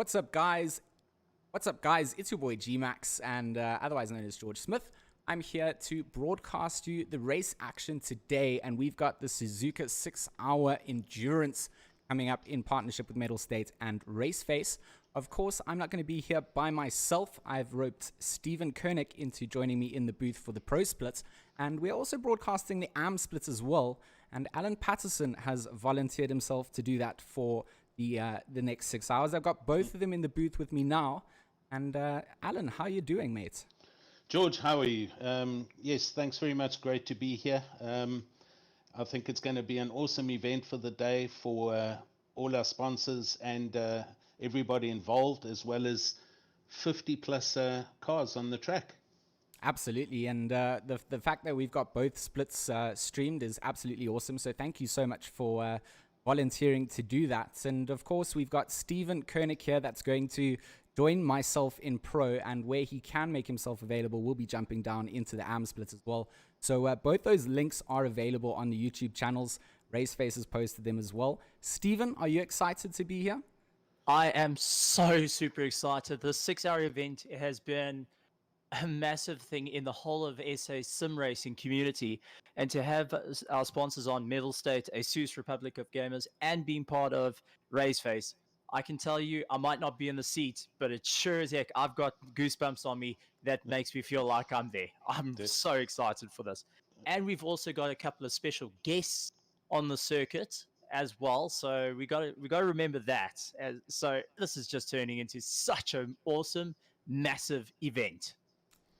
What's up, guys? What's up, guys? It's your boy G-Max, and otherwise known as George Smith. I'm here to broadcast you the race action today, and we've got the Suzuka 6-hour endurance coming up in partnership with Mettlestate and RaceFace. Of course, I'm not going to be here by myself. I've roped Steven Koenig into joining me in the booth for the Pro Splits, and we're also broadcasting the AM Splits as well. And Alan Patterson has volunteered himself to do that for the next 6 hours. I've got both of them in the booth with me now. And Alan, how are you doing, mate? George, how are you? Yes, thanks very much. Great to be here. I think it's going to be an awesome event for the day for all our sponsors and everybody involved, as well as 50 plus cars on the track. Absolutely, and the fact that we've got both splits streamed is absolutely awesome. So thank you so much for volunteering to do that. And of course, we've got Steven Koenig here that's going to join myself in Pro, and where he can make himself available, we'll be jumping down into the AM splits as well. So both those links are available on the YouTube channels. RaceFace has posted them as well. Steven, are you excited to be here? I am so super excited. This 6-hour event has been a massive thing in the whole of SA sim racing community, and to have our sponsors on Mettlestate, ASUS, Republic of Gamers, and being part of RaceFace, I can tell you I might not be in the seat, but it sure as heck I've got goosebumps on me that makes me feel like I'm there. I'm so excited for this. And we've also got a couple of special guests on the circuit as well, so we got to remember that. So this is just turning into such an awesome, massive event.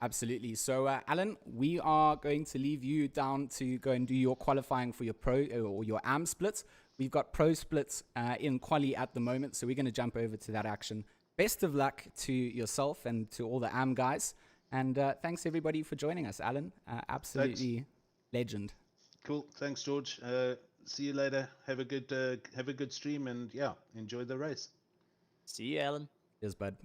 Absolutely. So, Alan, we are going to leave you down to go and do your qualifying for your Pro or your AM splits. We've got Pro splits in quali at the moment, so we're going to jump over to that action. Best of luck to yourself and to all the AM guys. And thanks, everybody, for joining us, Alan. Absolutely legend. Cool. Thanks, George. See you later. Have a good stream, and yeah, enjoy the race. See you, Alan. Cheers, bud.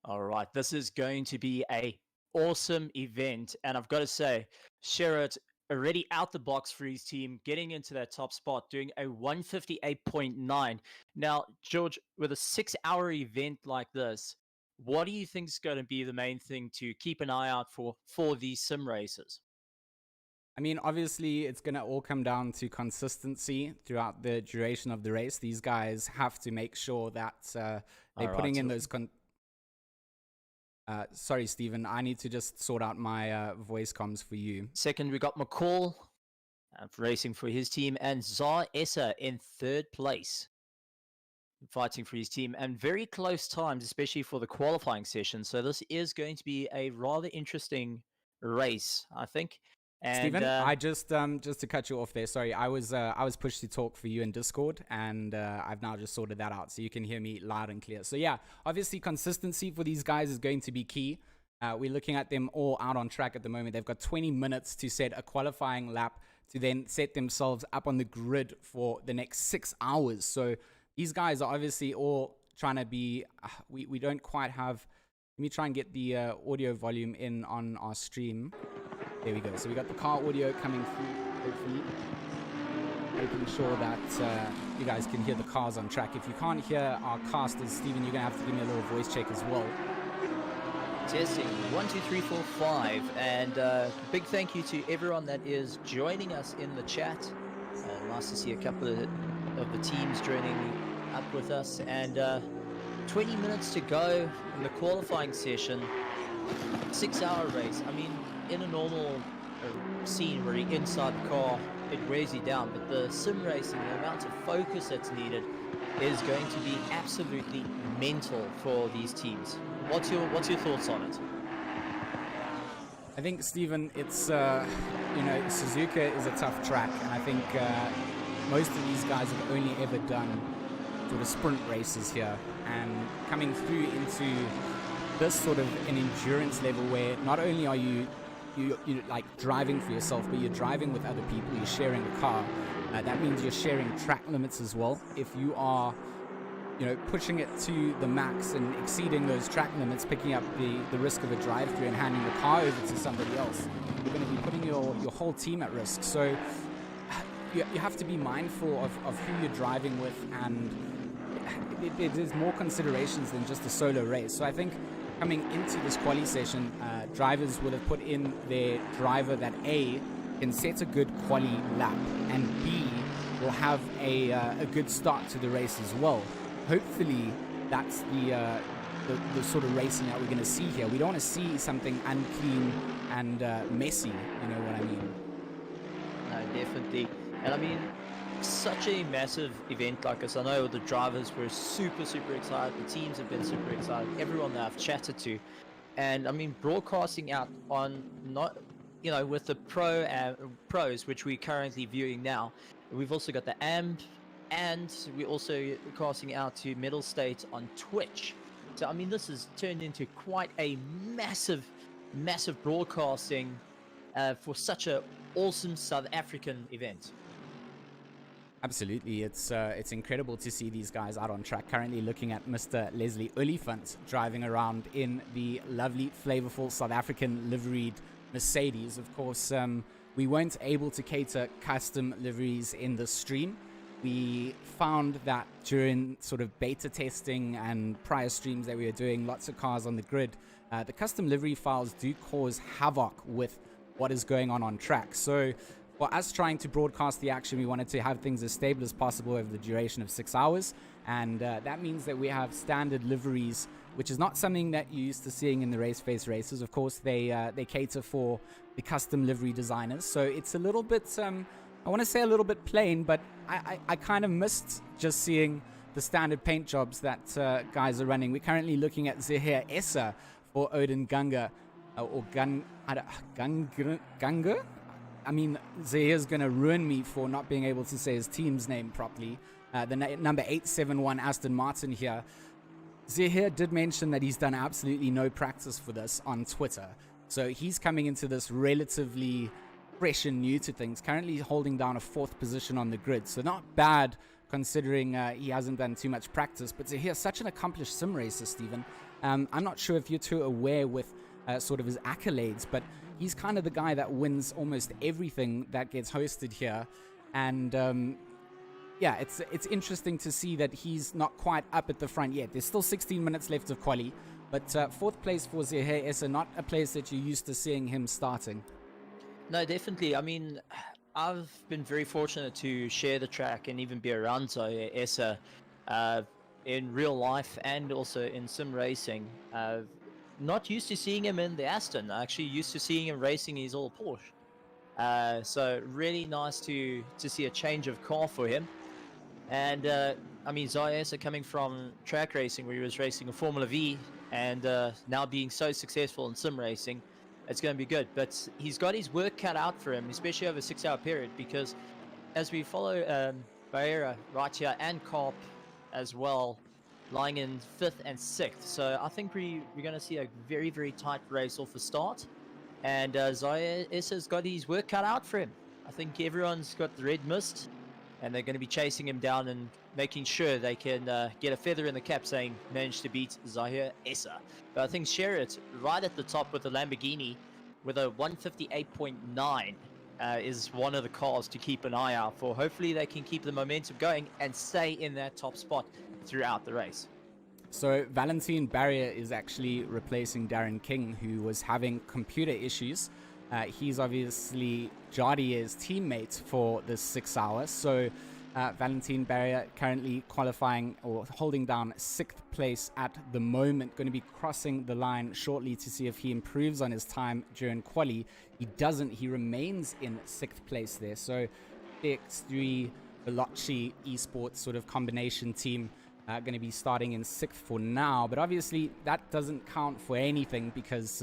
All right, this is going to be a awesome event, and I've got to say, Sherrod already out the box for his team, getting into that top spot, doing a 158.9. Now, George, with a 6-hour event like this, what do you think is going to be the main thing to keep an eye out for these sim races? I mean, obviously, it's going to all come down to consistency throughout the duration of the race. These guys have to make sure that they're putting in those... sorry, Steven, I need to just sort out my voice comms for you. Second, we got McCall racing for his team, and Zar Essa in third place, fighting for his team, and very close times, especially for the qualifying session. So this is going to be a rather interesting race, I think. And, Steven, I just to cut you off there. Sorry, I was pushed to talk for you in Discord, and I've now just sorted that out, so you can hear me loud and clear. So yeah, obviously consistency for these guys is going to be key. We're looking at them all out on track at the moment. They've got 20 minutes to set a qualifying lap to then set themselves up on the grid for the next 6 hours. So these guys are obviously all trying to be. We don't quite have. Let me try and get the audio volume in on our stream. There we go. So we got the car audio coming through, hopefully, making sure that you guys can hear the cars on track. If you can't hear our casters, Steven, you're going to have to give me a little voice check as well. Testing 1 2 3 4 5, and big thank you to everyone that is joining us in the chat. Nice to see a couple of the teams joining up with us, and 20 minutes to go in the qualifying session. 6-hour race. I mean, in a normal scene where you're inside the car, it wears you down, but the sim racing, the amount of focus that's needed is going to be absolutely mental for these teams. What's your thoughts on it? I think, Steven, it's Suzuka is a tough track, and I think most of these guys have only ever done sort of sprint races here, and coming through into this sort of an endurance level where not only are you're like driving for yourself, but you're driving with other people, you're sharing a car. That means you're sharing track limits as well. If you are, pushing it to the max and exceeding those track limits, picking up the risk of a drive-through and handing the car over to somebody else, you're going to be putting your whole team at risk. So you have to be mindful of who you're driving with, and there's more considerations than just a solo race. So I think coming into this quali session, drivers would have put in their driver that A, can set a good quali lap, and B, will have a good start to the race as well. Hopefully, that's the sort of racing that we're going to see here. We don't want to see something unclean and messy, you know what I mean? No, definitely. And I mean, such a massive event like this. I know the drivers were super excited. The teams have been super excited. Everyone that I've chatted to. And I mean, broadcasting out on not, you know, with the pros, which we're currently viewing now. We've also got the AMP, and we're also casting out to Mettlestate on Twitch. So I mean, this has turned into quite a massive broadcasting for such a awesome South African event. Absolutely, it's incredible to see these guys out on track. Currently looking at Mr. Leslie Oliphant driving around in the lovely, flavorful South African liveried Mercedes. Of course, we weren't able to cater custom liveries in the stream. We found that during sort of beta testing and prior streams that we were doing, lots of cars on the grid, the custom livery files do cause havoc with what is going on track. So for us trying to broadcast the action, we wanted to have things as stable as possible over the duration of 6 hours. And that means that we have standard liveries, which is not something that you're used to seeing in the RaceFace races. Of course, they cater for the custom livery designers. So it's a little bit, I want to say a little bit plain, but I kind of missed just seeing the standard paint jobs that guys are running. We're currently looking at Zahir Essa for Odin Gunga, or Gunga? I mean, Zahir's going to ruin me for not being able to say his team's name properly. The number 871 Aston Martin here. Zahir did mention that he's done absolutely no practice for this on Twitter. So he's coming into this relatively fresh and new to things, currently holding down a 4th position on the grid. So not bad considering he hasn't done too much practice. But Zahir's such an accomplished sim racer, Stephen. I'm not sure if you're too aware with sort of his accolades, but he's kind of the guy that wins almost everything that gets hosted here. And yeah, it's interesting to see that he's not quite up at the front yet. There's still 16 minutes left of quali, but 4th place for Zahir Essa, not a place that you're used to seeing him starting. No, definitely. I mean, I've been very fortunate to share the track and even be around Zahir Essa in real life and also in sim racing. Not used to seeing him in the Aston. Actually used to seeing him racing his old Porsche. So really nice to see a change of car for him. And I mean, Zahir Essa coming from track racing where he was racing a Formula V and now being so successful in sim racing, it's going to be good. But he's got his work cut out for him, especially over a 6-hour period, because as we follow Barrera right here and Carp as well, lying in 5th and 6th. So I think we're going to see a very tight race off the start. And Zahir Essa's got his work cut out for him. I think everyone's got the red mist, and they're going to be chasing him down and making sure they can get a feather in the cap saying, managed to beat Zahir Essa. But I think Sherritt, right at the top with the Lamborghini, with a 158.9, is one of the cars to keep an eye out for. Hopefully they can keep the momentum going and stay in that top spot throughout the race. So Valentin Barrier is actually replacing Darren King, who was having computer issues. He's obviously Jardier's teammate for this 6 hours. So Valentin Barrier currently qualifying or holding down 6th place at the moment. Going to be crossing the line shortly to see if he improves on his time during quali. He doesn't. He remains in 6th place there. So X3 Veloci esports sort of combination team going to be starting in 6th for now, but obviously that doesn't count for anything because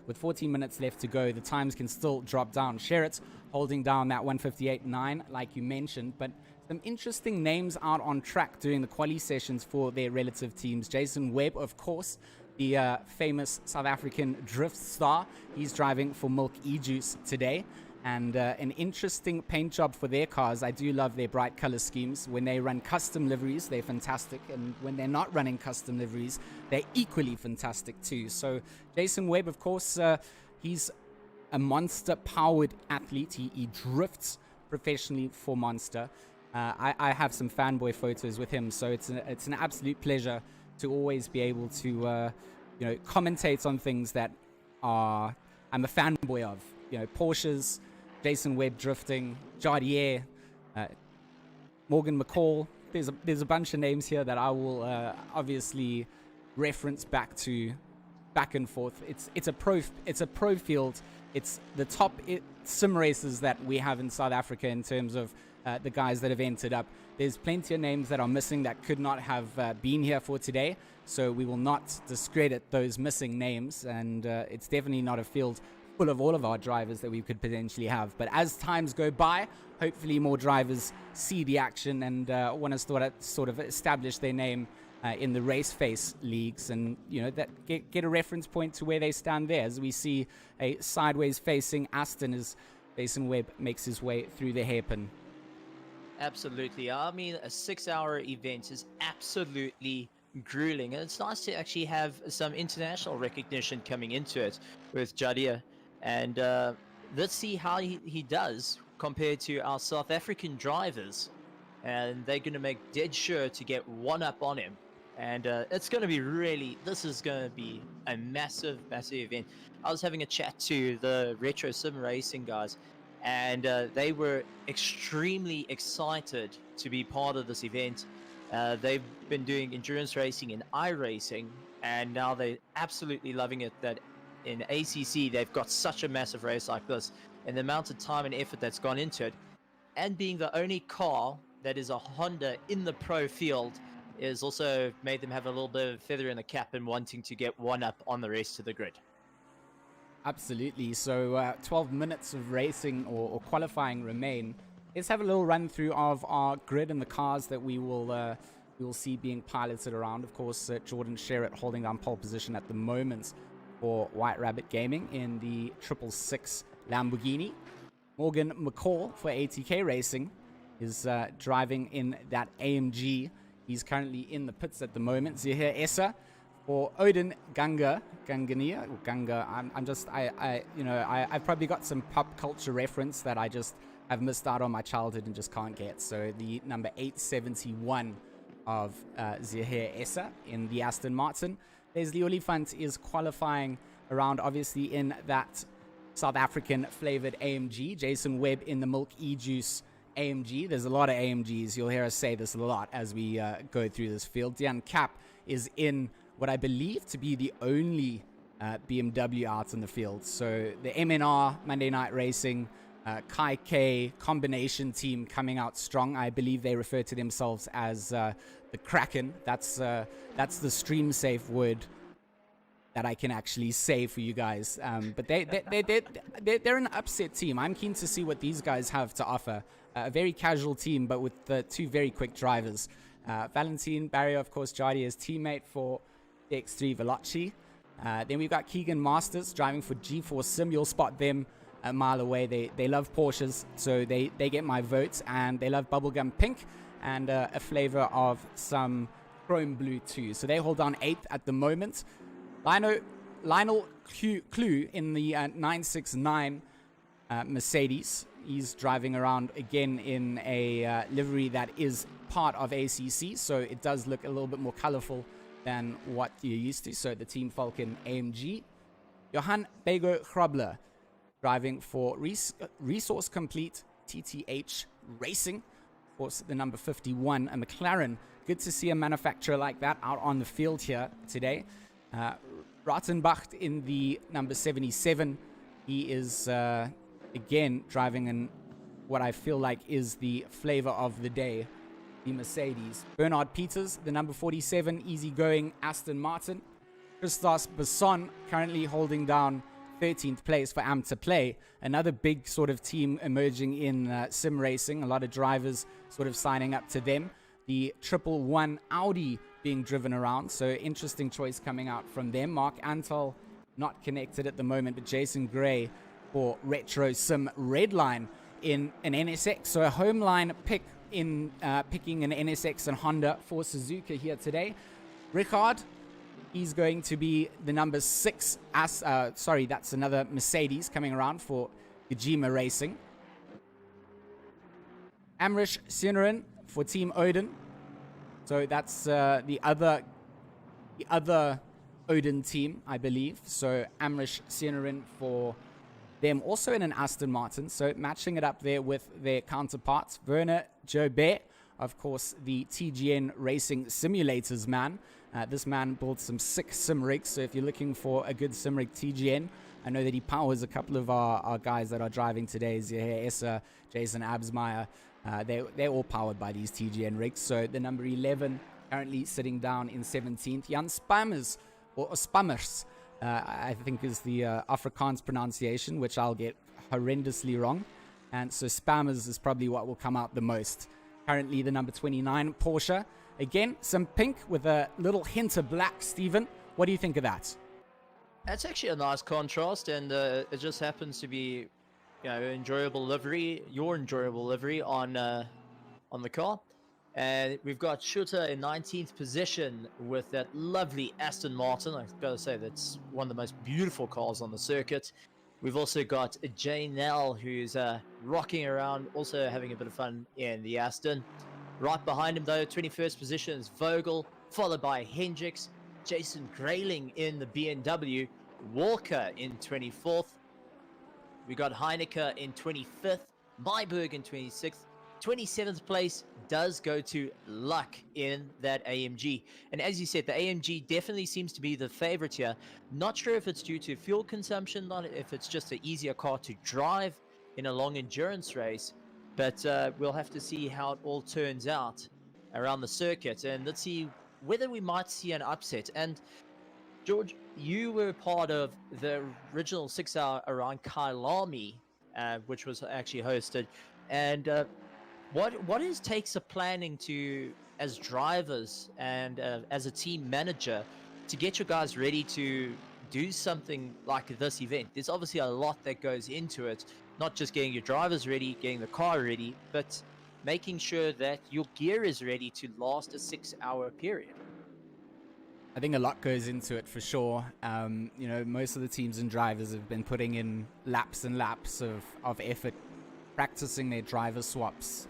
with 14 minutes left to go, the times can still drop down. Sherritt holding down that 158.9 like you mentioned, but some interesting names out on track during the quali sessions for their relative teams. Jason Webb, of course, the famous South African drift star. He's driving for Milk E-Juice today. And an interesting paint job for their cars. I do love their bright color schemes. When they run custom liveries, they're fantastic. And when they're not running custom liveries, they're equally fantastic too. So Jason Webb, of course, he's a monster-powered athlete. He drifts professionally for Monster. I have some fanboy photos with him, so it's an absolute pleasure to always be able to commentate on things that I'm a fanboy of. Porsches, Jason Webb drifting, Jardier, Morgan McCall. There's a bunch of names here that I will obviously reference back and forth. It's a pro field. It's the top sim racers that we have in South Africa in terms of the guys that have entered up. There's plenty of names that are missing that could not have been here for today, so we will not discredit those missing names, and it's definitely not a field full of all of our drivers that we could potentially have. But as times go by, hopefully more drivers see the action and want to sort of establish their name in the RaceFace leagues, and that get a reference point to where they stand there. As we see a sideways facing Aston as Jason Webb makes his way through the hairpin. Absolutely. I mean, a 6-hour event is absolutely grueling, and it's nice to actually have some international recognition coming into it with Jadia. And let's see how he does compared to our South African drivers. And they're going to make dead sure to get one up on him. And it's going to be this is going to be a massive, massive event. I was having a chat to the Retro Sim Racing guys, and they were extremely excited to be part of this event. They've been doing endurance racing and iRacing, and now they're absolutely loving it that in ACC they've got such a massive race like this, and the amount of time and effort that's gone into it, and being the only car that is a Honda in the pro field is also made them have a little bit of feather in the cap and wanting to get one up on the rest of the grid. Absolutely. So 12 minutes of racing or qualifying remain. Let's have a little run through of our grid and the cars that we will see being piloted around. Of course, Jordan Sherritt holding down pole position at the moment for White Rabbit Gaming in the 666 Lamborghini. Morgan McCall for ATK Racing is driving in that AMG. He's currently in the pits at the moment. Zahir Essa for Odin Ganga. I've probably got some pop culture reference that I just have missed out on my childhood and just can't get. So the number 871 of Zahir Essa in the Aston Martin. Leslie Oliphant is qualifying around, obviously, in that South African flavored AMG. Jason Webb in the Milk E-Juice AMG. There's a lot of AMGs. You'll hear us say this a lot as we go through this field. Dian Cap is in what I believe to be the only BMW out in the field. So the MNR, Monday Night Racing, Kai K combination team coming out strong. I believe they refer to themselves as the Kraken. That's the stream safe word that I can actually say for you guys. But they're an upset team. I'm keen to see what these guys have to offer. A very casual team, but with two very quick drivers. Valentin Barrio, of course, Jardier's teammate for the X3 Veloci. Then we've got Keegan Masters driving for G4 Sim. You'll spot them a mile away. They love Porsches, so they get my votes, and they love bubblegum pink and a flavor of some chrome blue too. So they hold down 8th at the moment. Lionel Clue in the 969 Mercedes. He's driving around again in a livery that is part of ACC, so it does look a little bit more colorful than what you're used to. So the Team Falcon AMG. Johan Bego Hrabler driving for Resource Complete TTH Racing. Of course, the number 51, a McLaren. Good to see a manufacturer like that out on the field here today. Rattenbach in the number 77. He is again driving in what I feel like is the flavor of the day, the Mercedes. Bernard Peters, the number 47, easygoing Aston Martin. Christos Besson currently holding down 13th place for Am to Play. Another big sort of team emerging in sim racing. A lot of drivers sort of signing up to them. The 111 Audi being driven around, so interesting choice coming out from them. Mark Antal not connected at the moment, but Jason Gray for Retro Sim Redline in an NSX. So a home line pick in picking an NSX and Honda for Suzuka here today. Richard, he's going to be the number 6. That's another Mercedes coming around for Gajima Racing. Amrish Sinaran for Team Odin. So that's the other Odin team, I believe. So Amrish Sinaran for them, also in an Aston Martin. So matching it up there with their counterparts. Werner Jobert, of course, the TGN Racing Simulators man. This man built some sick sim rigs. So if you're looking for a good sim rig TGN, I know that he powers a couple of our guys that are driving today. Zahir Essa, Jason Absmeyer. They're all powered by these TGN rigs. So the number 11 currently sitting down in 17th. Jan Spammers, or Spammers, I think is the Afrikaans pronunciation, which I'll get horrendously wrong. And so Spammers is probably what will come out the most. Currently the number 29 Porsche. Again, some pink with a little hint of black, Stephen. What do you think of that? That's actually a nice contrast, and it just happens to be, enjoyable livery, your enjoyable livery on the car. And we've got Schutter in 19th position with that lovely Aston Martin. I've got to say, that's one of the most beautiful cars on the circuit. We've also got Jay Nell, who's rocking around, also having a bit of fun in the Aston. Right behind him, though, 21st position is Vogel, followed by Hendricks, Jason Grayling in the BMW, Walker in 24th. We got Heineke in 25th, Myberg in 26th. 27th place does go to Luck in that AMG. And as you said, the AMG definitely seems to be the favorite here. Not sure if it's due to fuel consumption, not if it's just an easier car to drive in a long endurance race. But we'll have to see how it all turns out around the circuit. And let's see whether we might see an upset. And George, you were part of the original 6-hour around Kailami, which was actually hosted. And what is takes a planning to, as drivers and as a team manager, to get your guys ready to do something like this event? There's obviously a lot that goes into it, not just getting your drivers ready, getting the car ready, but making sure that your gear is ready to last a 6-hour period. I think a lot goes into it for sure. Most of the teams and drivers have been putting in laps and laps of effort, practicing their driver swaps,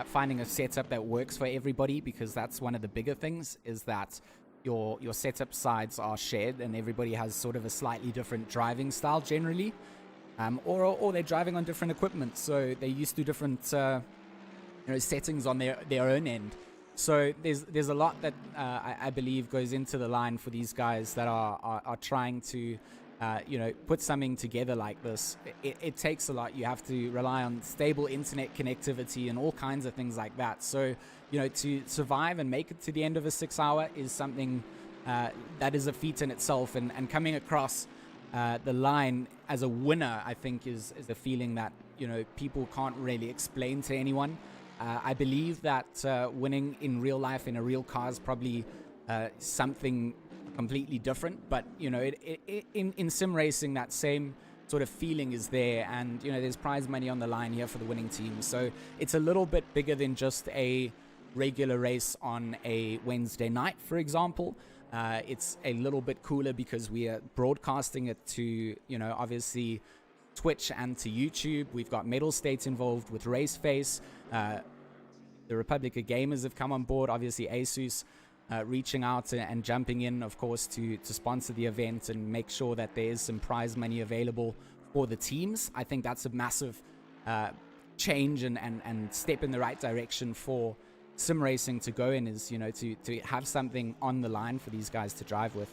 finding a setup that works for everybody, because that's one of the bigger things, is that your setup sides are shared and everybody has sort of a slightly different driving style generally, or they're driving on different equipment, so they're used to different settings on their own end. So there's a lot that I believe goes into the line for these guys that are trying to put something together like this. It takes a lot. You have to rely on stable internet connectivity and all kinds of things like that. So to survive and make it to the end of a 6-hour is something that is a feat in itself, and coming across the line as a winner, I think is a feeling that people can't really explain to anyone. I believe that winning in real life in a real car is probably something completely different, but in sim racing, that same sort of feeling is there, and there's prize money on the line here for the winning team. So it's a little bit bigger than just a regular race on a Wednesday night, for example. It's a little bit cooler because we are broadcasting it to obviously Twitch and to YouTube. We've got Mettlestate involved with RaceFace. The Republic of Gamers have come on board. Obviously ASUS reaching out and jumping in, of course, to sponsor the event and make sure that there is some prize money available for the teams. I think that's a massive change and step in the right direction for sim racing to go in, is to have something on the line for these guys to drive with.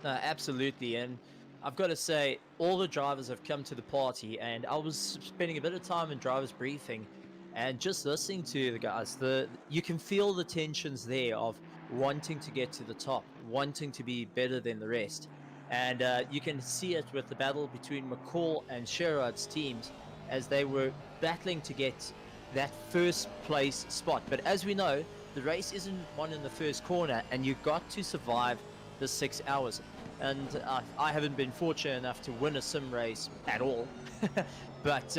Absolutely. And I've got to say, all the drivers have come to the party, and I was spending a bit of time in drivers briefing and just listening to the guys. You can feel the tensions there of wanting to get to the top, wanting to be better than the rest. And you can see it with the battle between McCall and Sherrod's teams as they were battling to get that first place spot. But as we know, the race isn't won in the first corner, and you've got to survive the 6 hours. And I haven't been fortunate enough to win a sim race at all. But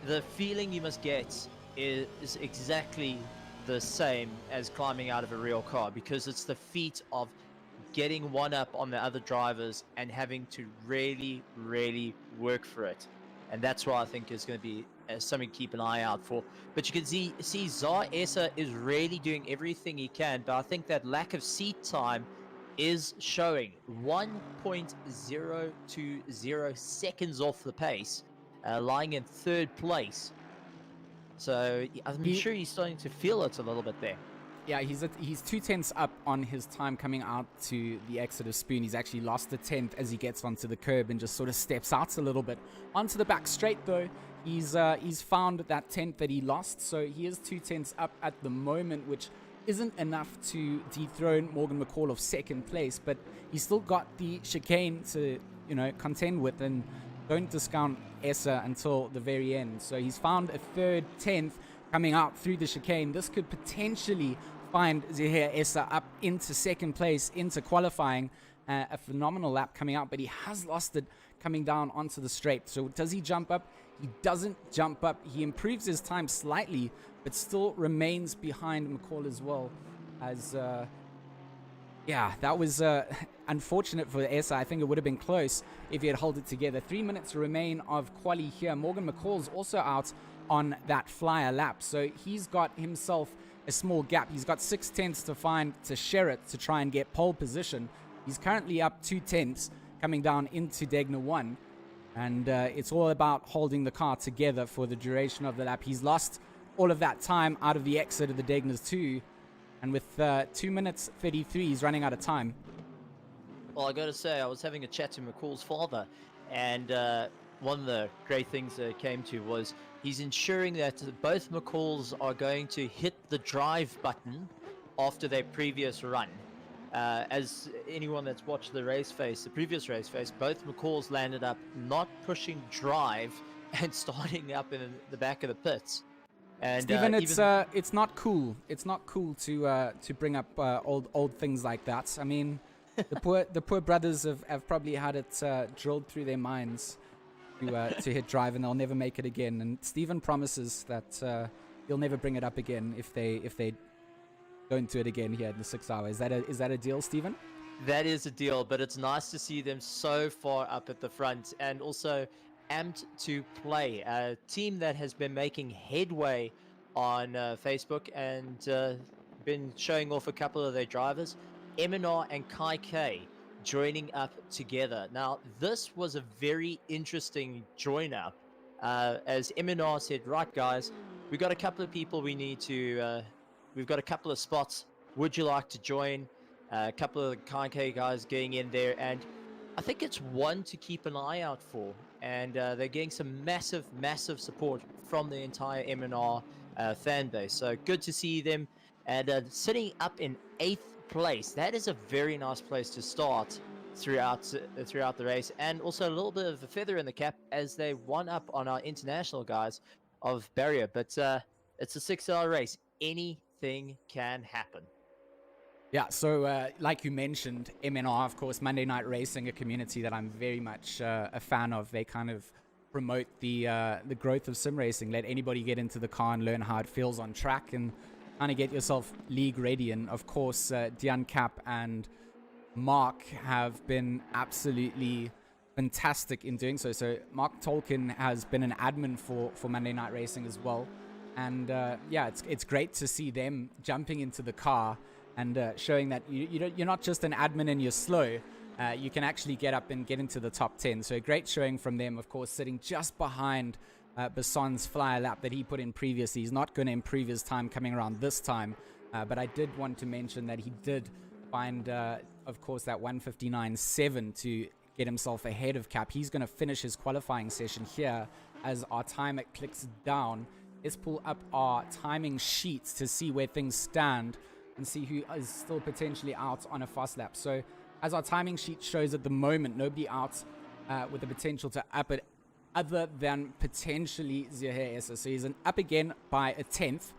the feeling you must get is exactly the same as climbing out of a real car, because it's the feat of getting one up on the other drivers and having to really, really work for it. And that's what I think is going to be as something to keep an eye out for. But you can see Zar Essa is really doing everything he can, but I think that lack of seat time is showing. 1.020 seconds off the pace, lying in third place. So I'm sure he's starting to feel it a little bit there. Yeah, he's 2/10 up on his time coming out to the exit of Spoon. He's actually lost a 10th as he gets onto the curb and just sort of steps out a little bit. Onto the back straight though, he's found that 10th that he lost, so he is 2/10 up at the moment, which isn't enough to dethrone Morgan McCall of second place, but he's still got the chicane to, contend with, and don't discount Essa until the very end. So he's found a third 10th coming out through the chicane. This could potentially find Zahir Essa up into second place, into qualifying. A phenomenal lap coming out, but he has lost it coming down onto the straight. So does he jump up? He doesn't jump up. He improves his time slightly, but still remains behind McCall as well. As that was unfortunate for Essa. I think it would have been close if he had held it together. 3 minutes remain of quali here. Morgan McCall's also out on that flyer lap, so he's got himself a small gap. He's got 6/10 to find to share it to try and get pole position. He's currently up 2/10 coming down into Degner 1, and it's all about holding the car together for the duration of the lap. He's lost all of that time out of the exit of the Degners 2, and with 2 minutes 33, he's running out of time. Well, I got to say, I was having a chat to McCall's father, and one of the great things that came to was he's ensuring that both McCalls are going to hit the drive button after their previous run. As anyone that's watched the previous race face, both McCalls landed up not pushing drive and starting up in the back of the pits. And Stephen, it's not cool. It's not cool to bring up old things like that. I mean, the poor brothers have probably had it drilled through their minds to hit drive, and they'll never make it again. And Stephen promises that he'll never bring it up again if they don't do it again here in the 6 hours. Is that a deal, Stephen? That is a deal, but it's nice to see them so far up at the front and also amped to play. A team that has been making headway on Facebook and been showing off a couple of their drivers, Eminar and Kai K, joining up together. Now, this was a very interesting join-up. As Eminar said, right, guys, we've got a couple of people we need to... we've got a couple of spots. Would you like to join? A couple of the Kai K guys getting in there, and I think it's one to keep an eye out for. And they're getting some massive, massive support from the entire Eminar fan base. So good to see them. And sitting up in 8th place, that is a very nice place to start throughout the race, and also a little bit of a feather in the cap as they won up on our international guys of barrier. But it's a 6-hour race. Anything can happen. Yeah, so like you mentioned, MNR, of course, Monday Night Racing, a community that I'm very much a fan of. They kind of promote the growth of sim racing. Let anybody get into the car and learn how it feels on track and kind of get yourself league ready. And of course, Dian Cap and Mark have been absolutely fantastic in doing so. So Mark Tolkien has been an admin for Monday Night Racing as well. And yeah, it's great to see them jumping into the car and showing that you're not just an admin and you're slow. You can actually get up and get into the top 10. So a great showing from them, of course, sitting just behind Basson's flyer lap that he put in previously. He's not going to improve his time coming around this time. But I did want to mention that he did find, of course, that 1:59.7 to get himself ahead of Cap. He's going to finish his qualifying session here as our timer clicks down. Let's pull up our timing sheets to see where things stand and see who is still potentially out on a fast lap. So as our timing sheet shows at the moment, nobody out with the potential to up it other than potentially Zahir Essa. So he's up again by a 10th.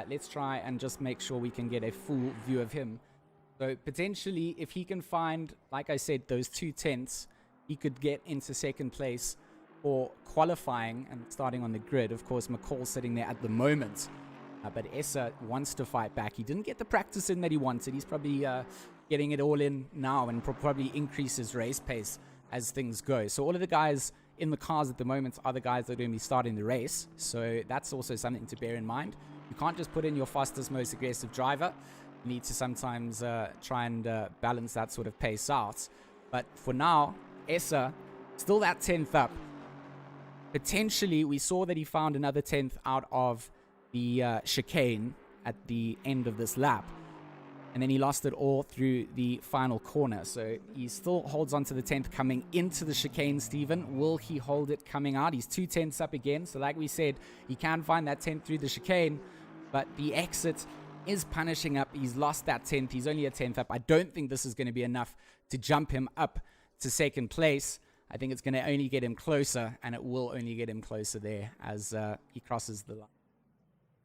Let's try and just make sure we can get a full view of him. So potentially, if he can find, like I said, those 2/10, he could get into second place for qualifying and starting on the grid. Of course, McCall sitting there at the moment. But Essa wants to fight back. He didn't get the practice in that he wanted. He's probably getting it all in now and probably increase his race pace as things go. So all of the guys in the cars at the moment are the guys that are going to be starting the race. So that's also something to bear in mind. You can't just put in your fastest, most aggressive driver. You need to sometimes try and balance that sort of pace out. But for now, Essa, still that 10th up. Potentially, we saw that he found another 10th out of the chicane at the end of this lap. And then he lost it all through the final corner. So he still holds on to the 10th coming into the chicane, Stephen. Will he hold it coming out? He's 2 tenths up again. So like we said, he can find that 10th through the chicane. But the exit is punishing up. He's lost that 10th. He's only a 10th up. I don't think this is going to be enough to jump him up to second place. I think it's going to only get him closer, and it will only get him closer there as he crosses the line.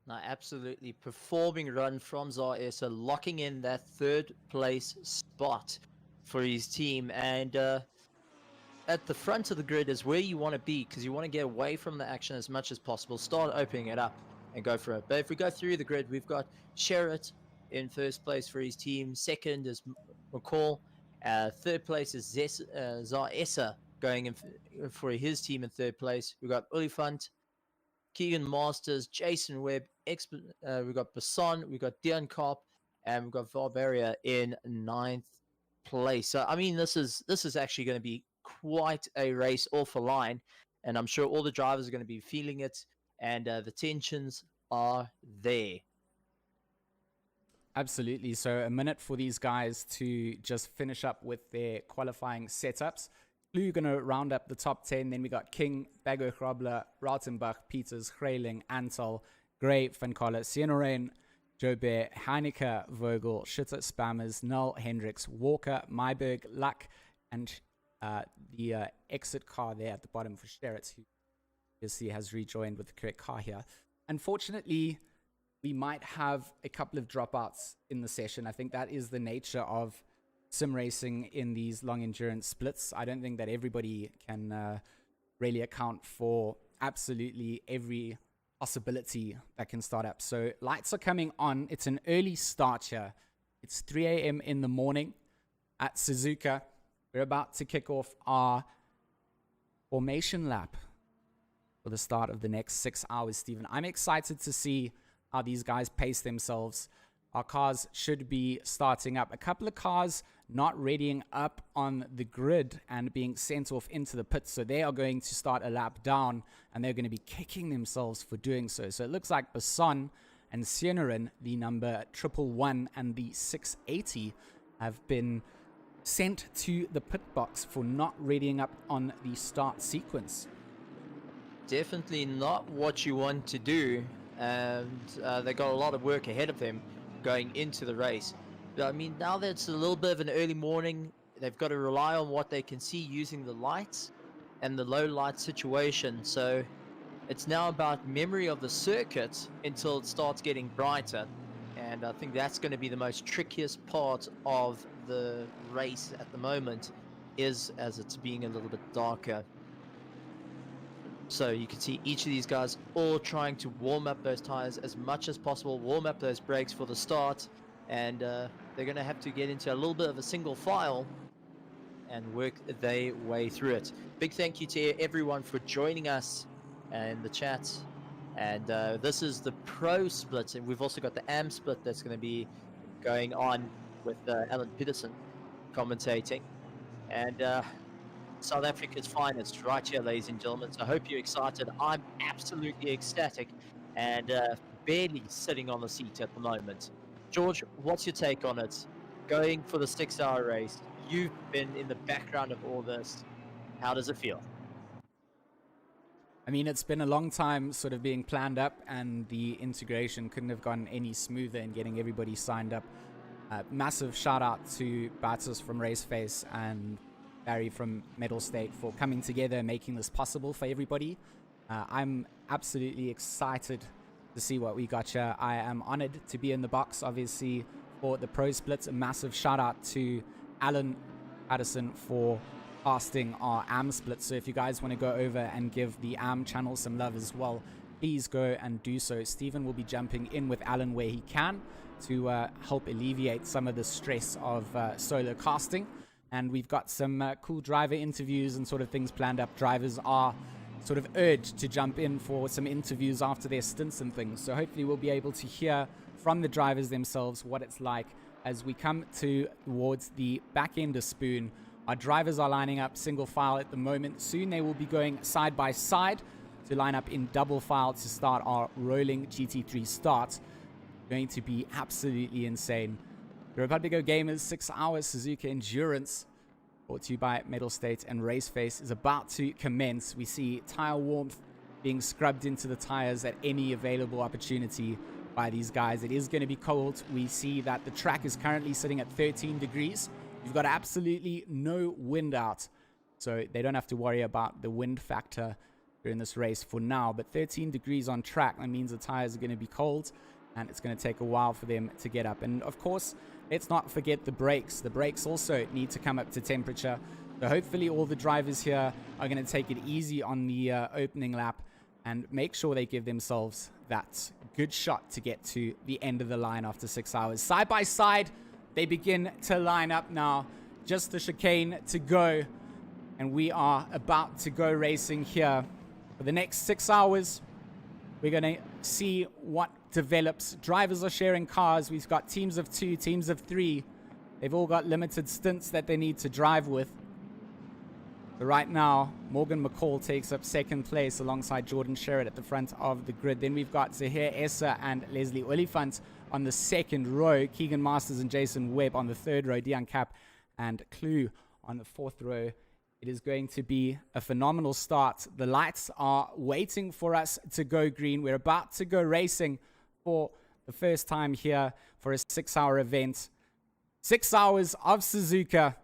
No, absolutely. Performing run from ZAR Essa, locking in that 3rd place spot for his team. And at the front of the grid is where you want to be, because you want to get away from the action as much as possible. Start opening it up and go for it. But if we go through the grid, we've got Sherritt in 1st place for his team. 2nd is McCall. 3rd place is ZAR Essa going in for his team in 3rd place. We've got Olifant, Keegan Masters, Jason Webb, we've got Basson, we've got Dion Kopp, and we've got Valberia in 9th place. So I mean, this is actually going to be quite a race off a line, and I'm sure all the drivers are going to be feeling it, and the tensions are there. Absolutely. So a minute for these guys to just finish up with their qualifying setups. Blue going to round up the top 10. Then we got King, Bago Grobler, Rautenbach, Peters, Grayling, Antal, Gray, Van Colle, Sienorain, Jobert, Heineke, Vogel, Schutter, Spammers, Null, Hendricks, Walker, Myberg, Luck, and the exit car there at the bottom for Sherritt, who obviously has rejoined with the correct car here. Unfortunately, we might have a couple of dropouts in the session. I think that is the nature of sim racing in these long endurance splits. I don't think that everybody can really account for absolutely every possibility that can start up. So lights are coming on. It's an early start here. It's 3 a.m. in the morning at Suzuka. We're about to kick off our formation lap for the start of the next 6 hours, Stephen. I'm excited to see how these guys pace themselves. Our cars should be starting up. A couple of cars not readying up on the grid and being sent off into the pits. So they are going to start a lap down, and they're going to be kicking themselves for doing so. So it looks like Basson and Sienorin, the number 111 and the 680, have been sent to the pit box for not readying up on the start sequence. Definitely not what you want to do, and they got a lot of work ahead of them going into the race. But I mean, now that it's a little bit of an early morning, they've got to rely on what they can see using the lights and the low light situation. So it's now about memory of the circuit until it starts getting brighter. And I think that's going to be the most trickiest part of the race at the moment, is as it's being a little bit darker. So you can see each of these guys all trying to warm up those tires as much as possible, warm up those brakes for the start, and they're going to have to get into a little bit of a single file and work their way through it. Big thank you to everyone for joining us in the chat. And this is the Pro split, and we've also got the AM split that's going to be going on with Alan Peterson commentating. And South Africa's finest right here, ladies and gentlemen. So I hope you're excited. I'm absolutely ecstatic and barely sitting on the seat at the moment. George, what's your take on it? Going for the 6-hour race, you've been in the background of all this. How does it feel? I mean, it's been a long time sort of being planned up, and the integration couldn't have gone any smoother in getting everybody signed up. Massive shout out to Bartos from RaceFace and Barry from Mettlestate for coming together and making this possible for everybody. I'm absolutely excited to see what we got here. I am honored to be in the box, obviously, for the Pro Splits. A massive shout out to Alan Patterson for casting our AM split. So if you guys want to go over and give the AM channel some love as well, please go and do so. Stephen will be jumping in with Alan where he can to help alleviate some of the stress of solo casting. and we've got some cool driver interviews and sort of things planned up. Drivers are sort of urged to jump in for some interviews after their stints and things. So hopefully we'll be able to hear from the drivers themselves what it's like as we come towards the back end of Spoon. Our drivers are lining up single file at the moment. Soon they will be going side by side to line up in double file to start our rolling GT3 start. Going to be absolutely insane. The Republico Gamers 6 hour Suzuka Endurance, brought to you by Mettlestate and RaceFace, is about to commence. We see tire warmth being scrubbed into the tires at any available opportunity by these guys. It is going to be cold. We see that the track is currently sitting at 13 degrees. We've got absolutely no wind out, so they don't have to worry about the wind factor during this race for now. But 13 degrees on track, that means the tires are going to be cold, and it's going to take a while for them to get up. And of course, let's not forget the brakes. The brakes also need to come up to temperature. So hopefully all the drivers here are going to take it easy on the opening lap and make sure they give themselves that good shot to get to the end of the line after 6 hours. Side by side, they begin to line up now. Just the chicane to go, and we are about to go racing here. For the next 6 hours, we're going to see what develops. Drivers are sharing cars. We've got teams of 2, teams of 3. They've all got limited stints that they need to drive with. So right now, Morgan McCall takes up second place alongside Jordan Sherritt at the front of the grid. Then we've got Zahir Essa and Leslie Oliphant on the second row. Keegan Masters and Jason Webb on the third row. Dion Cap and Clue on the fourth row. It is going to be a phenomenal start. The lights are waiting for us to go green. We're about to go racing for the first time here for a 6-hour event. 6 hours of Suzuka.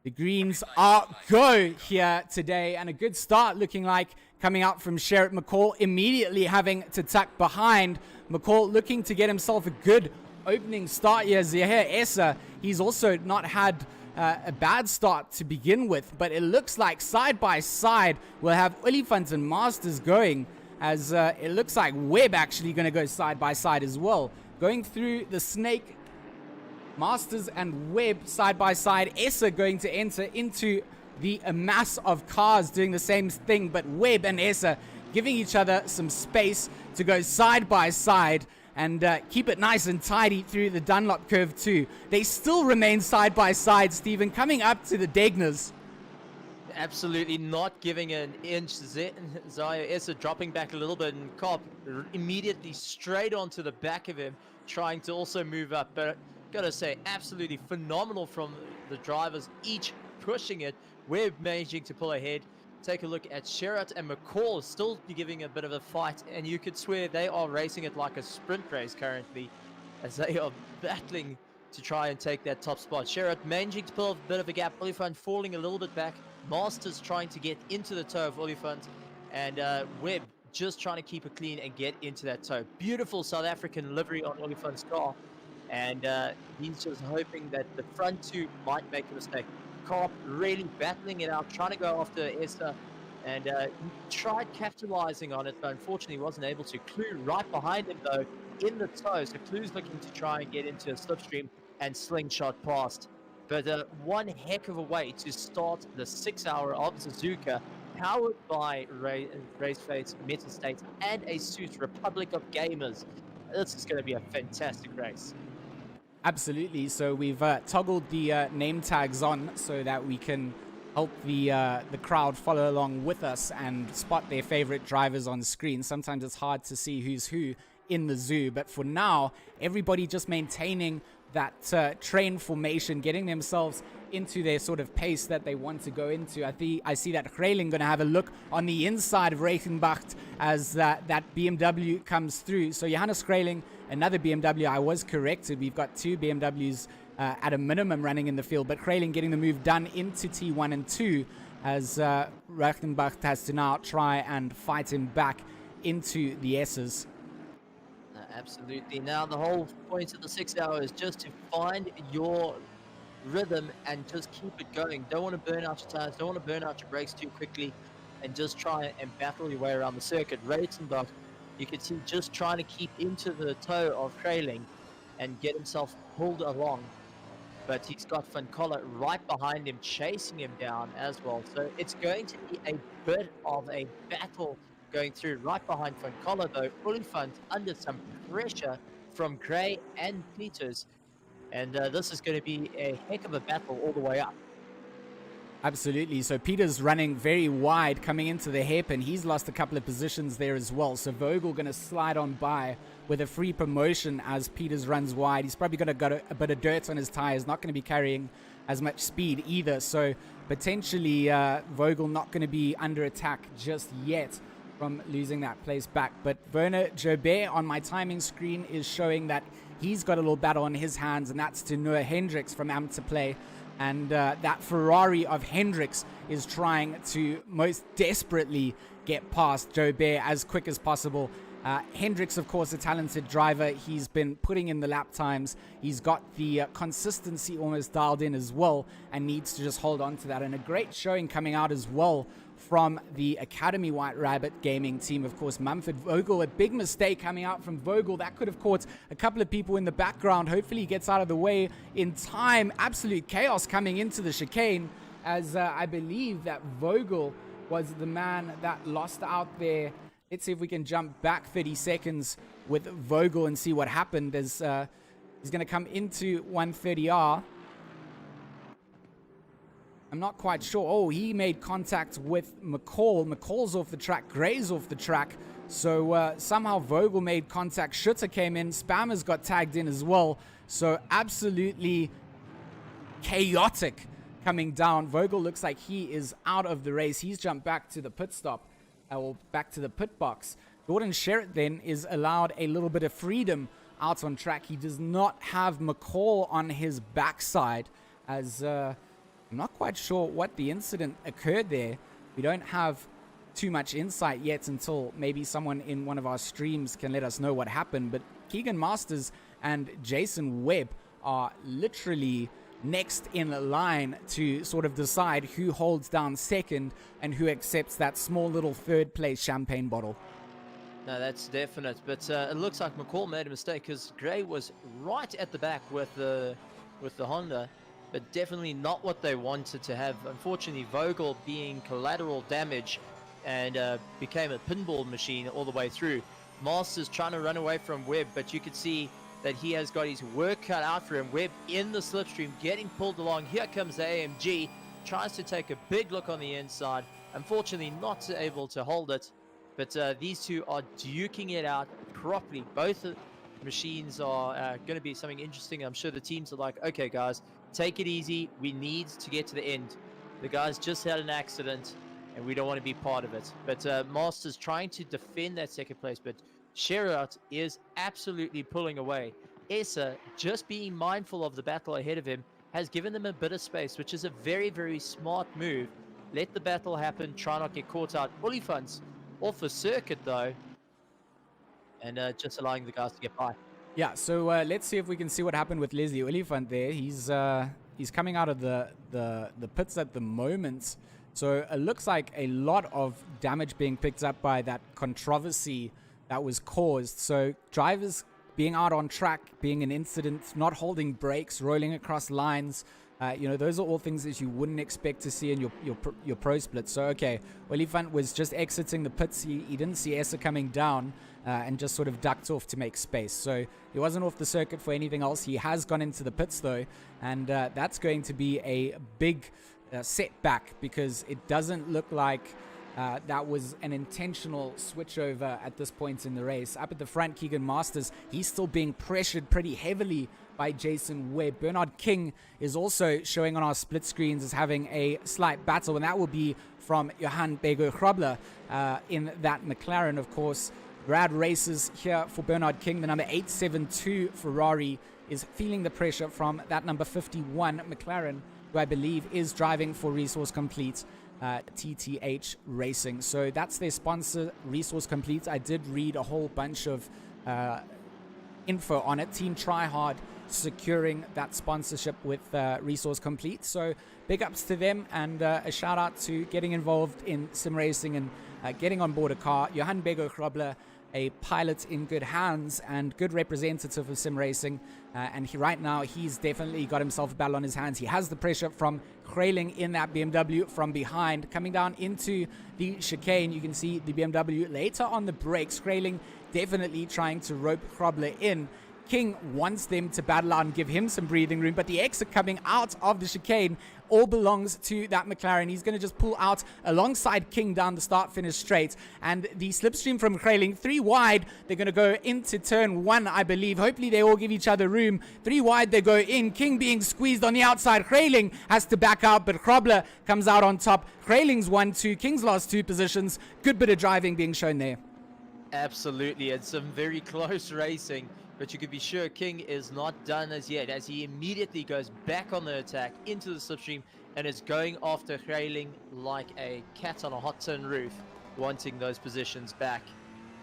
The greens are go here today, and a good start looking like coming out from Sherritt. McCall immediately having to tuck behind. McCall looking to get himself a good opening start here. Zahir Essa, he's also not had a bad start to begin with, but it looks like side by side we'll have Oliphant and Masters going, as it looks like Webb actually going to go side by side as well. Going through the snake, Masters and Webb side by side. Essa going to enter into the mass of cars doing the same thing, but Webb and Essa giving each other some space to go side by side and keep it nice and tidy through the Dunlop curve too. They still remain side by side, Stephen, coming up to the Degners. Absolutely not giving an inch. Zahir Essa dropping back a little bit, and Cobb immediately straight onto the back of him, trying to also move up. But gotta say, absolutely phenomenal from the drivers, each pushing it. We're managing to pull ahead. Take a look at Sherritt and McCall still be giving a bit of a fight, and you could swear they are racing it like a sprint race currently, as they are battling to try and take that top spot. Sherritt managing to pull a bit of a gap. Oliphant falling a little bit back. Masters trying to get into the toe of Oliphant, and Webb just trying to keep it clean and get into that toe. Beautiful South African livery on Oliphant's car, and he's just hoping that the front two might make a mistake. Carp really battling it out, trying to go after Essa, and he tried capitalizing on it, but unfortunately wasn't able to. Clue right behind him though, in the toe, so Clue's looking to try and get into a slipstream and slingshot past. But one heck of a way to start the 6 hour of Suzuka, powered by RaceFace, Mettlestate, and ASUS Republic of Gamers. This is going to be a fantastic race. Absolutely. So we've toggled the name tags on so that we can help the crowd follow along with us and spot their favorite drivers on screen. Sometimes it's hard to see who's who in the zoo, but for now, everybody just maintaining that train formation, getting themselves into their sort of pace that they want to go into. I see that Greyling going to have a look on the inside of Reichenbach as that BMW comes through. So Johannes Greyling, another BMW. I was corrected. We've got 2 BMWs at a minimum running in the field, but Greyling getting the move done into T1 and 2 as Reichenbach has to now try and fight him back into the S's. Absolutely. Now the whole point of the 6 hour is just to find your rhythm and just keep it going. Don't want to burn out your tires, don't want to burn out your brakes too quickly, and just try and battle your way around the circuit. Reichenbach, you can see, just trying to keep into the toe of Greyling and get himself pulled along. but he's got Van Coller right behind him, chasing him down as well. So it's going to be a bit of a battle going through right behind Van Coller, though. Olifant under some pressure from Gray and Peters, and this is going to be a heck of a battle all the way up. Absolutely. So Peter's running very wide coming into the hairpin. He's lost a couple of positions there as well. So Vogel going to slide on by with a free promotion as Peters runs wide. He's probably going to got a bit of dirt on his tires, not going to be carrying as much speed either. So potentially Vogel not going to be under attack just yet from losing that place back. But Werner Jobert on my timing screen is showing that he's got a little battle on his hands, and that's to Noah Hendricks from Amateur Play. And that Ferrari of Hendricks is trying to most desperately get past Jobert as quick as possible. Hendricks, of course, a talented driver. He's been putting in the lap times. He's got the consistency almost dialed in as well and needs to just hold on to that. And a great showing coming out as well from the Academy White Rabbit gaming team. Of course, Mumford Vogel, a big mistake coming out from Vogel. That could have caught a couple of people in the background. Hopefully he gets out of the way in time. Absolute chaos coming into the chicane, as I believe that Vogel was the man that lost out there. Let's see if we can jump back 30 seconds with Vogel and see what happened as he's going to come into 130R. I'm not quite sure. Oh, he made contact with McCall. McCall's off the track. Gray's off the track. So somehow Vogel made contact. Schutter came in. Spammers got tagged in as well. So absolutely chaotic coming down. Vogel looks like he is out of the race. He's jumped back to the pit stop. Or back to the pit box. Gordon Sherritt then is allowed a little bit of freedom out on track. He does not have McCall on his backside, as I'm not quite sure what the incident occurred there. We don't have too much insight yet until maybe someone in one of our streams can let us know what happened. But Keegan Masters and Jason Webb are literally next in line to sort of decide who holds down second and who accepts that small little third place champagne bottle. No, that's definite. But it looks like McCall made a mistake because Gray was right at the back with the Honda, but definitely not what they wanted to have. Unfortunately, Vogel being collateral damage and became a pinball machine all the way through. Masters trying to run away from Webb, but you could see that he has got his work cut out for him. Webb in the slipstream, getting pulled along. Here comes the AMG, tries to take a big look on the inside. Unfortunately, not able to hold it, but these two are duking it out properly. Both machines are going to be something interesting. I'm sure the teams are like, okay, guys, take it easy. We need to get to the end. The guys just had an accident, and we don't want to be part of it. But Masters trying to defend that second place, but Sherritt is absolutely pulling away. Essa, just being mindful of the battle ahead of him, has given them a bit of space, which is a very, very smart move. Let the battle happen, try not get caught out. Olifants off the circuit, though, and just allowing the guys to get by. Yeah, so let's see if we can see what happened with Leslie Olifant there. He's coming out of the pits at the moment. So it looks like a lot of damage being picked up by that controversy that was caused. So drivers being out on track, being an incident, not holding brakes, rolling across lines, those are all things that you wouldn't expect to see in your pro split. So okay, Olifant was just exiting the pits. He didn't see Essa coming down and just sort of ducked off to make space. So he wasn't off the circuit for anything else. He has gone into the pits though, and that's going to be a big setback, because it doesn't look like that was an intentional switchover at this point in the race. Up at the front, Keegan Masters, he's still being pressured pretty heavily by Jason Webb. Bernard King is also showing on our split screens as having a slight battle, and that will be from Johan Bego Hrabler in that McLaren, of course. Brad races here for Bernard King. The number 872 Ferrari is feeling the pressure from that number 51 McLaren, who I believe is driving for Resource Complete. TTH Racing. So that's their sponsor, Resource Complete. I did read a whole bunch of info on it. Team Tryhard securing that sponsorship with Resource Complete. So big ups to them, and a shout out to getting involved in sim racing and getting on board a car. Johan Bego Hrabler a pilot in good hands and good representative of sim racing. And right now, he's definitely got himself a battle on his hands. He has the pressure from Grayling in that BMW from behind. Coming down into the chicane, you can see the BMW later on the brakes. Grayling definitely trying to rope Grobler in. King wants them to battle out and give him some breathing room, but the exit coming out of the chicane all belongs to that McLaren. He's going to just pull out alongside King down the start-finish straight, and the slipstream from Grayling, 3 wide. They're going to go into turn 1, I believe. Hopefully they all give each other room. 3 wide they go in. King being squeezed on the outside. Grayling has to back out, but Grobler comes out on top. Grayling's 1-2. King's lost 2 positions. Good bit of driving being shown there. Absolutely, and some very close racing. But you can be sure King is not done as yet, as he immediately goes back on the attack into the slipstream and is going after Grayling like a cat on a hot tin roof, wanting those positions back.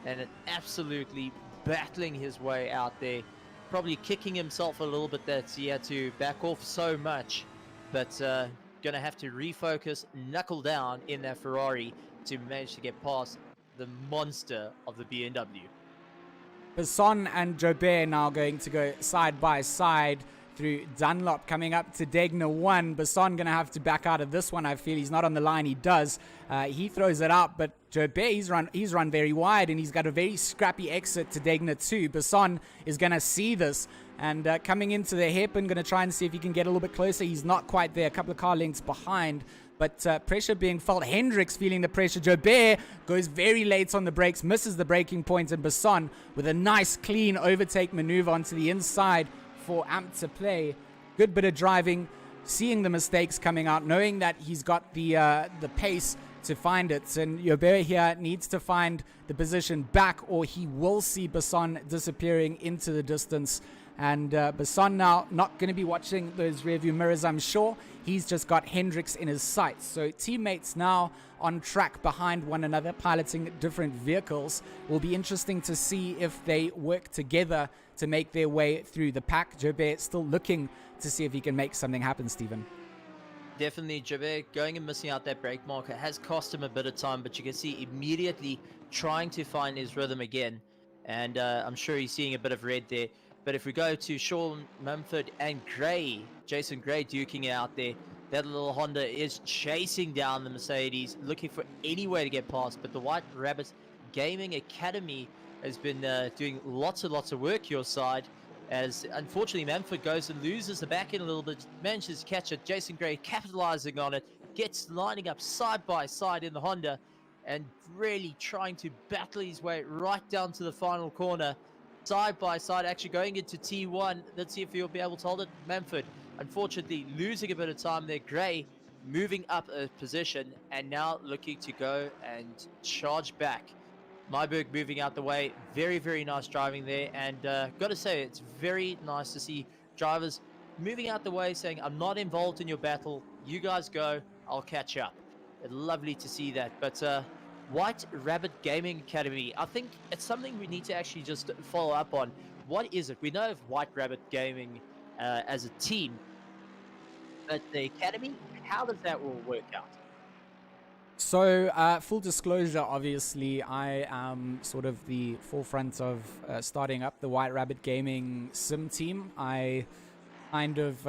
And absolutely battling his way out there, probably kicking himself a little bit that he had to back off so much. But going to have to refocus, knuckle down in that Ferrari to manage to get past the monster of the BMW. Besson and Jobert now going to go side by side through Dunlop, coming up to Degner 1. Besson going to have to back out of this one. I feel he's not on the line. He does. He throws it out, but Jobert, he's run very wide, and he's got a very scrappy exit to Degner 2. Besson is going to see this, and coming into the hairpin, going to try and see if he can get a little bit closer. He's not quite there, a couple of car lengths behind. But pressure being felt. Hendricks feeling the pressure. Jobert goes very late on the brakes, misses the braking point, and Besson with a nice clean overtake maneuver onto the inside for Amp to play. Good bit of driving, seeing the mistakes coming out, knowing that he's got the pace to find it. And Jobert here needs to find the position back, or he will see Besson disappearing into the distance. And Besson now not going to be watching those rearview mirrors, I'm sure. He's just got Hendricks in his sights. So teammates now on track behind one another, piloting different vehicles. Will be interesting to see if they work together to make their way through the pack. Jobert still looking to see if he can make something happen, Stephen. Definitely, Jobert going and missing out that brake marker has cost him a bit of time, but you can see immediately trying to find his rhythm again. And I'm sure he's seeing a bit of red there. But if we go to Sean Mumford and Gray, Jason Gray duking it out there, that little Honda is chasing down the Mercedes, looking for any way to get past. But the White Rabbit Gaming Academy has been doing lots and lots of work your side, as unfortunately Mumford goes and loses the back end a little bit, manages to catch it. Jason Gray capitalizing on it, gets lining up side by side in the Honda, and really trying to battle his way right down to the final corner. Side by side, actually going into T1. Let's see if he'll be able to hold it. Mumford, unfortunately, losing a bit of time there. Gray moving up a position and now looking to go and charge back. Myberg moving out the way. Very, very nice driving there. And got to say, it's very nice to see drivers moving out the way, saying, I'm not involved in your battle. You guys go. I'll catch up. Lovely to see that. But White Rabbit Gaming Academy, I think it's something we need to actually just follow up on. What is it? We know of White Rabbit Gaming as a team, but the academy, how does that all work out? So, full disclosure, obviously, I am sort of the forefront of starting up the White Rabbit Gaming sim team. I kind of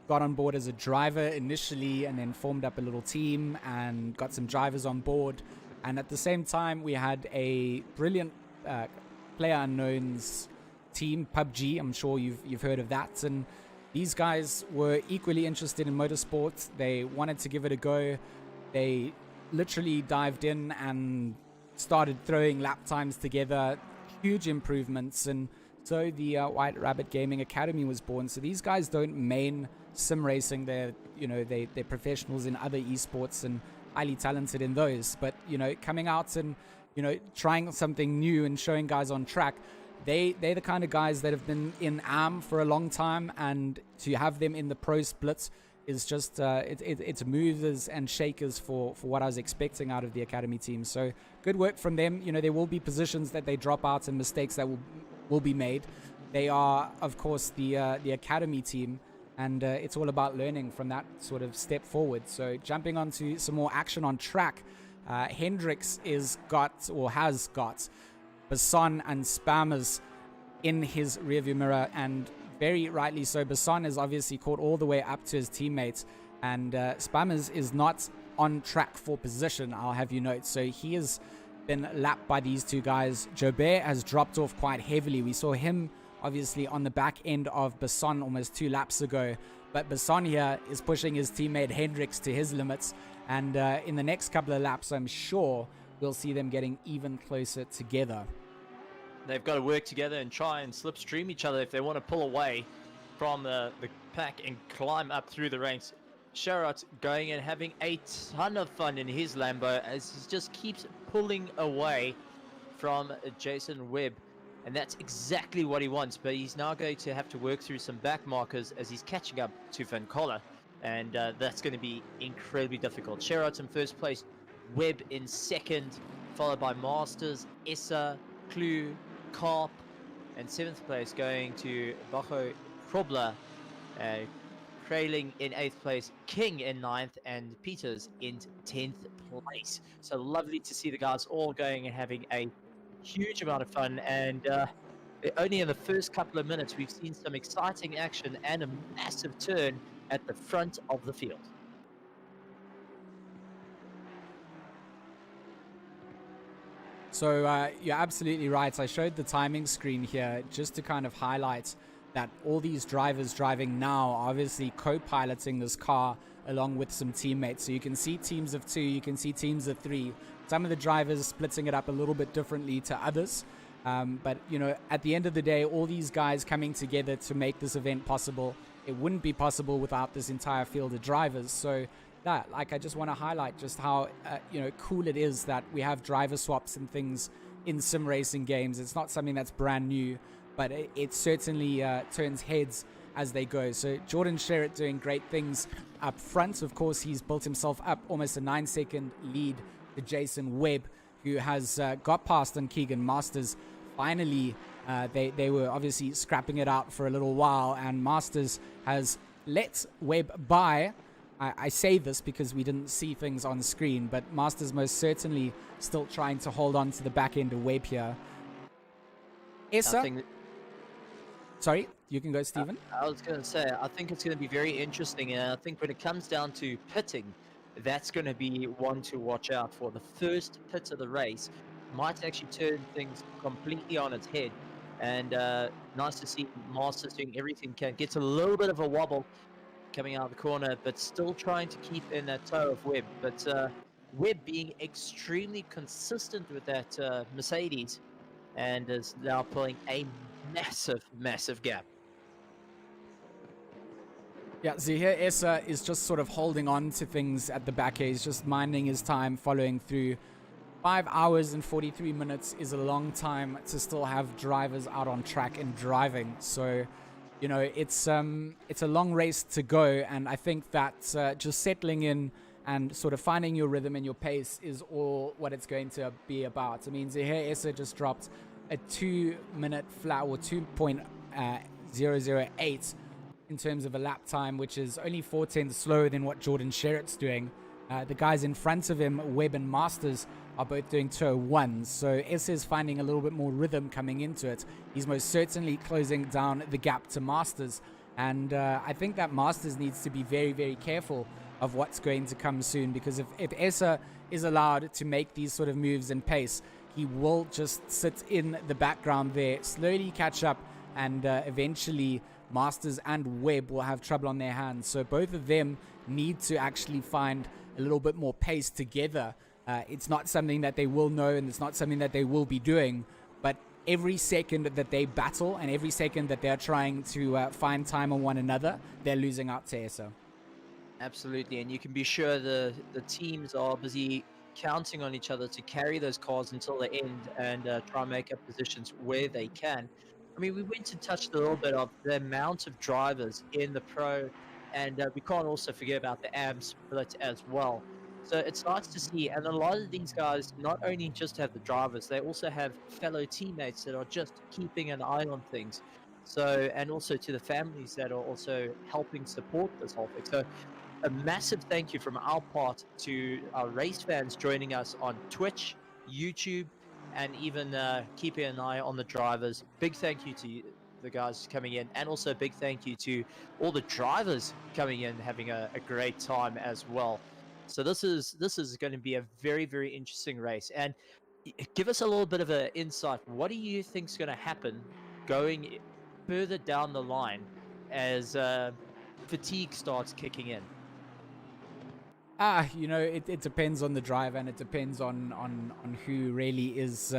got on board as a driver initially, and then formed up a little team and got some drivers on board. And at the same time, we had a brilliant PlayerUnknown's team, PUBG. I'm sure you've heard of that. And these guys were equally interested in motorsports. They wanted to give it a go. They literally dived in and started throwing lap times together. Huge improvements. And so the White Rabbit Gaming Academy was born. So these guys don't main sim racing. They're professionals in other esports and highly talented in those, but coming out and trying something new and showing guys on track, they're the kind of guys that have been in AM for a long time, and to have them in the pro splits is just it's movers and shakers for what I was expecting out of the academy team. So good work from them. There will be positions that they drop out and mistakes that will be made. They are, of course, the academy team. And it's all about learning from that sort of step forward. So jumping onto some more action on track, Hendricks has got Basson and Spammers in his rearview mirror, and very rightly so. Basson is obviously caught all the way up to his teammates, and Spammers is not on track for position, I'll have you note. So he has been lapped by these two guys. Jobert has dropped off quite heavily. We saw him obviously on the back end of Basson almost 2 laps ago, but Basson here is pushing his teammate Hendricks to his limits, and in the next couple of laps I'm sure we'll see them getting even closer together. They've got to work together and try and slipstream each other if they want to pull away from the pack and climb up through the ranks. Sherrod going and having a ton of fun in his Lambo as he just keeps pulling away from Jason Webb, and that's exactly what he wants. But he's now going to have to work through some back markers as he's catching up to Van Coller, and that's going to be incredibly difficult. Sherrod in first place, Webb in second, followed by Masters, Essa, Clue, Karp, and 7th place going to Bajo Krobler, trailing in 8th place, King in 9th, and Peters in 10th place. So lovely to see the guys all going and having a huge amount of fun, and only in the first couple of minutes we've seen some exciting action and a massive turn at the front of the field. So you're absolutely right. I showed the timing screen here just to kind of highlight that all these drivers driving now are obviously co-piloting this car along with some teammates. So you can see teams of 2, you can see teams of 3. Some of the drivers splitting it up a little bit differently to others. But, you know, at the end of the day, all these guys coming together to make this event possible. It wouldn't be possible without this entire field of drivers. So that, like, I just want to highlight just how, cool it is that we have driver swaps and things in sim racing games. It's not something that's brand new, but it certainly turns heads as they go. So Jordan Sherritt doing great things up front. Of course, he's built himself up almost a 9-second lead to Jason Webb, who has got past on Keegan Masters. Finally, they were obviously scrapping it out for a little while, and Masters has let Webb by. I say this because we didn't see things on screen, but Masters most certainly still trying to hold on to the back end of Webb here. Essa? Sorry, you can go, Stephen. I was going to say, I think it's going to be very interesting, and I think when it comes down to pitting, that's going to be one to watch out for. The first pit of the race might actually turn things completely on its head, and nice to see Masters doing everything can. Gets a little bit of a wobble coming out of the corner, but still trying to keep in that toe of Webb. But Webb being extremely consistent with that Mercedes, and is now pulling a massive gap. Yeah, so here Essa is just sort of holding on to things at the back. He's just minding his time, following through. 5 hours and 43 minutes is a long time to still have drivers out on track and driving. So, you know, it's a long race to go, and I think that just settling in and sort of finding your rhythm and your pace is all what it's going to be about. I mean, Zahir Essa just dropped a 2-minute flat, or 2.008 in terms of a lap time, which is only 4/10 slower than what Jordan Sherritt's doing. The guys in front of him, Webb and Masters, are both doing 2:01s. So Essa is finding a little bit more rhythm coming into it. He's most certainly closing down the gap to Masters. And I think that Masters needs to be very, very careful of what's going to come soon, because if Essa is allowed to make these sort of moves and pace, he will just sit in the background there, slowly catch up, and eventually Masters and Webb will have trouble on their hands. So both of them need to actually find a little bit more pace together. It's not something that they will know, and it's not something that they will be doing, but every second that they battle and every second that they're trying to find time on one another, they're losing out to Essa. Absolutely, and you can be sure the teams are busy counting on each other to carry those cars until the end and try and make up positions where they can. I mean, we went to touch a little bit of the amount of drivers in the Pro, and we can't also forget about the AM split as well. So it's nice to see, and a lot of these guys not only just have the drivers, they also have fellow teammates that are just keeping an eye on things. So, and also to the families that are also helping support this whole thing. So a massive thank you from our part to our race fans joining us on Twitch, YouTube, and even keeping an eye on the drivers. Big thank you to the guys coming in, and also big thank you to all the drivers coming in, having a great time as well. So this is going to be a very, very interesting race. And give us a little bit of an insight. What do you think is going to happen going further down the line as fatigue starts kicking in? You know, it depends on the driver, and it depends on who really is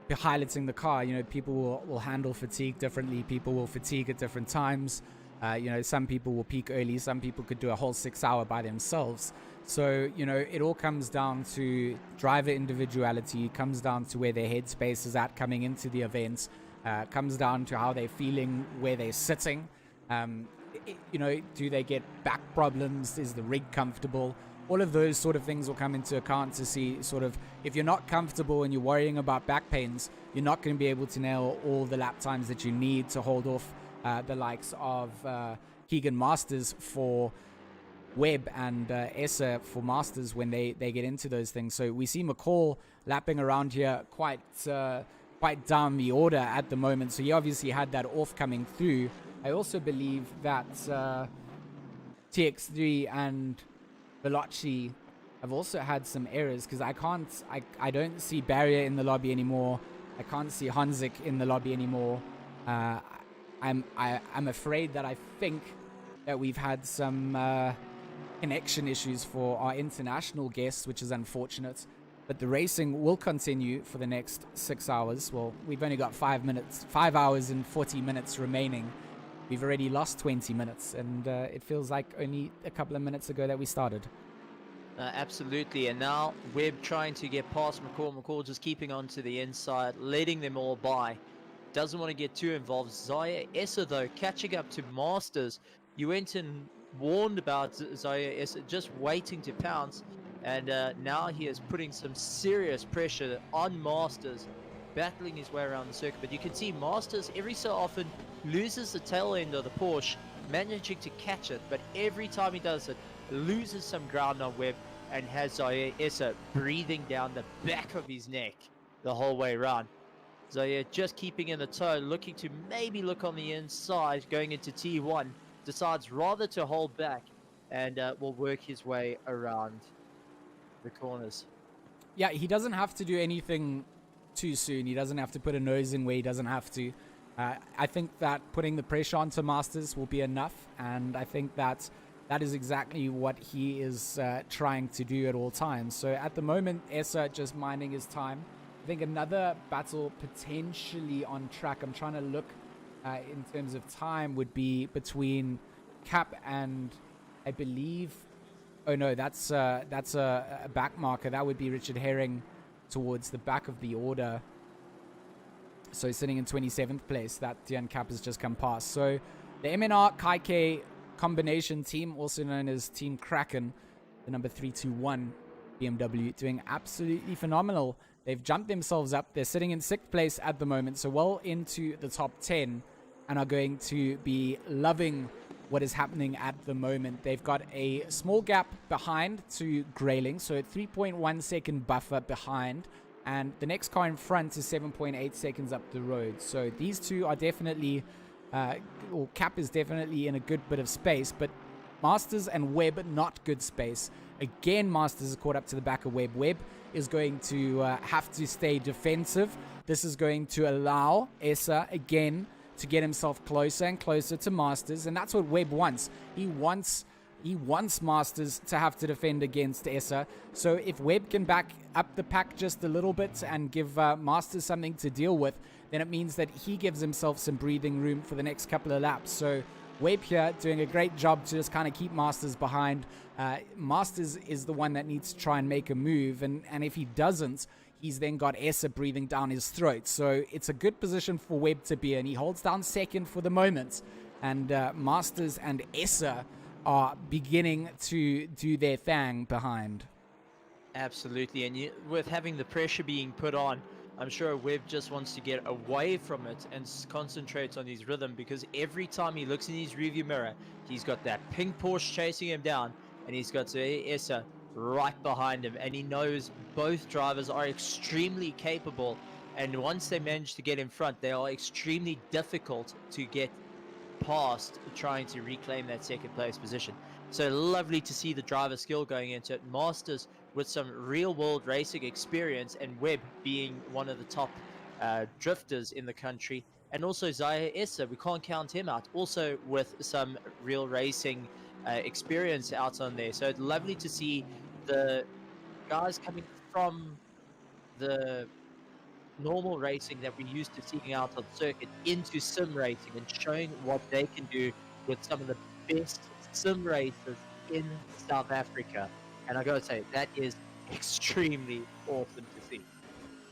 piloting the car. You know, people will handle fatigue differently. People will fatigue at different times. You know, some people will peak early. Some people could do a whole 6 hour by themselves. So, you know, it all comes down to driver individuality. It comes down to where their headspace is at coming into the event. Comes down to how they're feeling, where they're sitting. You know, do they get back problems? Is the rig comfortable? All of those sort of things will come into account to see sort of, if you're not comfortable and you're worrying about back pains, you're not going to be able to nail all the lap times that you need to hold off the likes of Keegan Masters for Webb and Essa for Masters when they get into those things. So we see McCall lapping around here quite down the order at the moment. So he obviously had that off coming through. I also believe that TX3 and Veloci have also had some errors, because I don't see Barrier in the lobby anymore. I can't see Hanzik in the lobby anymore. I'm afraid that I think that we've had some connection issues for our international guests, which is unfortunate. But the racing will continue for the next 6 hours. Well, we've only got 5 hours and 40 minutes remaining. We've already lost 20 minutes, and it feels like only a couple of minutes ago that we started. Absolutely, and now Webb trying to get past McCall. McCall just keeping on to the inside, letting them all by. Doesn't want to get too involved. Zaya Essa, though, catching up to Masters. You went and warned about Zaya Essa just waiting to pounce, and now he is putting some serious pressure on Masters, battling his way around the circuit. But you can see Masters every so often loses the tail end of the Porsche, managing to catch it, but every time he does it, loses some ground on Webb and has Zaya Essa breathing down the back of his neck the whole way around. Zaya just keeping in the toe, looking to maybe look on the inside, going into T1, decides rather to hold back, and will work his way around the corners. Yeah, he doesn't have to do anything too soon. He doesn't have to put a nose in where he doesn't have to. I think that putting the pressure onto Masters will be enough, and I think that is exactly what he is trying to do at all times. So at the moment, Essa just minding his time. I think another battle potentially on track, I'm trying to look in terms of time, would be between Cap and, I believe, oh no, that's a back marker. That would be Richard Herring towards the back of the order. So sitting in 27th place, that Dian Cap has just come past. So the MNR Kaike combination team, also known as Team Kraken, the number 321 BMW, doing absolutely phenomenal. They've jumped themselves up. They're sitting in 6th place at the moment, so well into the top 10, and are going to be loving what is happening at the moment. They've got a small gap behind to Grayling, so a 3.1 second buffer behind, and the next car in front is 7.8 seconds up the road. So these two are definitely, or Cap is definitely in a good bit of space, but Masters and Webb not good space. Again, Masters is caught up to the back of Webb. Webb is going to have to stay defensive. This is going to allow Essa again to get himself closer and closer to Masters, and that's what Webb wants. He wants Masters to have to defend against Essa. So if Webb can back up the pack just a little bit and give Masters something to deal with, then it means that he gives himself some breathing room for the next couple of laps. So Webb here doing a great job to just kind of keep Masters behind. Masters is the one that needs to try and make a move, and if he doesn't, he's then got Essa breathing down his throat. So it's a good position for Webb to be in. He holds down second for the moment, and Masters and Essa are beginning to do their thing behind. Absolutely, and with having the pressure being put on, I'm sure Webb just wants to get away from it and concentrate on his rhythm, because every time he looks in his rearview mirror, he's got that pink Porsche chasing him down, and he's got Essa right behind him, and he knows both drivers are extremely capable, and once they manage to get in front, they are extremely difficult to get past, trying to reclaim that second place position. So lovely to see the driver skill going into it. Masters with some real world racing experience, and Webb being one of the top drifters in the country, and also Zaya Essa, we can't count him out, also with some real racing experience out on there. So it's lovely to see the guys coming from the normal racing that we're used to seeing out on circuit into sim racing and showing what they can do with some of the best sim racers in South Africa. And I gotta say, that is extremely awesome to see.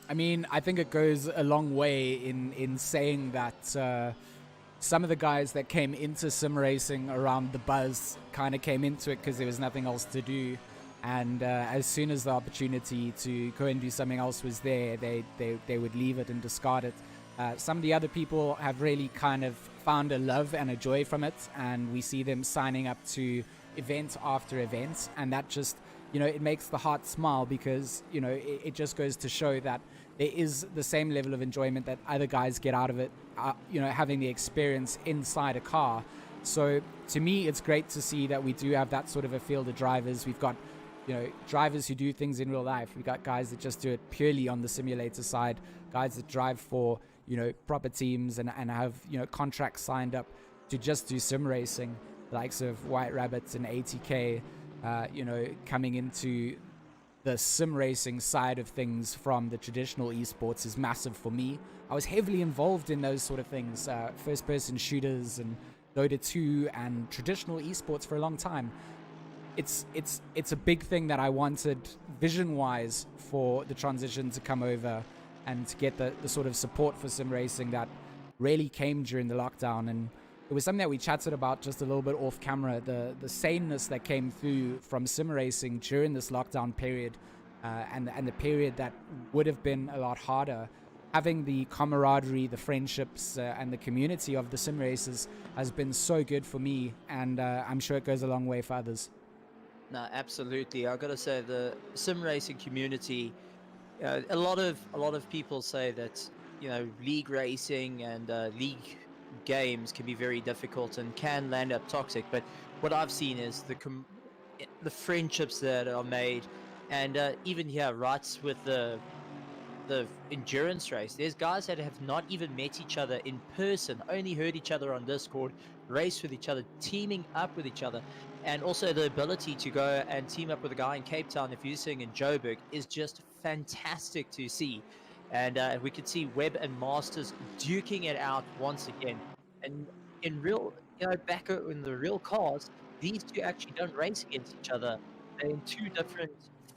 I mean, I think it goes a long way in saying that some of the guys that came into sim racing around the buzz kind of came into it because there was nothing else to do. And as soon as the opportunity to go and do something else was there, they would leave it and discard it. Some of the other people have really kind of found a love and a joy from it, and we see them signing up to event after event, and that just, it makes the heart smile, because, it just goes to show that there is the same level of enjoyment that other guys get out of it, having the experience inside a car. So to me, it's great to see that we do have that sort of a field of drivers. We've got drivers who do things in real life. We've got guys that just do it purely on the simulator side, guys that drive for, proper teams and have, contracts signed up to just do sim racing, the likes of White Rabbits and ATK, coming into the sim racing side of things from the traditional esports is massive for me. I was heavily involved in those sort of things, first person shooters and Dota 2 and traditional esports for a long time. It's a big thing that I wanted vision-wise for the transition to come over and to get the sort of support for sim racing that really came during the lockdown. And it was something that we chatted about just a little bit off camera, the saneness that came through from sim racing during this lockdown period, and the period that would have been a lot harder. Having the camaraderie, the friendships, and the community of the sim racers has been so good for me, and I'm sure it goes a long way for others. No, absolutely. I gotta say, the sim racing community, a lot of people say that league racing and league games can be very difficult and can land up toxic. But what I've seen is the friendships that are made, and even here, right with the endurance race, there's guys that have not even met each other in person, only heard each other on Discord, race with each other, teaming up with each other. And also the ability to go and team up with a guy in Cape Town, if you're sitting in Joburg, is just fantastic to see. And we could see Webb and Masters duking it out once again. And in real, back in the real cars, these two actually don't race against each other. They're in two different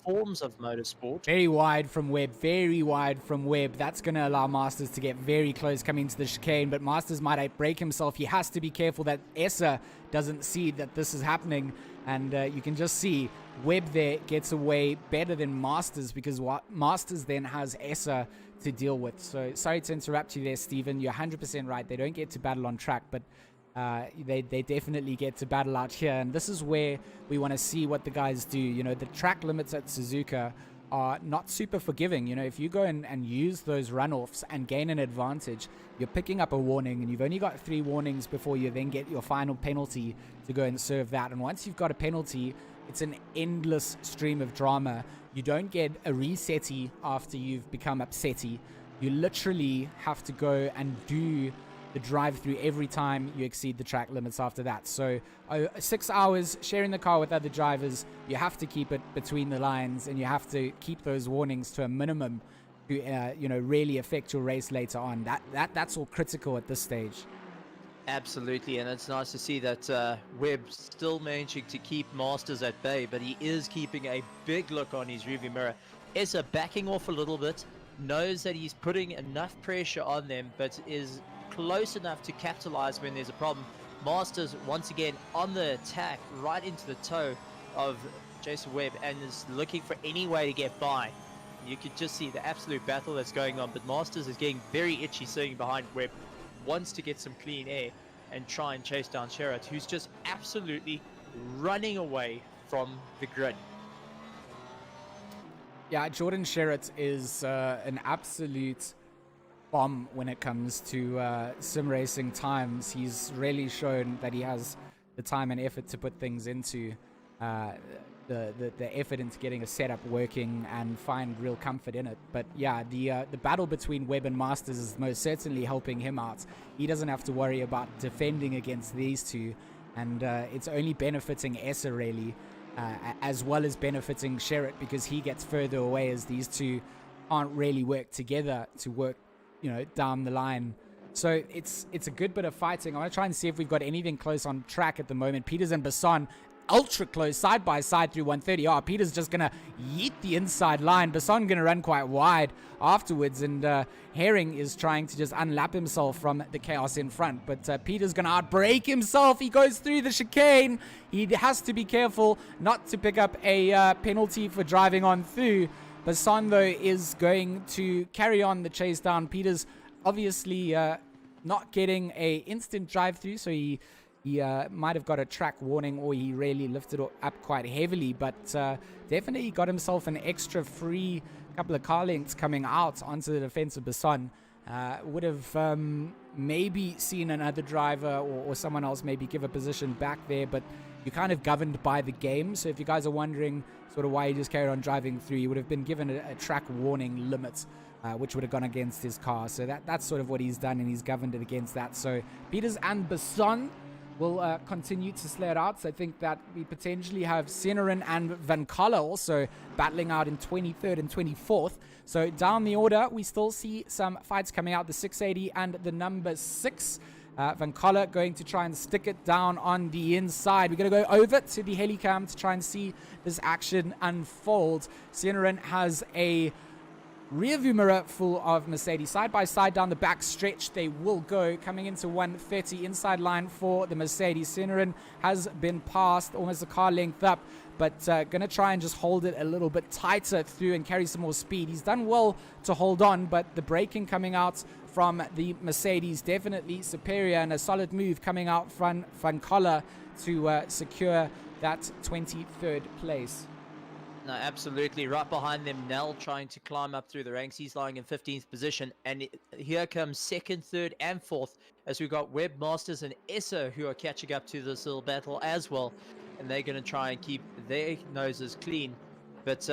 forms of motorsport. Very wide from Webb, very wide from Webb. That's going to allow Masters to get very close coming to the chicane, but Masters might break himself. He has to be careful that Essa doesn't see that this is happening, and you can just see Webb there gets away better than Masters, because what Masters then has Essa to deal with. So sorry to interrupt you there, Stephen. You're 100% right. They don't get to battle on track, but they definitely get to battle out here, and this is where we want to see what the guys do. The track limits at Suzuka are not super forgiving. If you go and use those runoffs and gain an advantage, you're picking up a warning, and you've only got 3 warnings before you then get your final penalty to go and serve that. And once you've got a penalty, it's an endless stream of drama. You don't get a resetty after you've become upsetty. You literally have to go and do the drive through every time you exceed the track limits after that. So 6 hours sharing the car with other drivers, you have to keep it between the lines, and you have to keep those warnings to a minimum to really affect your race later on. That's all critical at this stage. Absolutely, and it's nice to see that Webb's still managing to keep Masters at bay, but he is keeping a big look on his rearview mirror. Essa backing off a little bit, knows that he's putting enough pressure on them, but is close enough to capitalize when there's a problem. Masters once again on the attack, right into the toe of Jason Webb, and is looking for any way to get by. You could just see the absolute battle that's going on, but Masters is getting very itchy sitting behind Webb, wants to get some clean air and try and chase down Sherrod, who's just absolutely running away from the grid. Yeah, Jordan Sherritt is an absolute bomb when it comes to sim racing times. He's really shown that he has the time and effort to put things into uh, the effort into getting a setup working and find real comfort in it. But yeah, the battle between Webb and Masters is most certainly helping him out. He doesn't have to worry about defending against these two, and it's only benefiting Essa really, as well as benefiting Sherritt, because he gets further away as these two can't really work together to work, down the line. So it's a good bit of fighting. I want to try and see if we've got anything close on track at the moment. Peters and Basson ultra close side by side through 130. Peters just gonna yeet the inside line. Basson gonna run quite wide afterwards, and Herring is trying to just unlap himself from the chaos in front, but Peters gonna outbrake himself. He goes through the chicane. He has to be careful not to pick up a penalty for driving on through. Basson though is going to carry on the chase down. Peters obviously not getting a instant drive through, so he might have got a track warning, or he really lifted up quite heavily, but definitely got himself an extra free couple of car lengths coming out onto the defense of Basson. Would have maybe seen another driver or someone else maybe give a position back there, but you're kind of governed by the game. So if you guys are wondering sort of why he just carried on driving through, he would have been given a track warning limit, which would have gone against his car. So that's sort of what he's done, and he's governed it against that. So Peters and Basson will continue to slay it out. So I think that we potentially have Senerin and Van Kalla also battling out in 23rd and 24th. So down the order, we still see some fights coming out, the 680 and the number 6. Van Kalla going to try and stick it down on the inside. We're going to go over to the helicam to try and see this action unfold. Senerin has a rear view mirror full of Mercedes. Side by side down the back stretch they will go, coming into 130 inside line for the Mercedes. Senerin has been passed almost a car length up, but going to try and just hold it a little bit tighter through and carry some more speed. He's done well to hold on, but the braking coming out from the Mercedes definitely superior, and a solid move coming out from Van Kalla to secure that 23rd place. No, absolutely. Right behind them, Nell trying to climb up through the ranks. He's lying in 15th position. And here comes 2nd, 3rd, and 4th, as we've got Webb, Masters, and Essa who are catching up to this little battle as well. And they're going to try and keep their noses clean. But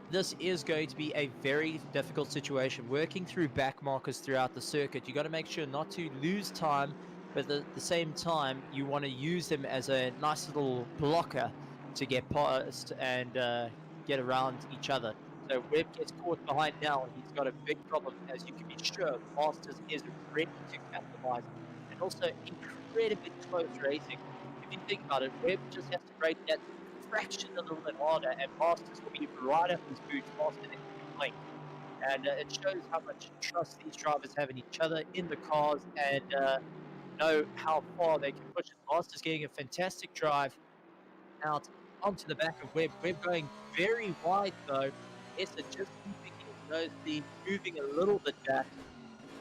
this is going to be a very difficult situation. Working through back markers throughout the circuit, you got to make sure not to lose time, but at the same time, you want to use them as a nice little blocker to get past and get around each other. So Webb gets caught behind now. He's got a big problem, as you can be sure. Masters is ready to capitalize, and also incredibly close racing. If you think about it, Webb just has to brake that fraction a little bit harder, and Masters will be right up his boot faster than he can blink. And it shows how much trust these drivers have in each other, in the cars, and know how far they can push it. Masters getting a fantastic drive out onto the back of Webb. Webb going very wide though. Essa just keeping his nose speed, moving a little bit back.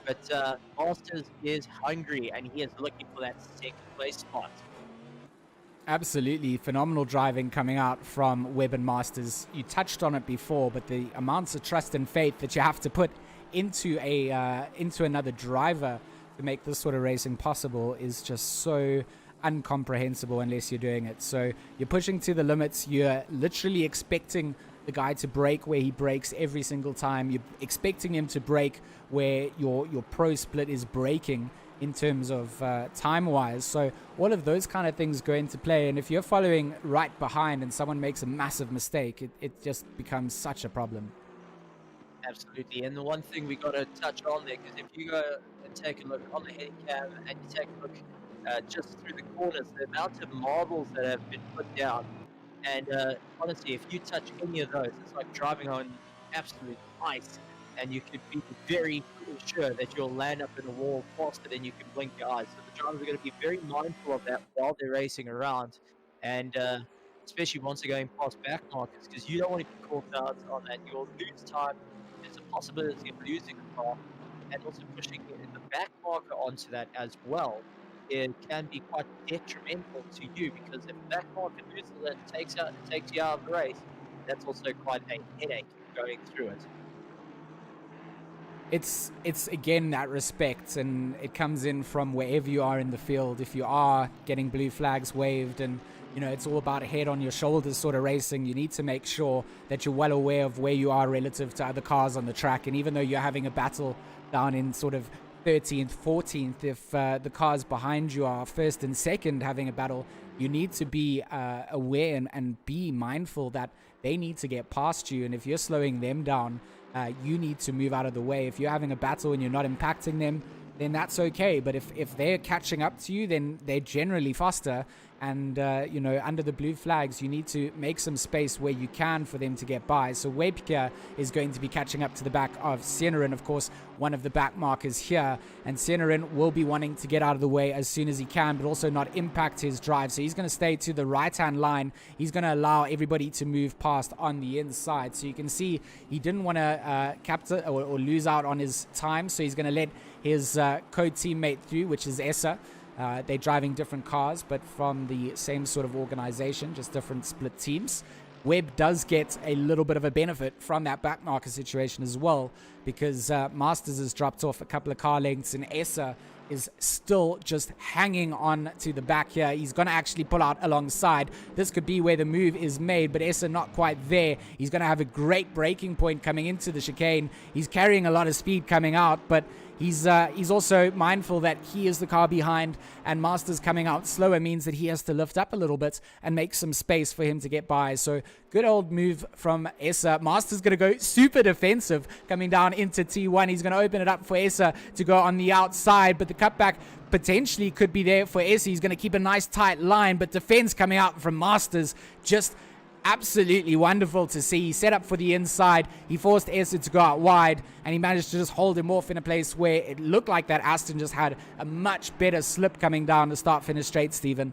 But Masters is hungry, and he is looking for that 2nd place spot. Absolutely phenomenal driving coming out from Webb and Masters. You touched on it before, but the amounts of trust and faith that you have to put into another driver to make this sort of racing possible is just so incomprehensible unless you're doing it. So you're pushing to the limits. You're literally expecting the guy to brake where he brakes every single time. You're expecting him to brake where your pro split is braking in terms of time-wise. So all of those kind of things go into play. And if you're following right behind and someone makes a massive mistake, it just becomes such a problem. Absolutely. And the one thing we got to touch on there, because if you go and take a look on the headcam and you take a look just through the corners, the amount of marbles that have been put down, and honestly, if you touch any of those, it's like driving on absolute ice, and you could be very sure that you'll land up in a wall faster than you can blink your eyes. So the drivers are going to be very mindful of that while they're racing around, and especially once they're going past back markers, because you don't want to be caught out on that. You'll lose time. There's a possibility of losing the car, and also pushing the back marker onto that as well. It can be quite detrimental to you, because if the back marker loses it, takes you out of the race, that's also quite a headache going through it. It's again that respect, and it comes in from wherever you are in the field. If you are getting blue flags waved, and it's all about head on your shoulders sort of racing, you need to make sure that you're well aware of where you are relative to other cars on the track. And even though you're having a battle down in sort of 13th, 14th, if the cars behind you are first and second having a battle, you need to be aware and be mindful that they need to get past you. And if you're slowing them down, you need to move out of the way. If you're having a battle and you're not impacting them, then that's okay. But if they're catching up to you, then they're generally faster. And, under the blue flags, you need to make some space where you can for them to get by. So Webb here is going to be catching up to the back of Senarin, of course, one of the back markers here. And Senarin will be wanting to get out of the way as soon as he can, but also not impact his drive. So he's going to stay to the right-hand line. He's going to allow everybody to move past on the inside. So you can see he didn't want to capture or lose out on his time. So he's going to let his co-teammate through, which is Essa. They're driving different cars, but from the same sort of organization, just different split teams. Webb does get a little bit of a benefit from that back marker situation as well, because Masters has dropped off a couple of car lengths, and Essa is still just hanging on to the back here. He's going to actually pull out alongside. This could be where the move is made, but Essa not quite there. He's going to have a great braking point coming into the chicane. He's carrying a lot of speed coming out, but he's also mindful that he is the car behind, and Masters coming out slower means that he has to lift up a little bit and make some space for him to get by. So good old move from Essa. Masters going to go super defensive coming down into T1. He's going to open it up for Essa to go on the outside, but the cutback potentially could be there for Essa. He's going to keep a nice tight line, but defense coming out from Masters just absolutely wonderful to see. He set up for the inside. He forced Essa to go out wide, and he managed to just hold him off in a place where it looked like that Aston just had a much better slip coming down the start-finish straight, Stephen.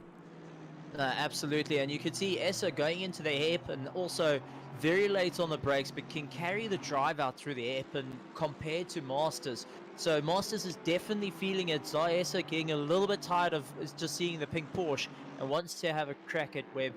Absolutely, and you could see Essa going into the hairpin, also very late on the brakes, but can carry the drive out through the hairpin compared to Masters. So Masters is definitely feeling it. Essa getting a little bit tired of just seeing the pink Porsche and wants to have a crack at Webb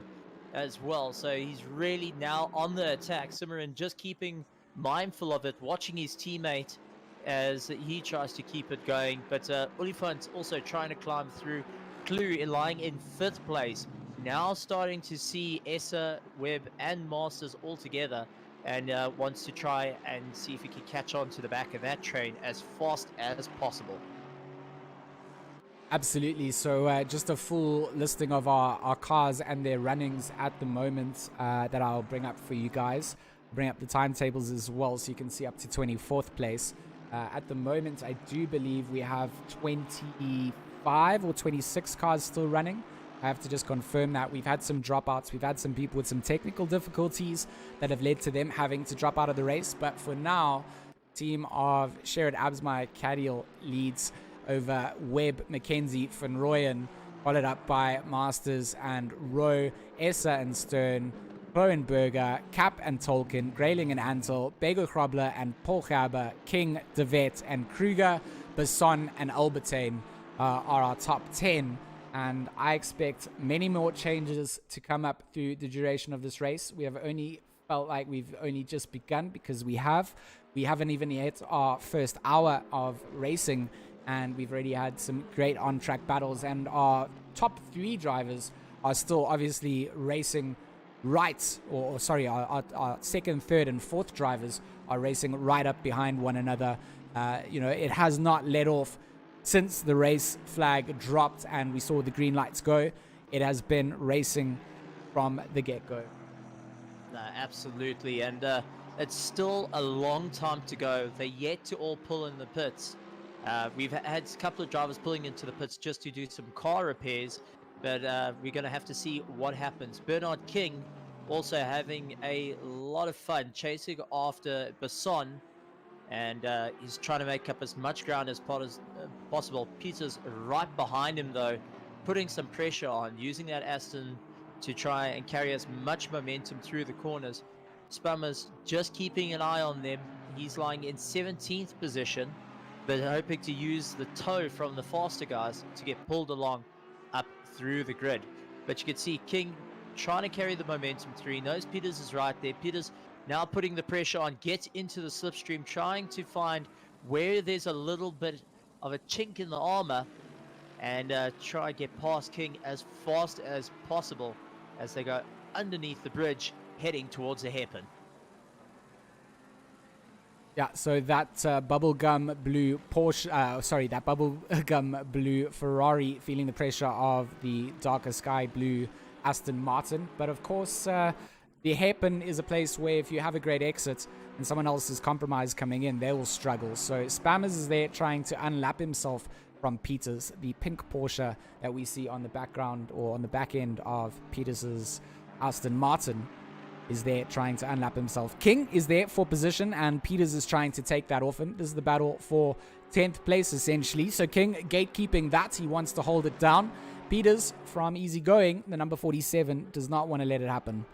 as well. So he's really now on the attack. Senarin just keeping mindful of it, watching his teammate as he tries to keep it going. But Oliphant also trying to climb through. Clue lying in 5th place. Now starting to see Essa, Webb and Masters all together, and wants to try and see if he can catch on to the back of that train as fast as possible. Absolutely. So just a full listing of our cars and their runnings at the moment that I'll bring up for you guys. Bring up the timetables as well so you can see up to 24th place. At the moment, I do believe we have 25 or 26 cars still running. I have to just confirm that. We've had some dropouts. We've had some people with some technical difficulties that have led to them having to drop out of the race. But for now, team of Sherrod Absmeyer Cadiel leads over Webb, Mackenzie, Van Rooyen, followed up by Masters and Rowe, Essa and Stern, Bowenberger, Cap and Tolkien, Grayling and Antel, Bego Grobler and Polgaber, King, De Wet and Kruger, Besson and Albertine are our top 10. And I expect many more changes to come up through the duration of this race. We have only felt like we've only just begun, because we haven't even hit our first hour of racing, and we've already had some great on-track battles, and our top 3 drivers are still obviously racing right, or sorry, our 2nd, 3rd and 4th drivers are racing right up behind one another. It has not let off since the race flag dropped and we saw the green lights go. It has been racing from the get-go. Absolutely, and it's still a long time to go. They're yet to all pull in the pits. We've had a couple of drivers pulling into the pits just to do some car repairs, but we're going to have to see what happens. Bernard King also having a lot of fun chasing after Besson, and he's trying to make up as much ground as possible. Peter's right behind him though, putting some pressure on, using that Aston to try and carry as much momentum through the corners. Spummer's just keeping an eye on them. He's lying in 17th position, but hoping to use the tow from the faster guys to get pulled along up through the grid. But you can see King trying to carry the momentum through. He knows Peters is right there. Peters Now putting the pressure on, gets into the slipstream, trying to find where there's a little bit of a chink in the armor, and try to get past King as fast as possible as they go underneath the bridge, heading towards the hairpin. Yeah, so that bubblegum blue Porsche, that bubblegum blue Ferrari feeling the pressure of the darker sky blue Aston Martin. But of course, the hairpin is a place where if you have a great exit and someone else is compromised coming in, they will struggle. So Spammers is there trying to unlap himself from Peters, the pink Porsche that we see on the background or on the back end of Peters's Aston Martin is there trying to unlap himself. King is there for position, and Peters is trying to take that off him. This is the battle for 10th place, essentially. So King gatekeeping that. He wants to hold it down. Peters, from easygoing, the number 47, does not want to let it happen.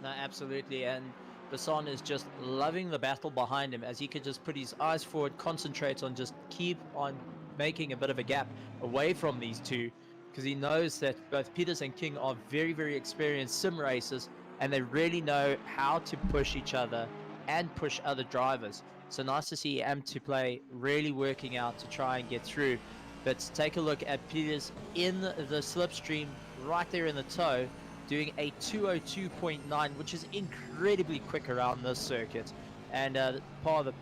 No, absolutely. And Basson is just loving the battle behind him, as he could just put his eyes forward, concentrate on just keep on making a bit of a gap away from these two, because he knows that both Peters and King are very, very experienced sim racers, and they really know how to push each other and push other drivers. So nice to see M2Play really working out to try and get through. But take a look at Peters in the slipstream right there in the toe, doing a 202.9, which is incredibly quick around this circuit. And part of the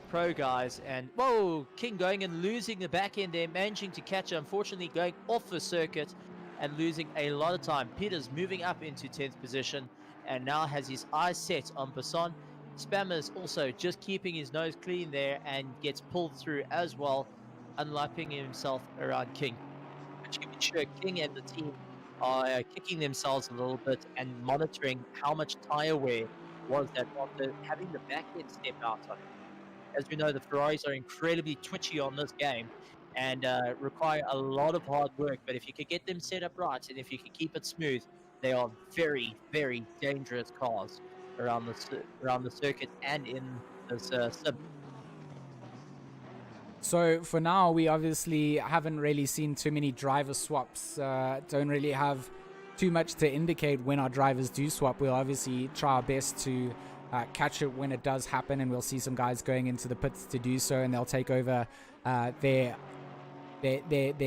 pro guys, and whoa, King going and losing the back end there, managing to catch it, unfortunately going off the circuit and losing a lot of time. Peters moving up into 10th position and now has his eyes set on Basson. Spammers also just keeping his nose clean there and gets pulled through as well, unlapping himself around King. Which you can sure King and the team are kicking themselves a little bit and monitoring how much tire wear was that after having the back end step out on it. As we know, the Ferraris are incredibly twitchy on this game and require a lot of hard work. But if you could get them set up right and if you can keep it smooth, they are very, very dangerous cars around the circuit and in this sim. So for now, we obviously haven't really seen too many driver swaps. Don't really have too much to indicate when our drivers do swap. We'll obviously try our best to catch it when it does happen, and we'll see some guys going into the pits to do so, and they'll take over their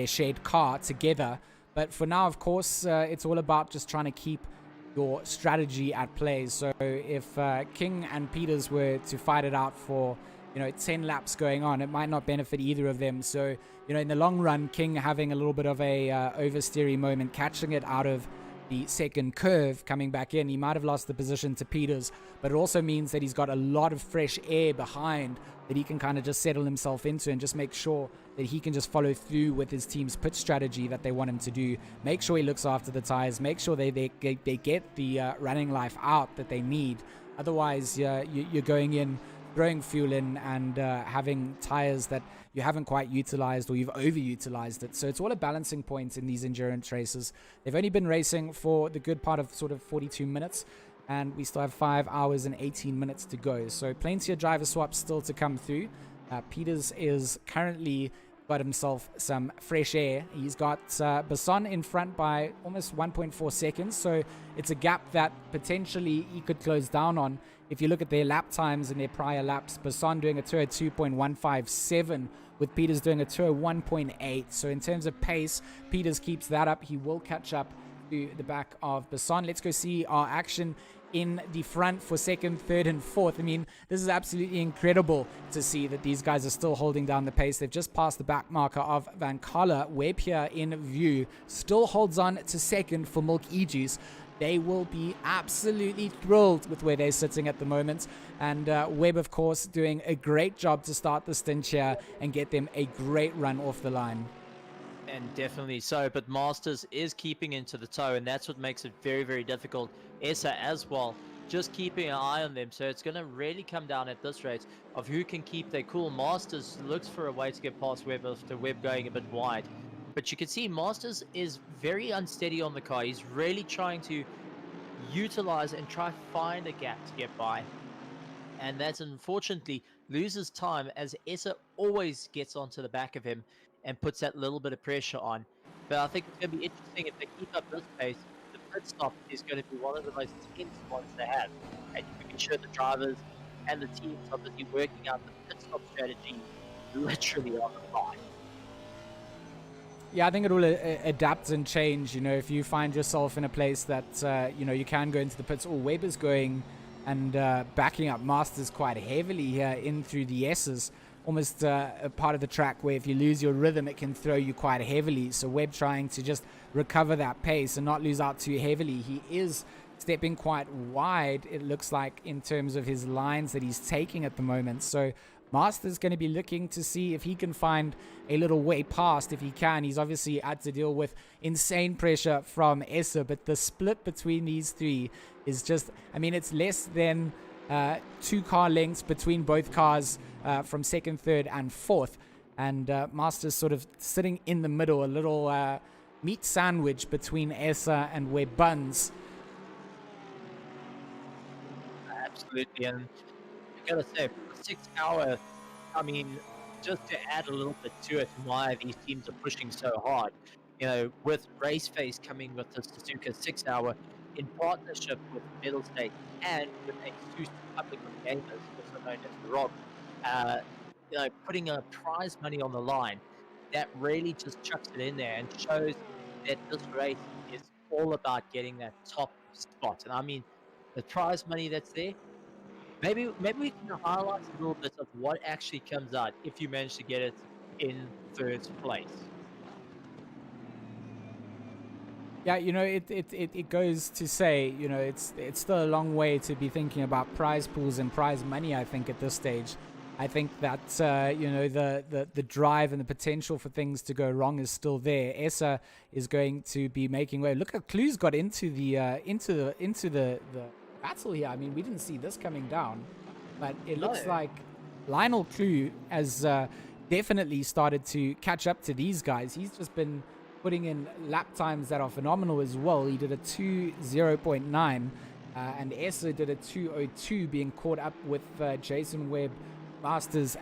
shared car together. But for now, of course, it's all about just trying to keep your strategy at play. So if King and Peters were to fight it out for 10 laps going on, it might not benefit either of them. So in the long run, King having a little bit of a oversteering moment, catching it out of the second curve, coming back in, he might have lost the position to Peters, but it also means that he's got a lot of fresh air behind that he can kind of just settle himself into and just make sure that he can just follow through with his team's pit strategy that they want him to do. Make sure he looks after the tires, make sure they get the running life out that they need. Otherwise, you're going in, throwing fuel in, and having tires that you haven't quite utilized, or you've overutilized it. So it's all a balancing point in these endurance races. They've only been racing for the good part of sort of 42 minutes, and we still have 5 hours and 18 minutes to go. So plenty of driver swaps still to come through. Peters is currently got himself some fresh air. He's got Basson in front by almost 1.4 seconds. So it's a gap that potentially he could close down on. If you look at their lap times in their prior laps, Basson doing a 202.157 with Peters doing a 201.8. So in terms of pace, Peters keeps that up. He will catch up to the back of Basson. Let's go see our action in the front for second, third, and fourth. I mean, this is absolutely incredible to see that these guys are still holding down the pace. They've just passed the back marker of Van Kala. Webb here in view still holds on to second for Milk E-Juice. They will be absolutely thrilled with where they're sitting at the moment. And Webb, of course, doing a great job to start the stint here and get them a great run off the line. And definitely so, but Masters is keeping into the toe, and that's what makes it very, very difficult. Essa as well, just keeping an eye on them. So it's going to really come down at this rate of who can keep their cool. Masters looks for a way to get past Webb after Webb going a bit wide. But you can see Masters is very unsteady on the car. He's really trying to utilize and try find a gap to get by. And that unfortunately loses time, as Essa always gets onto the back of him and puts that little bit of pressure on. But I think it's going to be interesting if they keep up this pace. The pit stop is going to be one of the most tense ones they have. And you can be sure the drivers and the teams are busy working out the pit stop strategy literally on the fly. Yeah, I think it will adapt and change. You know, if you find yourself in a place that, you know, you can go into the pits, or Weber's going and backing up Masters quite heavily here in through the S's. Almost a part of the track where if you lose your rhythm, it can throw you quite heavily. So Webb trying to just recover that pace and not lose out too heavily. He is stepping quite wide, it looks like, in terms of his lines that he's taking at the moment. So Master's going to be looking to see if he can find a little way past. If he can, he's obviously had to deal with insane pressure from Essa, but the split between these three is just, I mean, it's less than 2 car lengths between both cars from second, third, and fourth. And Master's sort of sitting in the middle, a little meat sandwich between Essa and Webb Buns. Absolutely, and I gotta say, for the 6 hour, I mean, just to add a little bit to it, why these teams are pushing so hard, you know, with RaceFace coming with the Suzuka 6 hour in partnership with Mettlestate and with ASUS Public of Gamers, also known as ROG, you know, putting a prize money on the line, that really just chucks it in there and shows that this race is all about getting that top spot. And I mean, the prize money that's there, maybe we can highlight a little bit of what actually comes out if you manage to get it in first place. Yeah, you know, it goes to say, you know, it's still a long way to be thinking about prize pools and prize money, I think, at this stage. I think that, you know, the drive and the potential for things to go wrong is still there. Essa is going to be making way. Look at Clues got into the battle here. I mean, we didn't see this coming down, but it looks like Lionel Clue has definitely started to catch up to these guys. He's just been putting in lap times that are phenomenal as well. He did a 2:0.9, and Essa did a 2:02, being caught up with Jason Webb. Masters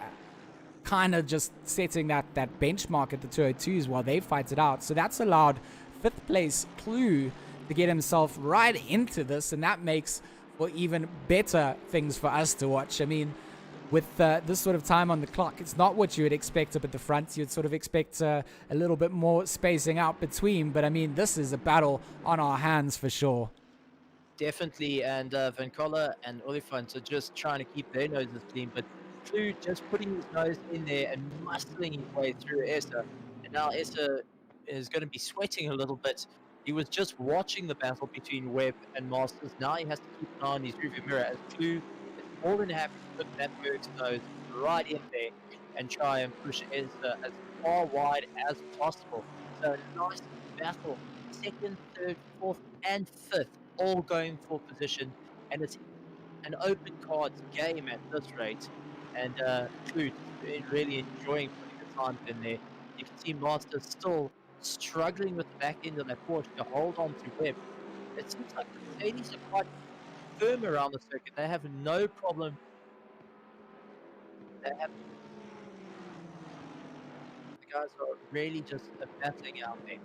kind of just setting that benchmark at the 2:02s while they fight it out. So that's allowed 5th place Clue to get himself right into this, and that makes for even better things for us to watch. I mean, with this sort of time on the clock, it's not what you would expect up at the front. You'd sort of expect a little bit more spacing out between, but I mean, this is a battle on our hands for sure. Definitely, and Van Coller and Oliphant are just trying to keep their noses clean, but Clue just putting his nose in there and muscling his way through Essa, and now Essa is going to be sweating a little bit. He was just watching the battle between Webb and Masters. Now he has to keep an eye on his rearview mirror, as Clue is more than happy to put that Berg's nose right in there and try and push Essa as far wide as possible. So a nice battle, 2nd, 3rd, 4th, and 5th, all going for position, and it's an open cards game at this rate. And Clue really enjoying putting the time in there. You can see Masters still struggling with the back end of that Porsche to hold on to Webb. It seems like the Mercedes are quite firm around the circuit. They have no problem. The guys are really just battling out there.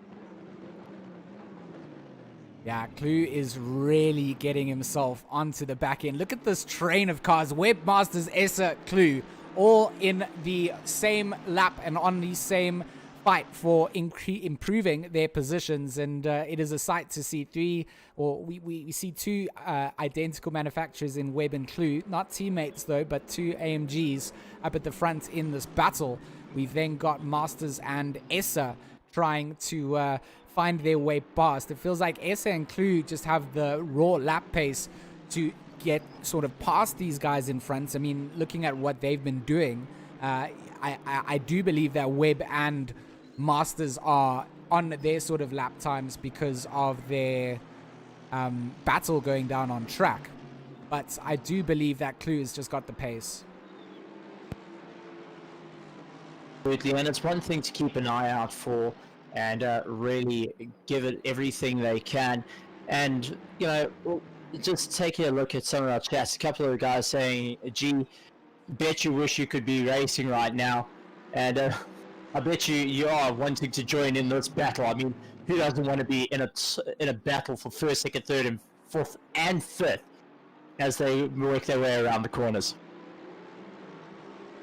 Yeah, Clue is really getting himself onto the back end. Look at this train of cars. Webb, Masters, Essa, Clue, all in the same lap and on the same fight for improving their positions. And it is a sight to see we see 2 identical manufacturers in Webb and Clue. Not teammates, though, but 2 AMGs up at the front in this battle. We've then got Masters and Essa trying to find their way past. It feels like Essa and Clue just have the raw lap pace to get sort of past these guys in front. I mean, looking at what they've been doing, I do believe that Webb and Masters are on their sort of lap times because of their battle going down on track. But I do believe that Clue has just got the pace. Absolutely, and it's one thing to keep an eye out for and really give it everything they can. And, you know, just taking a look at some of our chats, a couple of guys saying, gee, bet you wish you could be racing right now. And I bet you are wanting to join in this battle. I mean, who doesn't want to be in a battle for first, second, third, and fourth and fifth as they work their way around the corners?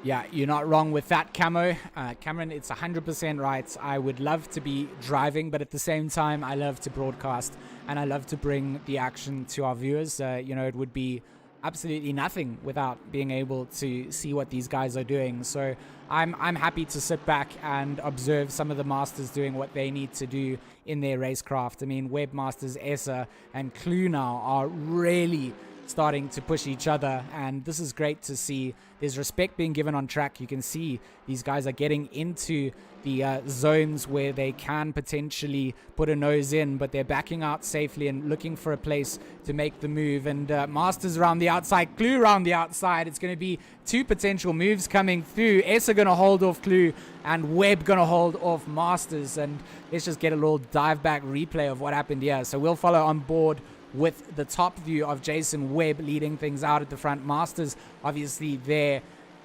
Yeah, you're not wrong with that, Camo. Cameron, it's 100% right. I would love to be driving, but at the same time, I love to broadcast and I love to bring the action to our viewers. It would be absolutely nothing without being able to see what these guys are doing. So I'm happy to sit back and observe some of the masters doing what they need to do in their racecraft. I mean, Webmasters, Essa, and Clue now are really starting to push each other, and this is great to see. There's respect being given on track. You can see these guys are getting into the zones where they can potentially put a nose in, but they're backing out safely and looking for a place to make the move. And Masters around the outside, Clue around the outside. It's going to be two potential moves coming through. Essa going to hold off Clue and Webb going to hold off Masters. And let's just get a little dive back replay of what happened here. So we'll follow on board with the top view of Jason Webb leading things out at the front. Masters obviously there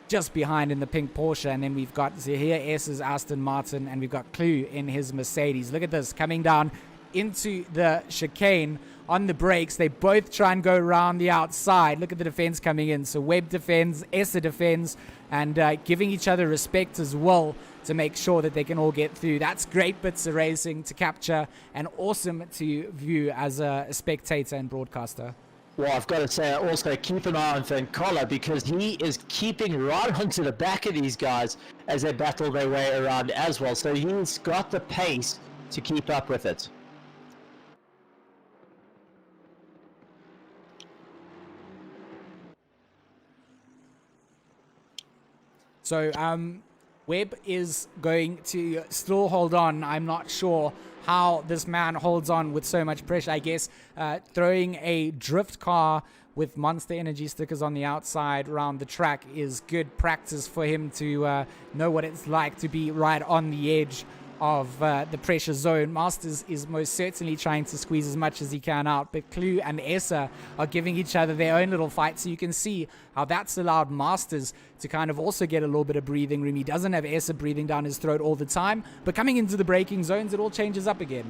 just behind in the pink Porsche, and then we've got Zahir S's Aston Martin, and we've got Clue in his Mercedes. Look at this, coming down into the chicane on the brakes. They both try and go around the outside. Look at the defense coming in. So Webb defends, Essa defends, and giving each other respect as well to make sure that they can all get through. That's great bits of racing to capture and awesome to view as a spectator and broadcaster. Well, I've got to say, also keep an eye on Van Coller, because he is keeping right onto the back of these guys as they battle their way around as well. So he's got the pace to keep up with it. So Webb is going to still hold on. I'm not sure how this man holds on with so much pressure. I guess throwing a drift car with Monster Energy stickers on the outside around the track is good practice for him to know what it's like to be right on the edge of the pressure zone. Masters is most certainly trying to squeeze as much as he can out, but Clue and Essa are giving each other their own little fight, so you can see how that's allowed Masters to kind of also get a little bit of breathing room. He doesn't have Essa breathing down his throat all the time, but coming into the braking zones, it all changes up again.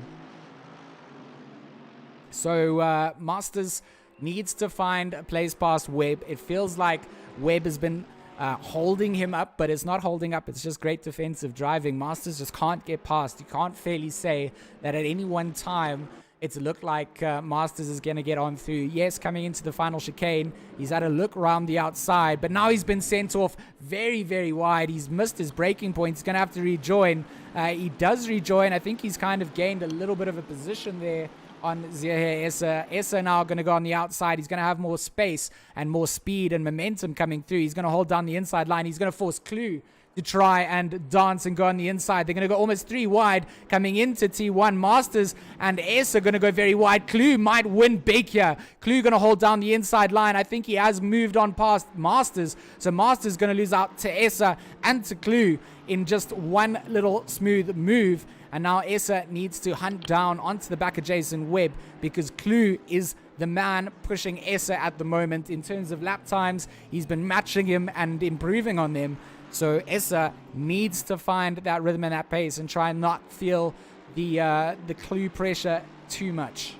So Masters needs to find a place past Webb. It feels like Webb has been holding him up, but it's not holding up. It's just great defensive driving. Masters just can't get past. You can't fairly say that at any one time it's looked like Masters is going to get on through. Yes, coming into the final chicane, he's had a look around the outside, but now he's been sent off very, very wide. He's missed his braking point. He's going to have to rejoin. He does rejoin. I think he's kind of gained a little bit of a position there on Zahir Essa. Essa now going to go on the outside. He's going to have more space and more speed and momentum coming through. He's going to hold down the inside line. He's going to force Clue to try and dance and go on the inside. They're going to go almost 3 wide coming into T1. Masters and Essa going to go very wide. Clue might win big here. Clue going to hold down the inside line. I think he has moved on past Masters. So Masters going to lose out to Essa and to Clue in just one little smooth move. And now Essa needs to hunt down onto the back of Jason Webb, because Clue is the man pushing Essa at the moment. In terms of lap times, he's been matching him and improving on them. So Essa needs to find that rhythm and that pace and try and not feel the Clue pressure too much.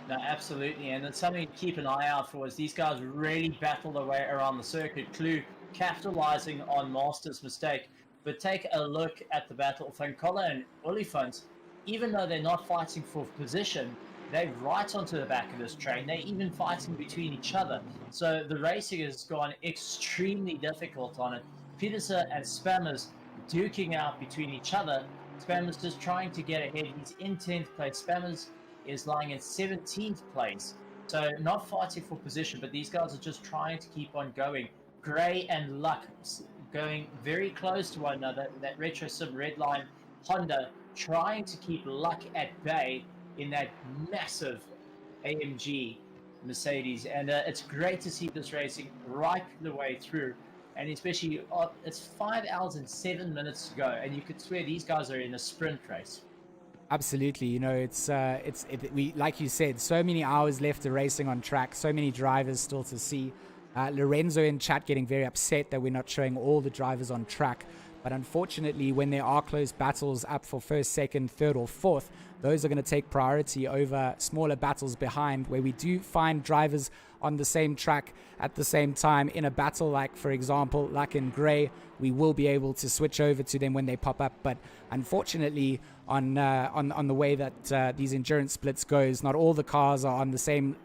No, absolutely. And it's something to keep an eye out for, as these guys really battle their way around the circuit. Clue capitalizing on Master's mistake. But take a look at the battle of Van Coller and Oliphant. Even though they're not fighting for position, they're right onto the back of this train. They're even fighting between each other. So the racing has gone extremely difficult on it. Peterson and Spammers duking out between each other. Spammers just trying to get ahead. He's in 10th place. Spammers is lying in 17th place. So not fighting for position, but these guys are just trying to keep on going. Gray and Luck going very close to one another. That Retro Sim Redline Honda trying to keep Luck at bay in that massive AMG Mercedes. And it's great to see this racing right the way through. And especially, it's 5 hours and 7 minutes to go, and you could swear these guys are in a sprint race. Absolutely, you know, we like you said, so many hours left of racing on track, so many drivers still to see. Lorenzo in chat getting very upset that we're not showing all the drivers on track, But unfortunately, when there are close battles up for first, second, third, or fourth, those are going to take priority over smaller battles behind, where we do find drivers on the same track at the same time in a battle, like, for example, Luck and Gray. We will be able to switch over to them when they pop up. But unfortunately, on the way that these endurance splits goes, not all the cars are on the same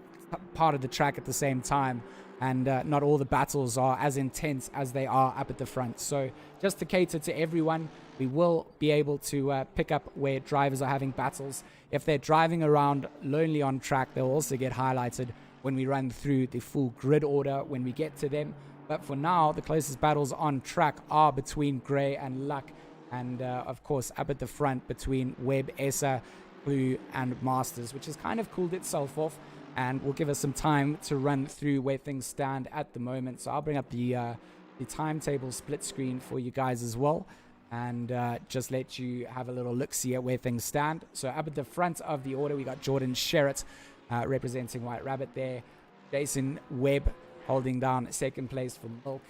part of the track at the same time. And not all the battles are as intense as they are up at the front. So just to cater to everyone, we will be able to pick up where drivers are having battles. If they're driving around lonely on track, they'll also get highlighted when we run through the full grid order when we get to them. But for now, the closest battles on track are between Gray and Luck. And of course, up at the front between Webb, Essa, Clue, and Masters, which has kind of cooled itself off. And will give us some time to run through where things stand at the moment. So I'll bring up the timetable split screen for you guys as well, and just let you have a little look-see at where things stand. So up at the front of the order, we got Jordan Sherritt representing White Rabbit there. Jason Webb holding down second place for Milk.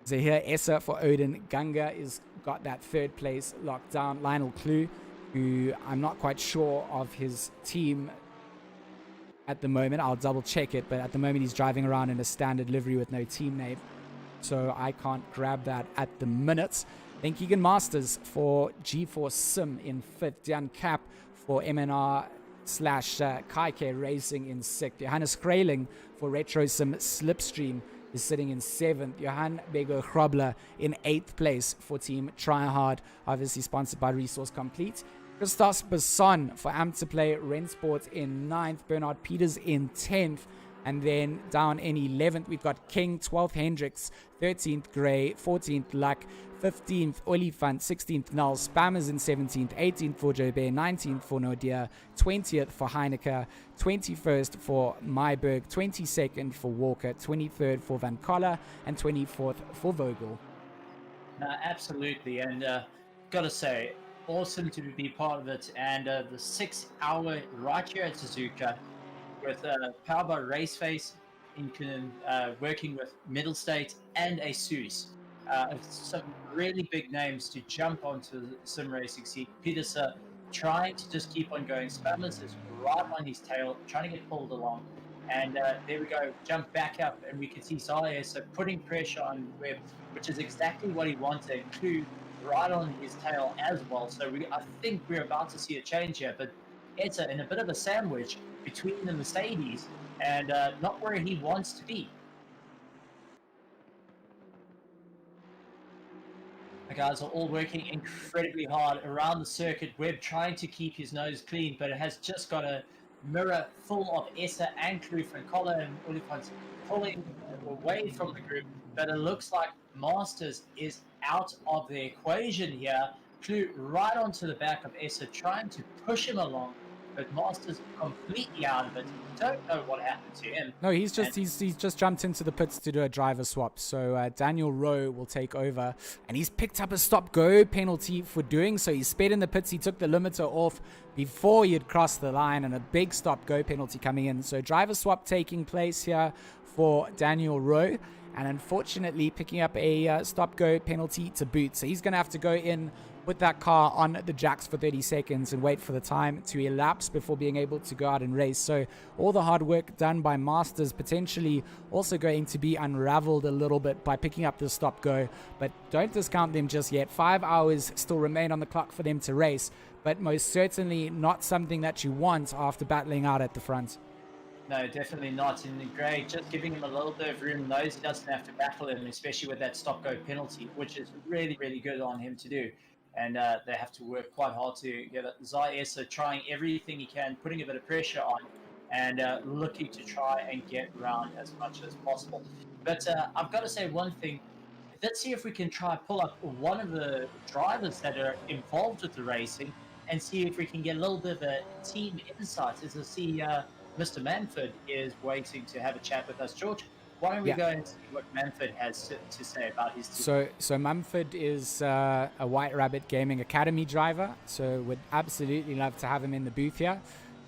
So here, Essa for Odin. Gunga is got that third place locked down. Lionel Clue, who I'm not quite sure of his team at the moment. I'll double check it, but at the moment he's driving around in a standard livery with no team name, so I can't grab that at the minute. Then Keegan Masters for G4 Sim in fifth. Dan Cap for MNR / Kaike Racing in sixth. Johannes Krailing for Retro Sim Slipstream is sitting in seventh. Johan Bego Hrobler in eighth place for Team Tryhard, obviously sponsored by Resource Complete. Christos Basson for Am2Play Rensport in 9th. Bernard Peters in 10th. And then down in 11th, we've got King, 12th Hendricks, 13th Gray, 14th Luck, 15th Olifant, 16th Null, Spammers in 17th, 18th for Joe Bear, 19th for Nordia, 20th for Heineke, 21st for Myberg, 22nd for Walker, 23rd for Van Colla, and 24th for Vogel. Absolutely. And gotta say, awesome to be part of it. And the 6 hour right here at Suzuka with powered by RaceFace, working with Mettlestate and ASUS. Some really big names to jump onto the sim racing scene. Peterson trying to just keep on going. Spammers is right on his tail, trying to get pulled along. And there we go, jump back up, and we can see Zayas putting pressure on Webb, which is exactly what he wanted. Clue right on his tail as well. So I think we're about to see a change here, but it's in a bit of a sandwich between the Mercedes and not where he wants to be. The guys are all working incredibly hard around the circuit. Webb trying to keep his nose clean, but it has just got a mirror full of Essa and Clue, Francola and Olifant pulling away from the group. But it looks like Masters is out of the equation here. Clue right onto the back of Essa, trying to push him along, but Masters completely out of it. Don't know what happened to him. No, he's just jumped into the pits to do a driver swap. So Daniel Rowe will take over, and he's picked up a stop-go penalty for doing so. He sped in the pits. He took the limiter off before he had crossed the line, and a big stop-go penalty coming in. So driver swap taking place here for Daniel Rowe, and unfortunately picking up a stop-go penalty to boot. So he's going to have to go in, put that car on the jacks for 30 seconds and wait for the time to elapse before being able to go out and race. So all the hard work done by Masters potentially also going to be unraveled a little bit by picking up the stop-go, but don't discount them just yet. 5 hours still remain on the clock for them to race, but most certainly not something that you want after battling out at the front. No, definitely not. And Gray just giving him a little bit of room, knows he doesn't have to battle him, especially with that stop-go penalty, which is really, really good on him to do. And they have to work quite hard to get it. Zayesa trying everything he can, putting a bit of pressure on, and looking to try and get around as much as possible. But I've got to say one thing. Let's see if we can try pull up one of the drivers that are involved with the racing and see if we can get a little bit of a team insight. As I see Mr. Manford is waiting to have a chat with us. George, why don't we go and see what Manford has to say about his team? So Manford is a White Rabbit Gaming Academy driver, so would absolutely love to have him in the booth here.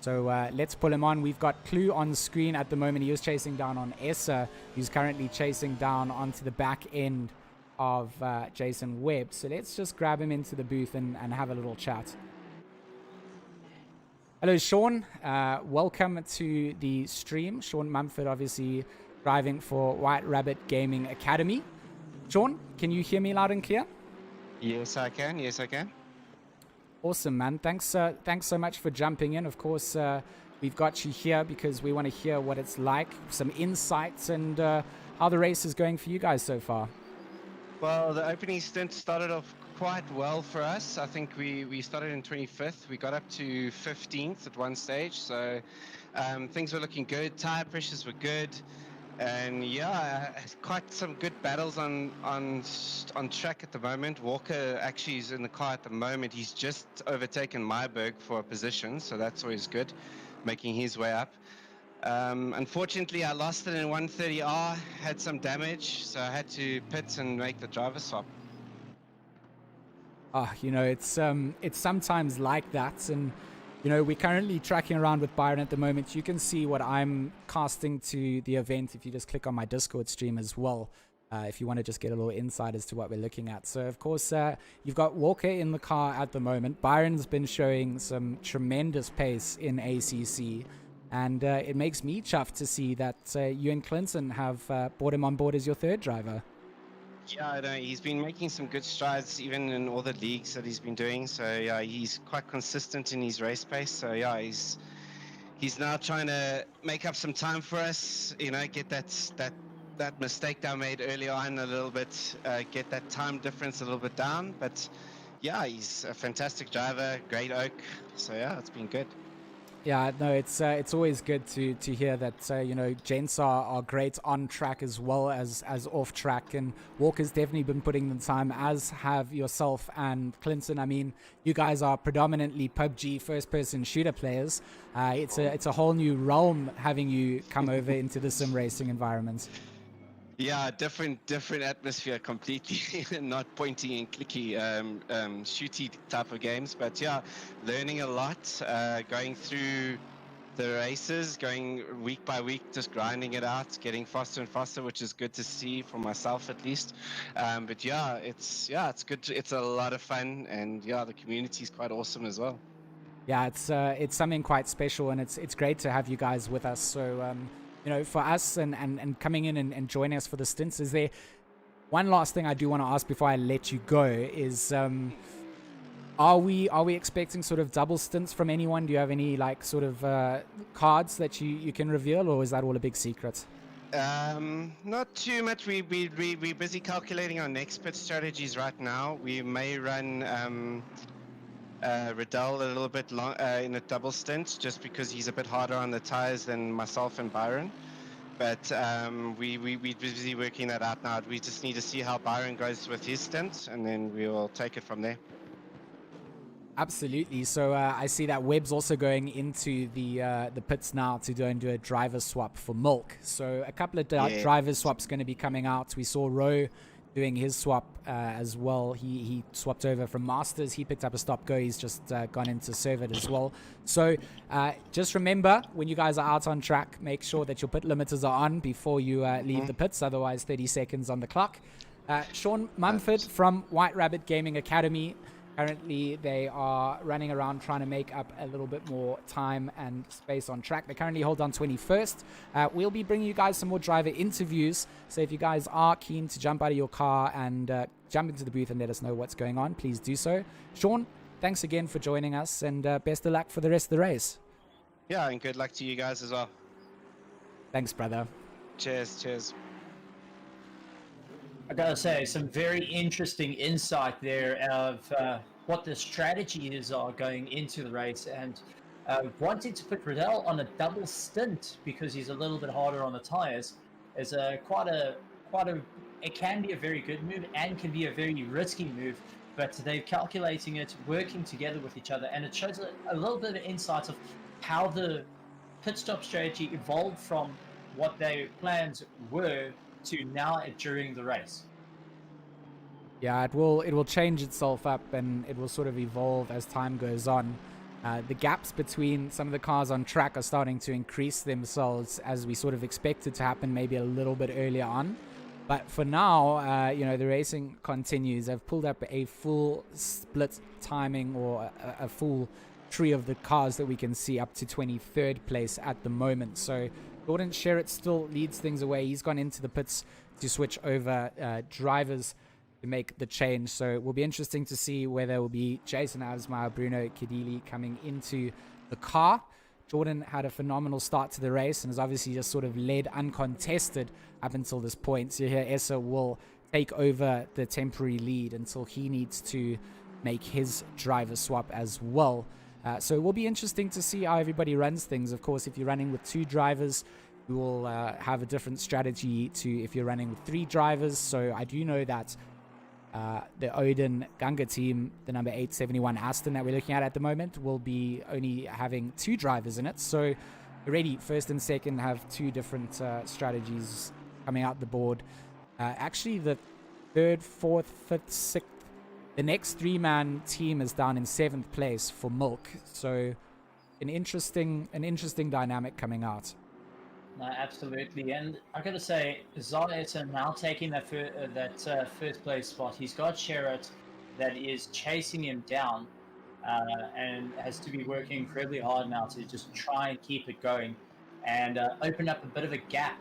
So let's pull him on. We've got Clue on the screen at the moment. He was chasing down on Essa, who's currently chasing down onto the back end of Jason Webb. So let's just grab him into the booth and have a little chat. Hello, Sean. Welcome to the stream. Sean Mumford, obviously driving for White Rabbit Gaming Academy. Sean, can you hear me loud and clear? Yes, I can. Yes, I can. Awesome, man. Thanks so much for jumping in. Of course, we've got you here because we want to hear what it's like, some insights, and how the race is going for you guys so far. Well, the opening stint started off quite well for us. I think we started in 25th. We got up to 15th at one stage, so things were looking good. Tire pressures were good, and yeah, quite some good battles on track at the moment. Walker actually is in the car at the moment. He's just overtaken Myberg for a position, so that's always good, making his way up. Unfortunately, I lost it in 130R, had some damage, so I had to pit and make the driver swap. You know, it's sometimes like that, and you know, we're currently tracking around with Byron at the moment. You can see what I'm casting to the event if you just click on my Discord stream as well, if you want to just get a little insight as to what we're looking at. So, of course, you've got Walker in the car at the moment. Byron's been showing some tremendous pace in ACC. And it makes me chuffed to see that you and Clinton have brought him on board as your third driver. Yeah, I know. He's been making some good strides even in all the leagues that he's been doing. So yeah, he's quite consistent in his race pace. So yeah, he's now trying to make up some time for us. You know, get that mistake that I made earlier on a little bit, get that time difference a little bit down. But yeah, he's a fantastic driver, great oak. So yeah, it's been good. Yeah, no, it's always good to hear that, you know, gents are great on track as well as off track, and Walker's definitely been putting the time, as have yourself and Clinton. I mean, you guys are predominantly PUBG first-person shooter players. It's a whole new realm having you come over into the sim racing environment. Yeah, different atmosphere completely. Not pointy and clicky, shooty type of games. But yeah, learning a lot, going through the races, going week by week, just grinding it out, getting faster and faster, which is good to see for myself at least. But yeah, it's good. It's a lot of fun, and yeah, the community is quite awesome as well. Yeah, it's something quite special, and it's great to have you guys with us. So. You know, for us and coming in and joining us for the stints, is there one last thing I do want to ask before I let you go is, are we expecting sort of double stints from anyone? Do you have any like sort of cards that you can reveal, or is that all a big secret? Not too much. We're busy calculating our next pit strategies right now. We may run Riddell a little bit long in a double stint, just because he's a bit harder on the tires than myself and Byron. But we're busy working that out now. We just need to see how Byron goes with his stint, and then we will take it from there. Absolutely. So I see that Webb's also going into the pits now to go and do a driver swap for Milk. So a couple of driver swaps going to be coming out. We saw Rowe doing his swap as well. He swapped over from Masters. He picked up a stop go. He's just gone into Servant as well. So just remember, when you guys are out on track, make sure that your pit limiters are on before you leave the pits. Otherwise, 30 seconds on the clock. Sean Mumford from White Rabbit Gaming Academy. Currently, they are running around trying to make up a little bit more time and space on track. They currently hold on 21st. We'll be bringing you guys some more driver interviews. So if you guys are keen to jump out of your car and jump into the booth and let us know what's going on, please do so. Sean, thanks again for joining us, and best of luck for the rest of the race. Yeah, and good luck to you guys as well. Thanks, brother. Cheers. I gotta say, some very interesting insight there of what the strategies are going into the race, and wanting to put Riddell on a double stint because he's a little bit harder on the tires is it can be a very good move and can be a very risky move, but they're calculating it, working together with each other, and it shows a little bit of insight of how the pit stop strategy evolved from what their plans were to now during the race. Yeah, it will change itself up, and it will sort of evolve as time goes on. The gaps between some of the cars on track are starting to increase themselves, as we sort of expected to happen maybe a little bit earlier on. But for now, the racing continues. I've pulled up a full split timing, or a full tree of the cars that we can see up to 23rd place at the moment. So Jordan Sherritt still leads things away. He's gone into the pits to switch over drivers to make the change. So it will be interesting to see whether it will be Jason Asmar, Bruno Kadili coming into the car. Jordan had a phenomenal start to the race and has obviously just sort of led uncontested up until this point. So here Essa will take over the temporary lead until he needs to make his driver swap as well. So it will be interesting to see how everybody runs things. Of course, if you're running with 2 drivers, you will have a different strategy to if you're running with 3 drivers. So I do know that the Odin Ganga team, the number 871 Aston that we're looking at the moment, will be only having 2 drivers in it. So already first and second have 2 different strategies coming out the board. Actually, the 3rd, 4th, 5th, 6th, the next 3-man team is down in 7th place for Milk. So an interesting dynamic coming out. No, absolutely, and I got to say, Zayeta now taking that first place spot. He's got Sherritt that is chasing him down, and has to be working incredibly hard now to just try and keep it going, and open up a bit of a gap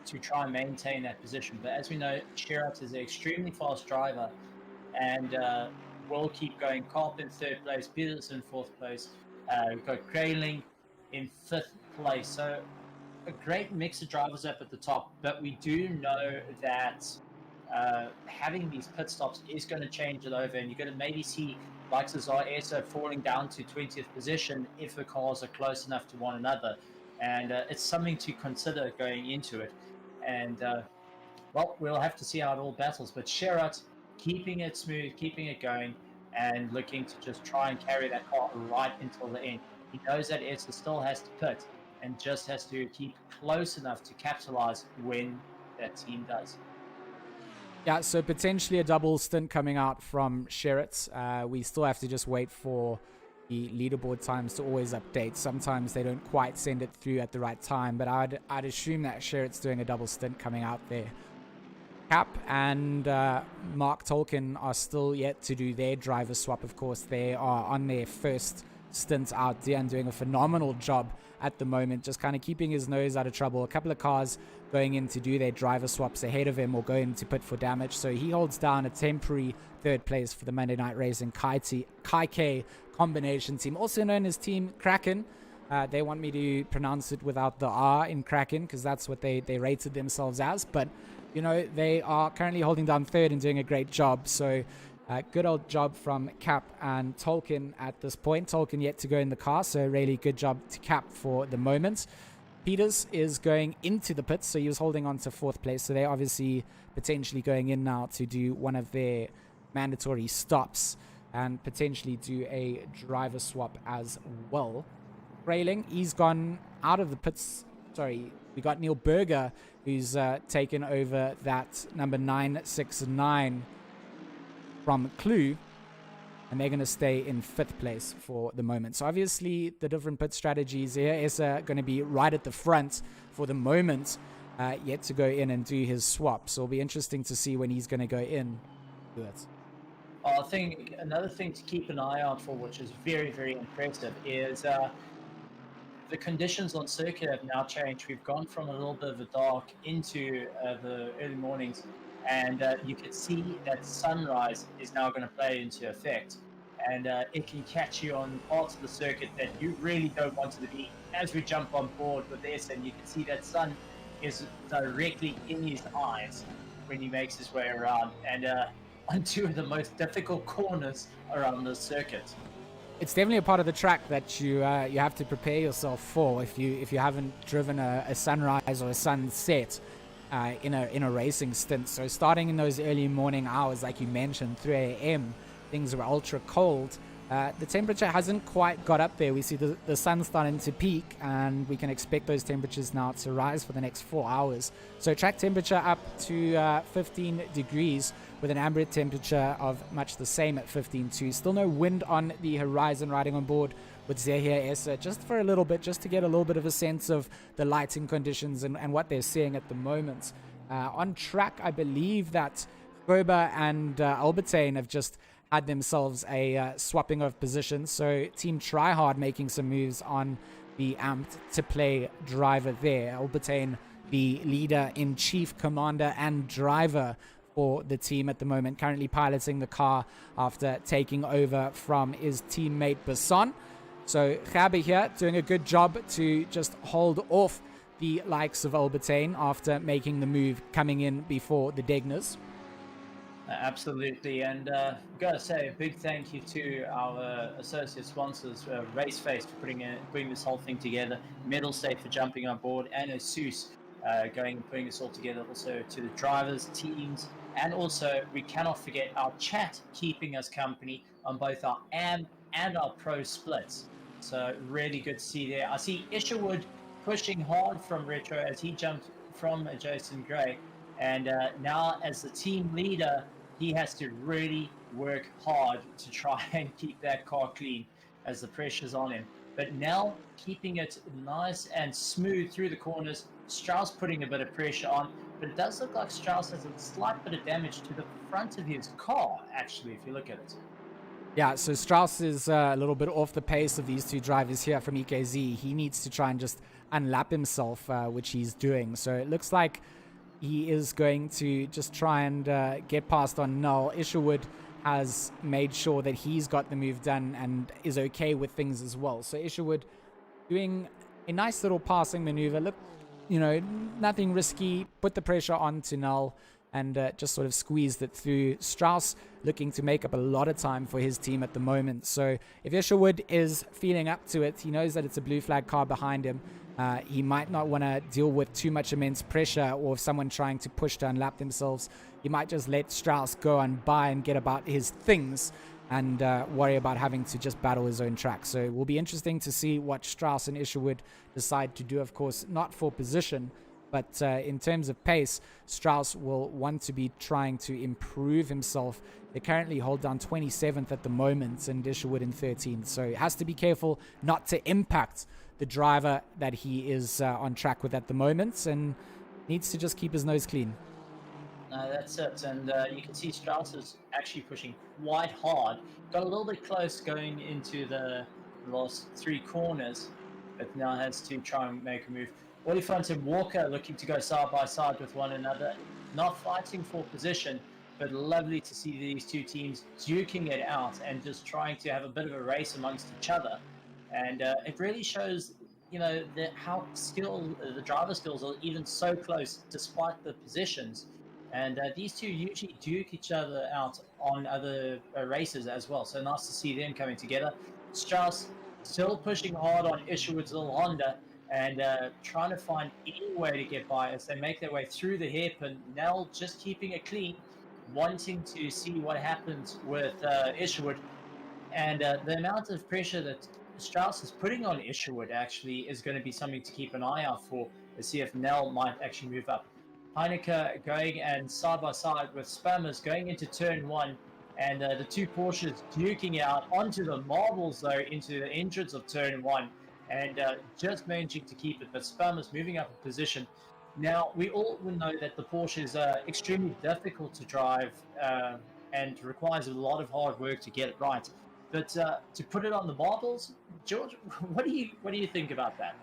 to try and maintain that position. But as we know, Sherritt is an extremely fast driver, and will keep going. Karp in 3rd place, Peterson 4th place. We've got Kraling in 5th place. So a great mix of drivers up at the top, but we do know that having these pit stops is going to change it over, and you're going to maybe see like Cesar Essa falling down to 20th position if the cars are close enough to one another, and it's something to consider going into it. And well, we'll have to see how it all battles, but Sherritt keeping it smooth, keeping it going, and looking to just try and carry that car right until the end. He knows that Essa still has to pit and just has to keep close enough to capitalize when that team does. Yeah, so potentially a double stint coming out from Sherritt. We still have to just wait for the leaderboard times to always update. Sometimes they don't quite send it through at the right time, but I'd assume that Sherritt's doing a double stint coming out there. Cap and Mark Tolkien are still yet to do their driver swap. Of course, they are on their first stint out there and doing a phenomenal job at the moment, just kind of keeping his nose out of trouble. A couple of cars going in to do their driver swaps ahead of him or going to pit for damage, so he holds down a temporary 3rd place for the Monday Night Racing Kai K combination team, also known as Team Kraken. They want me to pronounce it without the R in Kraken because that's what they rated themselves as, but they are currently holding down 3rd and doing a great job. So good old job from Cap and Tolkien at this point. Tolkien yet to go in the car, so really good job to Cap for the moment. Peters is going into the pits, so he was holding on to 4th place. So they're obviously potentially going in now to do one of their mandatory stops and potentially do a driver swap as well. Railing, he's gone out of the pits. Sorry, we got Neil Berger, who's taken over that number 969 from Clue, and they're going to stay in 5th place for the moment. So obviously the different pit strategies here is going to be right at the front for the moment, yet to go in and do his swap. So it'll be interesting to see when he's going to go in. Do it. I think another thing to keep an eye out for, which is very, very impressive, is the conditions on circuit have now changed. We've gone from a little bit of a dark into the early mornings, and you can see that sunrise is now going to play into effect, and it can catch you on parts of the circuit that you really don't want to be. As we jump on board with this, and you can see that sun is directly in his eyes when he makes his way around, and on 2 of the most difficult corners around the circuit. It's definitely a part of the track that you have to prepare yourself for if you haven't driven a sunrise or a sunset in a racing stint. So starting in those early morning hours, like you mentioned, 3 a.m., things were ultra cold. The temperature hasn't quite got up there. We see the sun starting to peak, and we can expect those temperatures now to rise for the next 4 hours. So track temperature up to 15 degrees with an ambient temperature of much the same at 15.2. Still no wind on the horizon, riding on board with Zahir Essa just for a little bit, just to get a little bit of a sense of the lighting conditions and what they're seeing at the moment. On track, I believe that Goba and Albertine have just had themselves a swapping of positions. So Team Tryhard making some moves on the amped to play driver there. Albertine, the leader in chief, commander, and driver for the team at the moment, currently piloting the car after taking over from his teammate Basson. So Gabe here doing a good job to just hold off the likes of Albertine after making the move, coming in before the Degners. Absolutely, and gotta say a big thank you to our associate sponsors, RaceFace, for putting this whole thing together, Mettlestate for jumping on board, and ASUS going and putting this all together. Also to the drivers, teams, and also we cannot forget our chat keeping us company on both our AM and our Pro splits. So really good to see there. I see Isherwood pushing hard from Retro as he jumped from Jason Gray, and now as the team leader, he has to really work hard to try and keep that car clean as the pressure's on him. But Nell keeping it nice and smooth through the corners. Strauss putting a bit of pressure on, but it does look like Strauss has a slight bit of damage to the front of his car, actually, if you look at it. Yeah, so Strauss is a little bit off the pace of these two drivers here from EKZ. He needs to try and just unlap himself, which he's doing. So it looks like he is going to just try and get past on Null. Isherwood has made sure that he's got the move done and is okay with things as well. So Isherwood doing a nice little passing maneuver. Look, nothing risky. Put the pressure on to Null and just sort of squeezed it through. Strauss looking to make up a lot of time for his team at the moment. So if Isherwood is feeling up to it, he knows that it's a blue flag car behind him. He might not want to deal with too much immense pressure, or if someone trying to push to unlap themselves, he might just let Strauss go and buy and get about his things and worry about having to just battle his own track. So it will be interesting to see what Strauss and Isherwood decide to do, of course, not for position, but in terms of pace, Strauss will want to be trying to improve himself. They currently hold down 27th at the moment and Isherwood in 13th. So he has to be careful not to impact the driver that he is on track with at the moment, and needs to just keep his nose clean. That's it, and you can see Strauss is actually pushing quite hard. Got a little bit close going into the last three corners, but now has to try and make a move. Olifant and Walker looking to go side by side with one another, not fighting for position, but lovely to see these two teams duking it out and just trying to have a bit of a race amongst each other. And it really shows, how the driver skills are even so close despite the positions. And these two usually duke each other out on other races as well. So nice to see them coming together. Strauss still pushing hard on Isherwood's little Honda and trying to find any way to get by as they make their way through the hairpin. Nell just keeping it clean, wanting to see what happens with Isherwood. And the amount of pressure that Strauss is putting on Isherwood actually is going to be something to keep an eye out for, to see if Nell might actually move up. Heineke going and side by side with Spammers going into turn one, and the two Porsches duking out onto the marbles though into the entrance of turn one, and just managing to keep it, but Spammers moving up a position. Now we all will know that the Porsche is extremely difficult to drive and requires a lot of hard work to get it right. But to put it on the marbles, George, what do you think about that?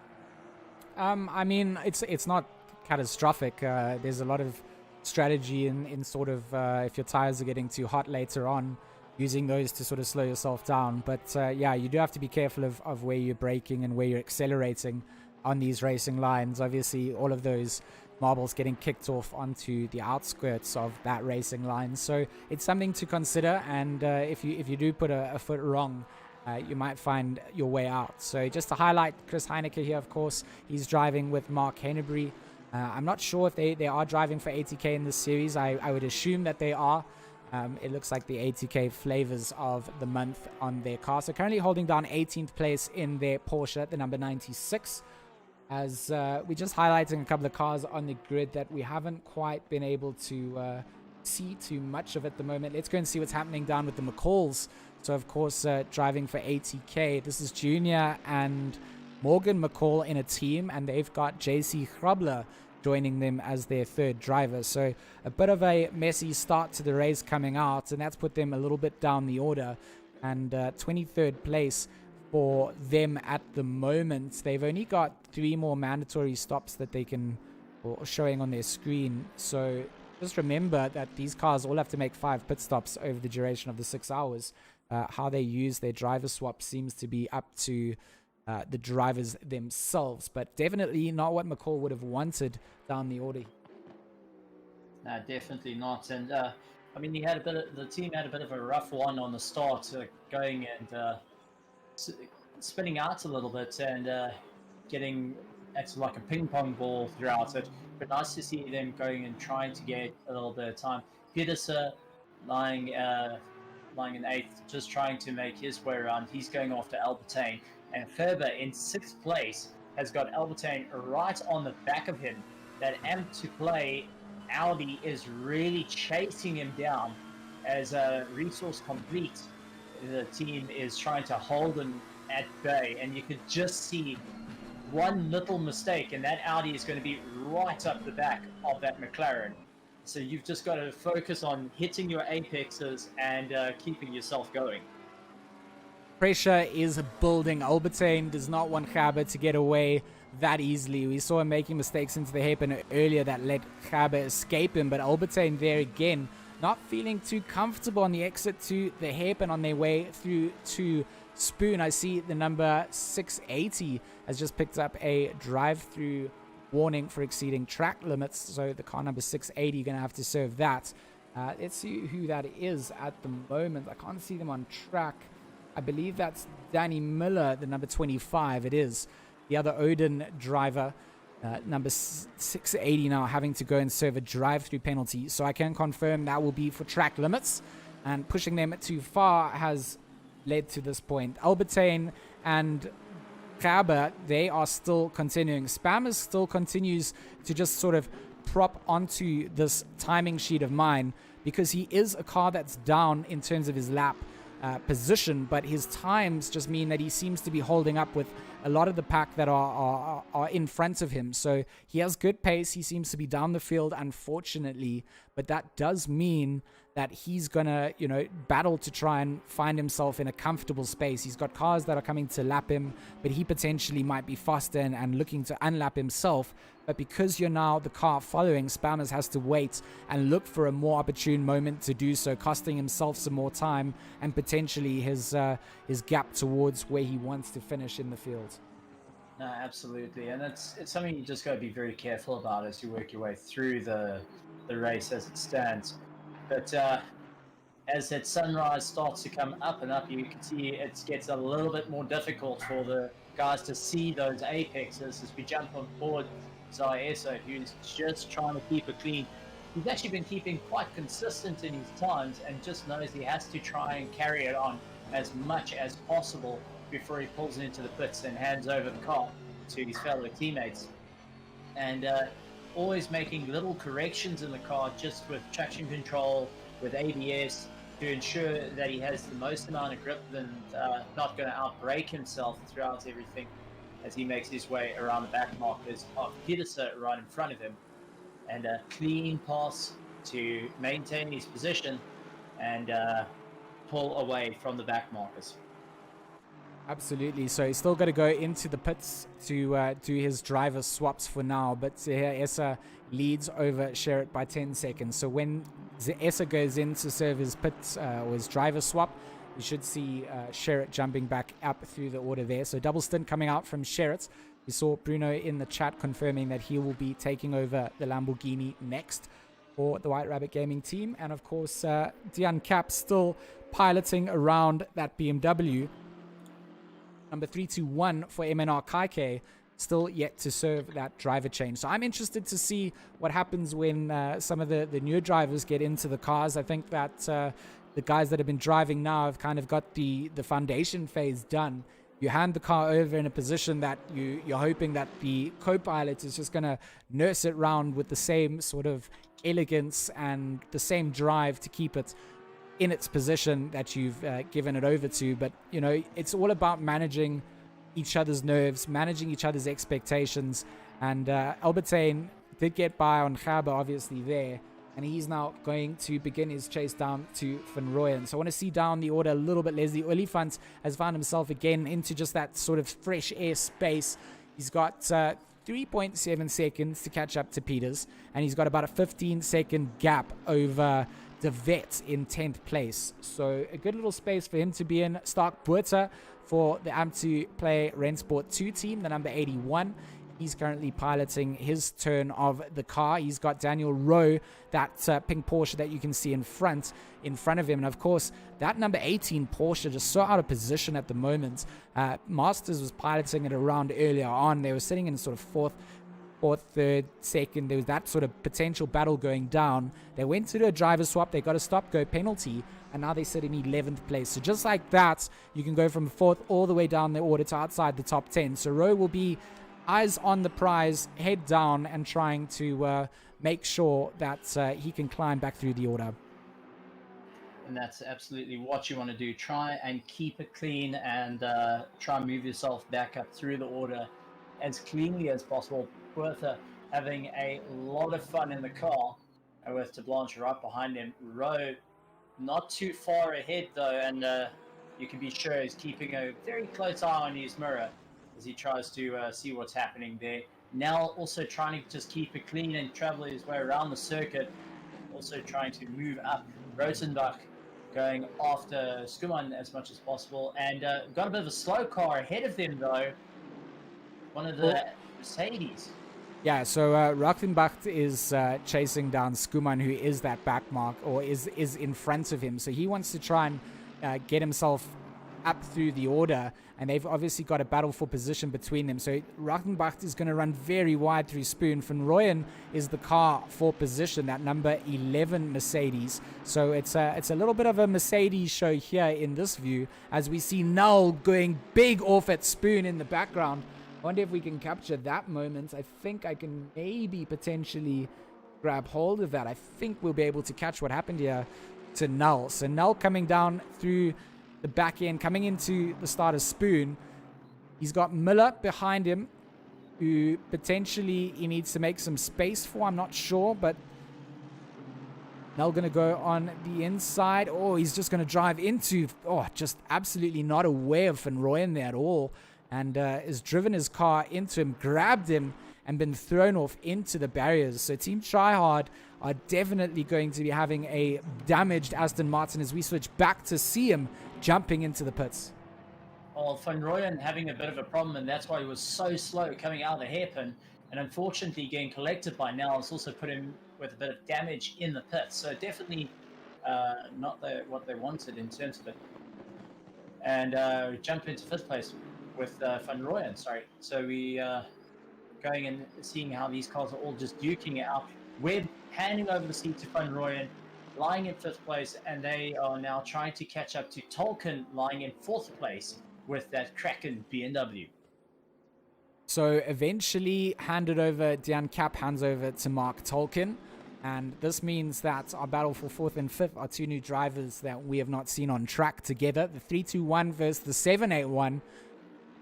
I mean, it's not catastrophic. There's a lot of strategy in sort of if your tires are getting too hot later on, using those to sort of slow yourself down. But yeah, you do have to be careful of where you're braking and where you're accelerating on these racing lines. Obviously, all of those marbles getting kicked off onto the outskirts of that racing line. So it's something to consider. And if you do put a foot wrong, you might find your way out. So just to highlight Chris Heineke here, of course, he's driving with Mark Hennebury. I'm not sure if they are driving for ATK in this series. I would assume that they are. It looks like the ATK flavors of the month on their car. So currently holding down 18th place in their Porsche, the number 96. As we're just highlighting a couple of cars on the grid that we haven't quite been able to see too much of at the moment. Let's go and see what's happening down with the McCalls. So, of course, driving for ATK. This is Junior and Morgan McCall in a team, and they've got JC Hrubler joining them as their third driver. So a bit of a messy start to the race coming out, and that's put them a little bit down the order. And 23rd place for them at the moment. They've only got 3 more mandatory stops that they can, or showing on their screen. So just remember that these cars all have to make 5 pit stops over the duration of the 6 hours. How they use their driver swap seems to be up to the drivers themselves, but definitely not what McCall would have wanted down the order. No, definitely not. And I mean, the team had a bit of a rough one on the start, going and spinning out a little bit and getting actually like a ping pong ball throughout it. But nice to see them going and trying to get a little bit of time. Peterson lying in 8th, just trying to make his way around. He's going after Albertine. And Ferber in 6th place has got Albertine right on the back of him. That amp-to-play Audi is really chasing him down as Resource Complete. The team is trying to hold him at bay, and you could just see one little mistake and that Audi is going to be right up the back of that McLaren. So you've just got to focus on hitting your apexes and keeping yourself going. Pressure is building. Albertine does not want Gerber to get away that easily. We saw him making mistakes into the hairpin earlier that let Gerber escape him, but Albertine there again, not feeling too comfortable on the exit to the hairpin on their way through to Spoon. I see the number 680 has just picked up a drive-through warning for exceeding track limits, so the car number 680 going to have to serve that. Let's see who that is at the moment. I can't see them on track. I believe that's Danny Miller, the number 25. It is the other Odin driver, number 680 now, having to go and serve a drive-through penalty. So I can confirm that will be for track limits, and pushing them too far has led to this point. Albertine and Gerber, they are still continuing. Spammers still continues to just sort of prop onto this timing sheet of mine, because he is a car that's down in terms of his lap position, but his times just mean that he seems to be holding up with a lot of the pack that are in front of him. So he has good pace. He seems to be down the field, unfortunately, but that does mean that he's gonna, battle to try and find himself in a comfortable space. He's got cars that are coming to lap him, but he potentially might be faster and looking to unlap himself. But because you're now the car following, Spammers has to wait and look for a more opportune moment to do so, costing himself some more time and potentially his gap towards where he wants to finish in the field. No, absolutely, and it's something you just got to be very careful about as you work your way through the race as it stands. But as that sunrise starts to come up and up, you can see it gets a little bit more difficult for the guys to see those apexes as we jump on board Zaeso, who's just trying to keep it clean. He's actually been keeping quite consistent in his times and just knows he has to try and carry it on as much as possible before he pulls into the pits and hands over the car to his fellow teammates. And always making little corrections in the car, just with traction control, with ABS, to ensure that he has the most amount of grip and not going to outbrake himself throughout everything as he makes his way around the back markers of Peterson right in front of him. And a clean pass to maintain his position and pull away from the back markers. Absolutely. So he's still got to go into the pits to do his driver swaps for now. But Essa leads over Sherritt by 10 seconds. So when Essa goes in to serve his pits or his driver swap, we should see Sherritt jumping back up through the order there. So double stint coming out from Sherritt. We saw Bruno in the chat confirming that he will be taking over the Lamborghini next for the White Rabbit Gaming team. And of course, Dian Cap still piloting around that BMW. Number 321 for MNR Kaike, still yet to serve that driver change. So I'm interested to see what happens when some of the newer drivers get into the cars. I think that the guys that have been driving now have kind of got the foundation phase done. You hand the car over in a position that you're hoping that the co-pilot is just going to nurse it round with the same sort of elegance and the same drive to keep it in its position that you've given it over to. But it's all about managing each other's nerves, managing each other's expectations. And Albertine did get by on Gaba, obviously, there. And he's now going to begin his chase down to Van Rooyen. So I want to see down the order a little bit. Leslie Oliphant has found himself again into just that sort of fresh air space. He's got 3.7 seconds to catch up to Peters. And he's got about a 15-second gap over De Vet in 10th place. So a good little space for him to be in. Stark Buerta for the AMP2 Play Rensport 2 team, the number 81. He's currently piloting his turn of the car. He's got Daniel Rowe, that pink Porsche that you can see in front of him. And of course, that number 18 Porsche just so out of position at the moment. Masters was piloting it around earlier on. They were sitting in sort of fourth, third, second. There was that sort of potential battle going down. They went to do a driver swap. They got a stop-go penalty. And now they sit in 11th place. So just like that, you can go from 4th all the way down the order to outside the top 10. So Rowe will be eyes on the prize, head down, and trying to make sure that he can climb back through the order. And that's absolutely what you want to do. Try and keep it clean and try and move yourself back up through the order as cleanly as possible. Bertha having a lot of fun in the car with De Blanche right behind him. Rowe not too far ahead though, and you can be sure he's keeping a very close eye on his mirror as he tries to see what's happening there. Nell also trying to just keep it clean and travel his way around the circuit, also trying to move up. Rosenbach going after Skuman as much as possible, and got a bit of a slow car ahead of them though, one of the Mercedes. Yeah, so Rachenbach is chasing down Skuman, who is that back mark, or is in front of him. So he wants to try and get himself up through the order, and they've obviously got a battle for position between them. So Rachenbach is going to run very wide through Spoon. Van Rooyen is the car for position, that number 11 Mercedes. So it's a little bit of a Mercedes show here in this view, as we see Null going big off at Spoon in the background. I wonder if we can capture that moment. I think I can maybe potentially grab hold of that. I think we'll be able to catch what happened here to Null. So Null coming down through the back end, coming into the start of Spoon. He's got Miller behind him, who potentially he needs to make some space for. I'm not sure, but Null going to go on the inside. Oh, he's just going to drive into, just absolutely not aware of Van Rooyen there at all. And has driven his car into him, grabbed him, and been thrown off into the barriers. So Team Tryhard are definitely going to be having a damaged Aston Martin as we switch back to see him jumping into the pits. Well, Van Rooyen having a bit of a problem, and that's why he was so slow coming out of the hairpin. And unfortunately, getting collected by Nell has also put him with a bit of damage in the pits. So definitely not what they wanted in terms of it. And jump into 5th place with Van Rooyen, sorry. So we going and seeing how these cars are all just duking it out. Webb handing over the seat to Van Rooyen, lying in 5th place, and they are now trying to catch up to Tolkien, lying in 4th place with that Kraken BMW. So eventually handed over, Dejan Kapp hands over to Mark Tolkien. And this means that our battle for 4th and 5th are two new drivers that we have not seen on track together. The 321 versus the 781.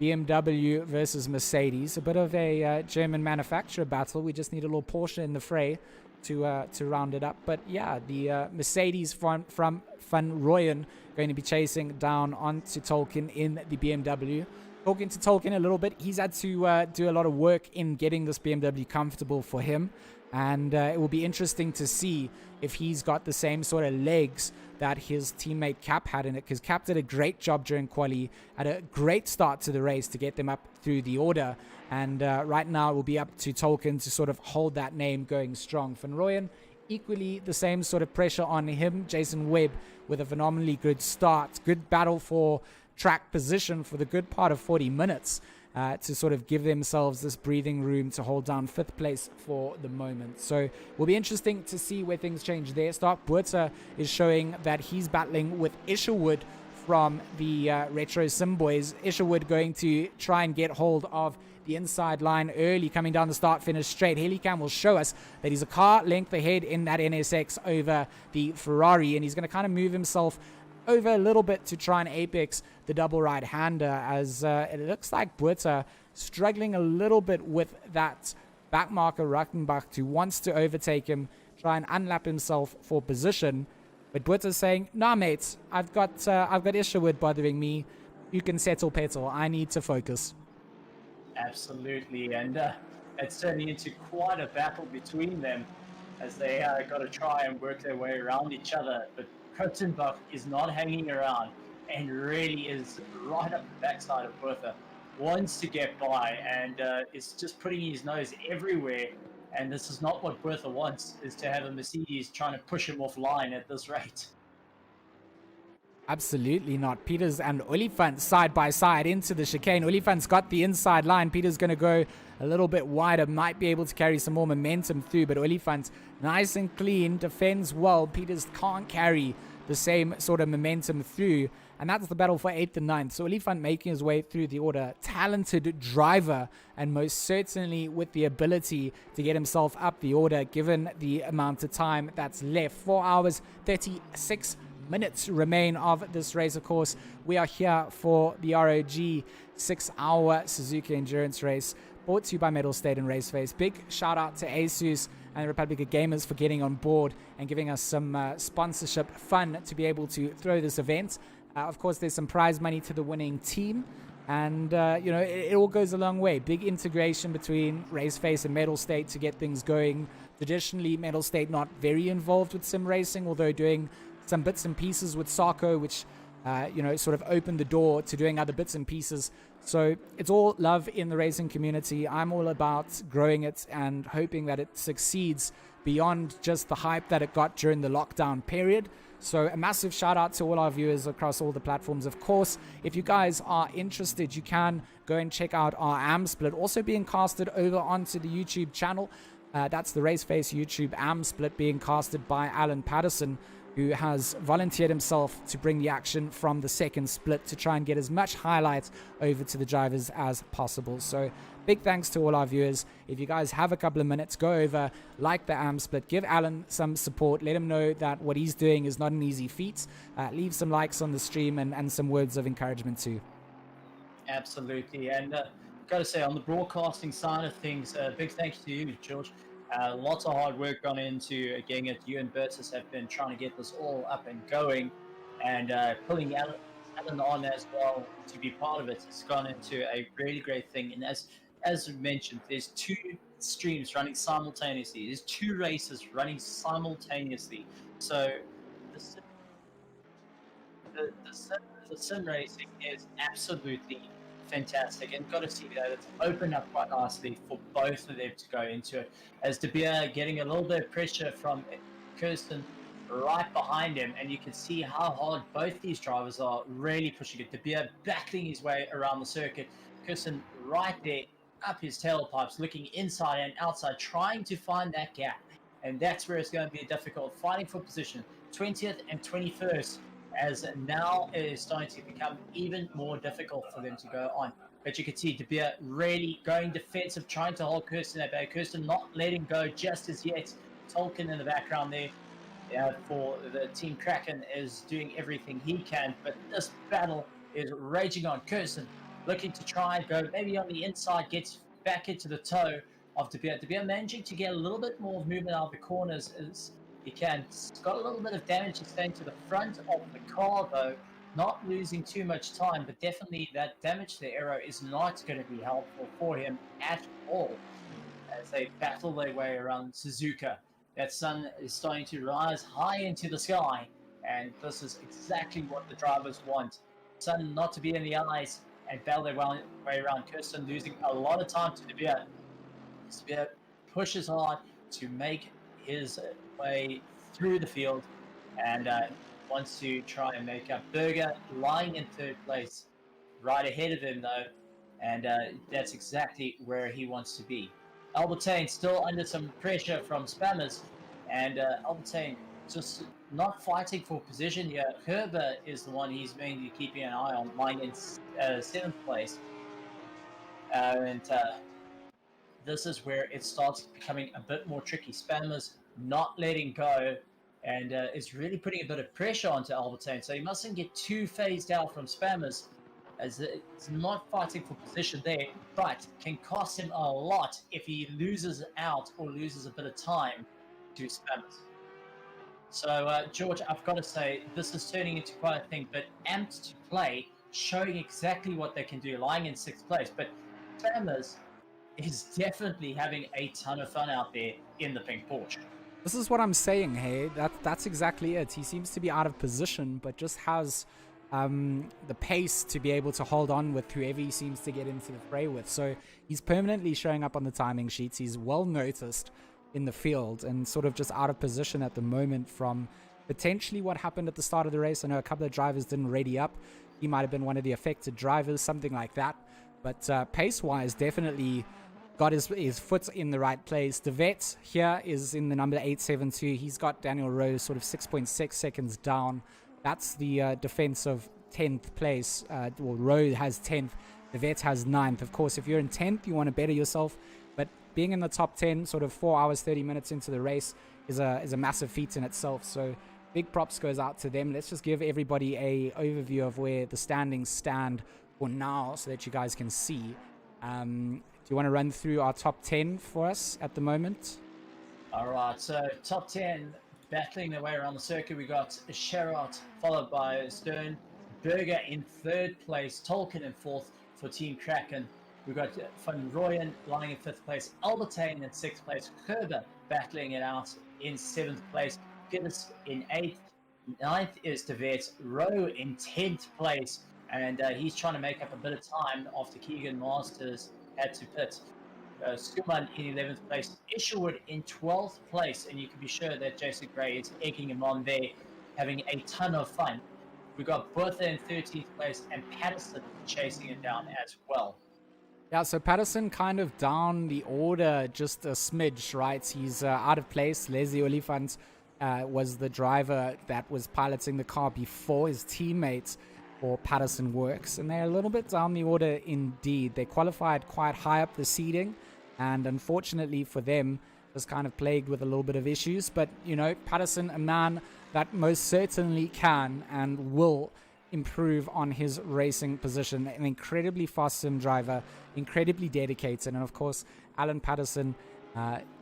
BMW versus Mercedes. A bit of a German manufacturer battle. We just need a little Porsche in the fray to round it up. But yeah, the Mercedes from Van Rooyen going to be chasing down onto Tolkien in the BMW. Talking to Tolkien a little bit, he's had to do a lot of work in getting this BMW comfortable for him. And it will be interesting to see if he's got the same sort of legs that his teammate Cap had in it, because Cap did a great job during quali, had a great start to the race to get them up through the order. And right now it will be up to Tolkien to sort of hold that name going strong. Van Rooyen, equally the same sort of pressure on him. Jason Webb with a phenomenally good start. Good battle for track position for the good part of 40 minutes. To sort of give themselves this breathing room to hold down 5th place for the moment. So it will be interesting to see where things change there. Stark Buerta is showing that he's battling with Isherwood from the Retro Sim Boys. Isherwood going to try and get hold of the inside line early, coming down the start-finish straight. Helicam will show us that he's a car length ahead in that NSX over the Ferrari, and he's going to kind of move himself over a little bit to try and apex the double right-hander, as it looks like Buerta struggling a little bit with that backmarker Rackenbach, who wants to overtake him, try and unlap himself for position. But Botha's saying, nah, mate, I've got Isherwood bothering me. You can settle petal. I need to focus. Absolutely, and it's turning into quite a battle between them as they got to try and work their way around each other. But Rottenbach is not hanging around and really is right up the backside of Botha. Wants to get by and is just putting his nose everywhere. And this is not what Botha wants, is to have a Mercedes trying to push him offline at this rate. Absolutely not. Peters and Olifant side by side into the chicane. Olifant's got the inside line. Peters going to go a little bit wider. Might be able to carry some more momentum through, but Olifant nice and clean, defends well. Peters can't carry the same sort of momentum through, and that's the battle for 8th and 9th. So Olifant making his way through the order. Talented driver, and most certainly with the ability to get himself up the order given the amount of time that's left. 4 hours, 36 minutes remain of this race. Of course, we are here for the ROG 6-hour Suzuka endurance race, brought to you by Mettlestate and RaceFace. Big shout out to ASUS and the Republic of Gamers for getting on board and giving us some sponsorship fun to be able to throw this event. Of course, there's some prize money to the winning team, and you know, it all goes a long way. Big integration between RaceFace and Mettlestate to get things going. Traditionally, Mettlestate not very involved with sim racing, although doing some bits and pieces with Sarko, which you know, sort of opened the door to doing other bits and pieces. So it's all love in the racing community. I'm all about growing it and hoping that it succeeds beyond just the hype that it got during the lockdown period. So a massive shout out to all our viewers across all the platforms. Of course, if you guys are interested, you can go and check out our AM split, also being casted over onto the YouTube channel. That's the RaceFace YouTube AM split being casted by Alan Patterson, who has volunteered himself to bring the action from the second split to try and get as much highlights over to the drivers as possible. So big thanks to all our viewers. If you guys have a couple of minutes, go over, like the AM split, give Alan some support, let him know that what he's doing is not an easy feat. Leave some likes on the stream and some words of encouragement too. Absolutely, and got to say, on the broadcasting side of things, big thanks to you, George. Lots of hard work gone into getting it. You and Bertus have been trying to get this all up and going, and pulling Alan on as well to be part of it. It's gone into a really great thing. And as mentioned, there's 2 streams running simultaneously. There's 2 races running simultaneously. So the sim racing is absolutely fantastic, and got to see that it's opened up quite nicely for both of them to go into it, as De Beer getting a little bit of pressure from Kirsten right behind him, and you can see how hard both these drivers are really pushing it. De Beer battling his way around the circuit, Kirsten right there up his tailpipes, looking inside and outside, trying to find that gap, and that's where it's going to be difficult, fighting for position 20th and 21st, as now it is starting to become even more difficult for them to go on. But you can see De Beer really going defensive, trying to hold Kirsten at bay. Kirsten not letting go just as yet. Tolkien in the background there for the Team Kraken is doing everything he can, but this battle is raging on. Kirsten looking to try and go maybe on the inside, gets back into the toe of De Beer. De Beer managing to get a little bit more movement out of the corners as he can. It's got a little bit of damage extending to the front of the car, though, not losing too much time, but definitely that damage to the aero is not going to be helpful for him at all as they battle their way around Suzuka. That sun is starting to rise high into the sky, and this is exactly what the drivers want. Sun not to be in the eyes and battle their way around. Kirsten losing a lot of time to De Beer. De Beer pushes hard to make his way through the field and wants to try and make up. Berger lying in 3rd place, right ahead of him though, and that's exactly where he wants to be. Albertine still under some pressure from spammers, and Albertine just not fighting for position here. Herber is the one he's mainly keeping an eye on, lying in 7th place, and this is where it starts becoming a bit more tricky. Spammers not letting go, and is really putting a bit of pressure onto Albertine, so he mustn't get too phased out from Spammers. as it's not fighting for position there, but can cost him a lot if he loses out or loses a bit of time to spammers. So, George, I've got to say, this is turning into quite a thing, but amped to play, showing exactly what they can do, lying in 6th place. But spammers is definitely having a ton of fun out there in the pink Porsche. This is what I'm saying, hey. That's exactly it. He seems to be out of position, but just has the pace to be able to hold on with whoever he seems to get into the fray with. So he's permanently showing up on the timing sheets. He's well noticed in the field and sort of just out of position at the moment from potentially what happened at the start of the race. I know a couple of drivers didn't ready up. He might have been one of the affected drivers, something like that. But pace-wise, definitely got his foot in the right place. De Vet here is in the number 872. He's got Daniel Rowe sort of 6.6 seconds down. That's the defense of 10th place. Well, Rowe has 10th. De Vet has 9th. Of course, if you're in 10th, you want to better yourself. But being in the top 10, sort of 4 hours, 30 minutes into the race is a massive feat in itself. So big props goes out to them. Let's just give everybody a overview of where the standings stand for now so that you guys can see. Do you want to run through our top 10 for us at the moment? All right, so top 10, battling their way around the circuit. We got Sherrod, followed by Stern, Berger in 3rd place, Tolkien in 4th for Team Kraken. We got Van Rooyen lying in 5th place, Albertine in 6th place, Kerber battling it out in 7th place, Gillis in 8th, 9th is De Vet, Rowe in 10th place, and he's trying to make up a bit of time after Keegan Masters had to pit. Skuman in 11th place, Isherwood in 12th place, and you can be sure that Jason Gray is egging him on there, having a ton of fun. We got Bertha in 13th place and Patterson chasing it down as well. Yeah, so Patterson kind of down the order just a smidge, right? He's out of place. Leslie Oliphant was the driver that was piloting the car before his teammates for Patterson Works, and they're a little bit down the order indeed. They qualified quite high up the seeding, and unfortunately for them, was kind of plagued with a little bit of issues. But, you know, Patterson, a man that most certainly can and will improve on his racing position. An incredibly fast sim driver, incredibly dedicated, and of course, Alan Patterson,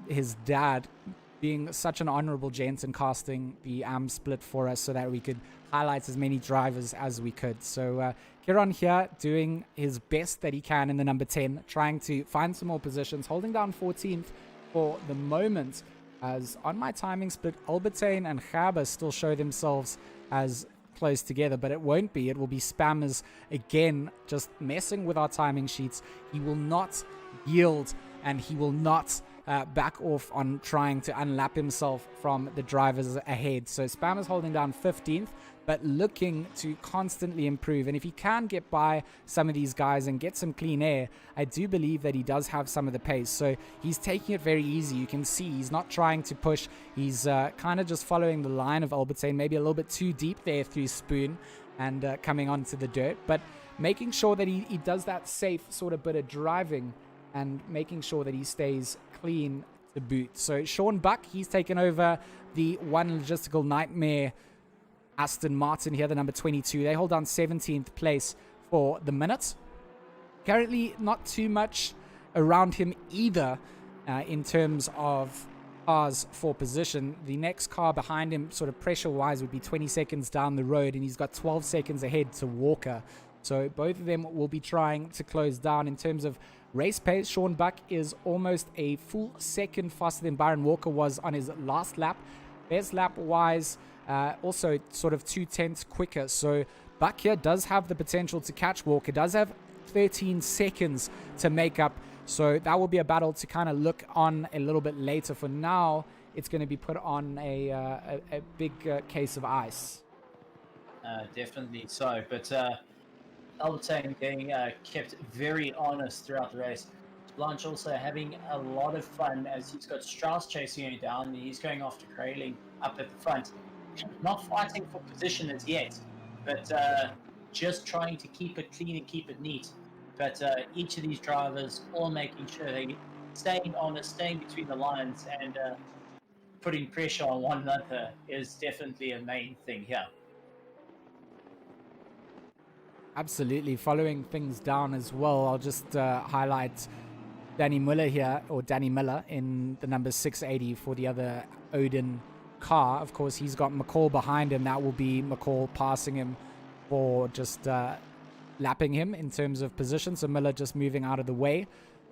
his dad, being such an honorable gent and casting the AM split for us so that we could highlight as many drivers as we could. So Kieran here doing his best that he can in the number 10, trying to find some more positions, holding down 14th for the moment, as on my timing split, Albertine and Gerber still show themselves as close together, but it won't be. It will be spammers again, just messing with our timing sheets. He will not yield, and he will not back off on trying to unlap himself from the drivers ahead. So spammers holding down 15th, but looking to constantly improve. And if he can get by some of these guys and get some clean air, I do believe that he does have some of the pace. So he's taking it very easy. You can see he's not trying to push. He's kind of just following the line of Albertine, maybe a little bit too deep there through Spoon and coming onto the dirt, but making sure that he does that safe sort of bit of driving and making sure that he stays clean to boot. So Sean Buck, he's taken over the one logistical nightmare Aston Martin here, the number 22. They hold down 17th place for the minute. Currently not too much around him either in terms of cars for position. The next car behind him, sort of pressure-wise, would be 20 seconds down the road, and he's got 12 seconds ahead to Walker. So both of them will be trying to close down. In terms of race pace, Sean Buck is almost a full second faster than Byron Walker was on his last lap. Best lap-wise, also sort of 2/10 quicker. So Buck here does have the potential to catch Walker, does have 13 seconds to make up. So that will be a battle to kind of look on a little bit later. For now, it's going to be put on a big case of ice. Definitely so. But Albertine getting kept very honest throughout the race. Blanche also having a lot of fun as he's got Strauss chasing him down. And he's going after Kraling up at the front. Not fighting for position as yet, but just trying to keep it clean and keep it neat. But each of these drivers all making sure they staying honest, staying between the lines, and putting pressure on one another is definitely a main thing here. Absolutely. Following things down as well, I'll just highlight Danny Miller in the number 680 for the other Odin car. Of course, he's got McCall behind him. That will be McCall passing him for just lapping him in terms of position. So Miller just moving out of the way.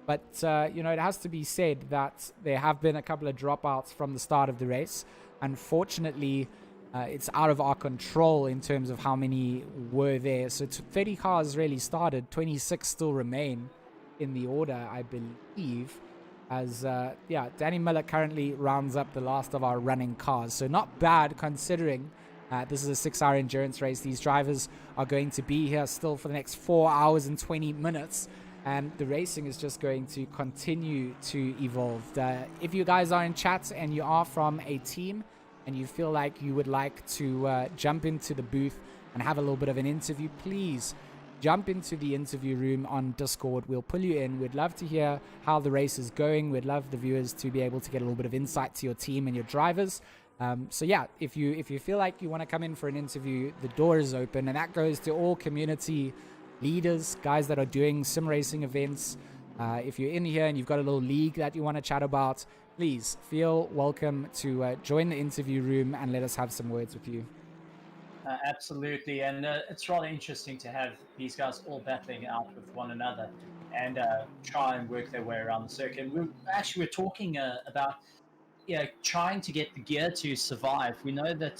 But, it has to be said that there have been a couple of dropouts from the start of the race. Unfortunately, it's out of our control in terms of how many were there. So 30 cars really started. 26 still remain in the order, I believe. As, Danny Miller currently rounds up the last of our running cars. So not bad considering this is a 6-hour endurance race. These drivers are going to be here still for the next 4 hours and 20 minutes. And the racing is just going to continue to evolve. If you guys are in chat and you are from a team and you feel like you would like to jump into the booth and have a little bit of an interview, please jump into the interview room on Discord. We'll pull you in. We'd love to hear how the race is going. We'd love the viewers to be able to get a little bit of insight to your team and your drivers. If you feel like you want to come in for an interview, the door is open, and that goes to all community leaders, guys that are doing sim racing events. If you're in here and you've got a little league that you want to chat about, please feel welcome to join the interview room and let us have some words with you. Absolutely, and it's rather interesting to have these guys all battling out with one another and try and work their way around the circuit. We're talking about trying to get the gear to survive. We know that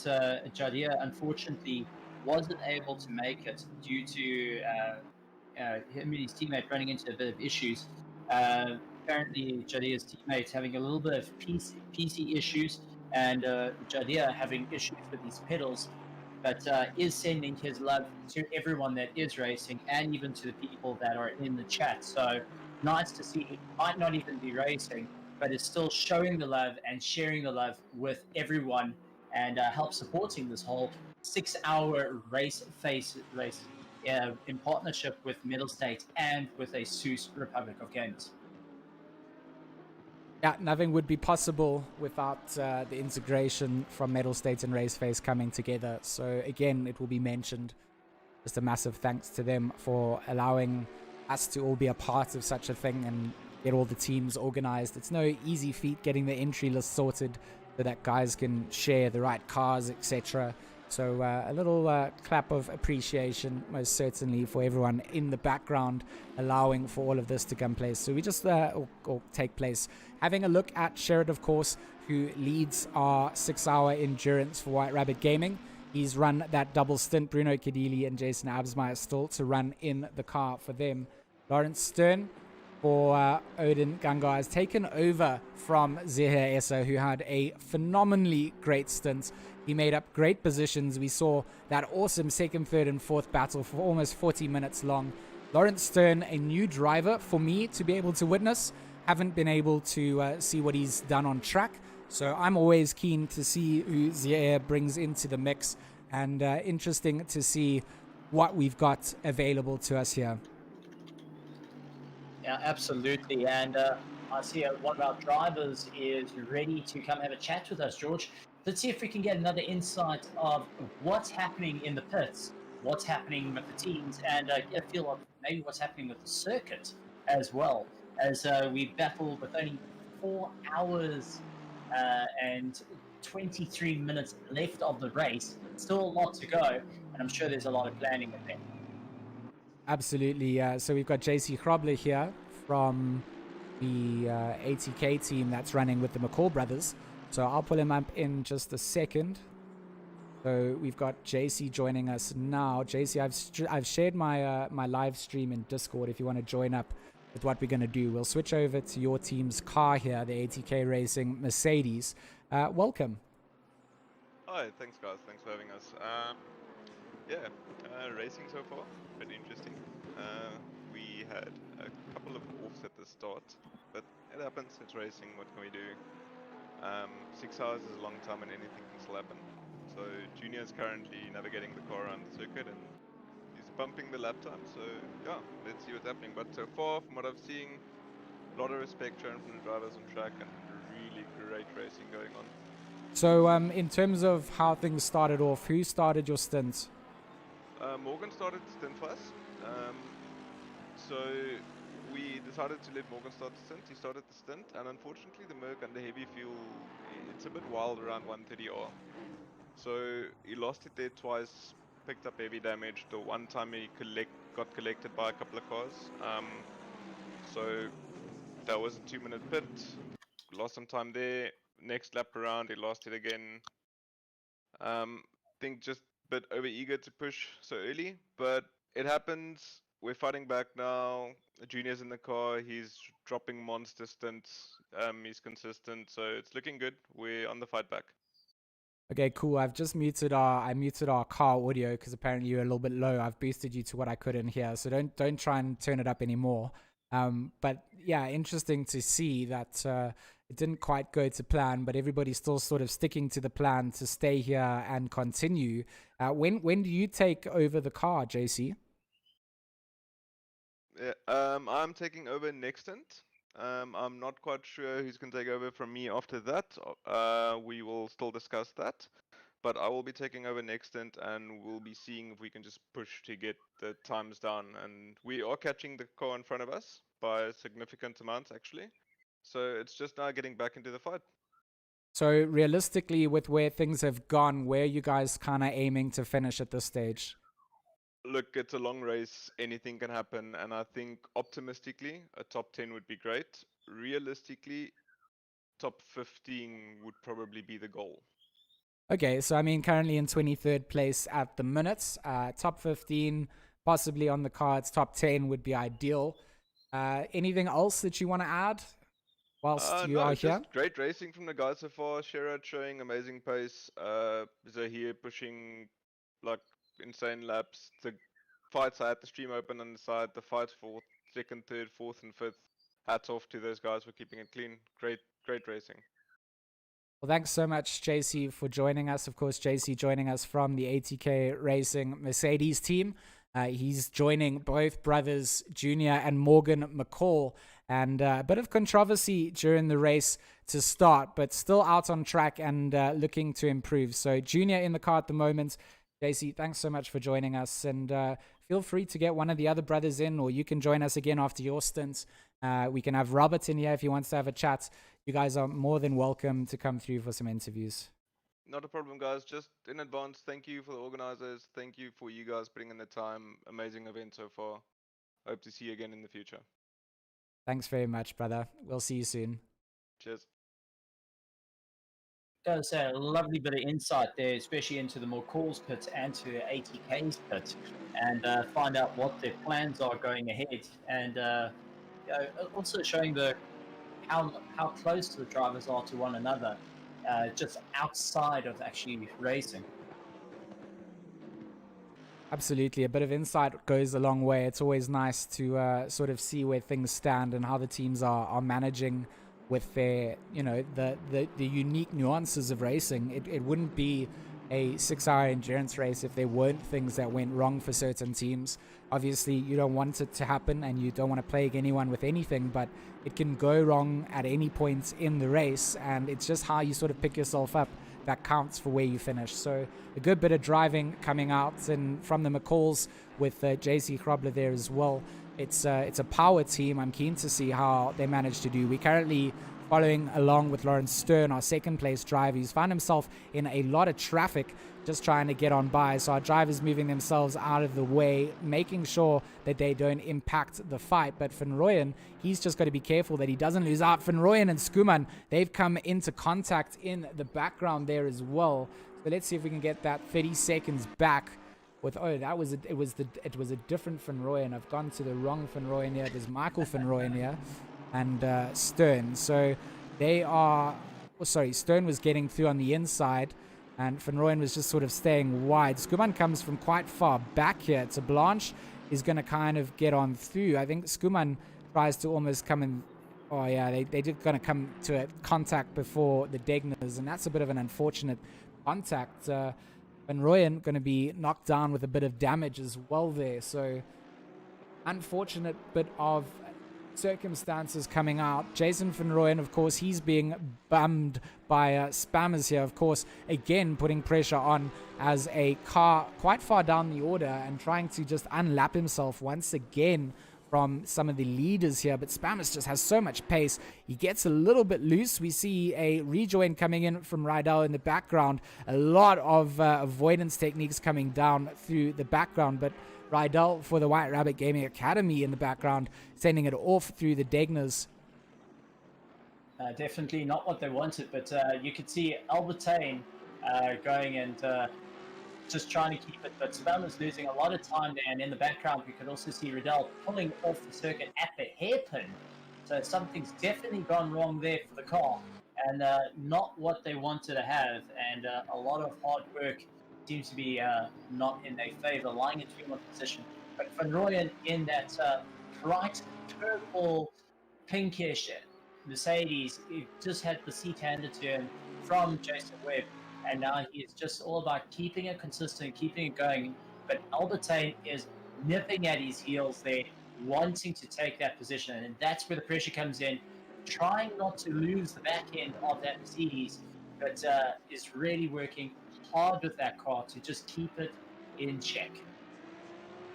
Jadir unfortunately wasn't able to make it due to him and his teammate running into a bit of issues. Apparently, Jadir's teammate's having a little bit of PC issues, and Jadir having issues with his pedals, but is sending his love to everyone that is racing and even to the people that are in the chat. So nice to see. He might not even be racing, but is still showing the love and sharing the love with everyone and help supporting this whole 6-hour race in partnership with Mettlestate and with ASUS Republic of Games. Yeah, nothing would be possible without the integration from Mettlestate and RaceFace coming together. So again, it will be mentioned. Just a massive thanks to them for allowing us to all be a part of such a thing and get all the teams organized. It's no easy feat getting the entry list sorted so that guys can share the right cars, etc. So a little clap of appreciation, most certainly, for everyone in the background allowing for all of this to come place. So we just or take place. Having a look at Sherrod, of course, who leads our 6-hour endurance for White Rabbit Gaming. He's run that double stint. Bruno Kadili and Jason Absmeyer still to run in the car for them. Lawrence Stern for Odin Gangar has taken over from Zahir Essa, who had a phenomenally great stint. He made up great positions. We saw that awesome second, third, and fourth battle for almost 40 minutes long. Lawrence Stern, a new driver for me to be able to witness. Haven't been able to see what he's done on track. So I'm always keen to see who Zahir brings into the mix, and interesting to see what we've got available to us here. Yeah, absolutely. And I see one of our drivers is ready to come have a chat with us, George. Let's see if we can get another insight of what's happening in the pits, what's happening with the teams, and get a feel of maybe what's happening with the circuit as well, as we battle with only 4 hours and 23 minutes left of the race. Still a lot to go, and I'm sure there's a lot of planning in there. Absolutely. So we've got JC Hrobler here from the ATK team that's running with the McCall brothers. So I'll pull him up in just a second. So we've got JC joining us now. JC, I've shared my my live stream in Discord if you want to join up with what we're going to do. We'll switch over to your team's car here, the ATK Racing Mercedes. Welcome. Hi, thanks guys. Thanks for having us. Racing so far, pretty interesting. We had a couple of offs at the start, but it happens. It's racing. What can we do? 6 hours is a long time, and anything can still happen. So Junior is currently navigating the car around the circuit, and he's bumping the lap time. So yeah, let's see what's happening. But so far, from what I've seen, a lot of respect shown from the drivers on track, and really great racing going on. So in terms of how things started off, who started your stint? Morgan started the stint first. So we decided to let Morgan start the stint. He started the stint, and unfortunately, the Merc under heavy fuel, it's a bit wild around 130R. So he lost it there twice, picked up heavy damage. The one time he got collected by a couple of cars. So that was a 2-minute pit. Lost some time there. Next lap around, he lost it again. Think just a bit over eager to push so early, but it happens. We're fighting back now. Junior's in the car. He's dropping monster stints. He's consistent, so it's looking good. We're on the fight back. Okay, cool. I've just muted our car audio because apparently you're a little bit low. I've boosted you to what I could in here, so don't try and turn it up anymore. But yeah, interesting to see that it didn't quite go to plan, but everybody's still sort of sticking to the plan to stay here and continue. When do you take over the car, JC? Yeah, I'm taking over next stint. I'm not quite sure who's going to take over from me after that. We will still discuss that. But I will be taking over next stint, and we'll be seeing if we can just push to get the times down. And we are catching the car in front of us by a significant amount, actually. So it's just now getting back into the fight. So realistically, with where things have gone, where are you guys kind of aiming to finish at this stage? Look, it's a long race. Anything can happen. And I think optimistically, a top 10 would be great. Realistically, top 15 would probably be the goal. Okay, so I mean, currently in 23rd place at the minute. Top 15, possibly on the cards. Top 10 would be ideal. Anything else that you want to add whilst you are here? Just great racing from the guys so far. Sherrod showing amazing pace. Zahir pushing like insane laps. The fights I had the stream open on the side. The fights for second, third, fourth, and fifth. Hats off to those guys for keeping it clean. Great racing. Well, thanks so much, JC, for joining us. Of course, JC joining us from the ATK Racing Mercedes team. He's joining both brothers, Junior and Morgan McCall. And a bit of controversy during the race to start, but still out on track and looking to improve. So Junior in the car at the moment. JC, thanks so much for joining us. And feel free to get one of the other brothers in, or you can join us again after your stint. We can have Robert in here if he wants to have a chat. You guys are more than welcome to come through for some interviews. Not a problem, guys. Just in advance, thank you for the organizers. Thank you for you guys putting in the time. Amazing event so far. Hope to see you again in the future. Thanks very much, brother. We'll see you soon. Cheers. Does a lovely bit of insight there, especially into the McCall's pit and to ATK's pit, and find out what their plans are going ahead, and also showing how close the drivers are to one another, just outside of actually racing. Absolutely. A bit of insight goes a long way. It's always nice to sort of see where things stand and how the teams are managing with their, the unique nuances of racing. It wouldn't be a 6-hour endurance race if there weren't things that went wrong for certain teams. Obviously, you don't want it to happen and you don't want to plague anyone with anything, but it can go wrong at any point in the race, and it's just how you sort of pick yourself up that counts for where you finish. So a good bit of driving coming out and from the McCalls with JC Krobler there as well. It's a power team. I'm keen to see how they manage to do. We're currently following along with Lawrence Stern, our second place driver. He's found himself in a lot of traffic just trying to get on by. So our drivers moving themselves out of the way, making sure that they don't impact the fight. But Van Rooyen, he's just got to be careful that he doesn't lose out. Van Rooyen and Skuman, they've come into contact in the background there as well. So let's see if we can get that 30 seconds back. With it was a different Van Rooyen. I've gone to the wrong Van Rooyen here. There's Michael Van Rooyen here and Stern. So they are Stern was getting through on the inside and Van Rooyen was just sort of staying wide. Skuman comes from quite far back here. So Blanche is going to kind of get on through. I think Skuman tries to almost come in. Oh yeah, they did going to come to a contact before the Degners, and that's a bit of an unfortunate contact. Van Rooyen going to be knocked down with a bit of damage as well there. So unfortunate bit of circumstances coming out. Jason Van Rooyen, of course, he's being bummed by spammers here, of course, again putting pressure on as a car quite far down the order and trying to just unlap himself once again from some of the leaders here. But Spammers just has so much pace. He gets a little bit loose. We see a rejoin coming in from Rydell in the background. A lot of avoidance techniques coming down through the background, but Rydell for the White Rabbit Gaming Academy in the background, sending it off through the Degners. Definitely not what they wanted, but you could see Albertine going and just trying to keep it, but Spammer's losing a lot of time there, and in the background we could also see Rydell pulling off the circuit at the hairpin. So something's definitely gone wrong there for the car, and not what they wanted to have, and a lot of hard work seems to be not in their favor, lying in 3-1 position. But Van Rooyen in that bright purple pinkish Mercedes, he just had the seat handed to him from Jason Webb, and now he is just all about keeping it consistent, keeping it going. But Albertine is nipping at his heels there, wanting to take that position, and that's where the pressure comes in, trying not to lose the back end of that Mercedes, but is really working hard with that car to just keep it in check.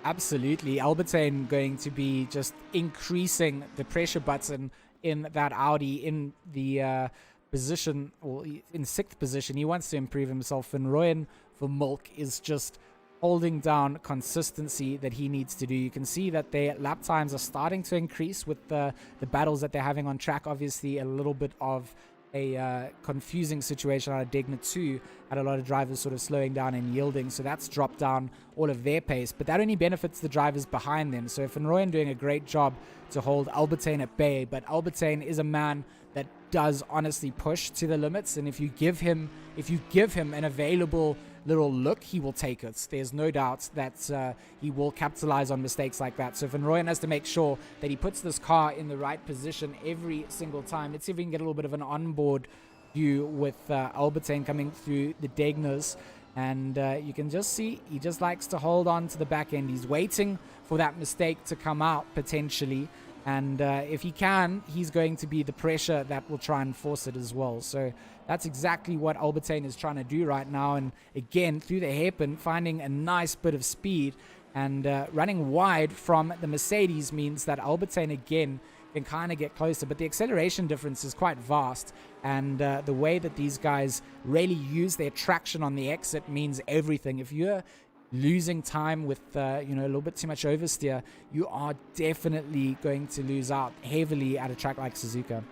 Absolutely. Albertine going to be just increasing the pressure button in that Audi in the position, or in 6th position. He wants to improve himself. Van Rooyen for Milk is just holding down consistency that he needs to do. You can see that their lap times are starting to increase with the battles that they're having on track. Obviously a little bit of a confusing situation out of Degner 2, had a lot of drivers sort of slowing down and yielding, so that's dropped down all of their pace, but that only benefits the drivers behind them. So Van Rooyen doing a great job to hold Albertine at bay, but Albertine is a man that does honestly push to the limits, and if you give him an available little look, he will take it. There's no doubt that he will capitalize on mistakes like that. So Van Rooyen has to make sure that he puts this car in the right position every single time. Let's see if we can get a little bit of an onboard view with Albertine coming through the Degners, and you can just see he just likes to hold on to the back end. He's waiting for that mistake to come out potentially, and if he can, he's going to be the pressure that will try and force it as well. So that's exactly what Albertine is trying to do right now, and again through the hairpin finding a nice bit of speed, and running wide from the Mercedes means that Albertine again can kind of get closer, but the acceleration difference is quite vast, and the way that these guys really use their traction on the exit means everything. If you're losing time with a little bit too much oversteer, you are definitely going to lose out heavily at a track like Suzuka.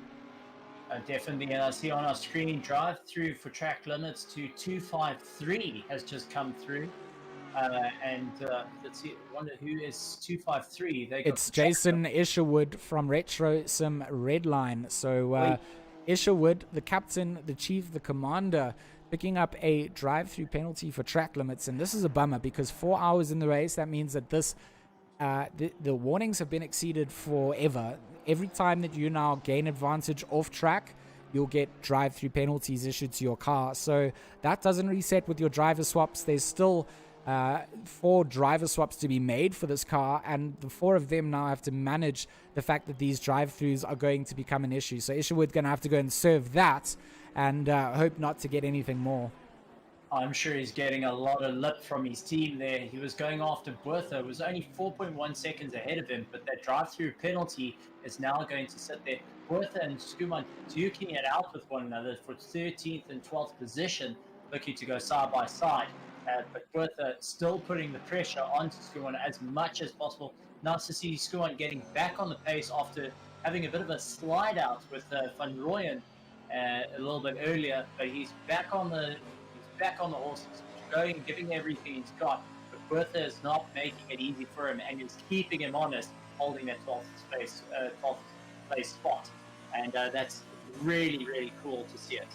Definitely, and I see on our screen drive through for track limits to 253 has just come through, and let's see, wonder who is 253. It's Jason Isherwood from Retro Sim Redline. So Isherwood, the captain, the chief, the commander, picking up a drive-through penalty for track limits, and this is a bummer because 4 hours in the race, that means that this the warnings have been exceeded forever. Every time that you now gain advantage off track, you'll get drive-through penalties issued to your car. So that doesn't reset with your driver swaps. There's still 4 driver swaps to be made for this car, and the 4 of them now have to manage the fact that these drive-throughs are going to become an issue. So Isherwood's going to have to go and serve that, and hope not to get anything more. I'm sure he's getting a lot of lip from his team there. He was going after Bertha, was only 4.1 seconds ahead of him, but that drive-through penalty is now going to sit there. Bertha and Skuman duking it out with one another for 13th and 12th position, looking to go side by side. But Bertha still putting the pressure onto Skuman as much as possible. Nice to see Skuman getting back on the pace after having a bit of a slide out with Van Rooyen a little bit earlier, but he's back on the horses, going, giving everything he's got. But Bertha is not making it easy for him, and is keeping him honest, holding that 12th place spot, and that's really, really cool to see it.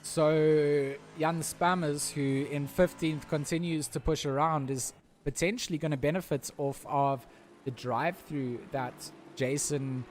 So Jan Spammers, who in 15th continues to push around, is potentially going to benefit off of the drive-through that Jason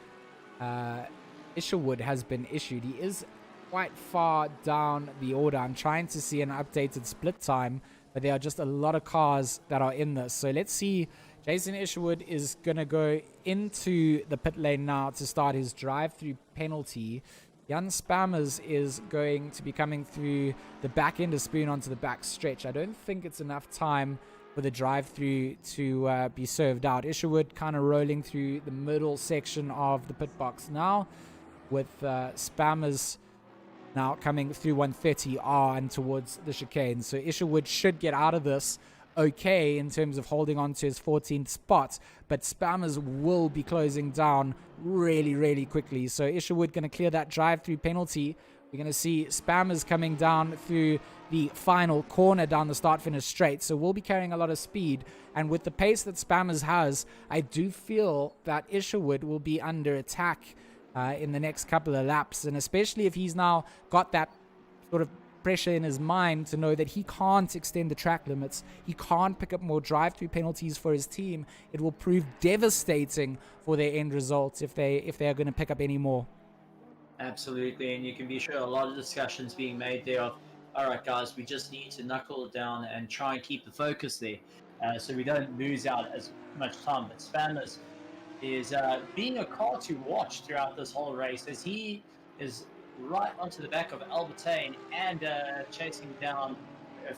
Isherwood has been issued. He is quite far down the order. I'm trying to see an updated split time, but there are just a lot of cars that are in this. So let's see Jason Isherwood is going to go into the pit lane now to start his drive-through penalty. Jan Spammers is going to be coming through the back end of Spoon onto the back stretch. I don't think it's enough time for the drive-through to be served out. Isherwood kind of rolling through the middle section of the pit box now, with Spammers now coming through 130R and towards the chicane. So Isherwood should get out of this okay in terms of holding on to his 14th spot, but Spammers will be closing down really quickly. So Isherwood going to clear that drive-through penalty. We're going to see Spammers coming down through the final corner down the start-finish straight. So we'll be carrying a lot of speed. And with the pace that Spammers has, I do feel that Isherwood will be under attack in the next couple of laps. And especially if he's now got that sort of pressure in his mind to know that he can't extend the track limits, he can't pick up more drive-through penalties for his team. It will prove devastating for their end results if they are going to pick up any more. Absolutely, and you can be sure a lot of discussions being made there of, all right, guys, we just need to knuckle it down and try and keep the focus there, so we don't lose out as much time. But Spammers is being a car to watch throughout this whole race, as he is right onto the back of Albertine and chasing down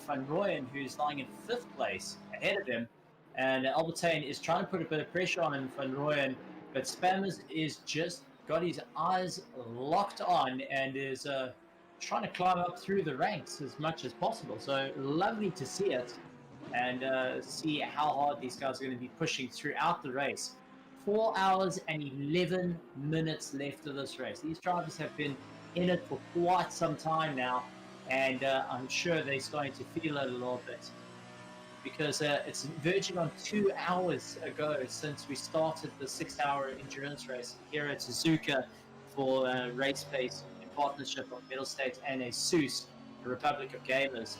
Van Rooyen, who's lying in 5th place ahead of him. And Albertine is trying to put a bit of pressure on him, Van Rooyen, but Spammers is just got his eyes locked on and is trying to climb up through the ranks as much as possible. So lovely to see it and see how hard these guys are going to be pushing throughout the race. 4 hours and 11 minutes left of this race. These drivers have been in it for quite some time now, and I'm sure they're starting to feel it a little bit, because it's verging on 2 hours ago since we started the 6-hour endurance race here at Suzuka for RaceFace in partnership with Mettlestate and ASUS, the Republic of Gamers.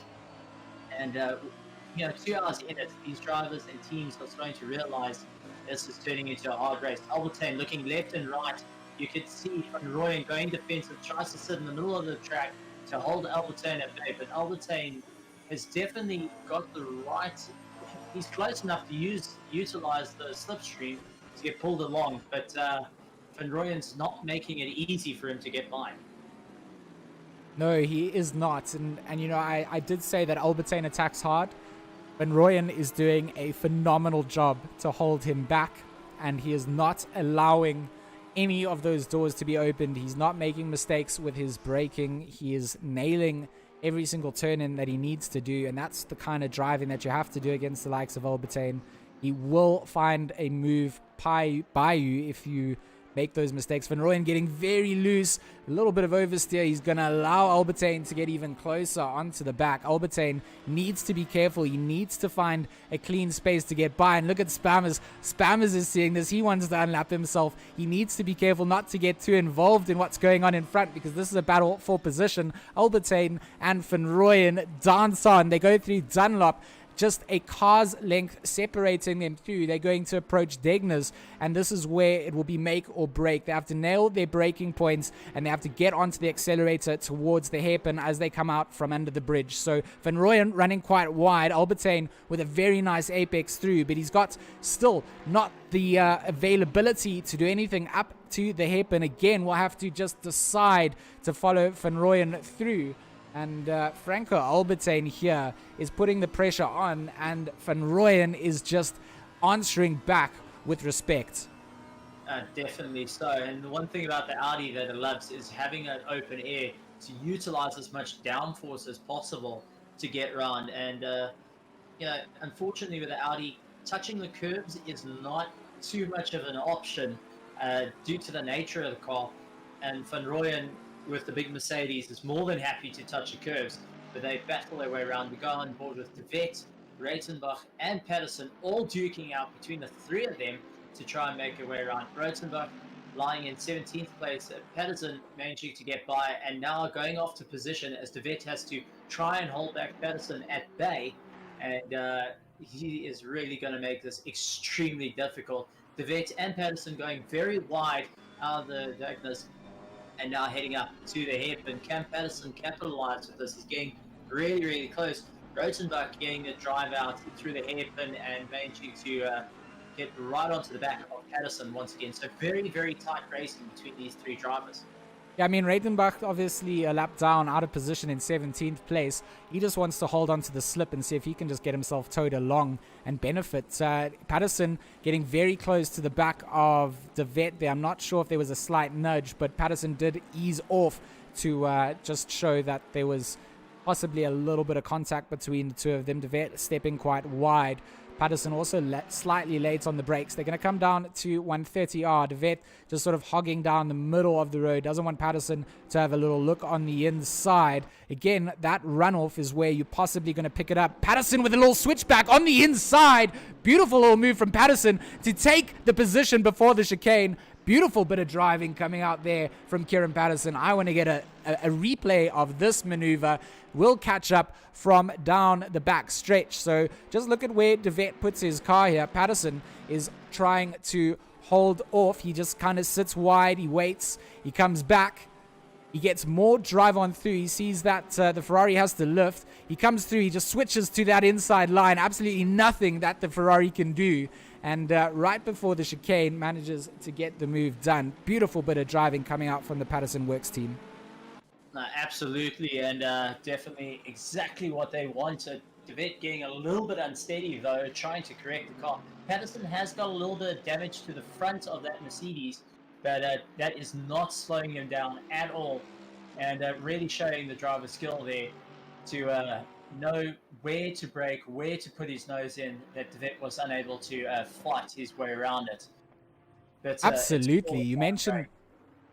And 2 hours in it, these drivers and teams are starting to realize this is turning into a hard race. Albertine looking left and right. You could see Van Rooyen going defensive, tries to sit in the middle of the track to hold Albertine at bay, but Albertine has definitely got the right. He's close enough to utilize the slipstream to get pulled along, but Van Rooyen's not making it easy for him to get by. No, he is not. And I did say that Albertine attacks hard. Van Rooyen is doing a phenomenal job to hold him back, and he is not allowing any of those doors to be opened. He's not making mistakes with his braking. He is nailing every single turn in that he needs to do, and that's the kind of driving that you have to do against the likes of Albertine. He will find a move by you if you make those mistakes. Van Rooyen getting very loose, a little bit of oversteer. He's going to allow Albertine to get even closer onto the back. Albertine needs to be careful. He needs to find a clean space to get by. And look at Spammers. Spammers is seeing this. He wants to unlap himself. He needs to be careful not to get too involved in what's going on in front, because this is a battle for position. Albertine and Van Rooyen dance on. They go through Dunlop. Just a car's length separating them through. They're going to approach Degner's, and this is where it will be make or break. They have to nail their braking points, and they have to get onto the accelerator towards the hairpin as they come out from under the bridge. So Van Rooyen running quite wide. Albertine with a very nice apex through, but he's got still not the availability to do anything up to the hairpin. Again, we'll have to just decide to follow Van Rooyen through. And Franco Albertine here is putting the pressure on, and Van Rooyen is just answering back with respect. Definitely so. And the one thing about the Audi that it loves is having an open air to utilize as much downforce as possible to get around. And unfortunately with the Audi, touching the curbs is not too much of an option due to the nature of the car. And Van Rooyen, with the big Mercedes, is more than happy to touch the curves, but they battle their way around. We go on board with De Wet, Reitenbach, and Patterson, all duking out between the three of them to try and make their way around. Reitenbach lying in 17th place, Patterson managing to get by, and now going off to position as De Wet has to try and hold back Patterson at bay, and he is really going to make this extremely difficult. De Wet and Patterson going very wide out of the darkness, and now heading up to the hairpin. Can Patterson capitalize with this? He's getting really close. Rosenbach getting a drive out through the hairpin and managing to get right onto the back of Patterson once again. So very, very tight racing between these three drivers. Yeah, I mean, Reitenbach obviously a lap down, out of position in 17th place. He just wants to hold on to the slip and see if he can just get himself towed along and benefit. Patterson getting very close to the back of De Wet there. I'm not sure if there was a slight nudge, but Patterson did ease off to just show that there was possibly a little bit of contact between the two of them. De Wet stepping quite wide. Patterson also slightly late on the brakes. They're going to come down to 130R. De Wet just sort of hogging down the middle of the road. Doesn't want Patterson to have a little look on the inside. Again, that runoff is where you're possibly going to pick it up. Patterson with a little switchback on the inside. Beautiful little move from Patterson to take the position before the chicane. Beautiful bit of driving coming out there from Kieran Patterson. I want to get a replay of this maneuver. We'll catch up from down the back stretch. So just look at where De Wet puts his car here. Patterson is trying to hold off. He just kind of sits wide. He waits. He comes back. He gets more drive on through. He sees that the Ferrari has to lift. He comes through. He just switches to that inside line. Absolutely nothing that the Ferrari can do. And right before the chicane, manages to get the move done. Beautiful bit of driving coming out from the Patterson Works team. Absolutely, and definitely exactly what they wanted. De Wet getting a little bit unsteady, though, trying to correct the car. Patterson has got a little bit of damage to the front of that Mercedes, but that is not slowing him down at all. And really showing the driver's skill there to know where to brake, where to put his nose in, that De Wet was unable to fight his way around it. But, absolutely. You mentioned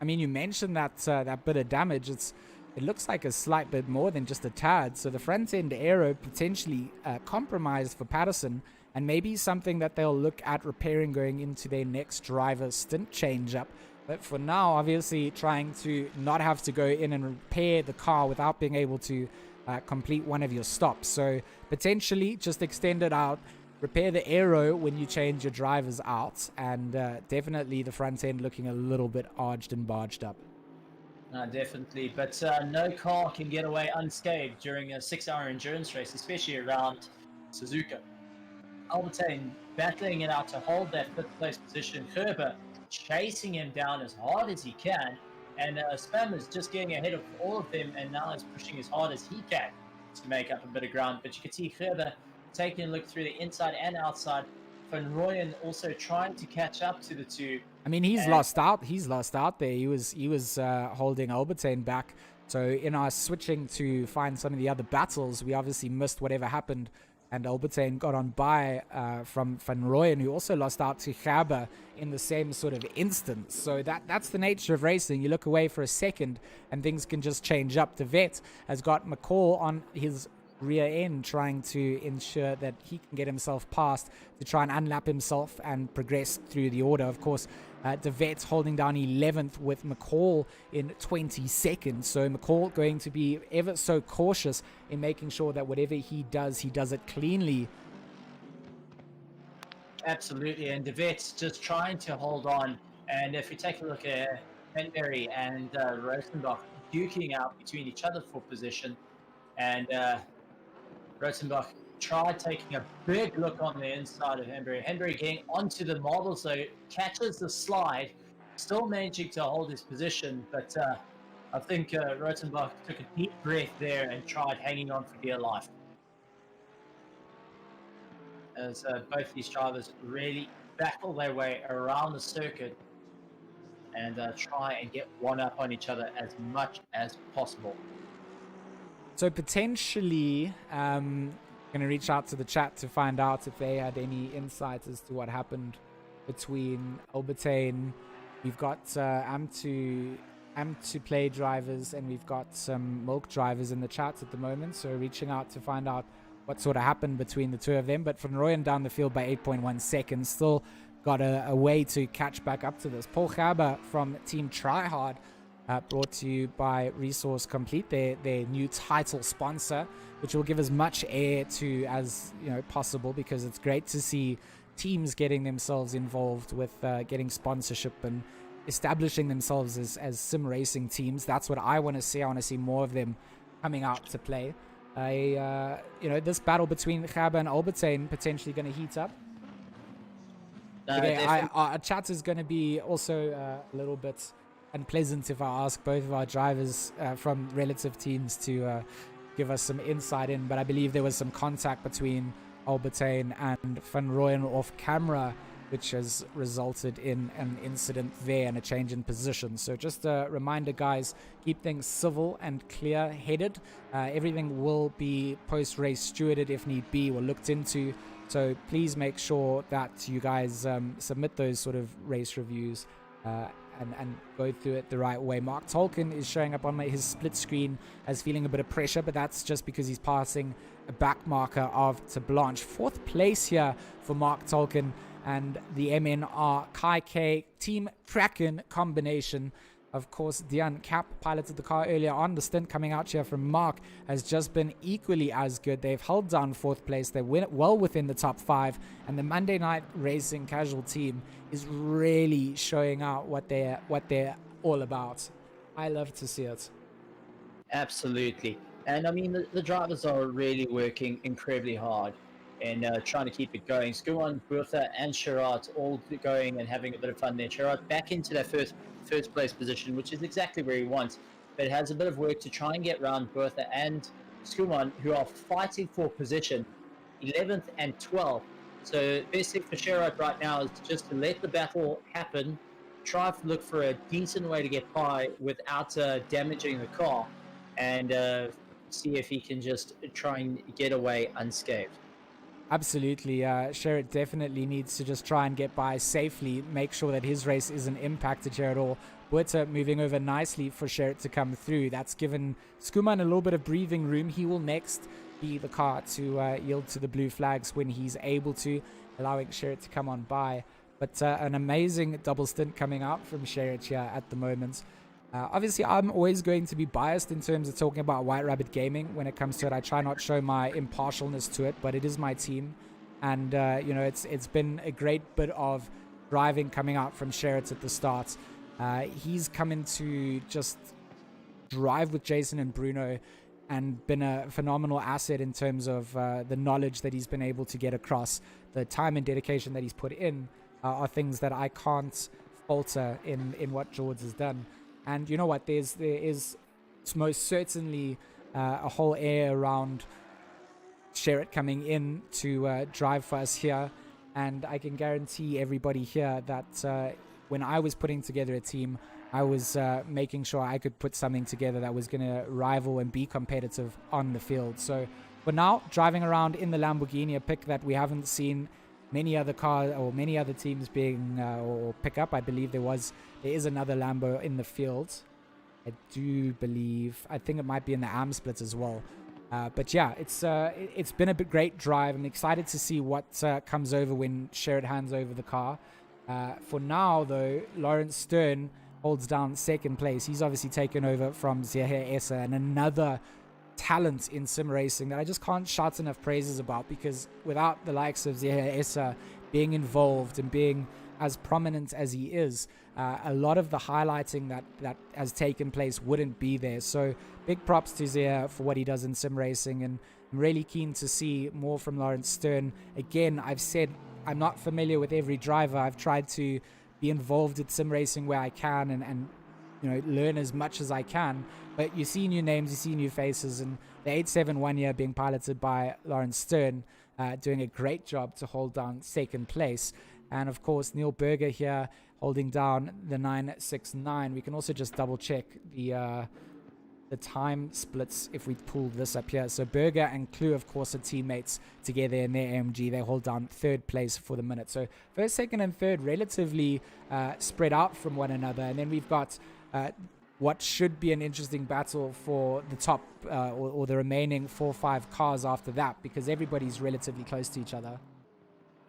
that that bit of damage. It looks like a slight bit more than just a tad. So the front end aero potentially compromised for Patterson, and maybe something that they'll look at repairing going into their next driver stint change up. But for now, obviously trying to not have to go in and repair the car without being able to complete one of your stops. So potentially just extend it out, repair the aero when you change your drivers out, and definitely the front end looking a little bit arched and barged up. Definitely, but no car can get away unscathed during a 6-hour endurance race, especially around Suzuka. Albertine battling it out to hold that 5th place position. Gerber chasing him down as hard as he can, and Spam is just getting ahead of all of them, and now is pushing as hard as he can to make up a bit of ground. But you can see Gerber taking a look through the inside and outside. Van Rooyen also trying to catch up to the two. I mean, he's lost out. He's lost out there. He was holding Albertine back. So in our switching to find some of the other battles, we obviously missed whatever happened, and Albertine got on by from Van Rooyen, who also lost out to Gerber in the same sort of instance. So that's the nature of racing. You look away for a second, and things can just change up. De Wet has got McCall on his rear end, trying to ensure that he can get himself past to try and unlap himself and progress through the order. Of course, De Wet holding down 11th with McCall in 22nd. So McCall going to be ever so cautious in making sure that whatever he does it cleanly. Absolutely, and De Wet's just trying to hold on. And if we take a look at Henberry and Rosenbach duking out between each other for position, and Rosenbach tried taking a big look on the inside of Henberry. Henberry getting onto the model, so catches the slide, still managing to hold his position, but I think Rosenbach took a deep breath there and tried hanging on for dear life. As both these drivers really battle their way around the circuit and try and get one up on each other as much as possible. So potentially, going to reach out to the chat to find out if they had any insights as to what happened between Albertine. We've got AM2 play drivers, and we've got some milk drivers in the chat at the moment. So reaching out to find out what sort of happened between the two of them. But Van Rooyen down the field by 8.1 seconds, still got a way to catch back up to this. Paul Gerber from Team Tryhard, brought to you by Resource Complete, their new title sponsor, which will give as much air to as possible, because it's great to see teams getting themselves involved with getting sponsorship and establishing themselves as sim racing teams. That's what I want to see. I want to see more of them coming out to play. This battle between Gerber and Albertine potentially going to heat up. Okay, definitely. our chat is going to be also a little bit unpleasant if I ask both of our drivers from relative teams to give us some insight in, but I believe there was some contact between Albertine and Van Rooyen off camera, which has resulted in an incident there and a change in position. So just a reminder, guys, keep things civil and clear-headed. Everything will be post-race stewarded if need be or looked into. So please make sure that you guys submit those sort of race reviews and go through it the right way. Mark Tolkien is showing up on his split screen as feeling a bit of pressure, but that's just because he's passing a back marker of to Blanche. 4th place here for Mark Tolkien and the MNR Kai K Team Kraken combination. Of course, Dian Cap piloted the car earlier on. The stint coming out here from Mark has just been equally as good. They've held down 4th place. They're well within the top 5. And the Monday Night Racing casual team is really showing out what they're all about. I love to see it. Absolutely. And I mean, the drivers are really working incredibly hard and trying to keep it going. Skuman, Bertha, and Sherrod all going and having a bit of fun there. Sherrod back into that first place position, which is exactly where he wants, but has a bit of work to try and get around Bertha and Skuman, who are fighting for position 11th and 12th. So best thing for Sherrod right now is just to let the battle happen, try to look for a decent way to get by without damaging the car, and see if he can just try and get away unscathed. Absolutely. Sherrod definitely needs to just try and get by safely, make sure that his race isn't impacted here at all. Buerta moving over nicely for Sherrod to come through. That's given Skuman a little bit of breathing room. He will next be the car to yield to the blue flags when he's able to, allowing Sherrod to come on by. But an amazing double stint coming out from Sherrod here at the moment. Obviously, I'm always going to be biased in terms of talking about White Rabbit Gaming when it comes to it. I try not to show my impartialness to it, but it is my team. And, you know, it's been a great bit of driving coming out from Sherrod at the start. He's come in to just drive with Jason and Bruno and been a phenomenal asset in terms of the knowledge that he's been able to get across. The time and dedication that he's put in are things that I can't falter in what George has done. And you know what? There is most certainly a whole air around Sherrod coming in to drive for us here. And I can guarantee everybody here that when I was putting together a team, I was making sure I could put something together that was going to rival and be competitive on the field. So for now, driving around in the Lamborghini, a pick that we haven't seen many other cars or many other teams being or pick up. I believe there is another Lambo in the field. I think it might be in the AM splits as well. But yeah, it's been a great drive. I'm excited to see what comes over when Sherrod hands over the car. For now, though, Lawrence Stern holds down 2nd place. He's obviously taken over from Zahir Essa, and another talent in sim racing that I just can't shout enough praises about, because without the likes of Zahir Essa being involved and being as prominent as he is, a lot of the highlighting that has taken place wouldn't be there. So big props to Zahir for what he does in sim racing, and I'm really keen to see more from Lawrence Stern. Again, I've said I'm not familiar with every driver. I've tried to be involved in sim racing where I can and you know, learn as much as I can. But you see new names, you see new faces, and the 871 here being piloted by Lawrence Stern, doing a great job to hold down 2nd place. And of course, Neil Berger here holding down the 969. We can also just double check the time splits if we pull this up here. So Berger and Clue, of course, are teammates together in their AMG. They hold down 3rd place for the minute. So 1st, 2nd, and 3rd relatively spread out from one another. And then we've got what should be an interesting battle for the top or the remaining 4 or 5 cars after that, because everybody's relatively close to each other.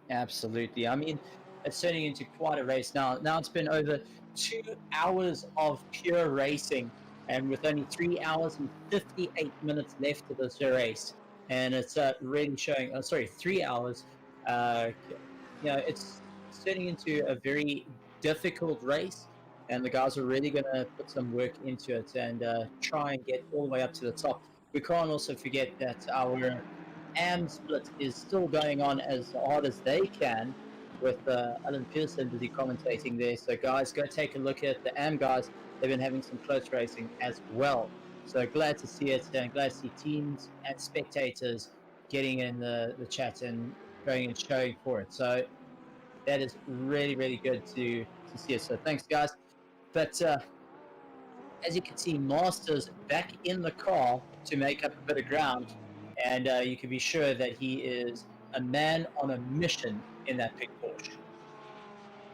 Absolutely. I mean, it's turning into quite a race now. Now it's been over 2 hours of pure racing, and with only 3 hours and 58 minutes left of this race, and it's really showing. 3 hours. You know, it's turning into a very difficult race, and the guys are really going to put some work into it and try and get all the way up to the top. We can't also forget that our AM split is still going on as hard as they can, with Alan Pearson busy commentating there. So guys, go take a look at the AM guys. They've been having some close racing as well. So glad to see it, and glad to see teams and spectators getting in the chat and going and showing for it. So that is really, really good to see it. So thanks, guys. But as you can see, Masters back in the car to make up a bit of ground, and you can be sure that he is a man on a mission in that big Porsche.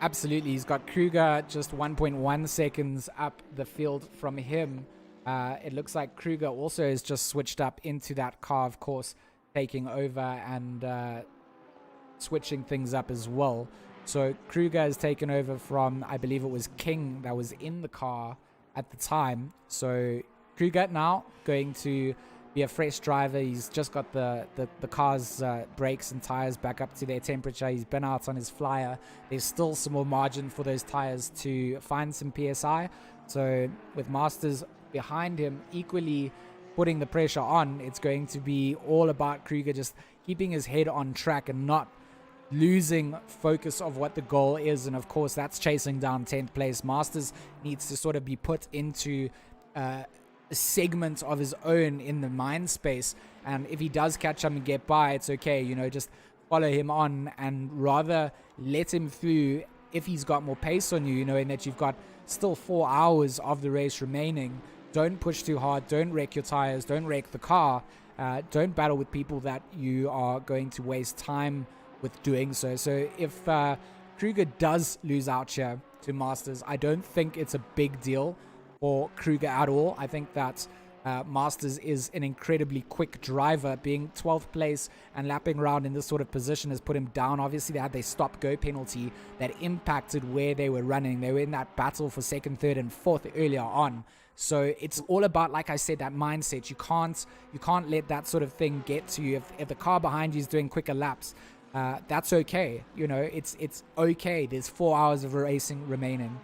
Absolutely. He's got Kruger just 1.1 seconds up the field from him. It looks like Kruger also has just switched up into that car, of course, taking over and switching things up as well. So Kruger has taken over from, I believe it was King that was in the car at the time. So Kruger now going to be a fresh driver. He's just got the car's brakes and tires back up to their temperature. He's been out on his flyer. There's still some more margin for those tires to find some PSI. So with Masters behind him equally putting the pressure on, it's going to be all about Kruger just keeping his head on track and not losing focus of what the goal is. And of course that's chasing down 10th place. Masters needs to sort of be put into a segment of his own in the mind space, and if he does catch him and get by, it's okay, you know, just follow him on and rather let him through if he's got more pace on you, you know, in that you've got still 4 hours of the race remaining. Don't push too hard, don't wreck your tires, don't wreck the car, don't battle with people that you are going to waste time with doing so. So if Kruger does lose out here to Masters, I don't think it's a big deal for Kruger at all. I think that Masters is an incredibly quick driver. Being 12th place and lapping around in this sort of position has put him down. Obviously they had their stop-go penalty that impacted where they were running. They were in that battle for 2nd, 3rd and 4th earlier on. So it's all about, like I said, that mindset. You can't let that sort of thing get to you. If the car behind you is doing quicker laps, that's okay. You know, it's okay. There's 4 hours of racing remaining.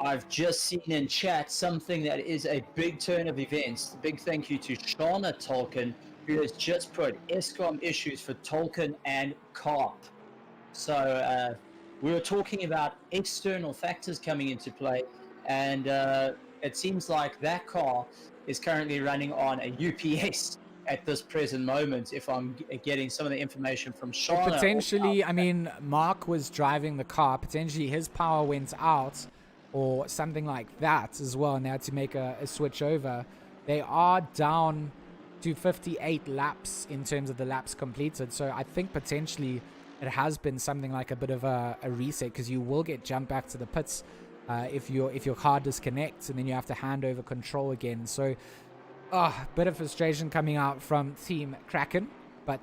I've just seen in chat something that is a big turn of events. Big thank you to Shauna Tolkien, who has just put ESCOM issues for Tolkien and Carp. So we were talking about external factors coming into play, and it seems like that car is currently running on a UPS at this present moment, if I'm getting some of the information from Shauna. Well, potentially, I mean, Mark was driving the car. Potentially his power went out or something like that as well, and they had to make a switch over. They are down to 58 laps in terms of the laps completed, so I think potentially it has been something like a bit of a reset, because you will get jumped back to the pits if your car disconnects, and then you have to hand over control again. So bit of frustration coming out from Team Kraken, but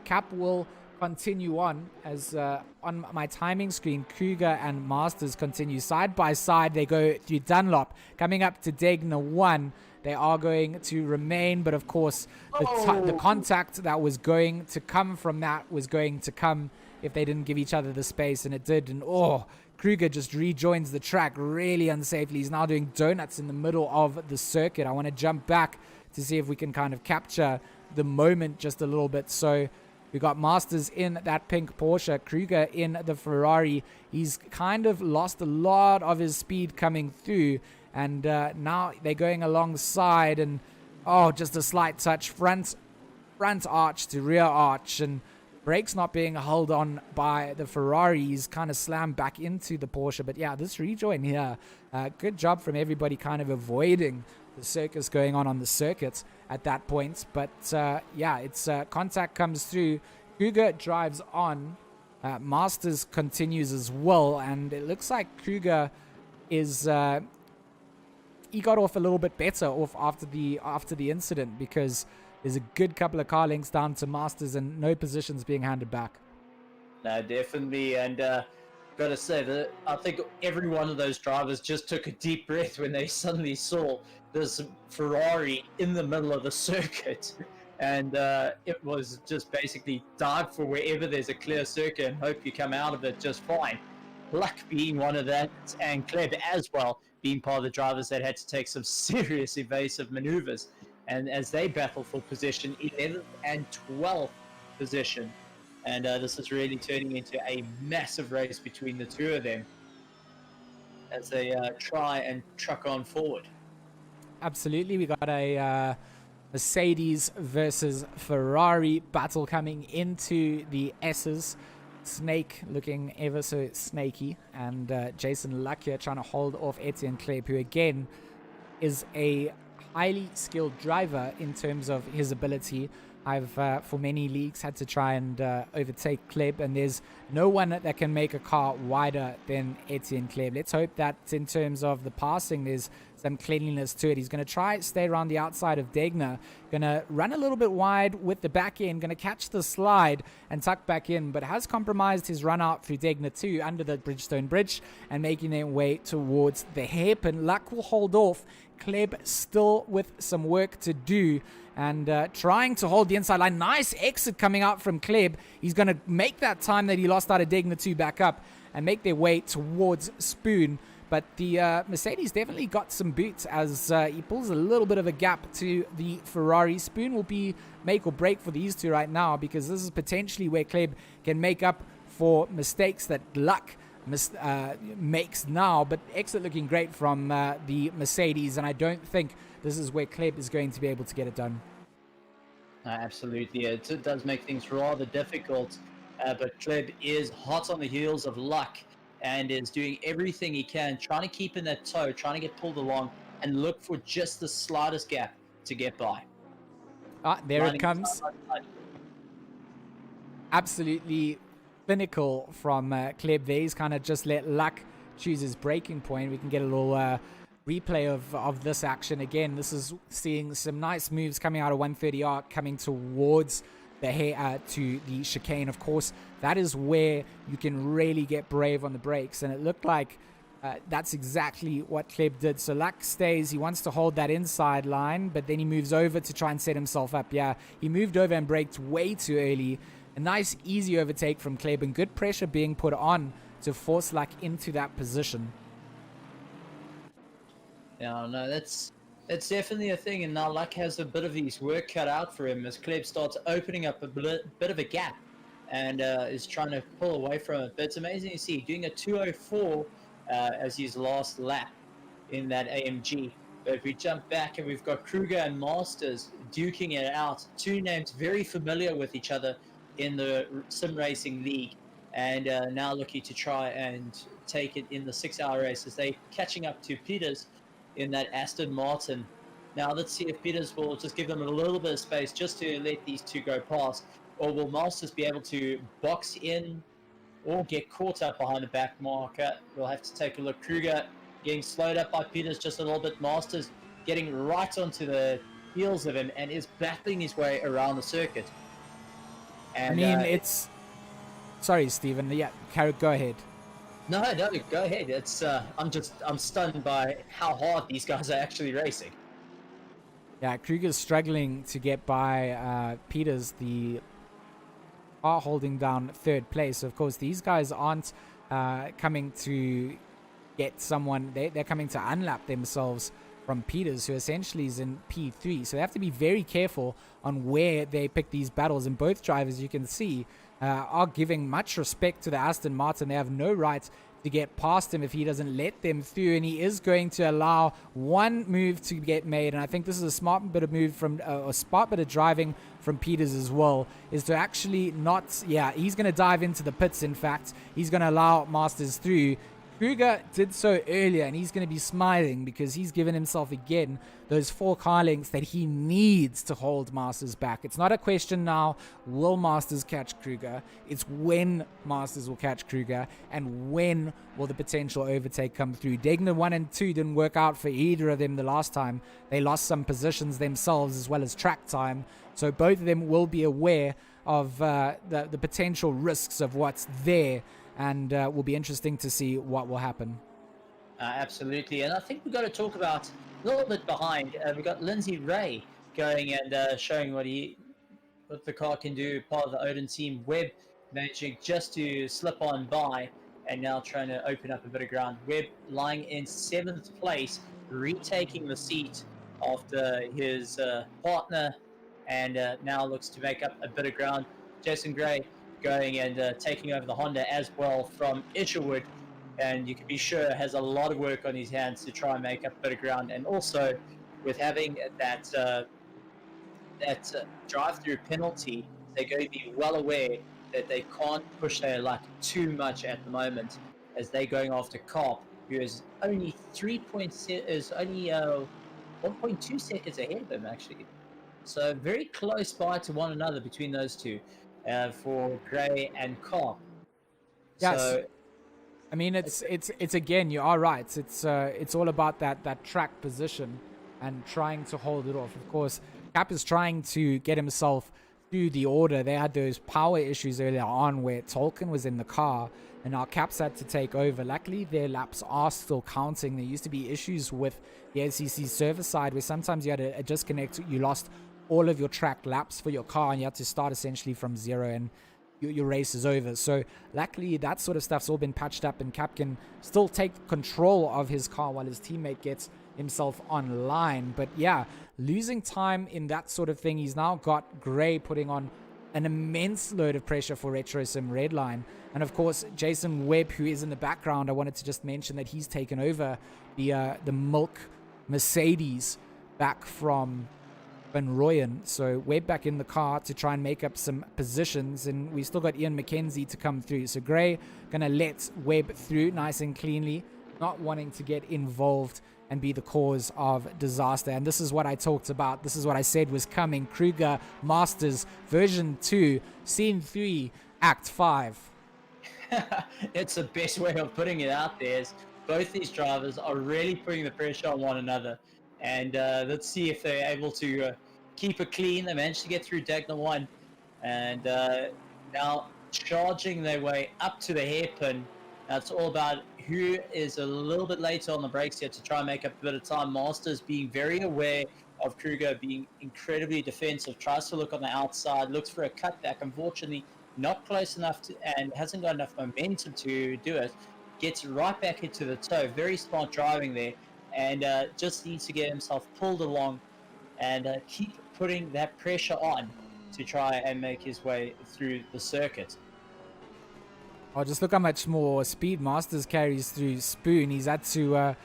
Cap will continue on as on my timing screen, Kruger and Masters continue side by side. They go through Dunlop, coming up to Degner 1. They are going to remain, but of course the contact that was going to come from that was going to come if they didn't give each other the space, and it did. And Kruger just rejoins the track really unsafely. He's now doing donuts in the middle of the circuit. I want to jump back to see if we can kind of capture the moment just a little bit. So we got Masters in that pink Porsche, Kruger in the Ferrari. He's kind of lost a lot of his speed coming through, and now they're going alongside, and just a slight touch, front arch to rear arch, and brakes not being held on by the Ferrari. He's kind of slammed back into the Porsche. But yeah, this rejoin here, good job from everybody kind of avoiding the circus going on the circuit at that point. But it's contact comes through. Kruger drives on. Masters continues as well, and it looks like Kruger is he got off a little bit better after the incident, because there's a good couple of car lengths down to Masters and no positions being handed back. No, definitely. And got to say that I think every one of those drivers just took a deep breath when they suddenly saw this Ferrari in the middle of the circuit. And it was just basically dive for wherever there's a clear circuit and hope you come out of it just fine. Luck being one of that, and Kleb as well being part of the drivers that had to take some serious evasive maneuvers. And as they battle for position 11th and 12th position, And this is really turning into a massive race between the two of them as they try and truck on forward. Absolutely. We got a Mercedes versus Ferrari battle coming into the S's. Snake looking ever so snaky, and Jason Luck here trying to hold off Etienne Kleb, who again is a highly skilled driver in terms of his ability. I've for many leagues had to try and overtake Kleb, and there's no one that can make a car wider than Etienne Kleb. Let's hope that in terms of the passing there's some cleanliness to it. He's going to try stay around the outside of Degner, going to run a little bit wide with the back end, going to catch the slide and tuck back in, but has compromised his run out through Degner 2 under the Bridgestone bridge and making their way towards the hairpin. Luck will hold off. Kleb still with some work to do and trying to hold the inside line. Nice exit coming out from Kleb. He's going to make that time that he lost out of Degner 2 back up and make their way towards Spoon. But the Mercedes definitely got some boots as he pulls a little bit of a gap to the Ferrari. Spoon will be make or break for these two right now, because this is potentially where Kleb can make up for mistakes that Luck makes now. But exit looking great from the Mercedes, and I don't think this is where Kleb is going to be able to get it done. Absolutely, it does make things rather difficult, but Kleb is hot on the heels of Luck and is doing everything he can, trying to keep in that toe, trying to get pulled along and look for just the slightest gap to get by. There it comes. Absolutely clinical from Kleb there. He's kind of just let Luck choose his breaking point. We can get a little replay of this action again. This is seeing some nice moves coming out of 130R, coming towards the to the chicane. Of course, that is where you can really get brave on the brakes, and it looked like that's exactly what Kleb did. So Luck stays. He wants to hold that inside line, but then he moves over to try and set himself up. Yeah, he moved over and braked way too early. A nice, easy overtake from Kleb, and good pressure being put on to force Luck into that position. Yeah, no, that's definitely a thing, and now Luck has a bit of his work cut out for him as Kleb starts opening up a bit of a gap and is trying to pull away from it. But it's amazing to see doing a 2:04 as his last lap in that AMG. But if we jump back and we've got Kruger and Masters duking it out, two names very familiar with each other in the sim racing league, and now looking to try and take it in the 6-hour race as they catching up to Peters in that Aston Martin. Now let's see if Peters will just give them a little bit of space just to let these two go past, or will Masters be able to box in or get caught up behind the back marker? We'll have to take a look. Kruger getting slowed up by Peters just a little bit. Masters getting right onto the heels of him and is battling his way around the circuit. And, I mean, it's... Sorry, Stephen. Yeah, go ahead. No, go ahead. It's I'm stunned by how hard these guys are actually racing. Yeah, Kruger's struggling to get by Peters, the car holding down third place. So of course, these guys aren't coming to get someone. They're coming to unlap themselves from Peters, who essentially is in P3. So they have to be very careful on where they pick these battles. And both drivers, you can see, are giving much respect to the Aston Martin. They have no right to get past him if he doesn't let them through, and he is going to allow one move to get made. And I think this is a smart bit of move from a smart bit of driving from Peters as well, is to actually not, he's going to dive into the pits. In fact, he's going to allow Masters through. Kruger did so earlier, and he's going to be smiling because he's given himself again those 4 car lengths that he needs to hold Masters back. It's not a question now, will Masters catch Kruger? It's when Masters will catch Kruger, and when will the potential overtake come through. Degner 1 and 2 didn't work out for either of them the last time. They lost some positions themselves as well as track time. So both of them will be aware of the potential risks of what's there. And will be interesting to see what will happen. Absolutely, and I think we've got to talk about a little bit behind. We've got Lindsay Ray going and showing what the car can do. Part of the Odin team. Webb managing just to slip on by, and now trying to open up a bit of ground. Webb lying in 7th place, retaking the seat after his partner, and now looks to make up a bit of ground. Jason Gray going and taking over the Honda as well from Isherwood. And you can be sure has a lot of work on his hands to try and make up a bit of ground. And also with having that drive-through penalty, they're going to be well aware that they can't push their luck too much at the moment, as they're going after Carp, who is only 1.2 seconds ahead of them actually. So very close by to one another between those two, for Gray and Carp. Yes. So, I mean, it's again, you are right. It's all about that track position and trying to hold it off. Of course, Cap is trying to get himself through the order. They had those power issues earlier on where Tolkien was in the car and now Cap's had to take over. Luckily, their laps are still counting. There used to be issues with the ACC service side where sometimes you had a disconnect. You lost all of your track laps for your car and you had to start essentially from zero and your race is over. So luckily that sort of stuff's all been patched up and Cap can still take control of his car while his teammate gets himself online. But yeah, losing time in that sort of thing. He's now got Gray putting on an immense load of pressure for RetroSim Redline. And of course, Jason Webb, who is in the background, I wanted to just mention that he's taken over the Milk Mercedes back from Van Rooyen. So Webb back in the car to try and make up some positions, and we still got Ian McKenzie to come through. So Gray gonna let Webb through nice and cleanly, not wanting to get involved and be the cause of disaster. And this is what I talked about. This is what I said was coming. Kruger Masters version 2, scene 3, act 5. It's the best way of putting it out there. Is both these drivers are really putting the pressure on one another. And let's see if they're able to keep it clean. They managed to get through Dagna 1. And now charging their way up to the hairpin. Now it's all about who is a little bit later on the brakes here to try and make up a bit of time. Masters being very aware of Kruger being incredibly defensive. Tries to look on the outside. Looks for a cutback. Unfortunately, not close enough to, and hasn't got enough momentum to do it. Gets right back into the toe. Very smart driving there. And just needs to get himself pulled along and keep putting that pressure on to try and make his way through the circuit. Oh, just look how much more speed Masters carries through Spoon. He's had to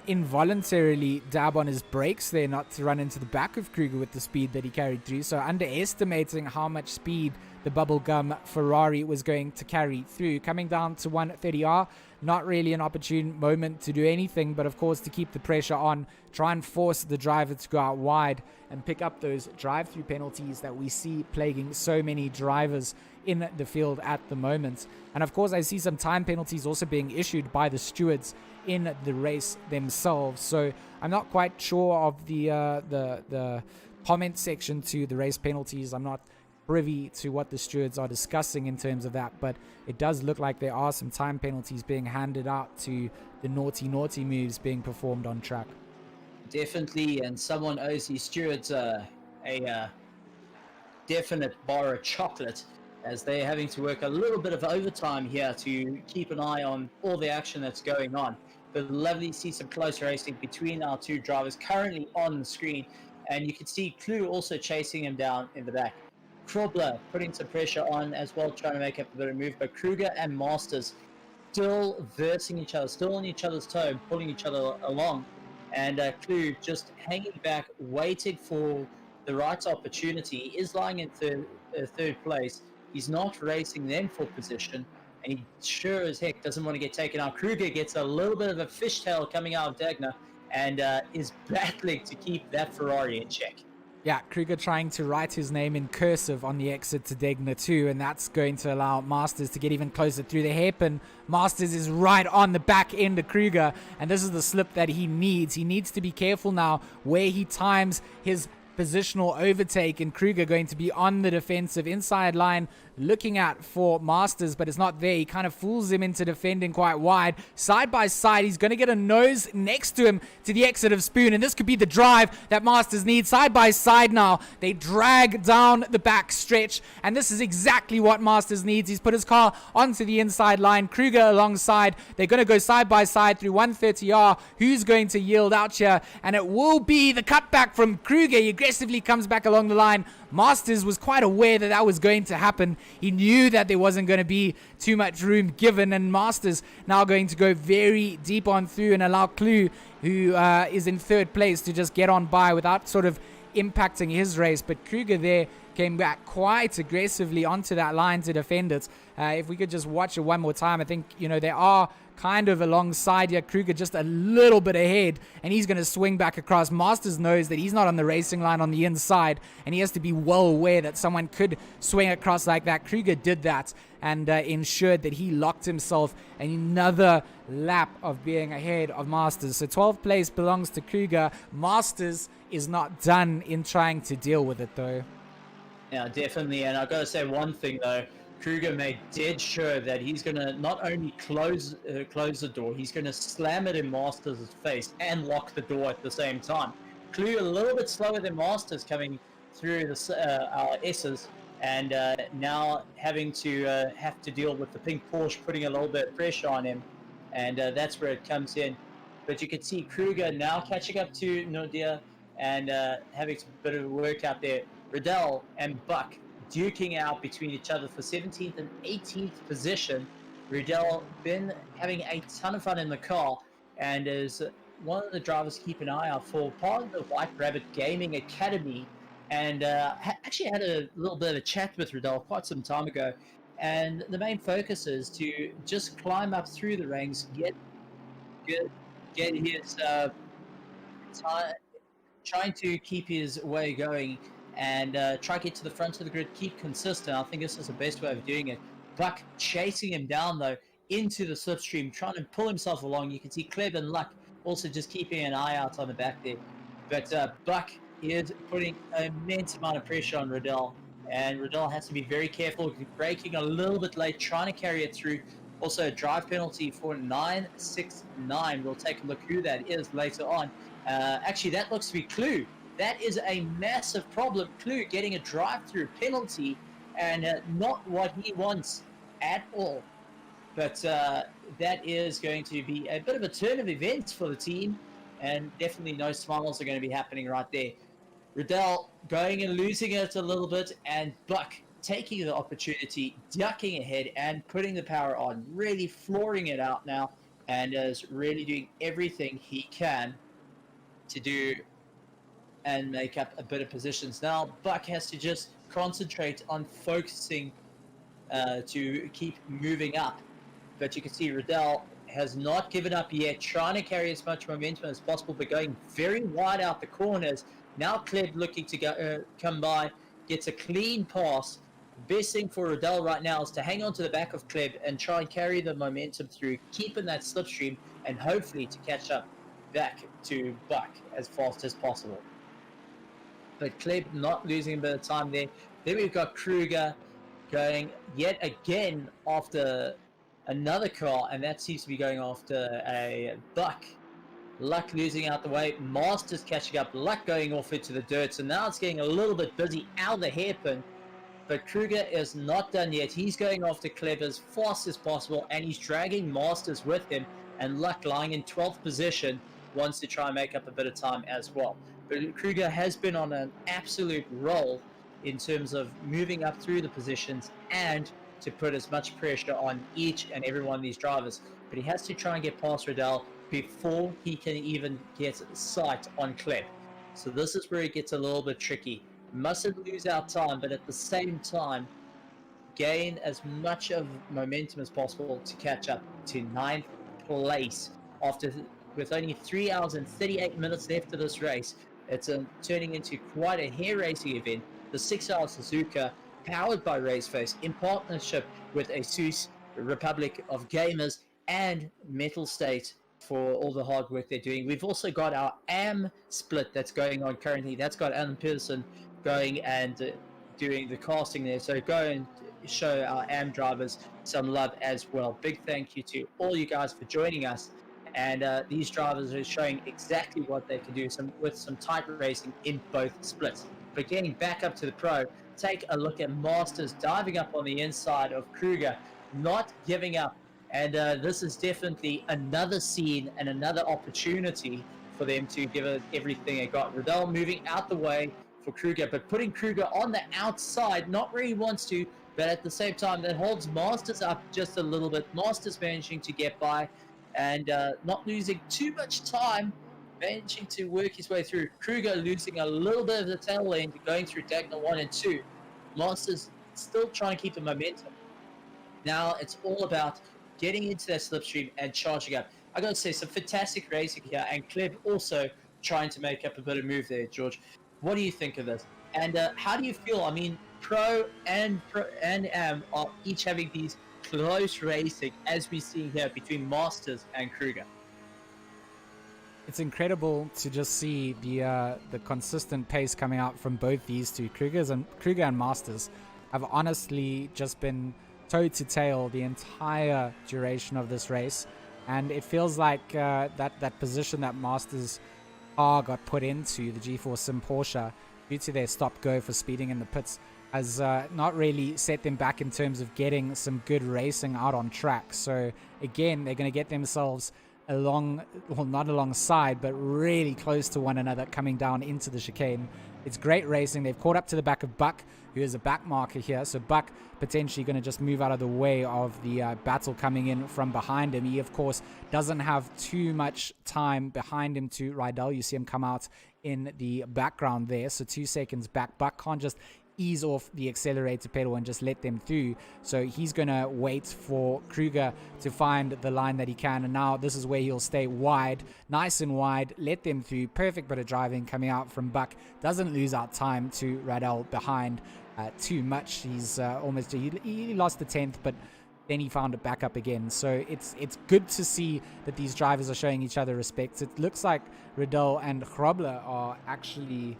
involuntarily dab on his brakes there not to run into the back of Kruger with the speed that he carried through. So underestimating how much speed the bubblegum Ferrari was going to carry through. Coming down to 130R, not really an opportune moment to do anything, but of course to keep the pressure on, try and force the driver to go out wide and pick up those drive-through penalties that we see plaguing so many drivers in the field at the moment. And of course I see some time penalties also being issued by the stewards in the race themselves. So I'm not quite sure of the comment section to the race penalties. I'm not privy to what the stewards are discussing in terms of that, but it does look like there are some time penalties being handed out to the naughty moves being performed on track. Definitely, and someone owes these stewards a definite bar of chocolate, as they're having to work a little bit of overtime here to keep an eye on all the action that's going on. But lovely to see some close racing between our two drivers currently on the screen, and you can see Clue also chasing him down in the back. Krobler putting some pressure on as well, trying to make up a bit of move, but Kruger and Masters still versing each other, still on each other's toe, pulling each other along, and Clue just hanging back, waiting for the right opportunity. He is lying in third place. He's not racing them for position, and he sure as heck doesn't want to get taken out. Kruger gets a little bit of a fishtail coming out of Dagna and is battling to keep that Ferrari in check. Yeah, Kruger trying to write his name in cursive on the exit to Dagna 2, and that's going to allow Masters to get even closer through the hairpin. Masters is right on the back end of Kruger, and this is the slip that he needs. He needs to be careful now where he times his positional overtake, and Kruger going to be on the defensive inside line looking at for Masters, but it's not there. He kind of fools him into defending quite wide. Side by side, he's going to get a nose next to him to the exit of Spoon, and this could be the drive that Masters needs. Side by side now, they drag down the back stretch, and this is exactly what Masters needs. He's put his car onto the inside line. Kruger alongside. They're going to go side by side through 130R. Who's going to yield out here? And it will be the cutback from Kruger. He aggressively comes back along the line. Masters was quite aware that that was going to happen. He knew that there wasn't going to be too much room given, and Masters now going to go very deep on through and allow Clue, who is in third place, to just get on by without sort of impacting his race. But Kruger there came back quite aggressively onto that line to defend it. If we could just watch it one more time, I think, they are kind of alongside here. Kruger just a little bit ahead, and he's going to swing back across. Masters knows that he's not on the racing line on the inside, and he has to be well aware that someone could swing across like that. Kruger did that and ensured that he locked himself another lap of being ahead of Masters. So 12th place belongs to Kruger. Masters is not done in trying to deal with it, though. Yeah, definitely. And I've got to say one thing, though. Kruger made dead sure that he's going to not only close the door, he's going to slam it in Masters' face and lock the door at the same time. Clue a little bit slower than Masters coming through our S's, and now having to deal with the pink Porsche putting a little bit of pressure on him, and that's where it comes in. But you can see Kruger now catching up to Nordia and having a bit of work out there. Riddell and Buck duking out between each other for 17th and 18th position. Riddell been having a ton of fun in the car and is one of the drivers to keep an eye out for, part of the White Rabbit Gaming Academy, and actually had a little bit of a chat with Riddell quite some time ago. And the main focus is to just climb up through the ranks, get his trying to keep his way going, and try to get to the front of the grid, keep consistent. I think this is the best way of doing it. Buck chasing him down, though, into the slipstream, trying to pull himself along. You can see Kleb and Luck also just keeping an eye out on the back there. But Buck is putting an immense amount of pressure on Riddell, and Riddell has to be very careful, braking a little bit late, trying to carry it through. Also, a drive penalty for 969. We'll take a look who that is later on. Actually, that looks to be Clue. That is a massive problem. Clue getting a drive-through penalty, and not what he wants at all. But that is going to be a bit of a turn of events for the team, and definitely no smiles are going to be happening right there. Riddell going and losing it a little bit, and Buck taking the opportunity, ducking ahead and putting the power on, really flooring it out now, and is really doing everything he can to do and make up a bit of positions. Now Buck has to just concentrate on focusing to keep moving up. But you can see Riddell has not given up yet, trying to carry as much momentum as possible, but going very wide out the corners. Now Kleb looking to go, come by, gets a clean pass. Best thing for Riddell right now is to hang on to the back of Kleb and try and carry the momentum through, keeping that slipstream, and hopefully to catch up back to Buck as fast as possible. But Kleb not losing a bit of time there. Then we've got Kruger going yet again after another car, and that seems to be going after a Buck. Luck losing out the way. Masters catching up. Luck going off into the dirt. So now it's getting a little bit busy out of the hairpin. But Kruger is not done yet. He's going after Kleb as fast as possible, and he's dragging Masters with him. And Luck lying in 12th position wants to try and make up a bit of time as well. But Kruger has been on an absolute roll in terms of moving up through the positions and to put as much pressure on each and every one of these drivers. But he has to try and get past Riddell before he can even get sight on Kleb. So this is where it gets a little bit tricky. Mustn't lose our time, but at the same time, gain as much of momentum as possible to catch up to 9th place with only 3 hours and 38 minutes left of this race. It's turning into quite a hair racing event. The 6-hour Suzuka, powered by RaceFace, in partnership with ASUS, Republic of Gamers, and Mettlestate for all the hard work they're doing. We've also got our AM split that's going on currently. That's got Alan Pearson going and doing the casting there. So go and show our AM drivers some love as well. Big thank you to all you guys for joining us. And these drivers are showing exactly what they can do with some tight racing in both splits. But getting back up to the Pro, take a look at Masters diving up on the inside of Kruger, not giving up. And this is definitely another scene and another opportunity for them to give it everything they got. Riddell moving out the way for Kruger, but putting Kruger on the outside, not where he wants to, but at the same time, that holds Masters up just a little bit. Masters managing to get by and not losing too much time, managing to work his way through. Kruger losing a little bit of the tail lane, going through diagonal 1 and 2. Masters still trying to keep the momentum. Now it's all about getting into that slipstream and charging up. I got to say, some fantastic racing here, and Kleb also trying to make up a bit of move there, George. What do you think of this? And how do you feel? I mean, Pro and Am are each having these close racing, as we see here, between Masters and Kruger. It's incredible to just see the consistent pace coming out from both these two. Kruger and Masters have honestly just been toe to tail the entire duration of this race, and it feels like that position that Masters car got put into, the G4 Sim Porsche, due to their stop go for speeding in the pits, has not really set them back in terms of getting some good racing out on track. So again, they're going to get themselves not alongside, but really close to one another coming down into the chicane. It's great racing. They've caught up to the back of Buck, who is a back marker here. So Buck potentially going to just move out of the way of the battle coming in from behind him. He, of course, doesn't have too much time behind him to Rydell. You see him come out in the background there. So 2 seconds back. Buck can't just ease off the accelerator pedal and just let them through. So he's going to wait for Kruger to find the line that he can. And now this is where he'll stay wide, nice and wide, let them through. Perfect bit of driving coming out from Buck. Doesn't lose out time to Rydell behind too much. He's he lost the 10th, but then he found it back up again. So it's good to see that these drivers are showing each other respect. It looks like Rydell and Grobler are actually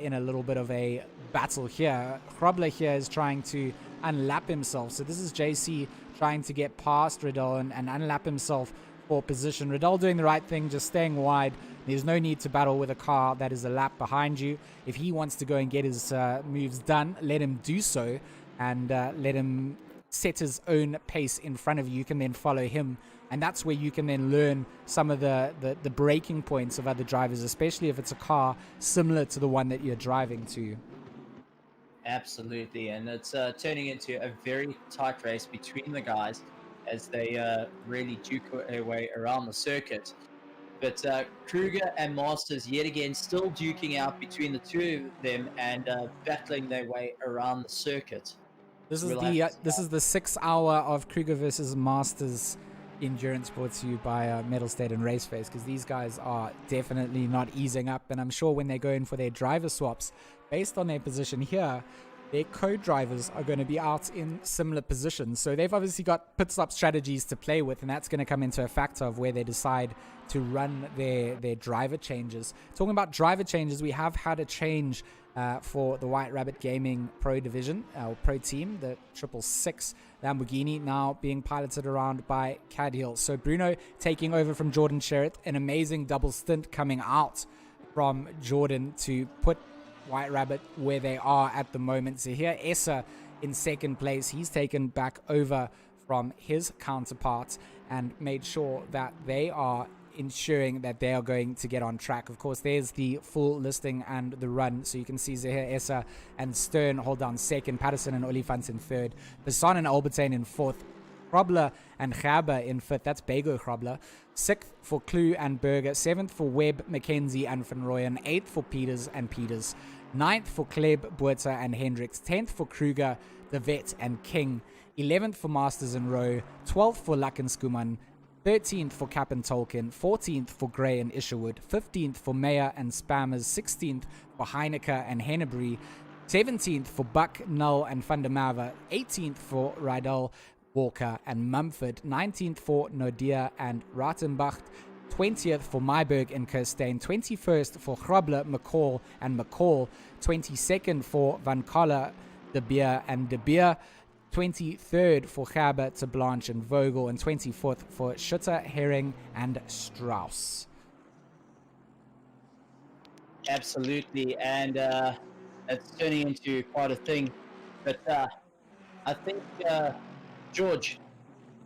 in a little bit of a battle here. Grobler here is trying to unlap himself. So this is JC trying to get past Rydell and unlap himself for position. Rydell doing the right thing, just staying wide. There's no need to battle with a car that is a lap behind you. If he wants to go and get his moves done, let him do so, and let him set his own pace in front of you. You can then follow him, and that's where you can then learn some of the braking points of other drivers, especially if it's a car similar to the one that you're driving to. Absolutely, and it's turning into a very tight race between the guys as they really duke their way around the circuit. But Kruger and Masters yet again still duking out between the two of them and battling their way around the circuit. This is the 6 hour of Kruger versus Masters endurance brought to you by Mettlestate and RaceFace, because these guys are definitely not easing up, and I'm sure when they go in for their driver swaps, based on their position here, their co-drivers are going to be out in similar positions. So they've obviously got pit stop strategies to play with, and that's going to come into a factor of where they decide to run their driver changes. Talking about driver changes, we have had a change for the White Rabbit Gaming Pro Division, or Pro Team, the 666 Lamborghini, now being piloted around by Cadhill. So Bruno taking over from Jordan Sherritt, an amazing double stint coming out from Jordan to put White Rabbit where they are at the moment. So here Essa in second place, he's taken back over from his counterparts and made sure that they are ensuring that they are going to get on track. Of course, there's the full listing and the run, so you can see Zahir Essa and Stern hold down second, Patterson and Olifants in third, Bassan and Albertine in fourth, Grobler and Gaber in fifth, that's Bego Grobler, sixth for Clue and Berger, seventh for Webb, McKenzie and Van Rooyen, eighth for Peters and Peters, ninth for Kleb, Buerta and Hendricks, 10th for Kruger, the Vet and King, 11th for Masters and Rowe, 12th for Luck and Skuman, 13th for Cap and Tolkien, 14th for Gray and Isherwood, 15th for Mayer and Spammers, 16th for Heineke and Hennebury, 17th for Buck, Null and Van der Merwe, 18th for Rydell, Walker and Mumford, 19th for Nodia and Ratenbach, 20th for Myberg and Kirstein, 21st for Grobler, McCall and McCall, 22nd for Van Coller, De Beer and De Beer, 23rd for Gaber, to Blanche and Vogel, and 24th for Schutter, Herring and Strauss. Absolutely, and it's turning into quite a thing. But I think, George,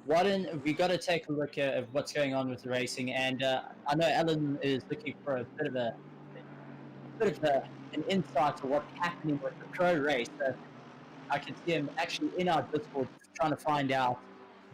we got to take a look at what's going on with the racing, and I know Alan is looking for a bit of an insight to what's happening with the pro race. So I can see him actually in our Discord trying to find out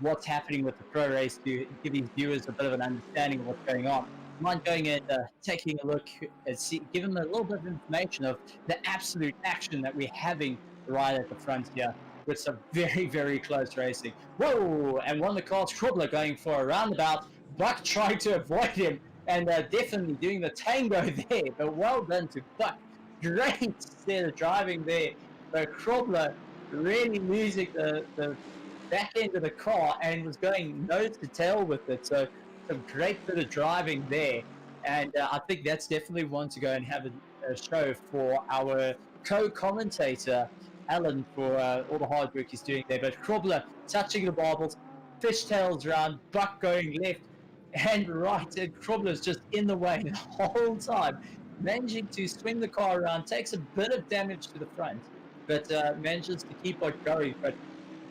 what's happening with the pro race to give his viewers a bit of an understanding of what's going on. Mind going and taking a look and give them a little bit of information of the absolute action that we're having right at the front here with some very, very close racing. Whoa! And one of the cars, Krubler, going for a roundabout. Buck trying to avoid him and definitely doing the tango there. But well done to Buck. Great set of driving there. But Krubler really losing the back end of the car and was going nose to tail with it. So some great bit of driving there. And I think that's definitely one to go and have a show for our co-commentator, Alan, for all the hard work he's doing there. But Krubler touching the marbles, fishtails around, Buck going left and right, and Krubler's just in the way the whole time, managing to swing the car around, takes a bit of damage to the front, but manages to keep on going. But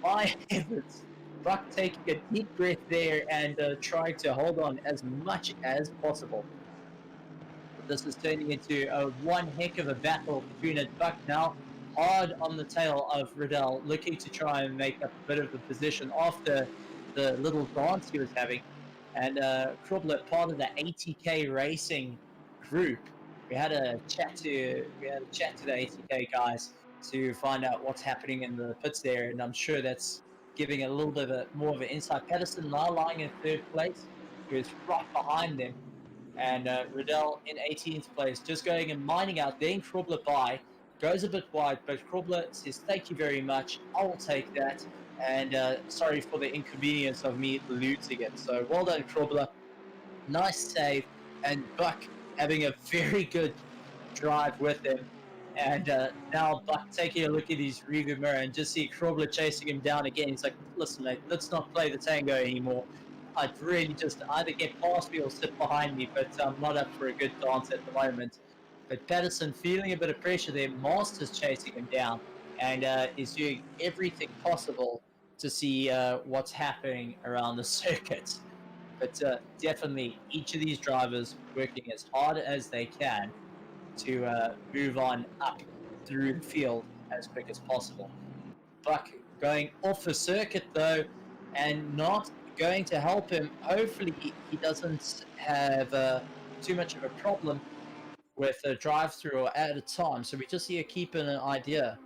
my heavens, Buck taking a deep breath there and trying to hold on as much as possible. This is turning into one heck of a battle between it. Buck now hard on the tail of Riddell, looking to try and make up a bit of a position after the little dance he was having. And Krubler, part of the 80K racing group, we had a chat to the 80K guys to find out what's happening in the pits there, and I'm sure that's giving a little bit of more of an insight. Patterson now lying in 3rd place, who is right behind them, and Riddell in 18th place, just going and mining out. Then Krubler by, goes a bit wide, but Krubler says, "Thank you very much, I will take that, and sorry for the inconvenience of me losing it." So well done, Krubler. Nice save, and Buck having a very good drive with him. And now Buck taking a look at his rearview mirror and just see Krubler chasing him down again. He's like, "Listen, mate, let's not play the tango anymore. I'd really just either get past me or sit behind me, but I'm not up for a good dance at the moment." But Patterson feeling a bit of pressure there. Master's chasing him down and is doing everything possible to see what's happening around the circuit. But definitely each of these drivers working as hard as they can to move on up through the field as quick as possible. Buck going off the circuit though, and not going to help him. Hopefully he doesn't have too much of a problem with a drive-through or at a time. So we just need to keep an idea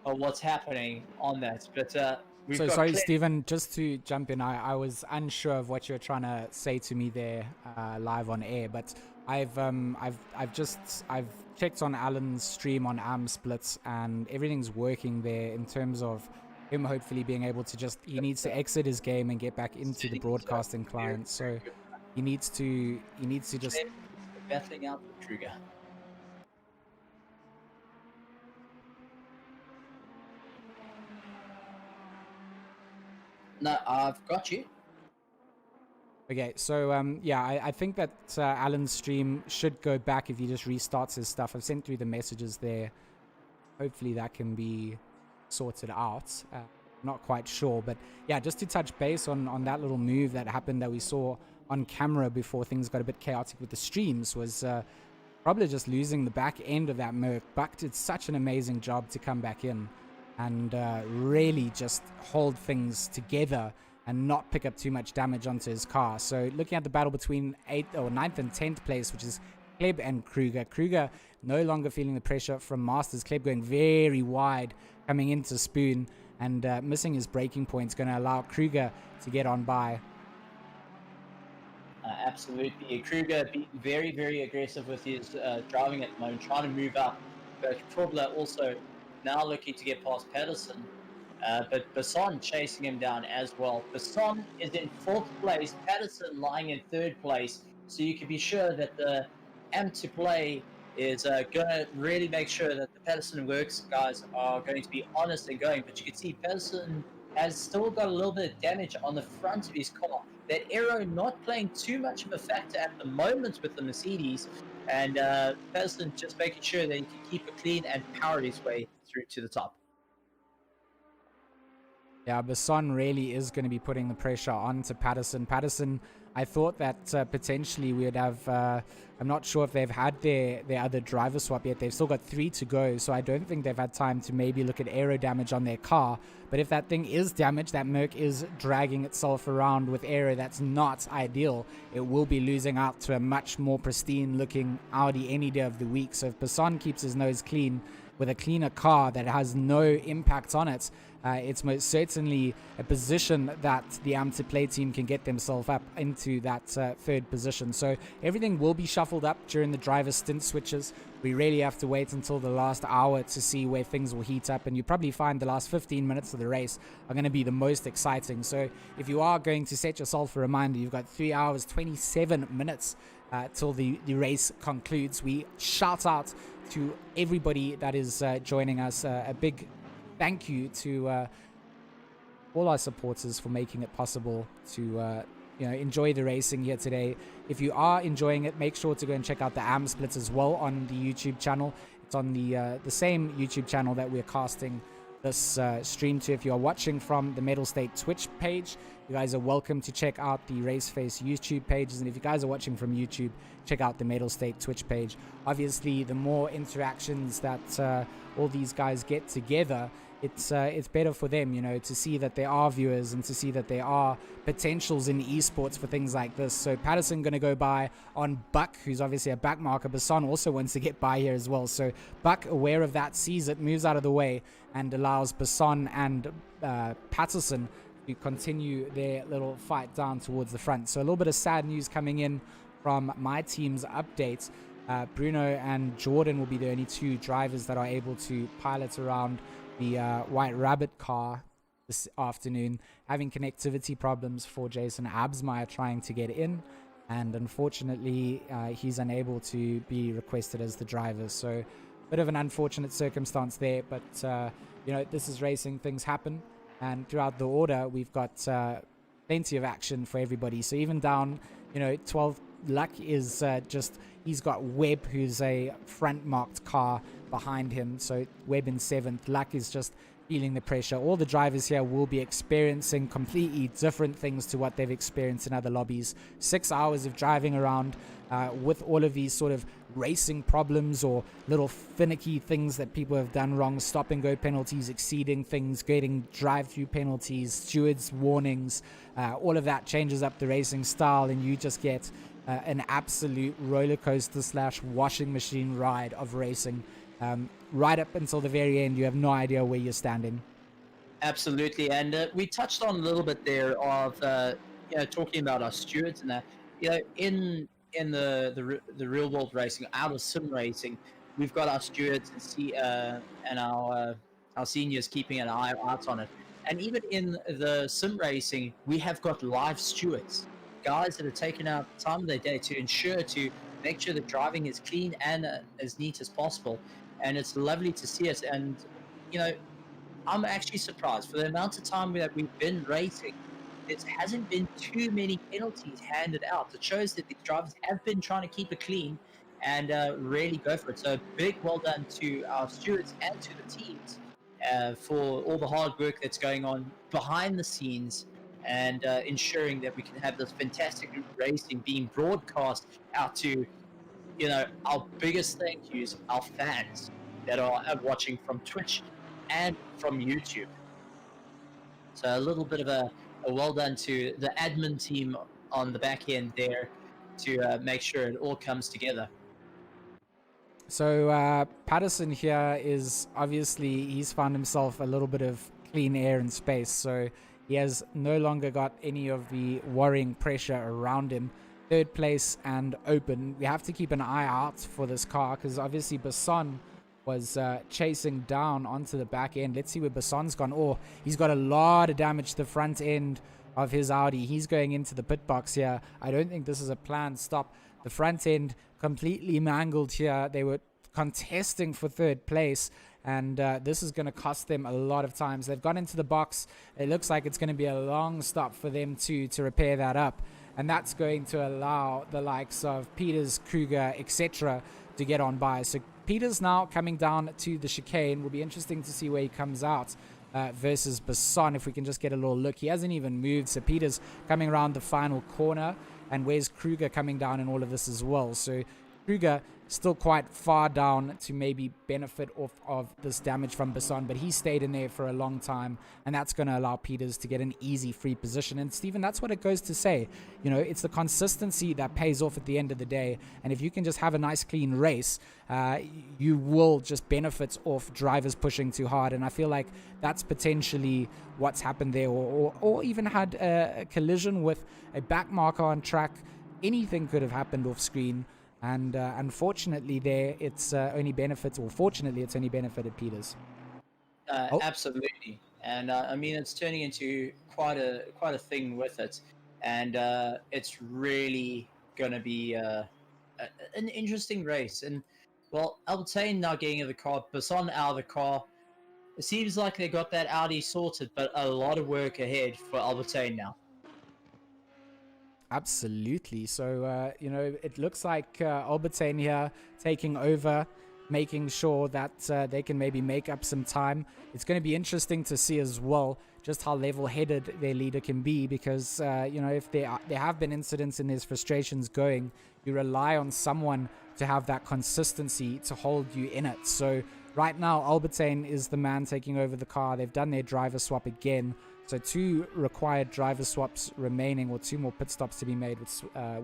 of what's happening on that. But we've So got sorry, Stephen, just to jump in, I was unsure of what you were trying to say to me there live on air, but I've checked on Alan's stream on Am Splits, and everything's working there in terms of him hopefully being able to he needs to exit his game and get back into the broadcasting client. So he needs to just battling out with Kruger. No, I've got you. Okay, so yeah, I think that Alan's stream should go back if he just restarts his stuff. I've sent through the messages there. Hopefully that can be sorted out. Not quite sure, but yeah, just to touch base on that little move that happened that we saw on camera before things got a bit chaotic with the streams was probably just losing the back end of that Merc. Buck did such an amazing job to come back in and really just hold things together and not pick up too much damage onto his car. So looking at the battle between 9th and 10th place, which is Kleb and Kruger. Kruger no longer feeling the pressure from Masters. Kleb going very wide coming into Spoon and missing his braking points, going to allow Kruger to get on by. Absolutely. Kruger being very, very aggressive with his driving at the moment, trying to move up. But Krubler also now looking to get past Patterson. But Basson chasing him down as well. Basson is in 4th place, Patterson lying in 3rd place. So you can be sure that the M to play is going to really make sure that the Patterson Works guys are going to be honest and going. But you can see Patterson has still got a little bit of damage on the front of his car. That aero not playing too much of a factor at the moment with the Mercedes. And Patterson just making sure that he can keep it clean and power his way through to the top. Yeah, Basson really is going to be putting the pressure on to Patterson. Patterson, I thought that potentially we would have, I'm not sure if they've had their other driver swap yet. They've still got 3 to go, so I don't think they've had time to maybe look at aero damage on their car. But if that thing is damaged, that Merc is dragging itself around with aero that's not ideal, it will be losing out to a much more pristine looking Audi any day of the week. So if Basson keeps his nose clean with a cleaner car that has no impact on it, it's most certainly a position that the Am2Play team can get themselves up into that 3rd position. So everything will be shuffled up during the driver stint switches. We really have to wait until the last hour to see where things will heat up, and you probably find the last 15 minutes of the race are going to be the most exciting. So if you are going to set yourself a reminder, you've got 3 hours 27 minutes till the race concludes. We shout out to everybody that is joining us. A big thank you to all our supporters for making it possible to enjoy the racing here today. If you are enjoying it, make sure to go and check out the Am Splits as well on the YouTube channel. It's on the same YouTube channel that we're casting this stream to. If you are watching from the Mettlestate Twitch page, you guys are welcome to check out the RaceFace YouTube pages, and if you guys are watching from YouTube, check out the Mettlestate Twitch page. Obviously, the more interactions that all these guys get together, it's better for them, to see that there are viewers and to see that there are potentials in esports for things like this. So Patterson going to go by on Buck, who's obviously a back marker. Basson also wants to get by here as well. So Buck, aware of that, sees it, moves out of the way, and allows Basson and Patterson to continue their little fight down towards the front. So a little bit of sad news coming in from my team's updates. Bruno and Jordan will be the only 2 drivers that are able to pilot around the White Rabbit car this afternoon, having connectivity problems for Jason Absmeyer trying to get in, and unfortunately he's unable to be requested as the driver. So bit of an unfortunate circumstance there, but this is racing, things happen, and throughout the order we've got plenty of action for everybody. So even down 12, Luck is he's got Webb, who's a front marked car behind him. So Webb in 7th. Luck is just feeling the pressure. All the drivers here will be experiencing completely different things to what they've experienced in other lobbies. 6 hours of driving around with all of these sort of racing problems or little finicky things that people have done wrong, stop and go penalties, exceeding things, getting drive-through penalties, stewards warnings, all of that changes up the racing style, and you just get an absolute roller coaster / washing machine ride of racing. Right up until the very end, you have no idea where you're standing. Absolutely, and we touched on a little bit there of talking about our stewards and that. In the real world racing, out of sim racing, we've got our stewards and our seniors keeping an eye out on it. And even in the sim racing, we have got live stewards, guys that have taken out time of their day to make sure that driving is clean and as neat as possible. And it's lovely to see it. And I'm actually surprised for the amount of time that we've been racing. It hasn't been too many penalties handed out. It shows that the drivers have been trying to keep it clean and really go for it. So big well done to our stewards and to the teams for all the hard work that's going on behind the scenes and ensuring that we can have this fantastic racing being broadcast out to, our biggest thank yous, our fans that are watching from Twitch and from YouTube. So a little bit of a well done to the admin team on the back end there to make sure it all comes together. So Patterson here is obviously, he's found himself a little bit of clean air and space. So he has no longer got any of the worrying pressure around him. 3rd place and open. We have to keep an eye out for this car because obviously Basson was chasing down onto the back end. Let's see where Basson's gone. Oh, he's got a lot of damage to the front end of his Audi. He's going into the pit box here. I don't think this is a planned stop. The front end completely mangled here. They were contesting for 3rd place, and this is going to cost them a lot of times. They've gone into the box. It looks like it's going to be a long stop for them to repair that up, and that's going to allow the likes of Peters, Kruger, etc. to get on by. So Peters now coming down to the chicane. Will be interesting to see where he comes out. versus Basson. If we can just get a little look, he hasn't even moved. So Peters coming around the final corner, and where's Kruger coming down in all of this as well? So Kruger still quite far down to maybe benefit off of this damage from Basson, but he stayed in there for a long time, and that's going to allow Peters to get an easy free position. And Stephen, that's what it goes to say. You know, it's the consistency that pays off at the end of the day, and if you can just have a nice clean race, you will just benefit off drivers pushing too hard. And I feel like that's potentially what's happened there, or even had a collision with a back marker on track. Anything could have happened off screen. And unfortunately, it's only benefited Peters. Absolutely, and I mean, it's turning into quite a thing with it, and it's really going to be an interesting race. And well, Albertine now getting in the car, Basson out of the car. It seems like they got that Audi sorted, but a lot of work ahead for Albertine now. Absolutely. So, it looks like Albertine here taking over, making sure that they can maybe make up some time. It's going to be interesting to see as well just how level-headed their leader can be, because, if there have been incidents and there's frustrations going, you rely on someone to have that consistency to hold you in it. So right now, Albertine is the man taking over the car. They've done their driver swap again. So 2 required driver swaps remaining, or 2 more pit stops to be made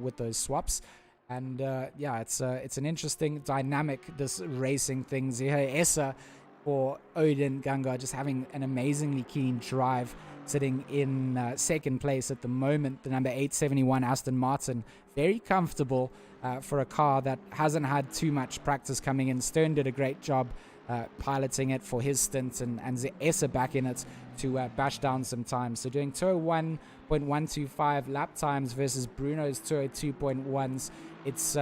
with those swaps. And it's an interesting dynamic, this racing things here. Essa for Odin Ganga just having an amazingly keen drive, sitting in second place at the moment. The number 871 Aston Martin, very comfortable for a car that hasn't had too much practice coming in. Stern did a great job piloting it for his stint, and Essa back in it to bash down some time. So doing 201.125 lap times versus Bruno's 202.1s. It's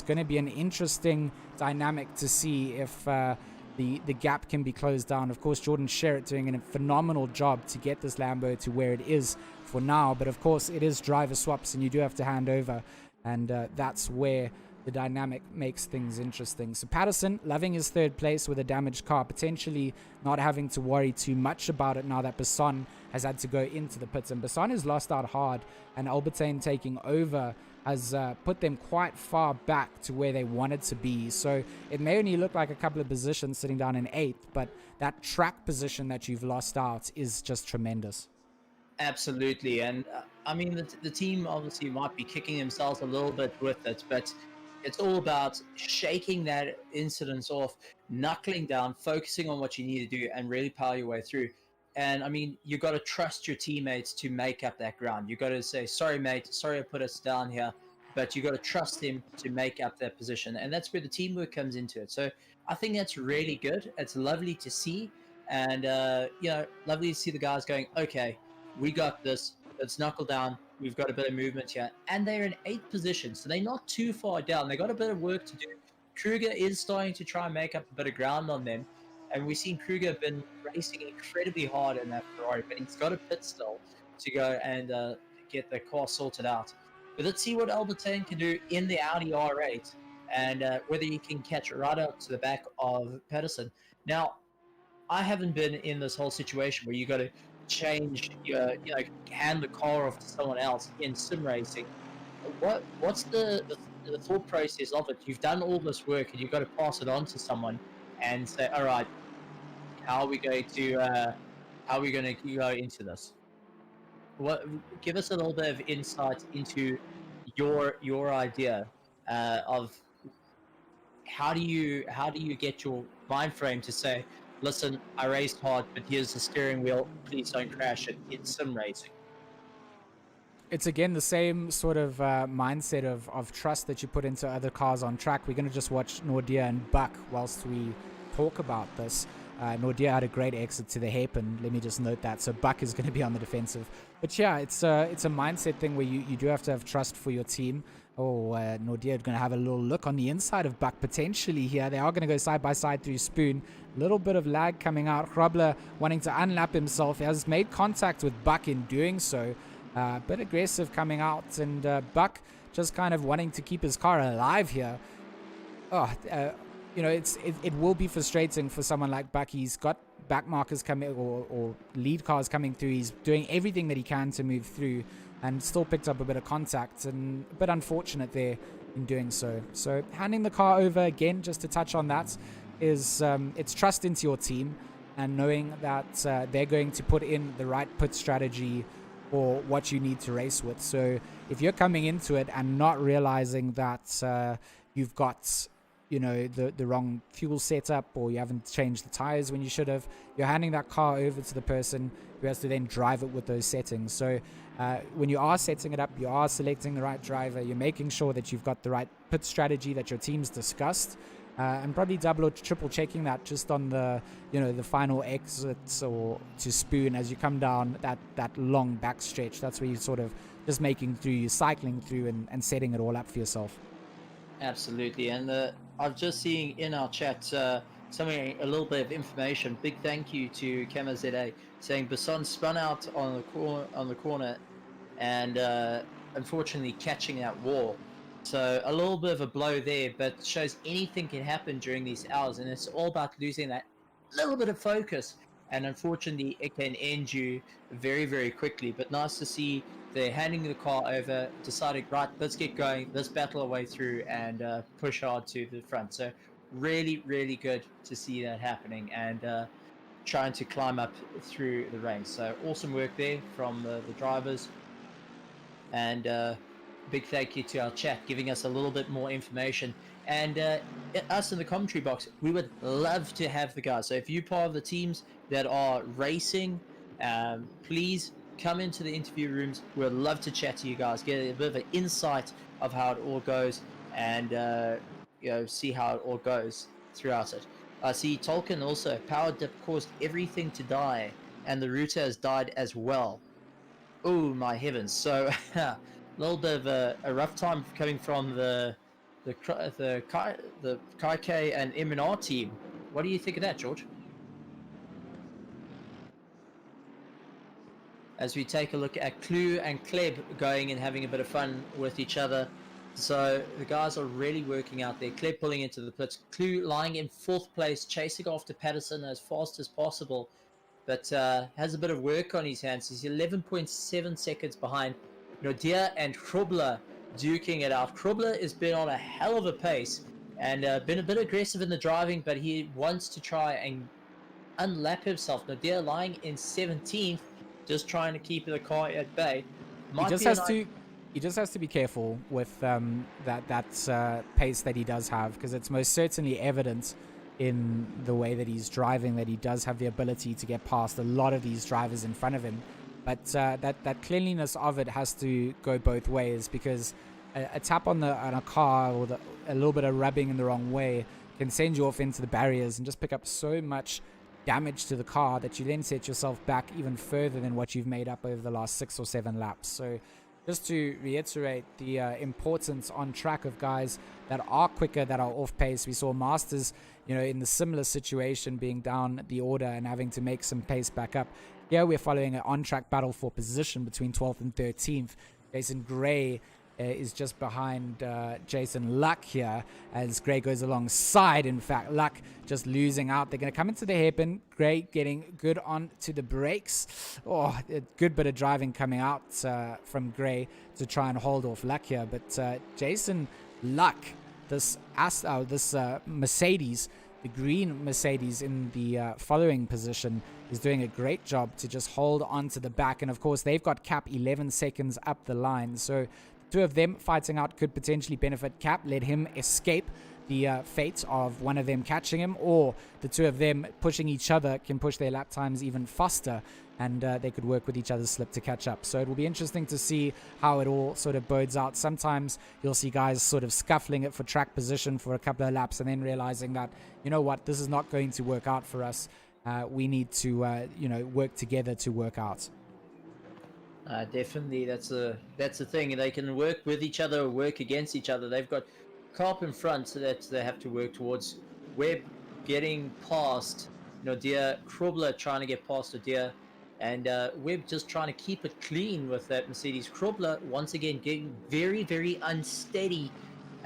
going to be an interesting dynamic to see if the gap can be closed down. Of course, Jordan Sherritt doing a phenomenal job to get this Lambo to where it is for now, but of course it is driver swaps and you do have to hand over, and that's where the dynamic makes things interesting. So Patterson loving his third place with a damaged car, potentially not having to worry too much about it now that Basson has had to go into the pits. And Basson has lost out hard, and Albertine taking over has put them quite far back to where they wanted to be. So it may only look like a couple of positions sitting down in 8th, but that track position that you've lost out is just tremendous. Absolutely. And I mean, the team obviously might be kicking themselves a little bit with it, but it's all about shaking that incidence off, knuckling down, focusing on what you need to do, and really power your way through. And I mean, you got to trust your teammates to make up that ground. You got to say, sorry, mate, sorry I put us down here, but you got to trust them to make up that position. And that's where the teamwork comes into it. So I think that's really good. It's lovely to see. And, lovely to see the guys going, okay, we got this. Let's knuckle down. We've got a bit of movement here. And they're in 8th position, so they're not too far down. They got a bit of work to do. Kruger is starting to try and make up a bit of ground on them. And we've seen Kruger been racing incredibly hard in that Ferrari, but he's got a pit still to go and get the car sorted out. But let's see what Albertine can do in the Audi R8, and whether he can catch right up to the back of Patterson. Now, I haven't been in this whole situation where you got to change hand the car off to someone else in sim racing. What's the thought process of it? You've done all this work and you've got to pass it on to someone and say, all right, how are we going to go into this? Give us a little bit of insight into your idea of how do you get your mind frame to say, listen, I raced hard, but here's the steering wheel. Please don't crash it in sim racing. It's again the same sort of mindset of trust that you put into other cars on track. We're going to just watch Nordia and Buck whilst we talk about this. Nordia had a great exit to the hairpin. Let me just note that. So Buck is going to be on the defensive. But yeah, it's a mindset thing where you do have to have trust for your team. Nordia are going to have a little look on the inside of Buck potentially here. They are going to go side by side through Spoon. A little bit of lag coming out. Grobler wanting to unlap himself. He has made contact with Buck in doing so. A bit aggressive coming out, and Buck just kind of wanting to keep his car alive here. It will be frustrating for someone like Buck. He's got back markers coming or lead cars coming through. He's doing everything that he can to move through, and still picked up a bit of contact, and a bit unfortunate there in doing so. So handing the car over again, just to touch on that, is it's trust into your team and knowing that they're going to put in the right pit strategy for what you need to race with. So if you're coming into it and not realizing that you've got, you know, the wrong fuel setup, or you haven't changed the tires when you should have, you're handing that car over to the person who has to then drive it with those settings. So when you are setting it up, you are selecting the right driver, you're making sure that you've got the right pit strategy that your team's discussed, and probably double or triple checking that just on the, you know, the final exits or to spoon as you come down that long back stretch. That's where you're sort of just making through, you're cycling through and setting it all up for yourself. Absolutely. And I've just seen in our chat something, a little bit of information. Big thank you to KamaZA saying Basson spun out on the corner and unfortunately catching that wall. So a little bit of a blow there, but shows anything can happen during these hours, and it's all about losing that little bit of focus, and unfortunately it can end you very, very quickly. But nice to see they're handing the car over, deciding, right, let's get going, let's battle our way through and push hard to the front. So really, really good to see that happening, and trying to climb up through the ranks. So awesome work there from the drivers, and big thank you to our chat giving us a little bit more information. And us in the commentary box, we would love to have the guys. So if you're part of the teams that are racing, please come into the interview rooms. We'd love to chat to you guys, get a bit of an insight of how it all goes, and you know, see how it all goes throughout it. I see Tolkien also, power dip caused everything to die, and the router has died as well. Oh my heavens! So a little bit of a rough time coming from the Kai and M&R team. What do you think of that, George? As we take a look at Clue and Kleb going and having a bit of fun with each other. So the guys are really working out there. Kleb pulling into the pits. Clue lying in 4th place, chasing after Patterson as fast as possible, but has a bit of work on his hands. He's 11.7 seconds behind. Nodia and Krubler duking it out. Krubler has been on a hell of a pace and been a bit aggressive in the driving, but he wants to try and unlap himself. Nodia lying in 17th, just trying to keep the car at bay. He just has to be careful with that pace that he does have, because it's most certainly evident in the way that he's driving that he does have the ability to get past a lot of these drivers in front of him. But that cleanliness of it has to go both ways, because a tap on a car or a little bit of rubbing in the wrong way can send you off into the barriers and just pick up so much damage to the car that you then set yourself back even further than what you've made up over the last 6 or 7 laps. So just to reiterate the importance on track of guys that are quicker, that are off pace. We saw Masters, you know, in the similar situation, being down the order and having to make some pace back up. Here we're following an on-track battle for position between 12th and 13th. Jason Gray is just behind Jason Luck here, as Gray goes alongside. In fact, Luck just losing out. They're going to come into the hairpin. Gray getting good on to the brakes. Oh, a good bit of driving coming out from Gray to try and hold off Luck here. But Jason Luck, this Mercedes, the green Mercedes in the following position, is doing a great job to just hold on to the back. And of course, they've got Cap 11 seconds up the line. So the two of them fighting out could potentially benefit Cap, let him escape the fate of one of them catching him, or the two of them pushing each other can push their lap times even faster, and they could work with each other's slip to catch up. So it will be interesting to see how it all sort of bodes out. Sometimes you'll see guys sort of scuffling it for track position for a couple of laps and then realizing that, you know what, this is not going to work out for us. We need to, work together to work out. Definitely, that's the thing. They can work with each other or work against each other. They've got Carp in front, so that they have to work towards. Webb getting past Nodia, Krubler trying to get past Nodia, and Webb just trying to keep it clean with that Mercedes. Krubler once again getting very, very unsteady.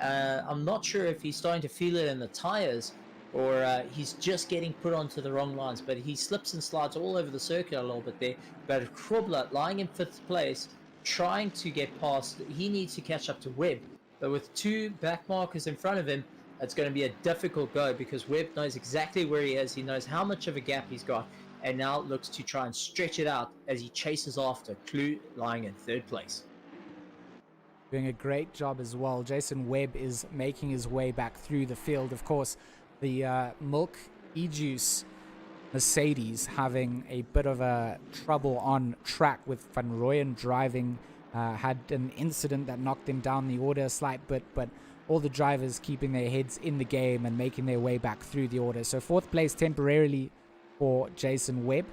I'm not sure if he's starting to feel it in the tires, or he's just getting put onto the wrong lines, but he slips and slides all over the circuit a little bit there. But Krobler, lying in 5th place, trying to get past, he needs to catch up to Webb. But with 2 back markers in front of him, it's going to be a difficult go because Webb knows exactly where he is. He knows how much of a gap he's got, and now looks to try and stretch it out as he chases after Clue, lying in 3rd place. Doing a great job as well. Jason Webb is making his way back through the field. Of course, the Milk E-Juice Mercedes having a bit of a trouble on track with Van Rooyen driving. Had an incident that knocked him down the order a slight bit, but all the drivers keeping their heads in the game and making their way back through the order. So 4th place temporarily for Jason Webb,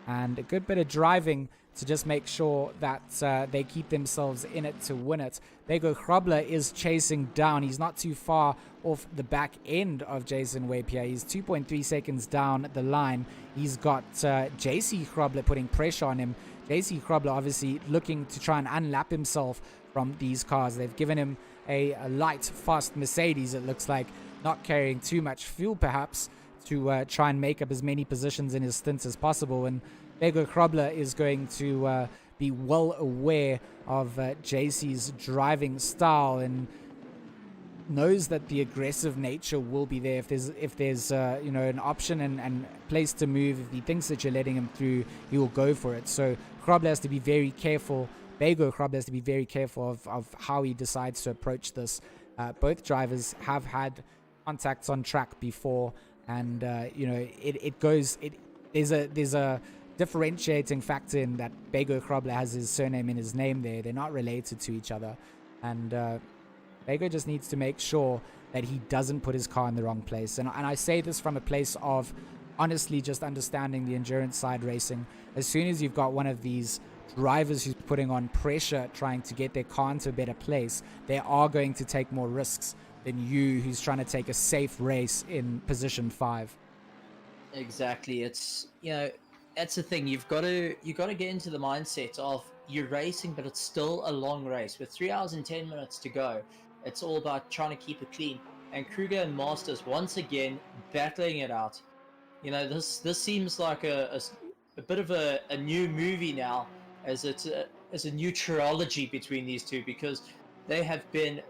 and a good bit of driving to just make sure that they keep themselves in it to win it. Bego Krobler is chasing down. He's not too far off the back end of Jason Webb here. He's 2.3 seconds down the line. He's got JC Krobler putting pressure on him. JC Krobler obviously looking to try and unlap himself from these cars. They've given him a light, fast Mercedes, it looks like, not carrying too much fuel perhaps, to try and make up as many positions in his stints as possible. And Bego Krobler is going to be well aware of JC's driving style and knows that the aggressive nature will be there. If there's you know, an option and place to move, if he thinks that you're letting him through, he will go for it. So Krobler has to be very careful. Bego Krobler has to be very careful of how he decides to approach this. Both drivers have had contacts on track before, and you know, there's a differentiating factor in that Bego Krobler has his surname in his name there. They're not related to each other, and Bego just needs to make sure that he doesn't put his car in the wrong place. And I say this from a place of honestly just understanding the endurance side racing. As soon as you've got one of these drivers who's putting on pressure trying to get their car into a better place, they are going to take more risks than you who's trying to take a safe race in position 5. Exactly. It's, you know, that's the thing. You've got to get into the mindset of you're racing, but it's still a long race. With 3 hours and 10 minutes to go, it's all about trying to keep it clean. And Kruger and Masters once again battling it out. You know, this seems like a bit of a new movie now, as it's a new trilogy between these two, because they have been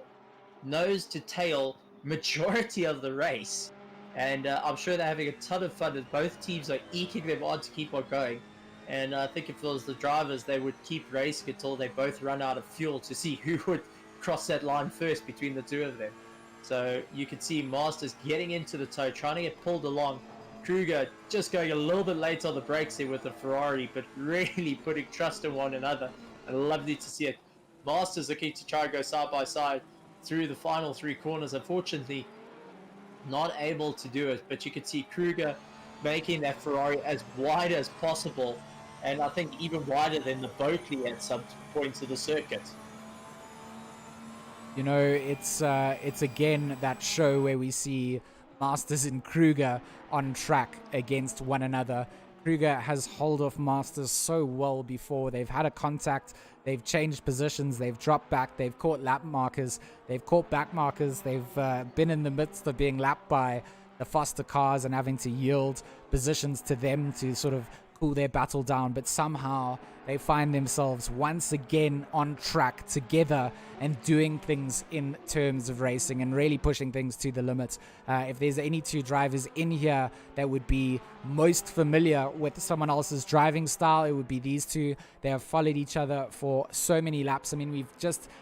nose to tail majority of the race, and I'm sure they're having a ton of fun, and both teams are eking them on to keep on going. And I think if it was the drivers, they would keep racing until they both run out of fuel to see who would cross that line first between the two of them. So you can see Masters getting into the tow, trying to get pulled along. Kruger just going a little bit late on the brakes there with the Ferrari, but really putting trust in one another, and lovely to see it. Masters looking to try and go side by side through the final 3 corners. Unfortunately, not able to do it, but you can see Kruger making that Ferrari as wide as possible, and I think even wider than the Boakley at some points of the circuit. You know, it's again that show where we see Masters and Kruger on track against one another. Kruger has hold of Masters so well before. They've had a contact, they've changed positions, they've dropped back, they've caught lap markers, they've caught back markers, they've been in the midst of being lapped by the faster cars and having to yield positions to them to sort of cool their battle down, but somehow they find themselves once again on track together and doing things in terms of racing and really pushing things to the limit. If there's any two drivers in here that would be most familiar with someone else's driving style, it would be these two. They have followed each other for so many laps. I mean,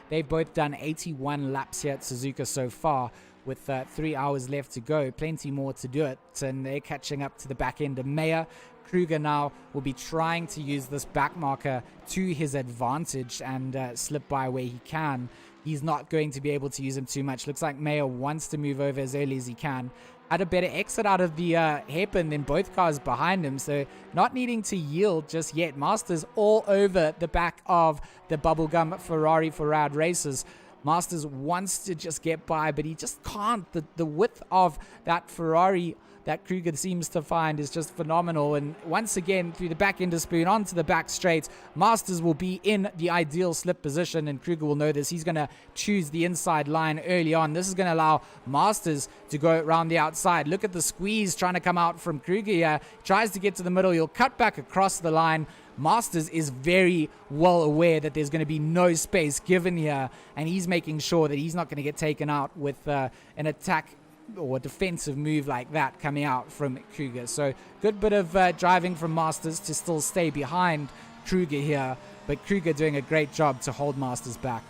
they've both done 81 laps here at Suzuka so far, with 3 hours left to go, plenty more to do it, and they're catching up to the back end of Mayer. Kruger now will be trying to use this back marker to his advantage and slip by where he can. He's not going to be able to use him too much. Looks like Mayer wants to move over as early as he can. Had a better exit out of the hairpin than both cars behind him, so not needing to yield just yet. Masters all over the back of the bubblegum Ferrari for Rad Races. Masters wants to just get by, but he just can't. The width of that Ferrari that Kruger seems to find is just phenomenal. And once again, through the back end of Spoon onto the back straight, Masters will be in the ideal slip position, and Kruger will know this. He's going to choose the inside line early on. This is going to allow Masters to go around the outside. Look at the squeeze trying to come out from Kruger here. Tries to get to the middle. He'll cut back across the line. Masters is very well aware that there's going to be no space given here, and he's making sure that he's not going to get taken out with an attack or a defensive move like that coming out from Kruger. So good bit of driving from Masters to still stay behind Kruger here, but Kruger doing a great job to hold Masters back.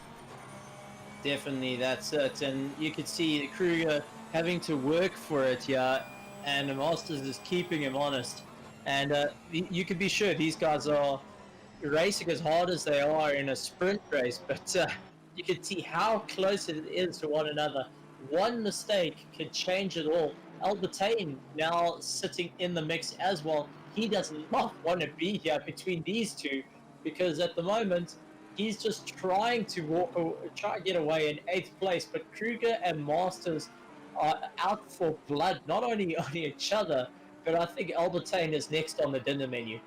Definitely, that's it. And you could see Kruger having to work for it here, and the Masters is keeping him honest. And you can be sure these guys are racing as hard as they are in a sprint race, but you can see how close it is to one another. One mistake can change it all. Albertine now sitting in the mix as well. He does not want to be here between these two, because at the moment he's just trying to try to get away in 8th place. But Kruger and Masters are out for blood, not only on each other, but I think Albertine is next on the dinner menu.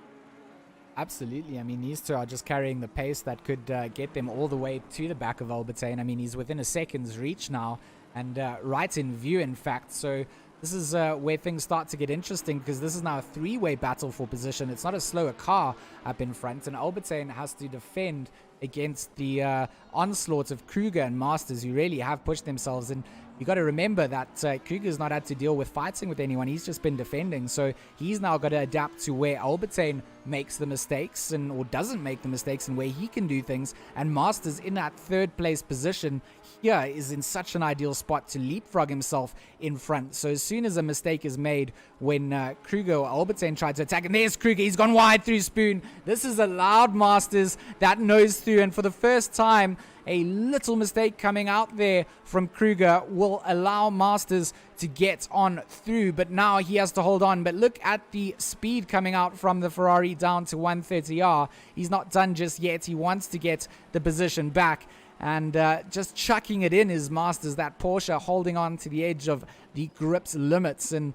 Absolutely. I mean, these two are just carrying the pace that could get them all the way to the back of Albertine. I mean, he's within a second's reach now, and right in view, in fact. So this is where things start to get interesting, because this is now a three-way battle for position. It's not a slower car up in front, and Albertine has to defend against the onslaught of Kruger and Masters, who really have pushed themselves. And you got to remember that Kruger's not had to deal with fighting with anyone. He's just been defending. So he's now got to adapt to where Albertine makes the mistakes or doesn't make the mistakes, and where he can do things. And Masters in that 3rd place position here is in such an ideal spot to leapfrog himself in front. So as soon as a mistake is made when Kruger or Albertine tried to attack, and there's Kruger, he's gone wide through Spoon. This is allowed Masters that nose through, and for the first time, a little mistake coming out there from Kruger will allow Masters to get on through, but now he has to hold on. But look at the speed coming out from the Ferrari down to 130R. He's not done just yet. He wants to get the position back, and just chucking it in is Masters. That Porsche holding on to the edge of the grip's limits, and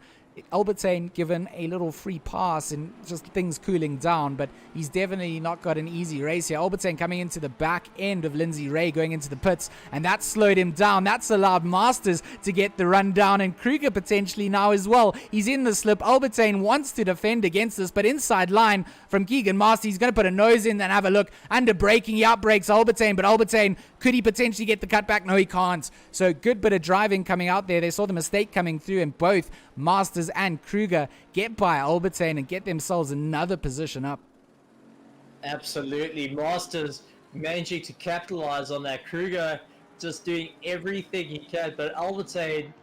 Albertine given a little free pass and just things cooling down, but he's definitely not got an easy race here. Albertine coming into the back end of Lindsay Ray going into the pits, and that slowed him down. That's allowed Masters to get the run down, and Kruger potentially now as well. He's in the slip. Albertine wants to defend against this, but inside line from Keegan Masters, he's going to put a nose in and have a look. Under braking, he outbrakes Albertine, but Albertine, could he potentially get the cutback? No, he can't. So good bit of driving coming out there. They saw the mistake coming through, and both Masters and Kruger get by Albertine and get themselves another position up. Absolutely. Masters managing to capitalize on that. Kruger just doing everything he can, but Albertine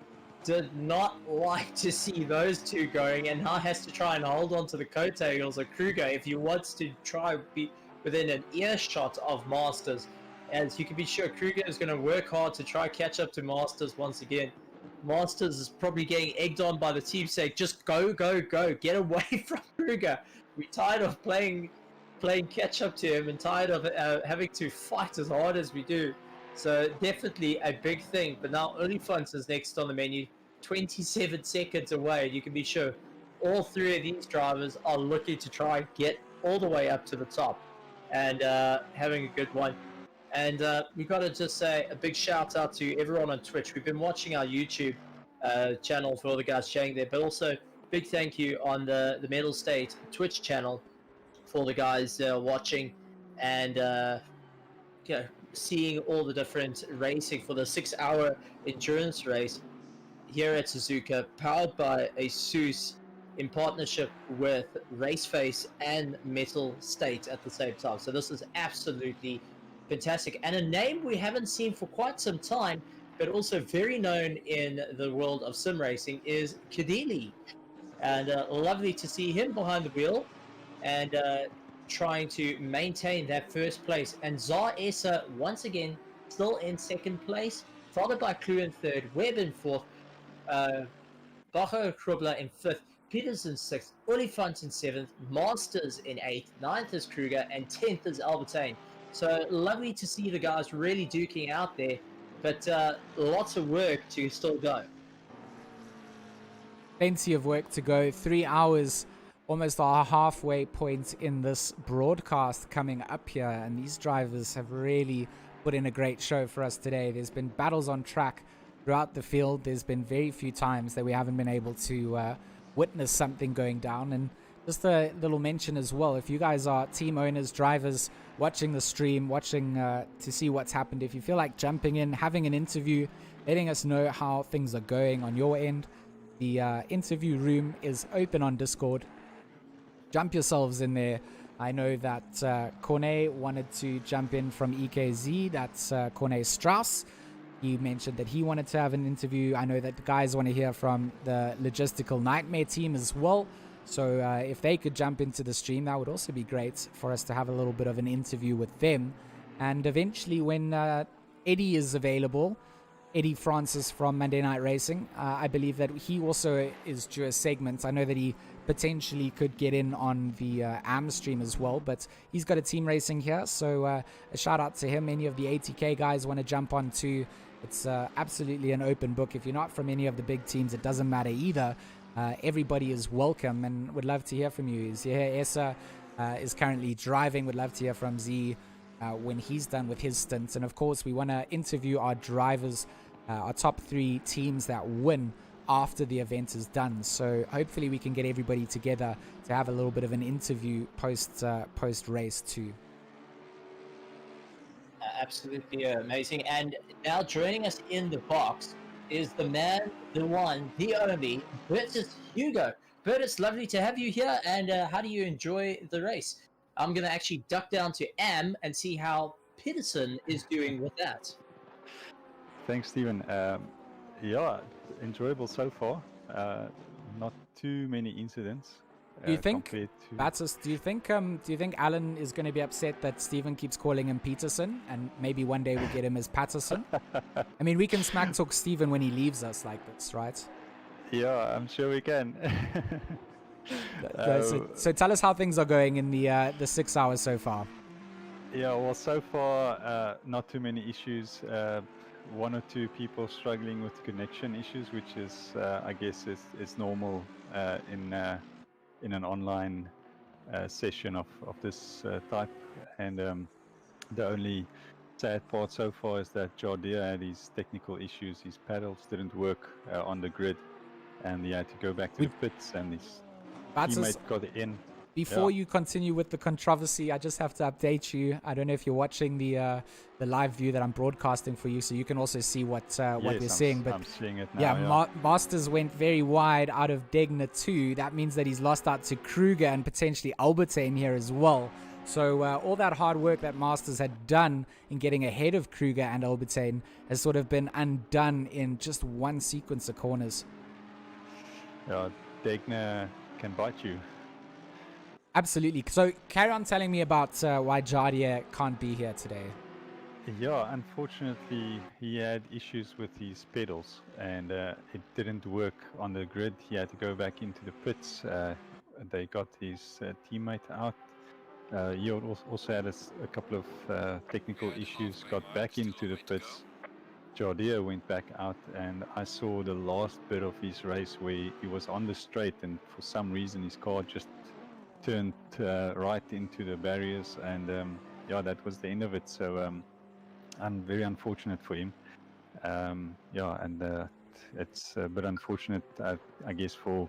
did not like to see those two going, and now has to try and hold on to the coattails of Kruger if he wants to try be within an earshot of Masters. As you can be sure, Kruger is going to work hard to try catch up to Masters once again. Masters is probably getting egged on by the team saying, just go, go, go, get away from Kruger. We're tired of playing catch up to him, and tired of having to fight as hard as we do. So definitely a big thing. But now Olifants is next on the menu, 27 seconds away. You can be sure all three of these drivers are looking to try and get all the way up to the top, and having a good one. And we got to just say a big shout out to everyone on Twitch. We've been watching our YouTube channel for all the guys chatting there, but also big thank you on the Mettlestate Twitch channel for the guys watching and seeing all the different racing for the 6-hour endurance race here at Suzuka, powered by ASUS in partnership with RaceFace and Mettlestate at the same time. So this is absolutely fantastic, and a name we haven't seen for quite some time, but also very known in the world of sim racing, is Kadili. And lovely to see him behind the wheel and trying to maintain that 1st place. And Zar Essa once again still in 2nd place, followed by Clue in 3rd, Webb in 4th, Bajo Krubler in 5th, Peters in 6th, Olifant in 7th, Masters in 8th, 9th is Kruger, and 10th is Albertine. So lovely to see the guys really duking out there. but lots of work to still go. Plenty of work to go. 3 hours, almost our halfway point in this broadcast coming up here, and these drivers have really put in a great show for us today. There's been battles on track throughout the field. There's been very few times that we haven't been able to witness something going down. And just a little mention as well, if you guys are team owners, drivers, watching the stream, watching to see what's happened, if you feel like jumping in, having an interview, letting us know how things are going on your end, the interview room is open on Discord. Jump yourselves in there. I know that Corne wanted to jump in from EKZ. That's Corne Strauss. He mentioned that he wanted to have an interview. I know that the guys want to hear from the Logistical Nightmare team as well. So if they could jump into the stream, that would also be great for us to have a little bit of an interview with them. And eventually when Eddie is available, Eddie Francis from Monday Night Racing, I believe that he also is due a segment. I know that he potentially could get in on the AM stream as well, but he's got a team racing here. So a shout out to him. Any of the ATK guys want to jump on too, it's absolutely an open book. If you're not from any of the big teams, it doesn't matter either. Everybody is welcome and would love to hear from you. Esa is currently driving. Would love to hear from Z when he's done with his stints. And of course, we want to interview our drivers, our top 3 teams that win after the event is done. So hopefully we can get everybody together to have a little bit of an interview post race too. Absolutely amazing. And now joining us in the box is the man, the one, the only, Bertus Hugo. Bertus, lovely to have you here. And how do you enjoy the race? I'm going to actually duck down to AM and see how Patterson is doing with that. Thanks, Stephen. Yeah, enjoyable so far. Not too many incidents. Do you think, compared to... Batis, do you think Alan is going to be upset that Stephen keeps calling him Peterson, and maybe one day we'll get him as Patterson? I mean, we can smack talk Stephen when he leaves us like this, right? Yeah, I'm sure we can. So tell us how things are going in the 6 hours so far. Yeah, well, so far, not too many issues. 1 or 2 people struggling with connection issues, which is, I guess, is normal in an online session of this type. And the only sad part so far is that Jardir had these technical issues. His paddles didn't work on the grid, and he had to go back to the pits, and his teammate got in. Before you continue with the controversy, I just have to update you. I don't know if you're watching the live view that I'm broadcasting for you, so you can also see what we're seeing. But I'm seeing it now. Yeah, Masters went very wide out of Degner 2. That means that he's lost out to Kruger and potentially Albertine here as well. So all that hard work that Masters had done in getting ahead of Kruger and Albertine has sort of been undone in just one sequence of corners. Yeah, Degner can bite you. Absolutely. So carry on telling me about why Jardir can't be here today. Yeah, unfortunately, he had issues with his pedals, and it didn't work on the grid. He had to go back into the pits. They got his teammate out. He also had a couple of technical issues, got back into the pits. Jardir went back out, and I saw the last bit of his race where he was on the straight, and for some reason his car just turned right into the barriers, and yeah, that was the end of it. So I'm very unfortunate for him. Yeah, and it's a bit unfortunate, I guess, for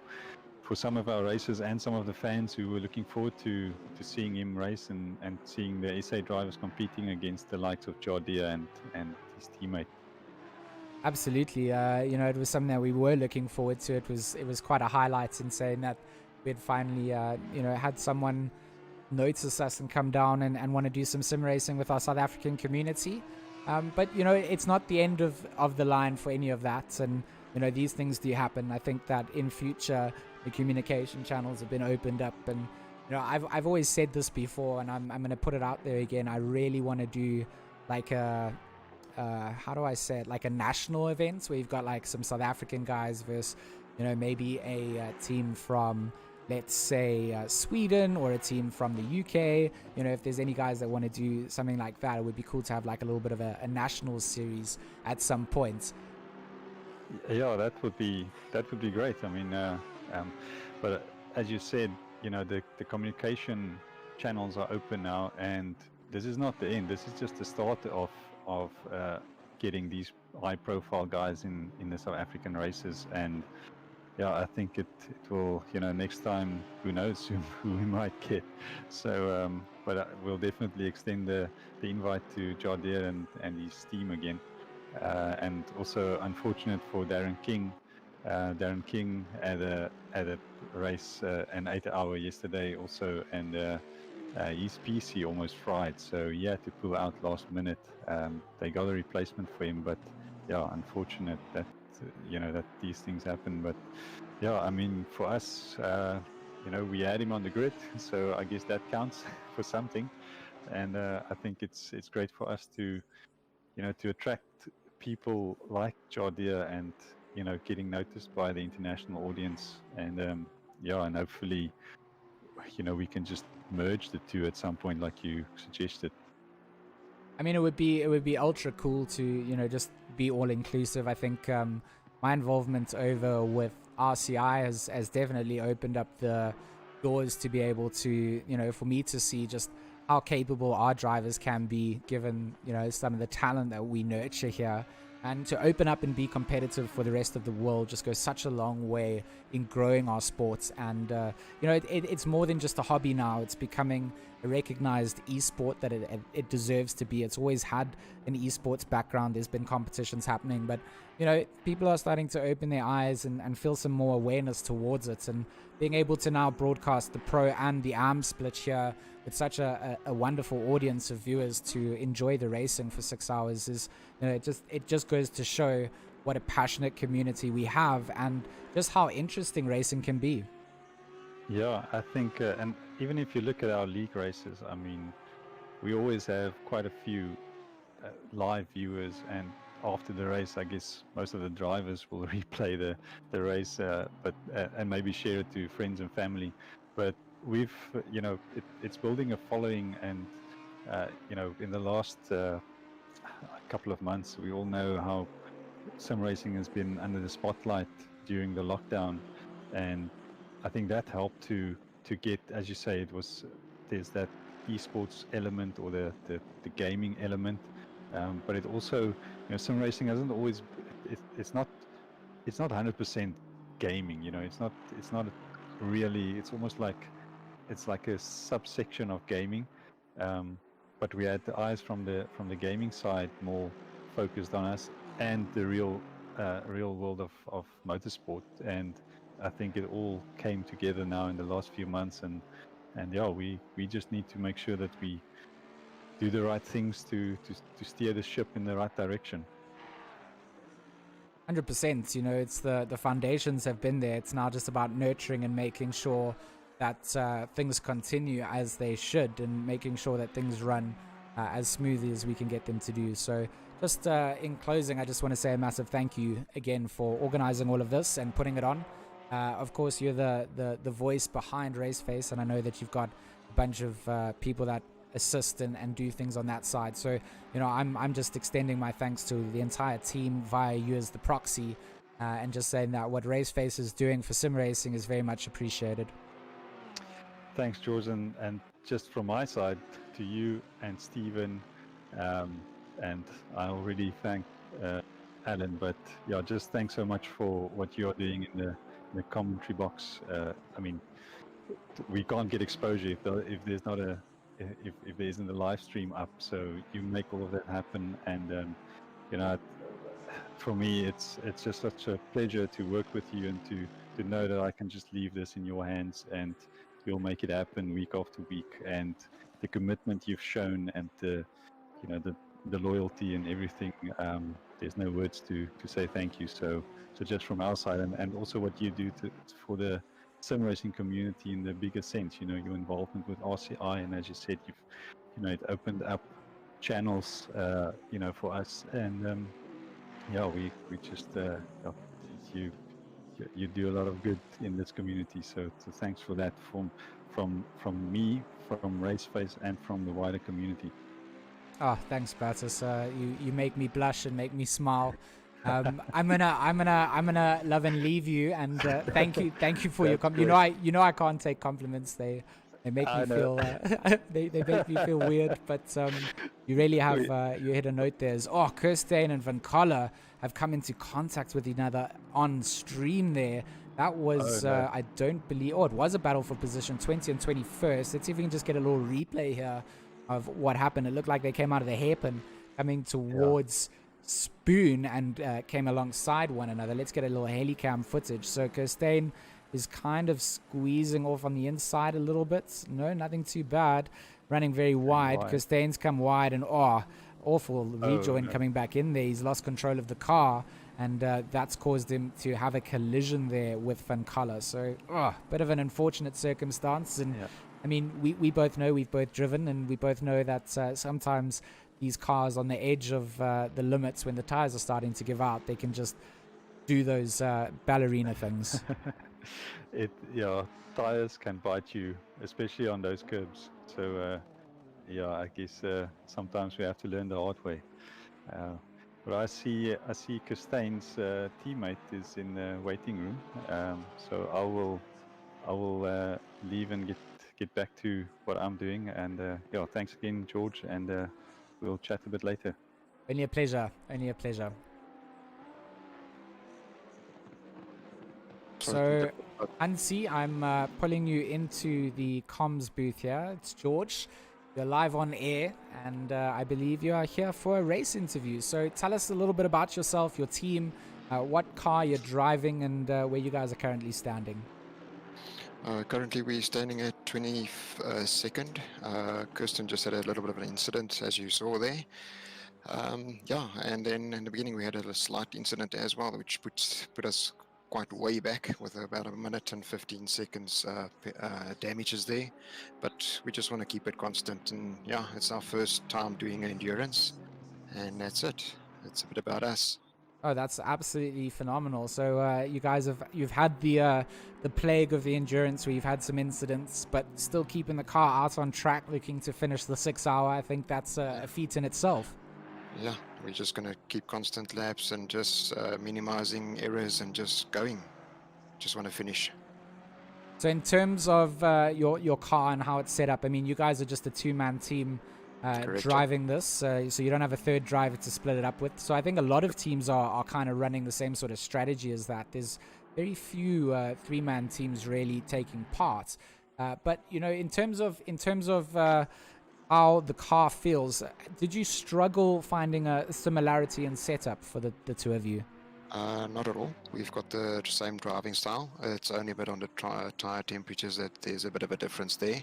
some of our racers and some of the fans who were looking forward to seeing him race and seeing the SA drivers competing against the likes of Jardir and his teammate. Absolutely. You know, it was something that we were looking forward to. It was quite a highlight in saying that we had finally, you know, had someone notice us and come down and want to do some sim racing with our South African community. But, you know, it's not the end of the line for any of that. And, you know, these things do happen. I think that in future, the communication channels have been opened up. And, you know, I've always said this before, and I'm going to put it out there again. I really want to do like a, how do I say it? Like a national event where you've got like some South African guys versus, you know, maybe a team from let's say Sweden, or a team from the UK. You know, if there's any guys that want to do something like that, it would be cool to have like a little bit of a national series at some point. Yeah, that would be great. I mean, but as you said, you know, the communication channels are open now, and this is not the end. This is just the start of getting these high-profile guys in the South African races. And yeah, I think it will, you know, next time, who knows who we might get. So, but we'll definitely extend the invite to Jardir and his team again. And also unfortunate for Darren King. Darren King had a race, an 8-hour yesterday also, and his PC almost fried, so he had to pull out last minute. They got a replacement for him, but yeah, unfortunate that you know, that these things happen. But yeah, I mean, for us, you know, we had him on the grid, so I guess that counts for something. And I think it's great for us to, you know, to attract people like Jardir and, you know, getting noticed by the international audience. And yeah, and hopefully, you know, we can just merge the two at some point, like you suggested. I mean, it would be ultra cool to, you know, just be all inclusive. I think my involvement over with RCI has definitely opened up the doors to be able to, you know, for me to see just how capable our drivers can be, given, you know, some of the talent that we nurture here. And to open up and be competitive for the rest of the world just goes such a long way in growing our sports. And, you know, it's more than just a hobby now. It's becoming a recognized esport that it deserves to be. It's always had an esports background. There's been competitions happening. But, you know, people are starting to open their eyes and feel some more awareness towards it. And being able to now broadcast the pro and the AM split here with such a wonderful audience of viewers to enjoy the racing for 6 hours is, you know, it just goes to show what a passionate community we have and just how interesting racing can be. Yeah, I think, and even if you look at our league races, I mean, we always have quite a few live viewers, and after the race, I guess most of the drivers will replay the race, but and maybe share it to friends and family. But we've, you know, it's building a following, and you know, in the last couple of months, we all know how sim racing has been under the spotlight during the lockdown, and I think that helped to get, as you say, there's that esports element, or the gaming element, but it also, you know, sim racing hasn't always, it's not 100% gaming, you know, it's not really, it's almost like, it's like a subsection of gaming, but we had the eyes from the gaming side more focused on us and the real world of motorsport. And I think it all came together now in the last few months, and yeah, we just need to make sure that we do the right things to steer the ship in the right direction. 100%. You know, it's the foundations have been there. It's now just about nurturing and making sure that things continue as they should, and making sure that things run as smoothly as we can get them to do. So just in closing, I just want to say a massive thank you again for organizing all of this and putting it on. Of course, you're the voice behind RaceFace, and I know that you've got a bunch of people that assist and do things on that side. So, you know, I'm just extending my thanks to the entire team via you as the proxy, and just saying that what RaceFace is doing for sim racing is very much appreciated. Thanks, George, and just from my side to you and Stephen, and I already thank Alan, but yeah, just thanks so much for what you are doing in the commentary box. I mean, we can't get exposure if there's not if there isn't a live stream up. So you make all of that happen, and you know, for me, it's just such a pleasure to work with you, and to know that I can just leave this in your hands, and you'll make it happen week after week. And the commitment you've shown, and the loyalty and everything, there's no words to say thank you. So just from our side, and also what you do for the sim racing community in the bigger sense, you know, your involvement with RCI, and as you said, it opened up channels, you know, for us, and yeah, we just you you do a lot of good in this community. So thanks for that from me, from RaceFace, and from the wider community. Oh, thanks, Patterson. You make me blush and make me smile. I'm gonna love and leave you, and thank you for your That's you know I can't take compliments. They make me I know. feel they make me feel weird. But you really have you hit a note there. Kirstein and Van Koller have come into contact with each other on stream there. That was no. I don't believe. Oh, it was a battle for position 20 and 21st. Let's see if we can just get a little replay here of what happened. It looked like they came out of the hairpin coming towards Spoon and came alongside one another. Let's get a little helicam footage. So Kirstein is kind of squeezing off on the inside a little bit. No, nothing too bad. Running very wide. Kirstein's come wide and awful rejoin coming back in there. He's lost control of the car, and that's caused him to have a collision there with Van Koller. So bit of an unfortunate circumstance. And I mean, we both know, we've both driven, and we both know that sometimes these cars on the edge of the limits, when the tires are starting to give out, they can just do those ballerina things. Tires can bite you, especially on those curbs. So I guess sometimes we have to learn the hard way. But I see Kirstein's teammate is in the waiting room. So I will leave and get back to what I'm doing. And thanks again, George, and we'll chat a bit later. Only a pleasure. Only a pleasure. So, Ansi, I'm pulling you into the comms booth here. It's George. You're live on air, and I believe you are here for a race interview. So tell us a little bit about yourself, your team, what car you're driving, and where you guys are currently standing. Currently, we're standing at 22nd. Kirsten just had a little bit of an incident, as you saw there. And then in the beginning, we had a slight incident as well, which put us quite way back with about a minute and 15 seconds damages there. But we just want to keep it constant. And it's our first time doing endurance. And that's it. It's a bit about us. Oh, that's absolutely phenomenal. So you guys you've had the plague of the endurance where you've had some incidents, but still keeping the car out on track, looking to finish the 6 hour. I think that's a feat in itself. Yeah, we're just going to keep constant laps and just minimizing errors and just going. Just want to finish. So in terms of your car and how it's set up, I mean, you guys are just a two-man team driving this, so you don't have a third driver to split it up with. So I think a lot of teams are kind of running the same sort of strategy as that. There's very few three-man teams really taking part. But in terms of how the car feels, did you struggle finding a similarity in setup for the two of you? Not at all. We've got the same driving style. It's only a bit on the tire temperatures that there's a bit of a difference there.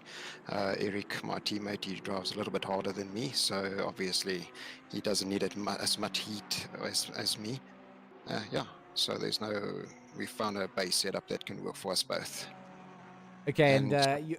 Eric, my teammate, he drives a little bit harder than me, so obviously he doesn't need as much heat as me. So we found a base setup that can work for us both. Okay, and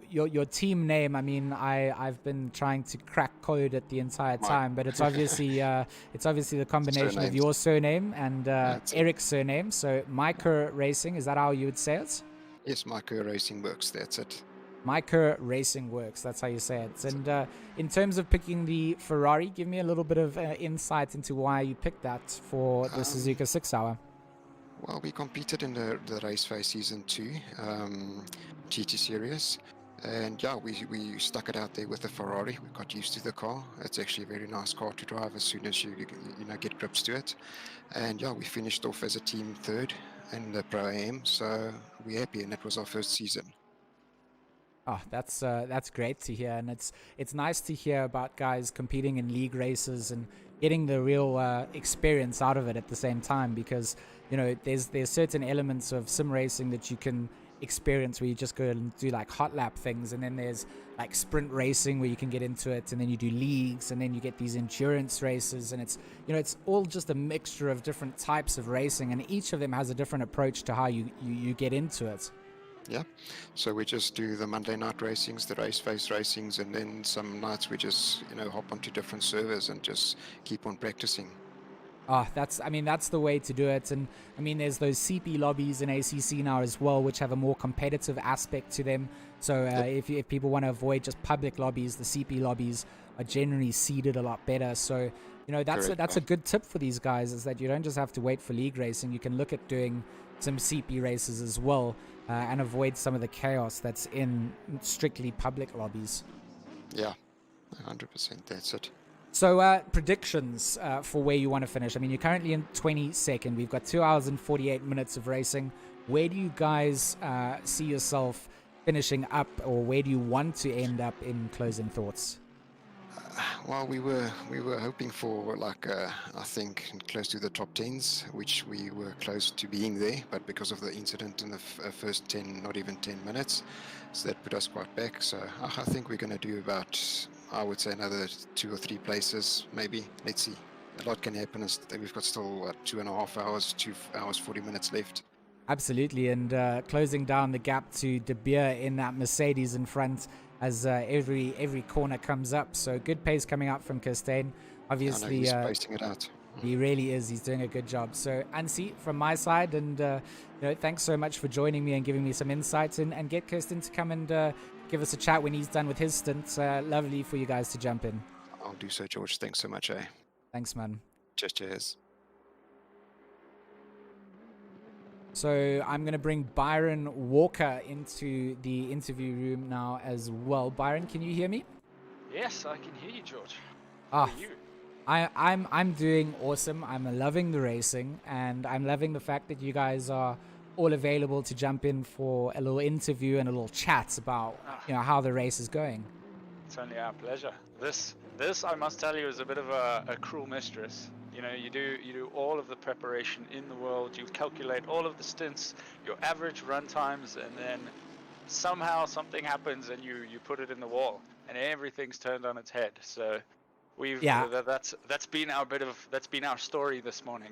your team name, I mean, I've been trying to crack code it the entire time, but it's obviously the combination of your surname and Eric's surname. So Myker Racing, is that how you would say it? Yes, Myker Racing Works, that's it. Myker Racing Works, that's how you say it. And in terms of picking the Ferrari, give me a little bit of insight into why you picked that for the Suzuka 6 hour. Well, we competed in the RaceFace Season 2 GT Series, and we stuck it out there with the Ferrari. We got used to the car. It's actually a very nice car to drive as soon as you get grips to it. And we finished off as a team third in the Pro AM, so we're happy, and that was our first season. Oh, that's great to hear, and it's nice to hear about guys competing in league races and getting the real experience out of it at the same time, because there's certain elements of sim racing that you can experience where you just go and do like hot lap things, and then there's like sprint racing where you can get into it, and then you do leagues, and then you get these endurance races, and it's all just a mixture of different types of racing, and each of them has a different approach to how you get into it. Yeah, so we just do the Monday night racings, the RaceFace racings, and then some nights we just hop onto different servers and just keep on practicing. I mean, that's the way to do it. And I mean, there's those CP lobbies in ACC now as well, which have a more competitive aspect to them. So if people want to avoid just public lobbies, the CP lobbies are generally seeded a lot better. So, you know, that's a good tip for these guys, is that you don't just have to wait for league racing. You can look at doing some CP races as well, and avoid some of the chaos that's in strictly public lobbies. Yeah, 100%. That's it. So predictions for where you want to finish. I mean, you're currently in 22nd. We've got 2 hours and 48 minutes of racing. Where do you guys see yourself finishing up, or where do you want to end up in closing thoughts? Well, we were hoping for like I think close to the top 10s, which we were close to being there, but because of the incident in the first 10, not even 10 minutes, so that put us quite back. So I think we're going to do about, I would say, another 2 or 3 places, maybe. Let's see. A lot can happen. As we've got still 2.5 hours, 2 hours 40 minutes left. Absolutely, and closing down the gap to De Beer in that Mercedes in front as every corner comes up. So good pace coming out from Kirstein. Obviously, he's spacing it out. He really is. He's doing a good job. So, Ansi, from my side, and you know, thanks so much for joining me and giving me some insights, and get Kirsten to come and give us a chat when he's done with his stint. Lovely for you guys to jump in. I'll do so, George. Thanks so much, eh? Thanks, man. Cheers. So I'm going to bring Byron Walker into the interview room now as well. Byron, can you hear me? Yes, I can hear you, George. How are you? I'm doing awesome. I'm loving the racing, and I'm loving the fact that you guys are all available to jump in for a little interview and a little chat about how the race is going. It's only our pleasure. This I must tell you is a bit of a cruel mistress. You know, you do all of the preparation in the world, you calculate all of the stints, your average run times, and then somehow something happens and you put it in the wall and everything's turned on its head. So that's been our story this morning.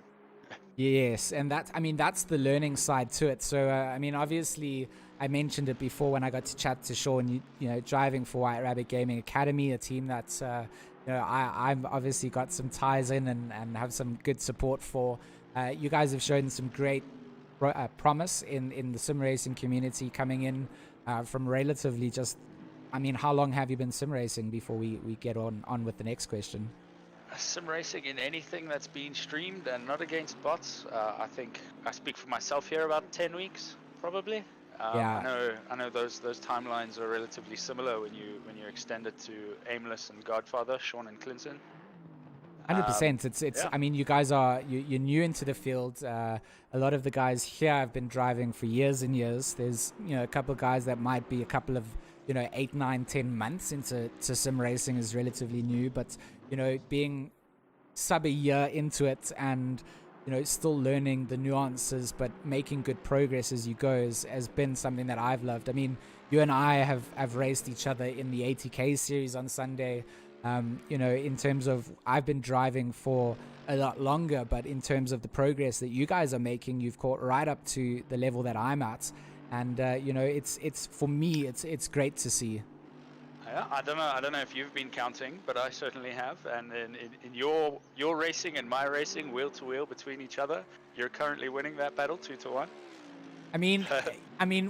Yes, and that's the learning side to it. So I mean, obviously I mentioned it before when I got to chat to Sean, you know, driving for White Rabbit Gaming Academy, a team that's I've obviously got some ties in and have some good support for. You guys have shown some great promise in the sim racing community, coming in from relatively just, I mean, how long have you been sim racing before we get on with the next question? Sim racing in anything that's been streamed and not against bots, I think I speak for myself here, about 10 weeks probably. Yeah. I know those timelines are relatively similar when you extend it to Aimless and Godfather, Sean and Clinton. 100%. It's. I mean, you guys you're new into the field. A lot of the guys here have been driving for years and years. There's a couple of guys that might be a couple of 8, 9, 10 months into sim racing is relatively new, but being sub a year into it and still learning the nuances, but making good progress as you go has been something that I've loved. I mean, you and I have raced each other in the 80K series on Sunday. In terms of, I've been driving for a lot longer, but in terms of the progress that you guys are making, you've caught right up to the level that I'm at. And, it's for me, it's great to see. Yeah, I don't know if you've been counting, but I certainly have. And in your racing and my racing, wheel to wheel between each other, you're currently winning that battle 2-1. I mean,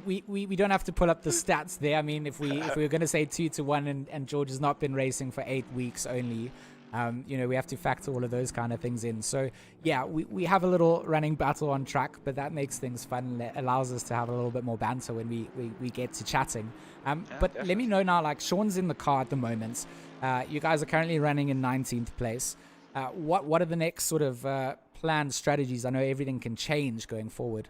we don't have to pull up the stats there. I mean, if we were going to say 2-1 and George has not been racing for 8 weeks only, we have to factor all of those kind of things in. So yeah, we have a little running battle on track, but that makes things fun. It allows us to have a little bit more banter when we get to chatting. But definitely. Let me know now, like Sean's in the car at the moment. You guys are currently running in 19th place. What are the next sort of planned strategies? I know everything can change going forward.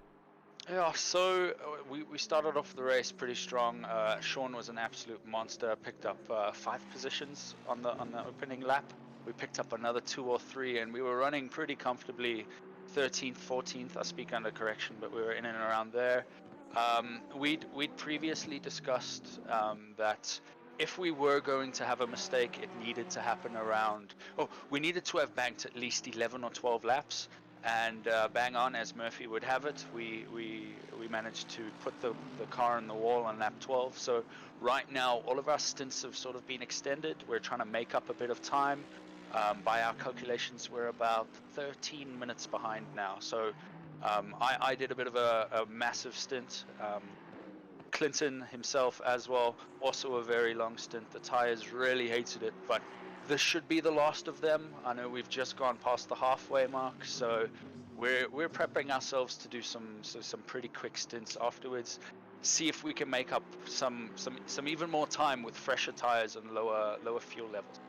Yeah, so we started off the race pretty strong. Sean was an absolute monster, picked up 5 positions on the opening lap. We picked up another 2 or 3, and we were running pretty comfortably 13th, 14th. I speak under correction, but we were in and around there. We'd previously discussed that if we were going to have a mistake, it needed to happen we needed to have banked at least 11 or 12 laps. And bang on, as Murphy would have it, we managed to put the car in the wall on lap 12. So right now, all of our stints have sort of been extended. We're trying to make up a bit of time. By our calculations, we're about 13 minutes behind now. So I did a bit of a massive stint. Clinton himself as well, also a very long stint. The tires really hated it, but this should be the last of them. I know we've just gone past the halfway mark, so we're prepping ourselves to do some pretty quick stints afterwards. See if we can make up some even more time with fresher tires and lower fuel levels.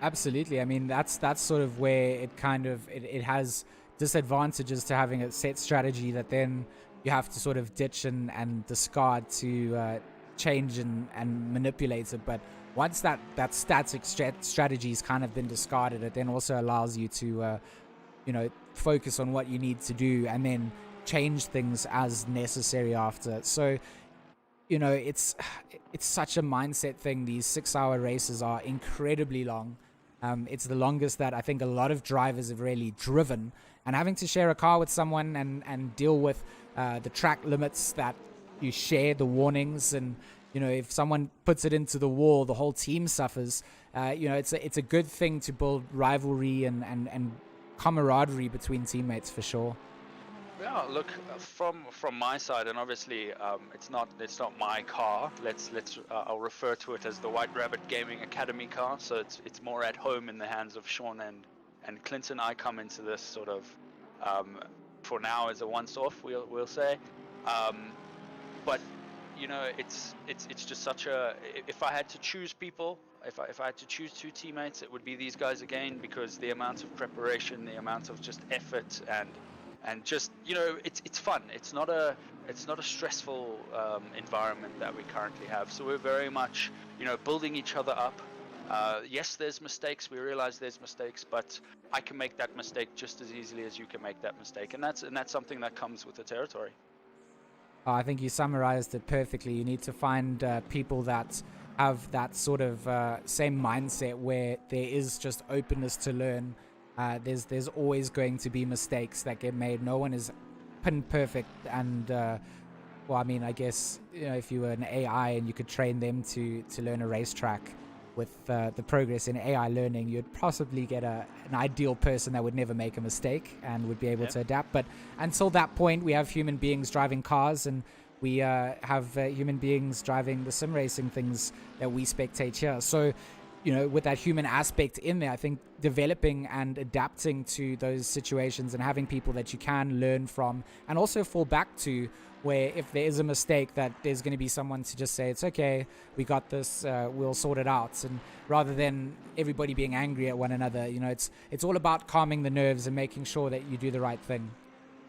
Absolutely. I mean, that's sort of where it kind of it has disadvantages to having a set strategy that then you have to sort of ditch and discard to change and manipulate it. But once that static strategy's kind of been discarded, it then also allows you to focus on what you need to do and then change things as necessary after. So it's such a mindset thing. These 6-hour races are incredibly long. It's the longest that I think a lot of drivers have really driven, and having to share a car with someone and deal with the track limits that you share, the warnings, and if someone puts it into the wall, the whole team suffers. It's a good thing to build rivalry and camaraderie between teammates for sure. Yeah, look, from my side, and obviously it's not my car. I'll refer to it as the White Rabbit Gaming Academy car. So it's more at home in the hands of Sean and Clinton. I come into this sort of for now as a once-off, we'll say. But it's just such a. If I had to choose people, if I had to choose 2 teammates, it would be these guys again, because the amount of preparation, the amount of just effort and just it's fun. It's not a stressful environment that we currently have. So we're very much building each other up. Yes, there's mistakes. We realize there's mistakes, but I can make that mistake just as easily as you can make that mistake, and that's something that comes with the territory. I think you summarized it perfectly. You need to find people that have that sort of same mindset where there is just openness to learn. There's always going to be mistakes that get made. No one is pin perfect, and I guess if you were an AI and you could train them to learn a racetrack with the progress in AI learning, you'd possibly get an ideal person that would never make a mistake and would be able to adapt. But until that point, we have human beings driving cars, and we have human beings driving the sim racing things that we spectate here. So with that human aspect in there, I think developing and adapting to those situations and having people that you can learn from and also fall back to, where if there is a mistake, that there's going to be someone to just say, it's okay, we got this, we'll sort it out. And rather than everybody being angry at one another, it's all about calming the nerves and making sure that you do the right thing.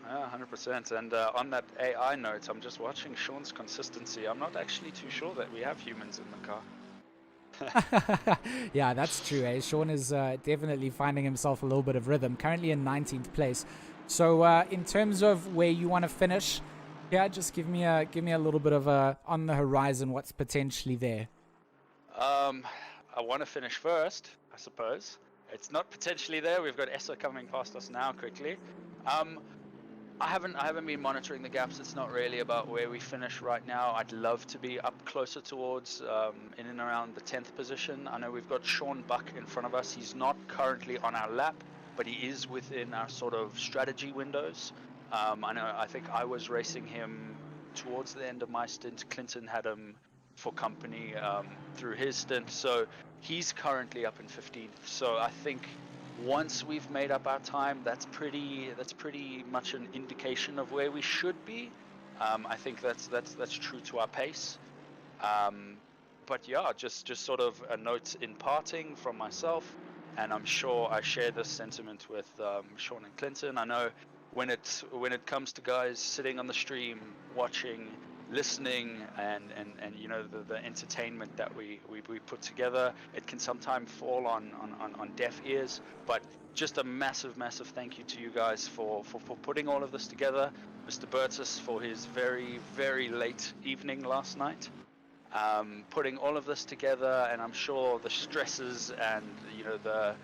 100%. And on that AI note, I'm just watching Sean's consistency. I'm not actually too sure that we have humans in the car. Yeah, that's true. Sean is definitely finding himself a little bit of rhythm. Currently in 19th place. So in terms of where you want to finish, just give me a little bit of a on the horizon. What's potentially there? I want to finish first, I suppose. It's not potentially there. We've got Essa coming past us now quickly. I haven't been monitoring the gaps. It's not really about where we finish right now. I'd love to be up closer towards in and around the 10th position. I know we've got Sean Buck in front of us. He's not currently on our lap, but he is within our sort of strategy windows. I think I was racing him towards the end of my stint. Clinton had him for company through his stint, so he's currently up in 15th. So I think once we've made up our time, that's pretty much an indication of where we should be. I think that's true to our pace. But yeah, just sort of a note in parting from myself, and I'm sure I share this sentiment with Sean and Clinton. I know when it comes to guys sitting on the stream, watching, listening, and the entertainment that we put together, it can sometimes fall on deaf ears. But just a massive thank you to you guys for putting all of this together. Mr. Bertus for his very, very late evening last night, putting all of this together, and I'm sure the stresses and the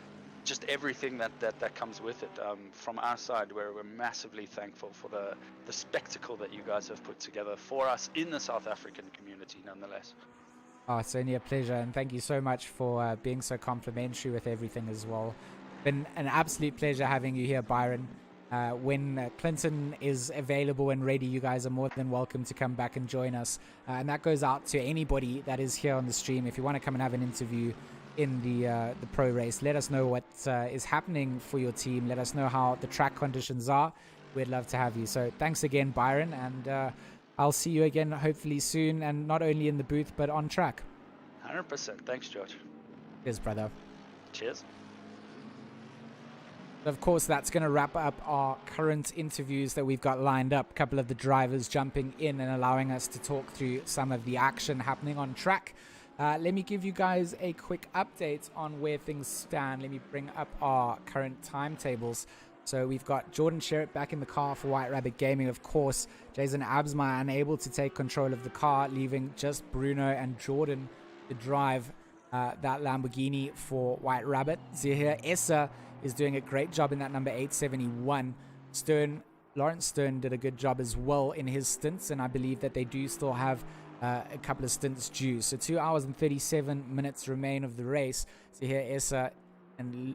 just everything that comes with it. From our side, we're massively thankful for the spectacle that you guys have put together for us in the South African community, nonetheless. Oh, it's only a pleasure, and thank you so much for being so complimentary with everything as well. Been an absolute pleasure having you here, Byron. When Clinton is available and ready, you guys are more than welcome to come back and join us. And that goes out to anybody that is here on the stream. If you want to come and have an interview in the pro race, let us know what is happening for your team. Let us know how the track conditions are. We'd love to have you. So thanks again, Byron, and I'll see you again hopefully soon, and not only in the booth but on track. 100%. Thanks, George. Cheers, brother. Cheers. Of course, that's going to wrap up our current interviews that we've got lined up. A couple of the drivers jumping in and allowing us to talk through some of the action happening on track. Let me give you guys a quick update on where things stand. Let me bring up our current timetables. So we've got Jordan Sherritt back in the car for White Rabbit Gaming, of course. Jason Absmeyer unable to take control of the car, leaving just Bruno and Jordan to drive that Lamborghini for White Rabbit. Zahir Essa is doing a great job in that number 871. Lawrence Stern did a good job as well in his stints, and I believe that they do still have a couple of stints due. So 2 hours and 37 minutes remain of the race. Zahir Essa and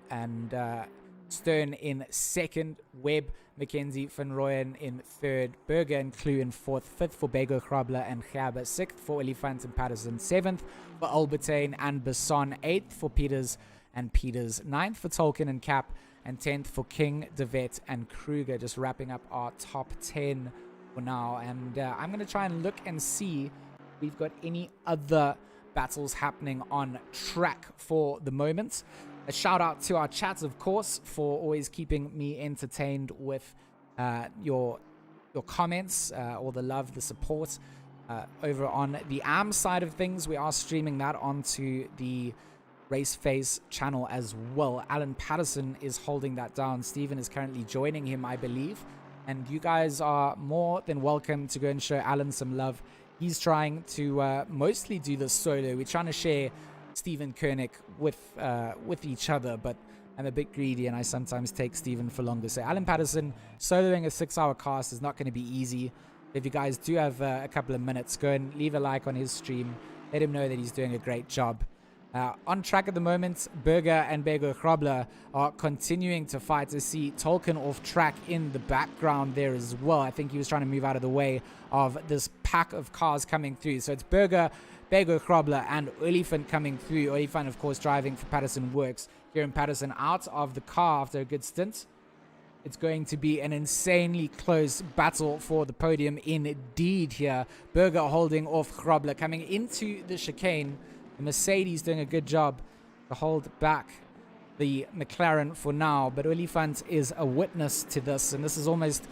Stern in second, Webb, Mackenzie, Van Rooyen in third, Berger and Clue in fourth, fifth for Bego, Grabler and Gerber, sixth for Olifant and Patterson, seventh for Albertine and Besson, eighth for Peters and Peters, ninth for Tolkien and Cap, and 10th for King, DeVette and Kruger. Just wrapping up our top 10 for now, and I'm going to try and look and see if we've got any other battles happening on track for the moment. A shout out to our chats, of course, for always keeping me entertained with your comments, all the love, the support. Over on the AM side of things, we are streaming that onto the RaceFace channel as well. Alan Patterson is holding that down. Stephen is currently joining him, I believe. And you guys are more than welcome to go and show Alan some love. He's trying to mostly do this solo. We're trying to share Stephen Koenig with each other, but I'm a bit greedy and I sometimes take Stephen for longer. So Alan Patterson soloing a 6-hour cast is not going to be easy. If you guys do have a couple of minutes, go and leave a like on his stream. Let him know that he's doing a great job. On track at the moment, Berger and Bego Grabler are continuing to fight. To see Tolkien off track in the background there as well. I think he was trying to move out of the way of this pack of cars coming through. So it's Berger, Bego Grabler and Olifant coming through. Olifant, of course, driving for Patterson Works. Kieran Patterson out of the car after a good stint. It's going to be an insanely close battle for the podium indeed here. Berger holding off Grabler, coming into the chicane. The Mercedes doing a good job to hold back the McLaren for now, but Olifant is a witness to this, and this is almost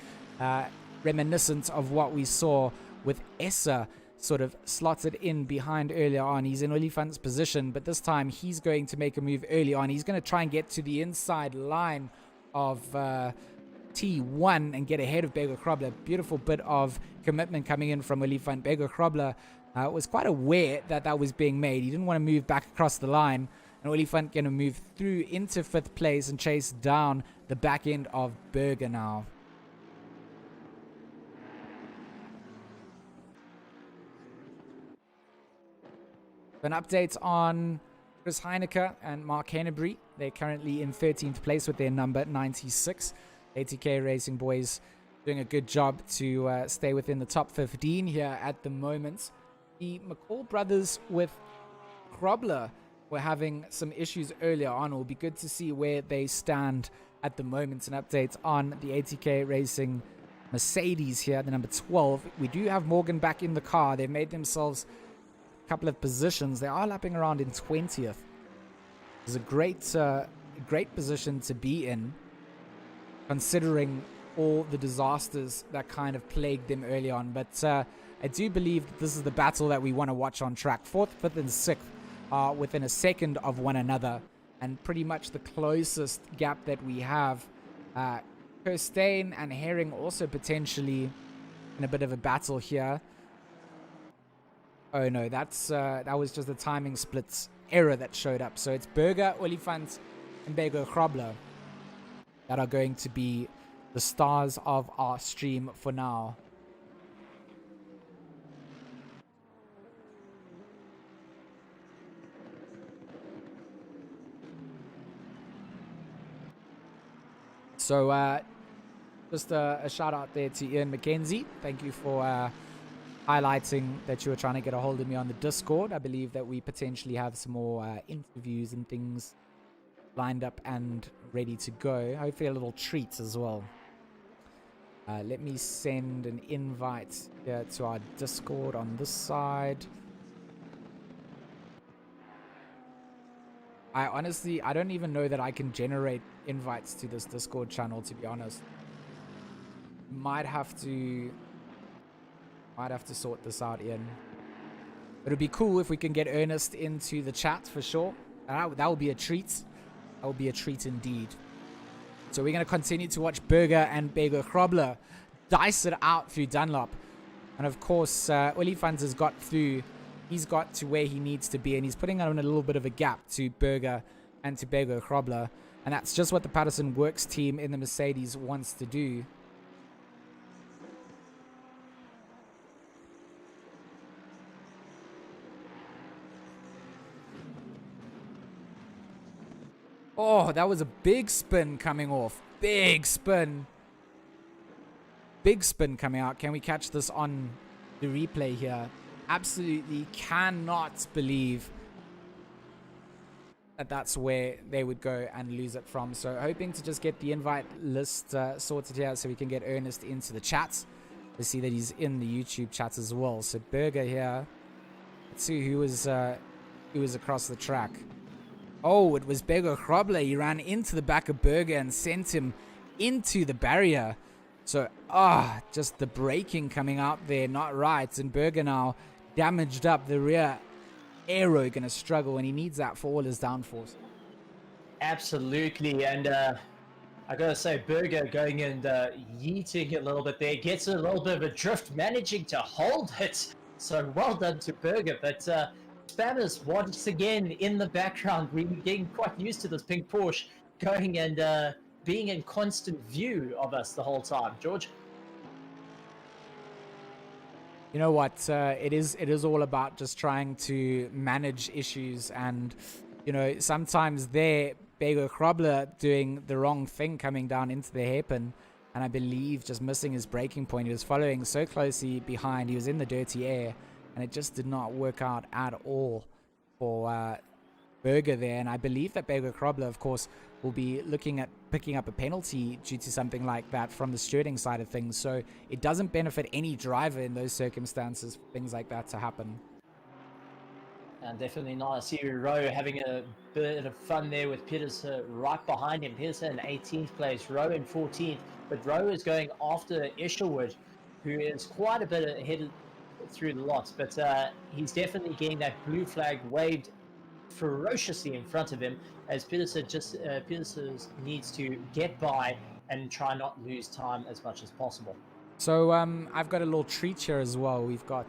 reminiscent of what we saw with Essa sort of slotted in behind earlier on. He's in Olifant's position, but this time he's going to make a move early on. He's going to try and get to the inside line of T1 and get ahead of Bego Grabler. Beautiful bit of commitment coming in from Olifant. Bego Grabler was quite aware that that was being made. He didn't want to move back across the line. And Olifant going to move through into fifth place and chase down the back end of Berger now. An update on Chris Heineke and Mark Hennebury. They're currently in 13th place with their number 96. ATK Racing boys doing a good job to stay within the top 15 here at the moment. The McCall brothers with Grabler were having some issues earlier on. It will be good to see where they stand at the moment. An update on the ATK Racing Mercedes here at the number 12. We do have Morgan back in the car. They've made themselves a couple of positions. They are lapping around in 20th. It's a great position to be in, considering all the disasters that kind of plagued them early on. But I do believe that this is the battle that we want to watch on track. 4th, 5th, and 6th are within a second of one another, and pretty much the closest gap that we have. Kirstein and Herring also potentially in a bit of a battle here. Oh no, that was just a timing splits error that showed up. So it's Berger, Olifant, and Bego Grabler that are going to be the stars of our stream for now. So just a shout out there to Ian McKenzie. Thank you for highlighting that you were trying to get a hold of me on the Discord. I believe that we potentially have some more interviews and things lined up and ready to go. Hopefully a little treat as well. Let me send an invite here to our Discord on this side. I don't even know that I can generate invites to this Discord channel, to be honest. Might have to sort this out, Ian. It would be cool if we can get Ernest into the chat for sure. That would be a treat. That would be a treat indeed. So we're going to continue to watch Berger and Bego Krobler dice it out through Dunlop. And of course, Olifants has got through. He's got to where he needs to be, and he's putting on a little bit of a gap to Berger and to Bego Krobler. And that's just what the Patterson Works team in the Mercedes wants to do. Oh, that was a big spin coming off. Big spin. Big spin coming out. Can we catch this on the replay here? Absolutely cannot believe that that's where they would go and lose it from. So hoping to just get the invite list sorted here so we can get Ernest into the chat. To see that he's in the YouTube chat as well. So Berger here. Let's see who was across the track. Oh, it was Bego Krobler. He ran into the back of Berger and sent him into the barrier. So, just the braking coming out there, not right. And Berger now damaged up. The rear aero going to struggle, and he needs that for all his downforce. Absolutely, and I gotta say, Berger going and yeeting a little bit there, gets a little bit of a drift, managing to hold it. So well done to Berger, but Spammers once again in the background. We're getting quite used to this pink Porsche going and being in constant view of us the whole time. George? You know what? It is all about just trying to manage issues, and sometimes Bego Krobler doing the wrong thing coming down into the hairpin, and I believe just missing his braking point. He was following so closely behind. He was in the dirty air, and it just did not work out at all for Berger there. And I believe that Bego Krobler, of course, will be looking at picking up a penalty due to something like that from the stewarding side of things. So it doesn't benefit any driver in those circumstances for things like that to happen. And definitely not. I see Rowe having a bit of fun there with Peterson right behind him. Peterson in 18th place, Rowe in 14th. But Rowe is going after Isherwood, who is quite a bit ahead through the lots. But he's definitely getting that blue flag waved ferociously in front of him, as Peterson needs to get by and try not lose time as much as possible. So I've got a little treat here as well. We've got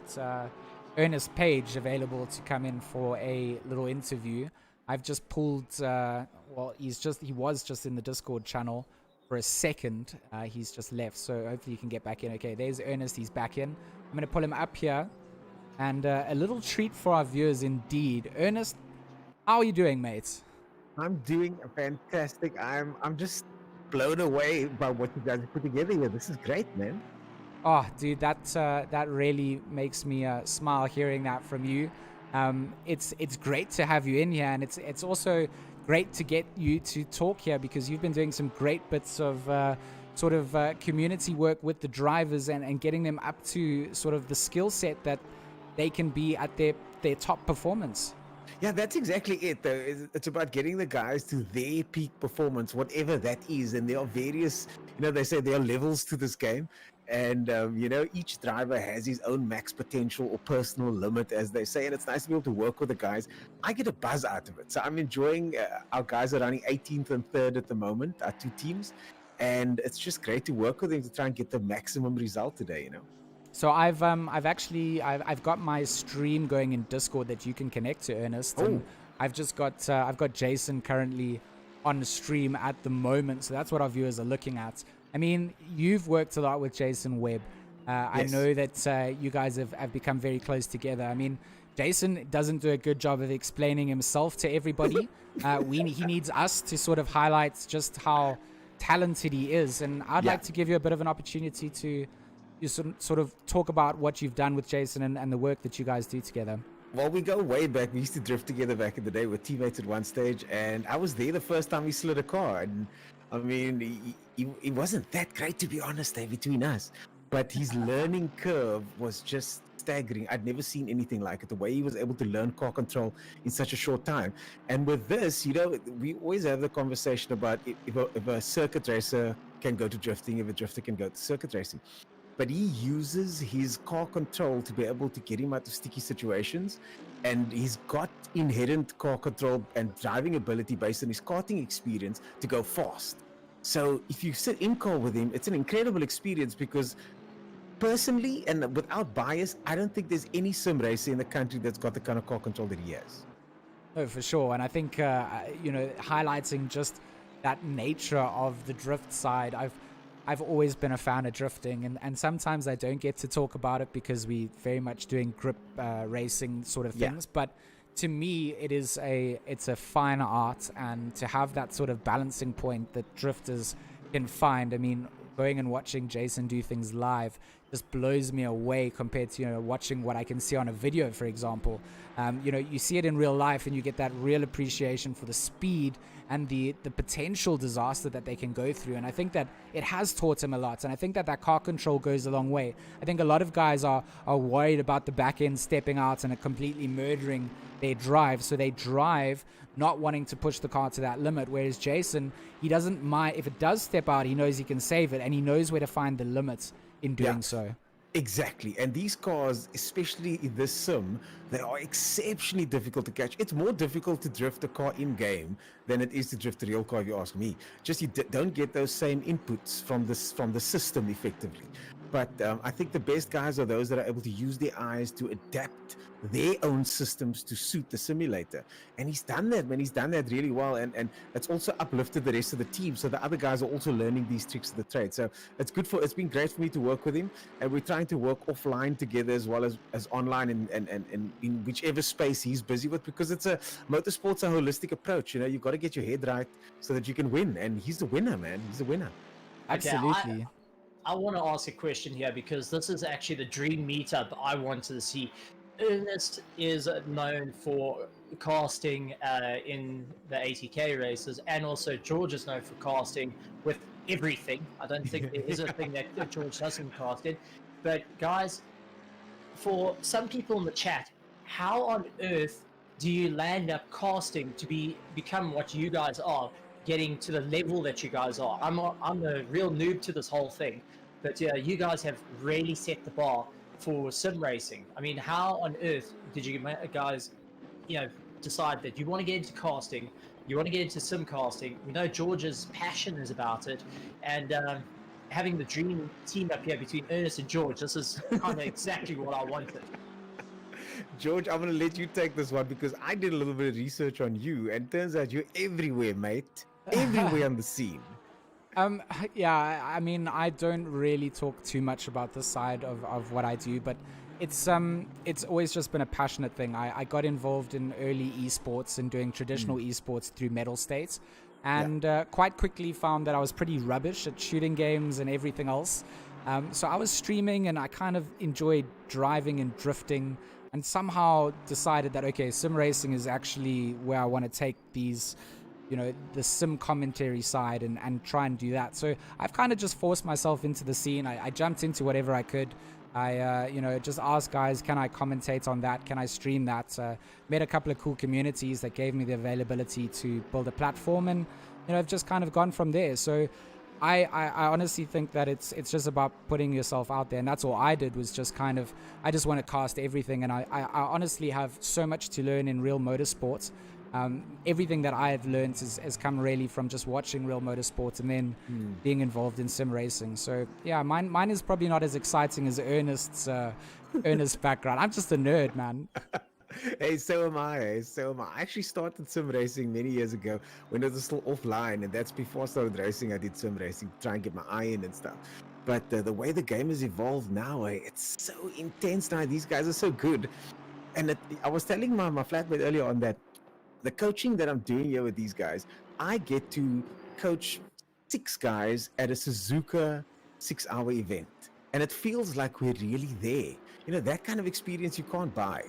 Ernest Page available to come in for a little interview. I've just pulled he was just in the Discord channel for a second. He's just left, so hopefully he can get back in. Okay, there's Ernest. He's back in. I'm going to pull him up here, and a little treat for our viewers indeed. Ernest, how are you doing, mate? I'm doing fantastic. I'm just blown away by what you guys have put together here. This is great, man. Oh, dude, that really makes me smile hearing that from you. It's great to have you in here, and it's also great to get you to talk here, because you've been doing some great bits of community work with the drivers and getting them up to sort of the skill set that they can be at their top performance. Yeah, that's exactly it, though. It's about getting the guys to their peak performance, whatever that is. And there are various, they say there are levels to this game. And, each driver has his own max potential or personal limit, as they say. And it's nice to be able to work with the guys. I get a buzz out of it. So I'm enjoying our guys are running 18th and 3rd at the moment, our two teams. And it's just great to work with them to try and get the maximum result today, So I've got my stream going in Discord that you can connect to, Ernest. Oh. And I've got Jason currently on the stream at the moment, so that's what our viewers are looking at. I mean, you've worked a lot with Jason Webb. Yes. I know that you guys have become very close together. I mean, Jason doesn't do a good job of explaining himself to everybody. He needs us to sort of highlight just how talented he is. And I'd Yeah. like to give you a bit of an opportunity to you sort of talk about what you've done with Jason and the work that you guys do together. Well, we go way back. We used to drift together back in the day. We're teammates at one stage, and I was there the first time he slid a car. And I mean, he wasn't that great, to be honest, between us. But his learning curve was just staggering. I'd never seen anything like it. The way he was able to learn car control in such a short time. And with this, we always have the conversation about if a circuit racer can go to drifting, if a drifter can go to circuit racing. But he uses his car control to be able to get him out of sticky situations. And he's got inherent car control and driving ability based on his karting experience to go fast. So if you sit in car with him, it's an incredible experience because personally and without bias, I don't think there's any sim racer in the country that's got the kind of car control that he has. Oh, for sure. And I think, highlighting just that nature of the drift side, I've always been a fan of drifting, and sometimes I don't get to talk about it because we very much doing grip racing sort of things. But to me, it's a fine art, and to have that sort of balancing point that drifters can find. I mean, going and watching Jason do things live just blows me away compared to watching what I can see on a video, for example. You see it in real life, and you get that real appreciation for the speed and the potential disaster that they can go through. And I think that it has taught him a lot. And I think that car control goes a long way. I think a lot of guys are worried about the back end stepping out and completely murdering their drive. So they drive not wanting to push the car to that limit. Whereas Jason, he doesn't mind. If it does step out, he knows he can save it, and he knows where to find the limits in doing so. Exactly. And these cars, especially in this sim, they are exceptionally difficult to catch. It's more difficult to drift a car in game than it is to drift a real car, if you ask me. Just you don't get those same inputs from the system effectively. But I think the best guys are those that are able to use their eyes to adapt their own systems to suit the simulator. And he's done that, man. He's done that really well. And it's also uplifted the rest of the team. So the other guys are also learning these tricks of the trade. So it's been great for me to work with him. And we're trying to work offline together as well as online and in whichever space he's busy with, because motorsport's a holistic approach. You've got to get your head right so that you can win. And he's the winner, man. He's the winner. Absolutely. I want to ask a question here because this is actually the dream meetup I wanted to see. Ernest is known for casting in the 80k races, and also George is known for casting with everything. I don't think there is a thing that George doesn't cast in. But guys, for some people in the chat, how on earth do you land up casting to become what you guys are, getting to the level that you guys are? I'm a real noob to this whole thing, but yeah, you guys have really set the bar for sim racing. I mean, how on earth did you guys, decide that you want to get into casting, you want to get into sim casting? We know George's passion is about it, and having the dream team up here between Ernest and George, this is kind of exactly what I wanted. George, I'm going to let you take this one because I did a little bit of research on you, and turns out you're everywhere, mate. Everywhere on the scene. I mean, I don't really talk too much about this side of what I do, but it's always just been a passionate thing. I got involved in early esports and doing traditional esports through Mettlestate, and quite quickly found that I was pretty rubbish at shooting games and everything else. So I was streaming, and I kind of enjoyed driving and drifting, and somehow decided that, okay, sim racing is actually where I want to take these, the sim commentary side and try and do that. So I've kind of just forced myself into the scene. I jumped into whatever I could. I just asked guys, can I commentate on that? Can I stream that? Met a couple of cool communities that gave me the availability to build a platform, and I've just kind of gone from there. So I honestly think that it's just about putting yourself out there, and that's all I did, was just kind of, I just want to cast everything, and I honestly have so much to learn in real motorsports. Everything that I have learned has come really from just watching real motorsports and then being involved in sim racing. So yeah, mine is probably not as exciting as Ernest's background. I'm just a nerd, man. Hey, so am I. I actually started sim racing many years ago when it was still offline, and that's before I started racing. I did sim racing, try and get my eye in and stuff. But the way the game has evolved now, it's so intense now. These guys are so good. And I was telling my flatmate earlier on that the coaching that I'm doing here with these guys, I get to coach 6 guys at a Suzuka 6-hour event. And it feels like we're really there. You know, that kind of experience you can't buy.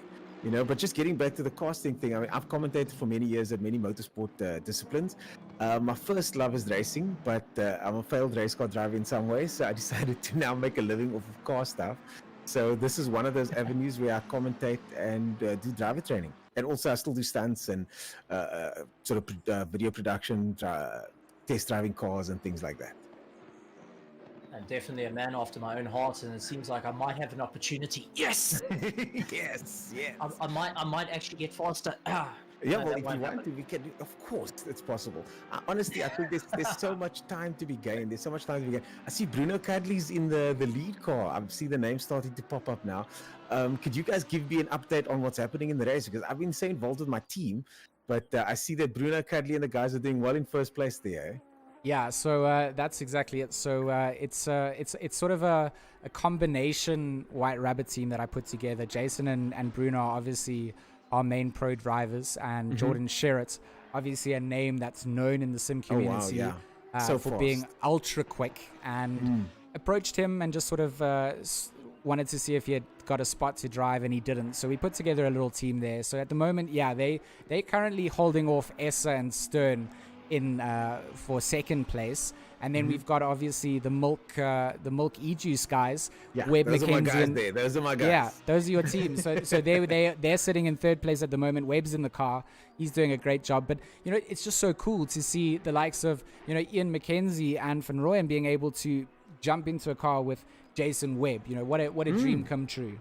You know, but just getting back to the casting thing, I mean, I've commentated for many years at many motorsport disciplines. My first love is racing, but I'm a failed race car driver in some ways, so I decided to now make a living off of car stuff. So this is one of those avenues where I commentate and do driver training. And also I still do stunts and sort of video production, test driving cars and things like that. And definitely a man after my own heart, and it seems like I might have an opportunity. Yes, yes. I might actually get faster. Yeah, well, if you want to, we can do. Of course, it's possible. Honestly, I think there's so much time to be gained. There's so much time to be gained. I see Bruno Cadley's in the lead car. I see the name starting to pop up now. Could you guys give me an update on what's happening in the race? Because I've been so involved with my team, but I see that Bruno Cadley and the guys are doing well in first place there. Eh? Yeah, so that's exactly it. So it's sort of a combination White Rabbit team that I put together. Jason and Bruno are obviously our main pro drivers, and Jordan Sherritt, obviously a name that's known in the sim community so for fast. being ultra quick, and approached him and just sort of wanted to see if he had got a spot to drive, and he didn't. So we put together a little team there. So at the moment, they're currently holding off Essa and Stern in for second place, and then we've got obviously the milk e-juice guys. Webb, those McKenzie, are my guys there. Those are my guys. Yeah, those are your team. So they're sitting in third place at the moment. Webb's in the car. He's doing a great job. But you know, it's just so cool to see the likes of, you know, Ian McKenzie and Van Rooyen being able to jump into a car with Jason Webb. You know, what a dream come true.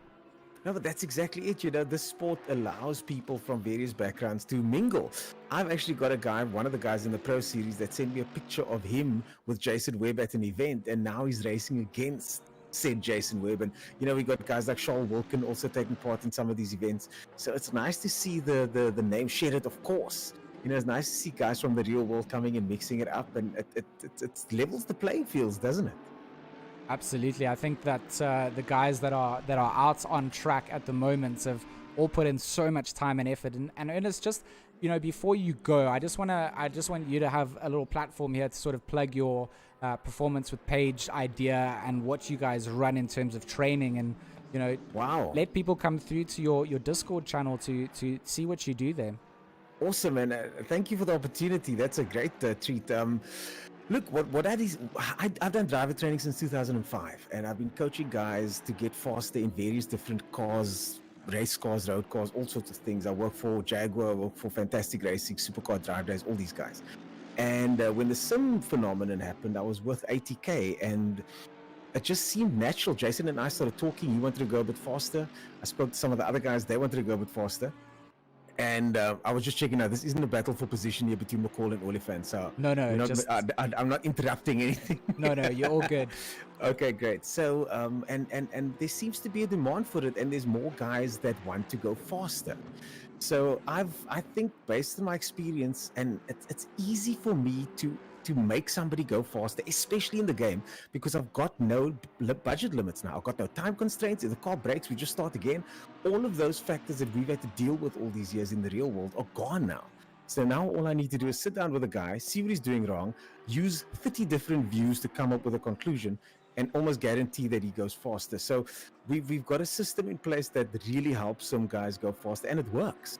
No, but that's exactly it. You know, this sport allows people from various backgrounds to mingle. I've actually got a guy, one of the guys in the Pro Series, that sent me a picture of him with Jason Webb at an event, and now he's racing against said Jason Webb. And, you know, we got guys like Charles Wilkin also taking part in some of these events. So it's nice to see the name Sherritt, of course. You know, it's nice to see guys from the real world coming and mixing it up, and it levels the playing fields, doesn't it? Absolutely. I think that the guys that are out on track at the moment have all put in so much time and effort. And Ernest, just, you know, before you go, I just want you to have a little platform here to sort of plug your performance with Page idea and what you guys run in terms of training, and, you know, let people come through to your Discord channel to see what you do there. Awesome, and thank you for the opportunity. That's a great treat. Look, what that is, I've done driver training since 2005, and I've been coaching guys to get faster in various different cars, race cars, road cars, all sorts of things. I work for Jaguar, I work for Fantastic Racing, Supercar Drive Days, all these guys. And when the sim phenomenon happened, I was with ATK, and it just seemed natural. Jason and I started talking. He wanted to go a bit faster. I spoke to some of the other guys. They wanted to go a bit faster. And I was just checking out. This isn't a battle for position here between McCall and Oliphant. So no, I'm not interrupting anything. No, you're all good. Okay, great. So and there seems to be a demand for it, and there's more guys that want to go faster. So I think, based on my experience, and it's easy for me to make somebody go faster, especially in the game, because I've got no budget limits now. I've got no time constraints. If the car breaks, we just start again. All of those factors that we've had to deal with all these years in the real world are gone now. So now all I need to do is sit down with a guy, see what he's doing wrong, use 30 different views to come up with a conclusion, and almost guarantee that he goes faster. So we've got a system in place that really helps some guys go faster, and it works.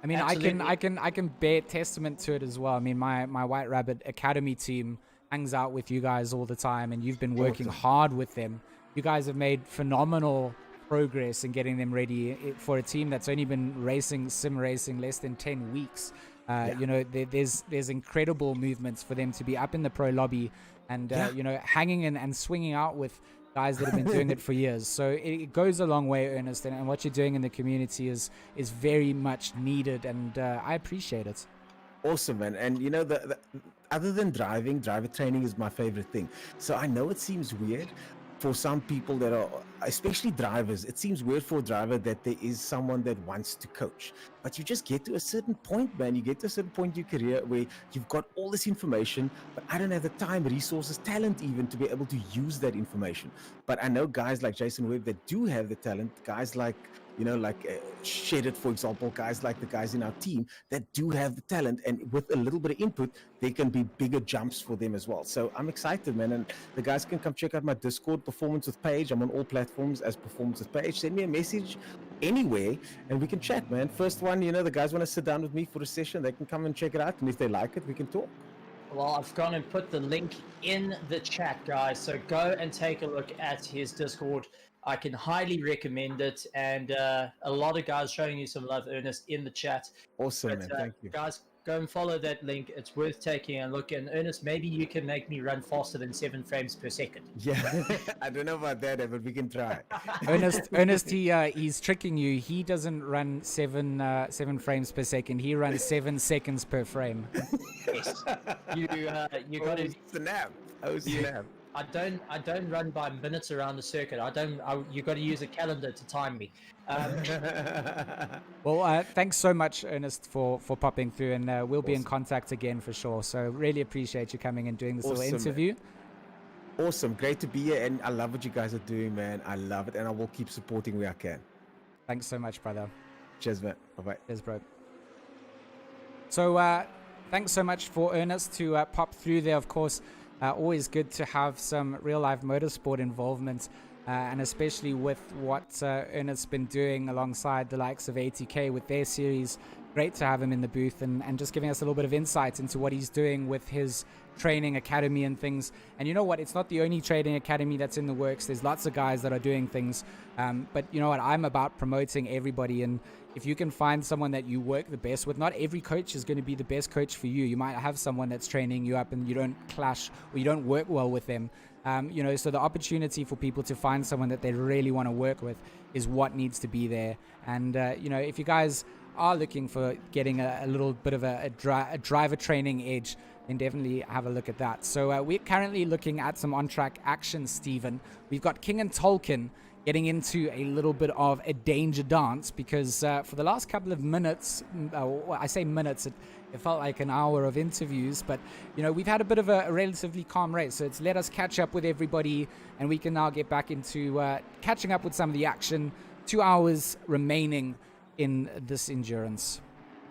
I mean, Absolutely. I can bear testament to it as well. I mean, my White Rabbit Academy team hangs out with you guys all the time, and you've been working hard with them. You guys have made phenomenal progress in getting them ready for a team that's only been sim racing less than 10 weeks. You know, there's incredible movements for them to be up in the pro lobby and you know, hanging and swinging out with guys that have been doing it for years. So it goes a long way, Ernest, and what you're doing in the community is very much needed, and I appreciate it. Awesome, man. And you know, the other than driver training is my favorite thing. So I know it seems weird for some people that are especially drivers, it seems weird for a driver that there is someone that wants to coach. But you just get to a certain point, man. You get to a certain point in your career where you've got all this information, but I don't have the time, resources, talent even to be able to use that information. But I know guys like Jason Webb that do have the talent, guys like, Shedded, for example, guys like the guys in our team that do have the talent, and with a little bit of input, there can be bigger jumps for them as well. So I'm excited, man. And the guys can come check out my Discord, Performance with Paige. I'm on all platforms as Performance with Paige. Send me a message anywhere and we can chat, man. First one, the guys want to sit down with me for a session, they can come and check it out. And if they like it, we can talk. Well, I've gone and put the link in the chat, guys. So go and take a look at his Discord. I can highly recommend it. And a lot of guys showing you some love, Ernest, in the chat. Awesome, man. Thank you. Guys, go and follow that link. It's worth taking a look. And Ernest, maybe you can make me run faster than 7 frames per second. Yeah, I don't know about that, but we can try. Ernest, he's tricking you. He doesn't run 7 frames per second. He runs 7 seconds per frame. Yes. You got to snap. Oh, snap. I don't run by minutes around the circuit. You got to use a calendar to time me. Well, thanks so much, Ernest, for popping through, and we'll be in contact again for sure. So really appreciate you coming and doing this little interview. Man. Awesome. Great to be here, and I love what you guys are doing, man. I love it, and I will keep supporting where I can. Thanks so much, brother. Cheers, man. Bye-bye. Cheers, bro. So thanks so much for Ernest to pop through there, of course. Always good to have some real-life motorsport involvement, and especially with what Ernest's been doing alongside the likes of ATK with their series. Great to have him in the booth and just giving us a little bit of insight into what he's doing with his training academy and things. And you know what? It's not the only training academy that's in the works. There's lots of guys that are doing things. But you know what? I'm about promoting everybody. And if you can find someone that you work the best with, not every coach is going to be the best coach for you. You might have someone that's training you up and you don't clash or you don't work well with them. So the opportunity for people to find someone that they really want to work with is what needs to be there. And, if you guys are looking for getting a little bit of a driver training edge, then definitely have a look at that. So we're currently looking at some on-track action, Stephen. We've got King and Tolkien getting into a little bit of a danger dance because for the last couple of minutes, I say minutes, it felt like an hour of interviews, but we've had a bit of a relatively calm race, so it's let us catch up with everybody, and we can now get back into catching up with some of the action. 2 hours remaining in this endurance.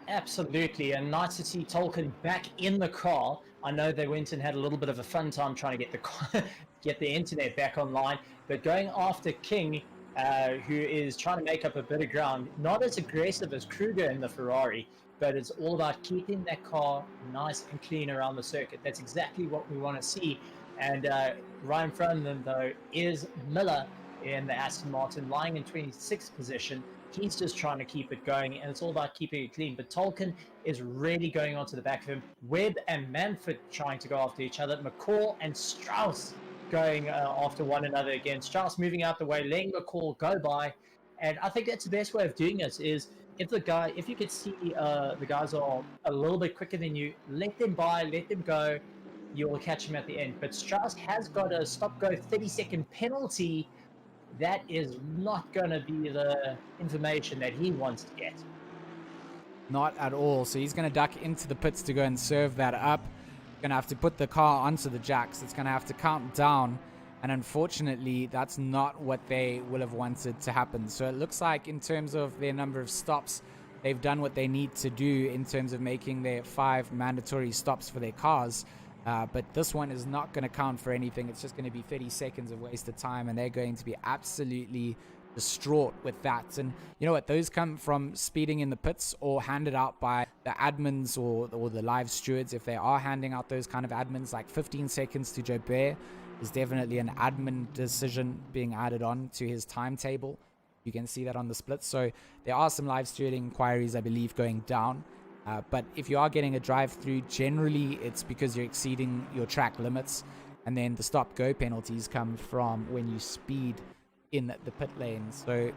Absolutely, and nice to see Tolkien back in the car. I know they went and had a little bit of a fun time trying to get the internet back online, but going after King, who is trying to make up a bit of ground, not as aggressive as Kruger in the Ferrari, but it's all about keeping that car nice and clean around the circuit. That's exactly what we want to see. And right in front of them, though, is Miller in the Aston Martin, lying in 26th position. He's just trying to keep it going, and it's all about keeping it clean. But Tolkien is really going onto the back of him. Webb and Manfred trying to go after each other. McCall and Strauss going after one another again. Strauss moving out the way, letting McCall go by. And I think that's the best way of doing this is if you could see the guys are a little bit quicker than you, let them by, let them go. You'll catch them at the end. But Strauss has got a stop-go 30-second penalty. That is not going to be the information that he wants to get. Not at all. So he's going to duck into the pits to go and serve that up. Going to have to put the car onto the jacks. It's going to have to count down. And unfortunately, that's not what they will have wanted to happen. So it looks like in terms of their number of stops, they've done what they need to do in terms of making their 5 mandatory stops for their cars. But this one is not going to count for anything. It's just going to be 30 seconds of wasted time, and they're going to be absolutely distraught with that. And you know what? Those come from speeding in the pits or handed out by the admins or the live stewards. If they are handing out those kind of admins, like 15 seconds to Jobert is definitely an admin decision being added on to his timetable. You can see that on the split. So there are some live stewarding inquiries, I believe, going down. But if you are getting a drive-through, generally it's because you're exceeding your track limits. And then the stop-go penalties come from when you speed in the pit lane. So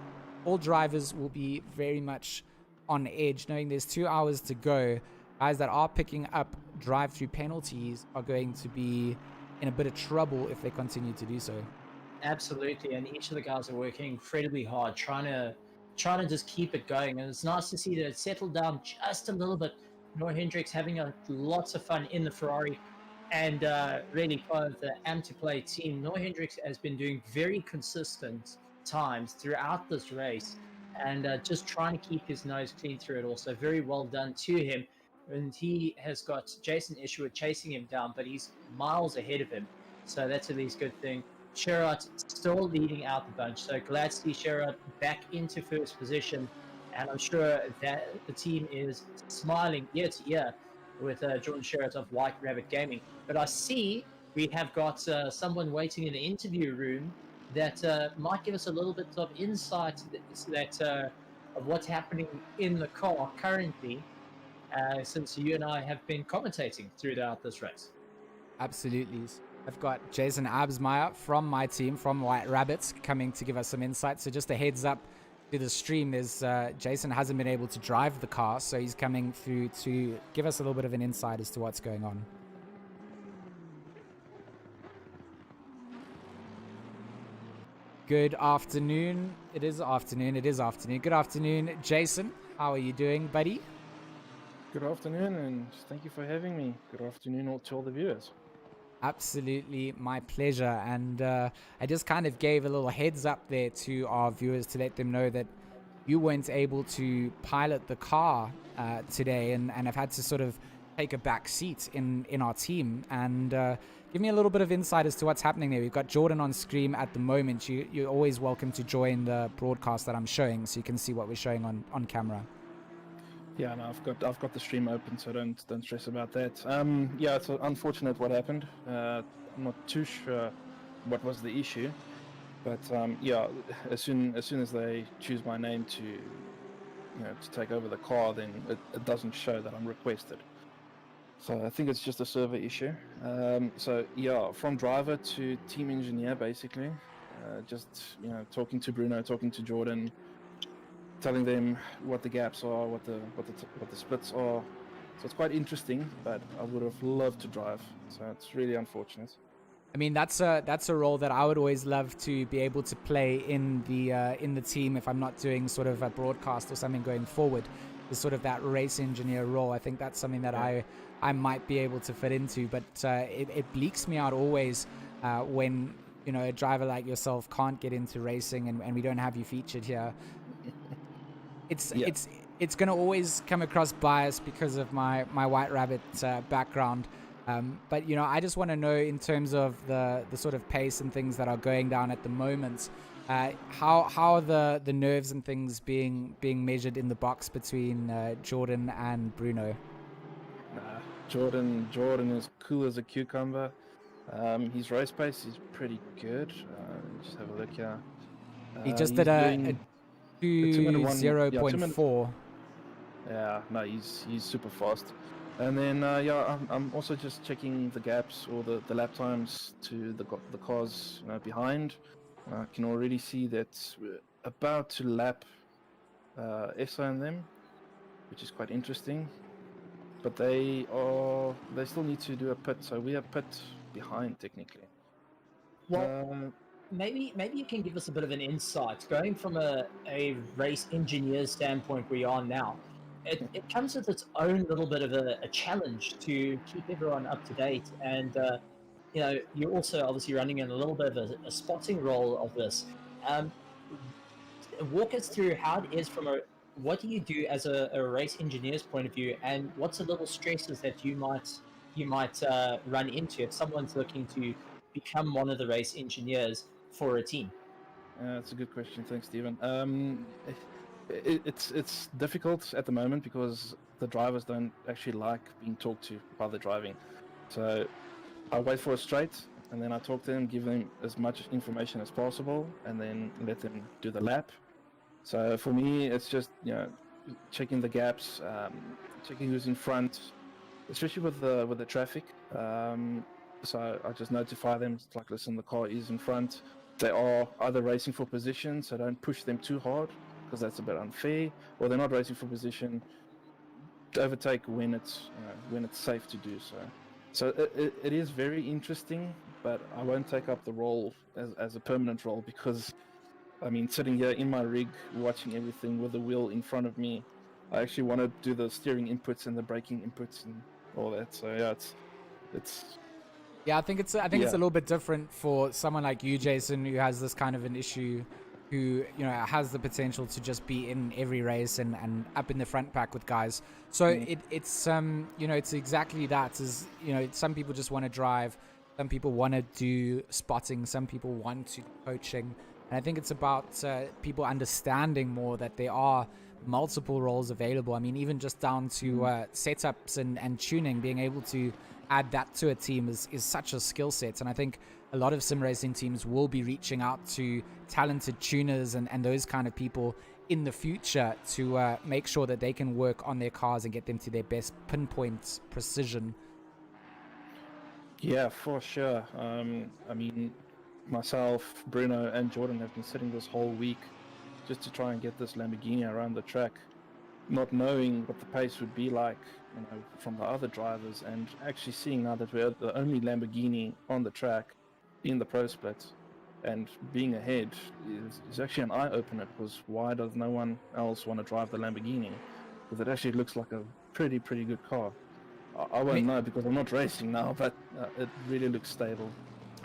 all drivers will be very much on edge, knowing there's 2 hours to go. Guys that are picking up drive-through penalties are going to be in a bit of trouble if they continue to do so. Absolutely, and each of the guys are working incredibly hard, trying to just keep it going. And it's nice to see that it's settled down just a little bit. Noah Hendricks having lots of fun in the Ferrari, and really part of the Am to Play team. Noah Hendricks has been doing very consistent times throughout this race, and just trying to keep his nose clean through it. Also, very well done to him. And he has got Jason Ishua chasing him down, but he's miles ahead of him. So that's at least a good thing. Sherrod still leading out the bunch. So glad to see Sherrod back into first position. And I'm sure that the team is smiling ear to ear with Jordan Sherrod of White Rabbit Gaming. But I see we have got someone waiting in the interview room that might give us a little bit of insight of what's happening in the car currently, since you and I have been commentating throughout this race. Absolutely. I've got Jason Absmeyer from my team, from White Rabbits, coming to give us some insight. So just a heads up to the stream, there's Jason hasn't been able to drive the car, so he's coming through to give us a little bit of an insight as to what's going on. Good afternoon. It is afternoon. Good afternoon, Jason. How are you doing, buddy? Good afternoon, and thank you for having me. Good afternoon to all the viewers. Absolutely, my pleasure. And I just kind of gave a little heads up there to our viewers to let them know that you weren't able to pilot the car today, and have had to sort of take a back seat in our team. And give me a little bit of insight as to what's happening there. We've got Jordan on screen at the moment. You're always welcome to join the broadcast that I'm showing, so you can see what we're showing on camera. Yeah, no, I've got the stream open, so don't stress about that. Yeah, it's unfortunate what happened. I'm not too sure what was the issue, but yeah, as soon as they choose my name to take over the car, then it doesn't show that I'm requested. So I think it's just a server issue. So yeah, from driver to team engineer, basically, just talking to Bruno, talking to Jordan, telling them what the gaps are, what the splits are. So it's quite interesting, but I would have loved to drive. So it's really unfortunate. I mean, that's a role that I would always love to be able to play in the team if I'm not doing sort of a broadcast or something going forward. Is sort of that race engineer role. I think that's something that I might be able to fit into. But it bleaks me out always when a driver like yourself can't get into racing and we don't have you featured here. It's going to always come across biased because of my White Rabbit background. But I just want to know, in terms of the sort of pace and things that are going down at the moment, how are the nerves and things being measured in the box between Jordan and Bruno? Jordan is cool as a cucumber. His race pace is pretty good. Just have a look here. He just did a 2:0.4. Yeah, no, he's super fast. And then I'm also just checking the gaps or the lap times to the cars behind. I can already see that we're about to lap ESA and them, which is quite interesting. But they still need to do a pit, so we are pit behind technically. Well, maybe you can give us a bit of an insight. Going from a race engineer's standpoint where you are now, it comes with its own little bit of a challenge to keep everyone up to date. And, you're also obviously running in a little bit of a spotting role of this. Walk us through how it is what do you do as a race engineer's point of view, and what's the little stresses that you might run into if someone's looking to become one of the race engineers for a team? That's a good question. Thanks, Stephen. It's difficult at the moment because the drivers don't actually like being talked to while they're driving. So I wait for a straight, and then I talk to them, give them as much information as possible, and then let them do the lap. So for me, it's just checking the gaps, checking who's in front, especially with the traffic. So I just notify them, it's like, listen, the car is in front. They are either racing for position, so don't push them too hard, because that's a bit unfair, or they're not racing for position. Overtake when it's safe to do so. So it is very interesting, but I won't take up the role as a permanent role because, I mean, sitting here in my rig, watching everything with the wheel in front of me, I actually want to do the steering inputs and the braking inputs and all that. So yeah, it's Yeah, I think it's a little bit different for someone like you, Jason, who has this kind of an issue, who has the potential to just be in every race and up in the front pack with guys. So it's it's exactly that. Is some people just want to drive, some people want to do spotting, some people want to do coaching, and I think it's about people understanding more that there are multiple roles available. I mean, even just down to setups and tuning, being able to add that to a team is such a skill set. And I think a lot of sim racing teams will be reaching out to talented tuners and those kind of people in the future to make sure that they can work on their cars and get them to their best pinpoint precision. Yeah, for sure. I mean, myself, Bruno, and Jordan have been sitting this whole week just to try and get this Lamborghini around the track, not knowing what the pace would be like, from the other drivers, and actually seeing now that we're the only Lamborghini on the track in the Pro Split, and being ahead is actually an eye-opener, because why does no one else want to drive the Lamborghini? Because it actually looks like a pretty good car. I won't know because I'm not racing now, but it really looks stable.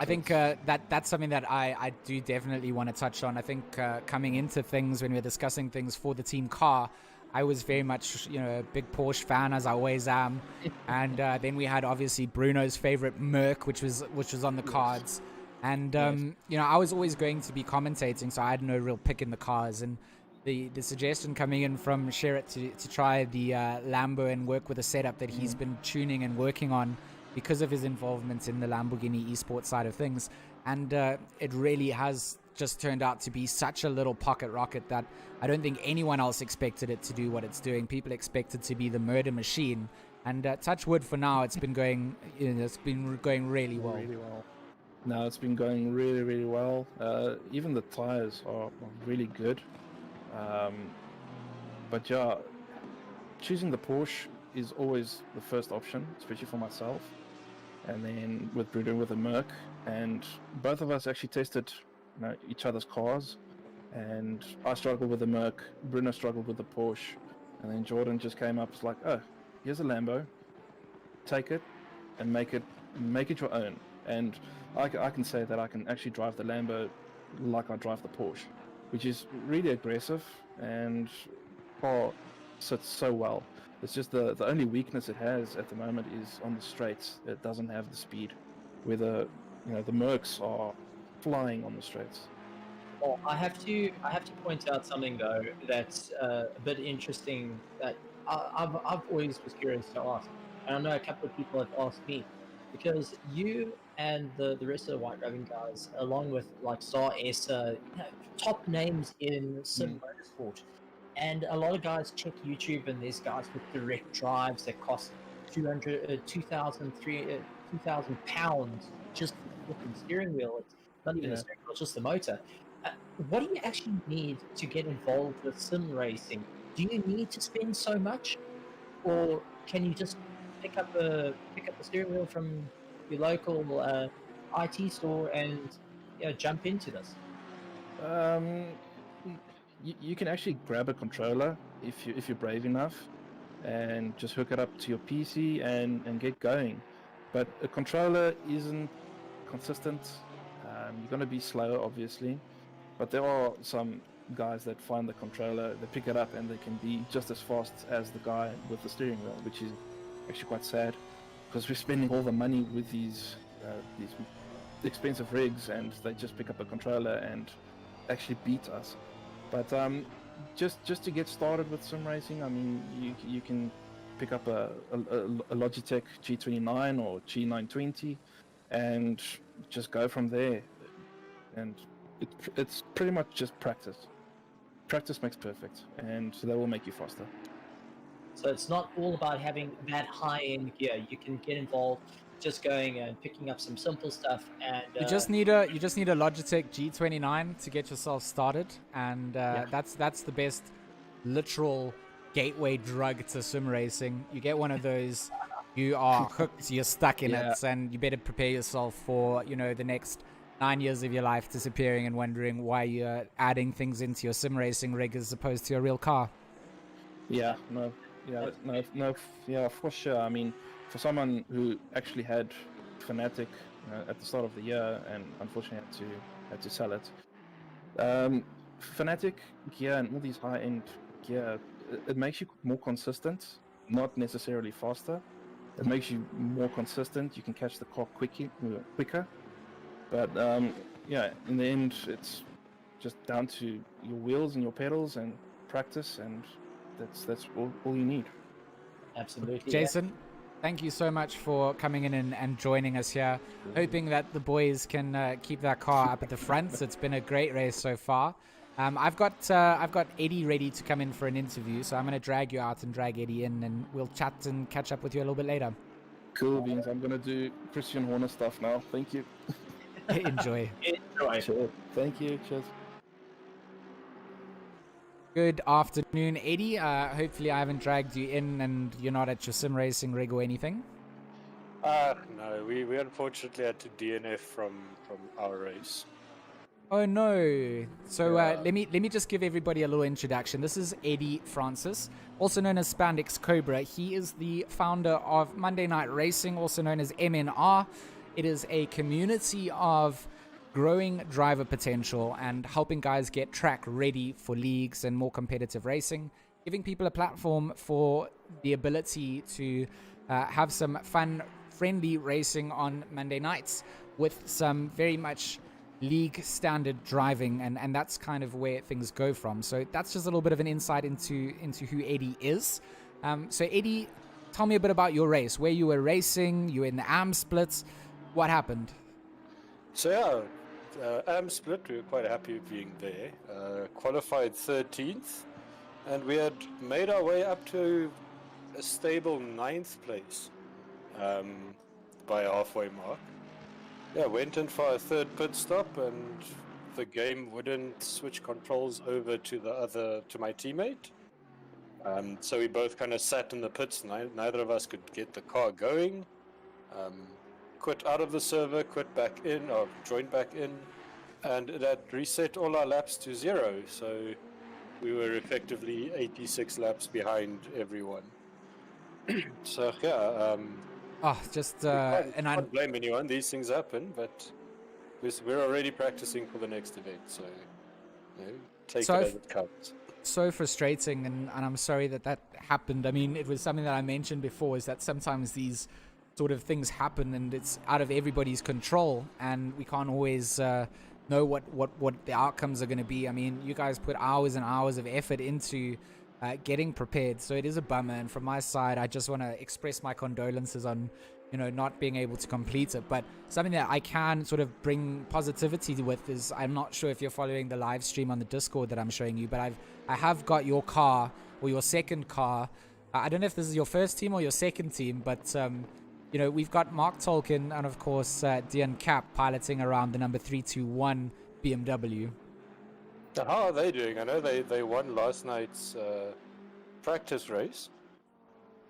I think that's something that I do definitely want to touch on. I think coming into things, when we're discussing things for the team car, I was very much, a big Porsche fan, as I always am. And then we had obviously Bruno's favorite Merc, which was on the cards. And I was always going to be commentating, so I had no real pick in the cars. And the suggestion coming in from Sherritt to try the Lambo and work with a setup that he's been tuning and working on because of his involvement in the Lamborghini esports side of things. And it really has just turned out to be such a little pocket rocket that I don't think anyone else expected it to do what it's doing. People expected to be the murder machine. And touch wood, for now, it's been going really well. No, it's been going really well. Even the tires are really good. But yeah, choosing the Porsche is always the first option, especially for myself. And then with Bruno with the Merc, and both of us actually tested each other's cars, and I struggled with the Merc, Bruno struggled with the Porsche, and then Jordan just came up, like, oh, here's a Lambo, take it and make it your own. And I can say that I can actually drive the Lambo like I drive the Porsche, which is really aggressive, and car sits so well. It's just the only weakness it has at the moment is on the straights. It doesn't have the speed, where the Mercs are flying on the straights. Well, I have to point out something though that's a bit interesting that I've always was curious to ask, and I know a couple of people have asked me, because you and the rest of the white driving guys, along with like Star S, top names in sim motorsport, and a lot of guys check YouTube, and there's guys with direct drives that cost 2,000 pounds just for the steering wheel. It's not even a steering wheel, just the motor. What do you actually need to get involved with sim racing? Do you need to spend so much, or can you just pick up the steering wheel from your local IT store and jump into this? You can actually grab a controller if you're brave enough, and just hook it up to your PC and get going. But a controller isn't consistent. You're going to be slow, obviously, but there are some guys that find the controller, they pick it up, and they can be just as fast as the guy with the steering wheel, which is actually quite sad, because we're spending all the money with these expensive rigs, and they just pick up a controller and actually beat us. But just to get started with sim racing, I mean, you can pick up a Logitech G29 or G920 and just go from there. And it's pretty much just practice. Practice makes perfect, and so that will make you faster. So it's not all about having that high-end gear. You can get involved just going and picking up some simple stuff, and you just need a Logitech G29 to get yourself started, and that's the best literal gateway drug to sim racing. You get one of those, you are hooked, you're stuck in Yeah. it, and you better prepare yourself for, you know, the next 9 years of your life disappearing and wondering why you're adding things into your sim racing rig as opposed to a real car. Yeah, no, yeah, for sure. I mean, for someone who actually had Fnatic at the start of the year and unfortunately had to sell it, Fnatic gear and all these high-end gear, it makes you more consistent, not necessarily faster. It makes you more consistent. You can catch the car quicker. But yeah, in the end, it's just down to your wheels and your pedals and practice, and that's all you need. Absolutely. Jason, thank you so much for coming in and joining us here. Hoping that the boys can keep that car up at the front. It's been a great race so far. I've got Eddie ready to come in for an interview, so I'm going to drag you out and drag Eddie in, and we'll chat and catch up with you a little bit later. Cool beans. I'm gonna do Christian Horner stuff now. Thank you. Enjoy. Enjoy. Sure. Thank you. Cheers. Good afternoon, Eddie. Hopefully I haven't dragged you in and you're not at your sim racing rig or anything. No, we unfortunately had to DNF from our race. Oh no. So Yeah. let me just give everybody a little introduction. This is Eddie Francis, also known as Spandex Cobra. He is the founder of Monday Night Racing, also known as MNR. It is a community of growing driver potential and helping guys get track ready for leagues and more competitive racing, giving people a platform for the ability to have some fun, friendly racing on Monday nights with some very much league standard driving, and that's kind of where things go from. So that's just a little bit of an insight into who Eddie is. So Eddie, tell me a bit about your race, where you were racing, you were in the AM splits, what happened? So yeah, AM split, we were quite happy with being there. Qualified 13th, and we had made our way up to a stable 9th place by a halfway mark. Yeah, went in for a third pit stop, and the game wouldn't switch controls over to my teammate. So we both kind of sat in the pits. Neither of us could get the car going. Quit out of the server, quit back in, or joined back in, and it had reset all our laps to 0. So we were effectively 86 laps behind everyone. So yeah. And I can't blame anyone. These things happen, but we're already practicing for the next event, so take it as it comes. So frustrating, and I'm sorry that happened. I mean, it was something that I mentioned before, is that sometimes these sort of things happen and it's out of everybody's control, and we can't always know what the outcomes are going to be. I mean, you guys put hours and hours of effort into getting prepared, so it is a bummer. And from my side, I just want to express my condolences on, you know, not being able to complete it. But something that I can sort of bring positivity with is, I'm not sure if you're following the live stream on the Discord that I'm showing you, but I have got your car, or your second car. I don't know if this is your first team or your second team, but you know, we've got Mark Tolkien and of course Dion Cap piloting around the number 321 BMW. How are they doing? I know they won last night's practice race.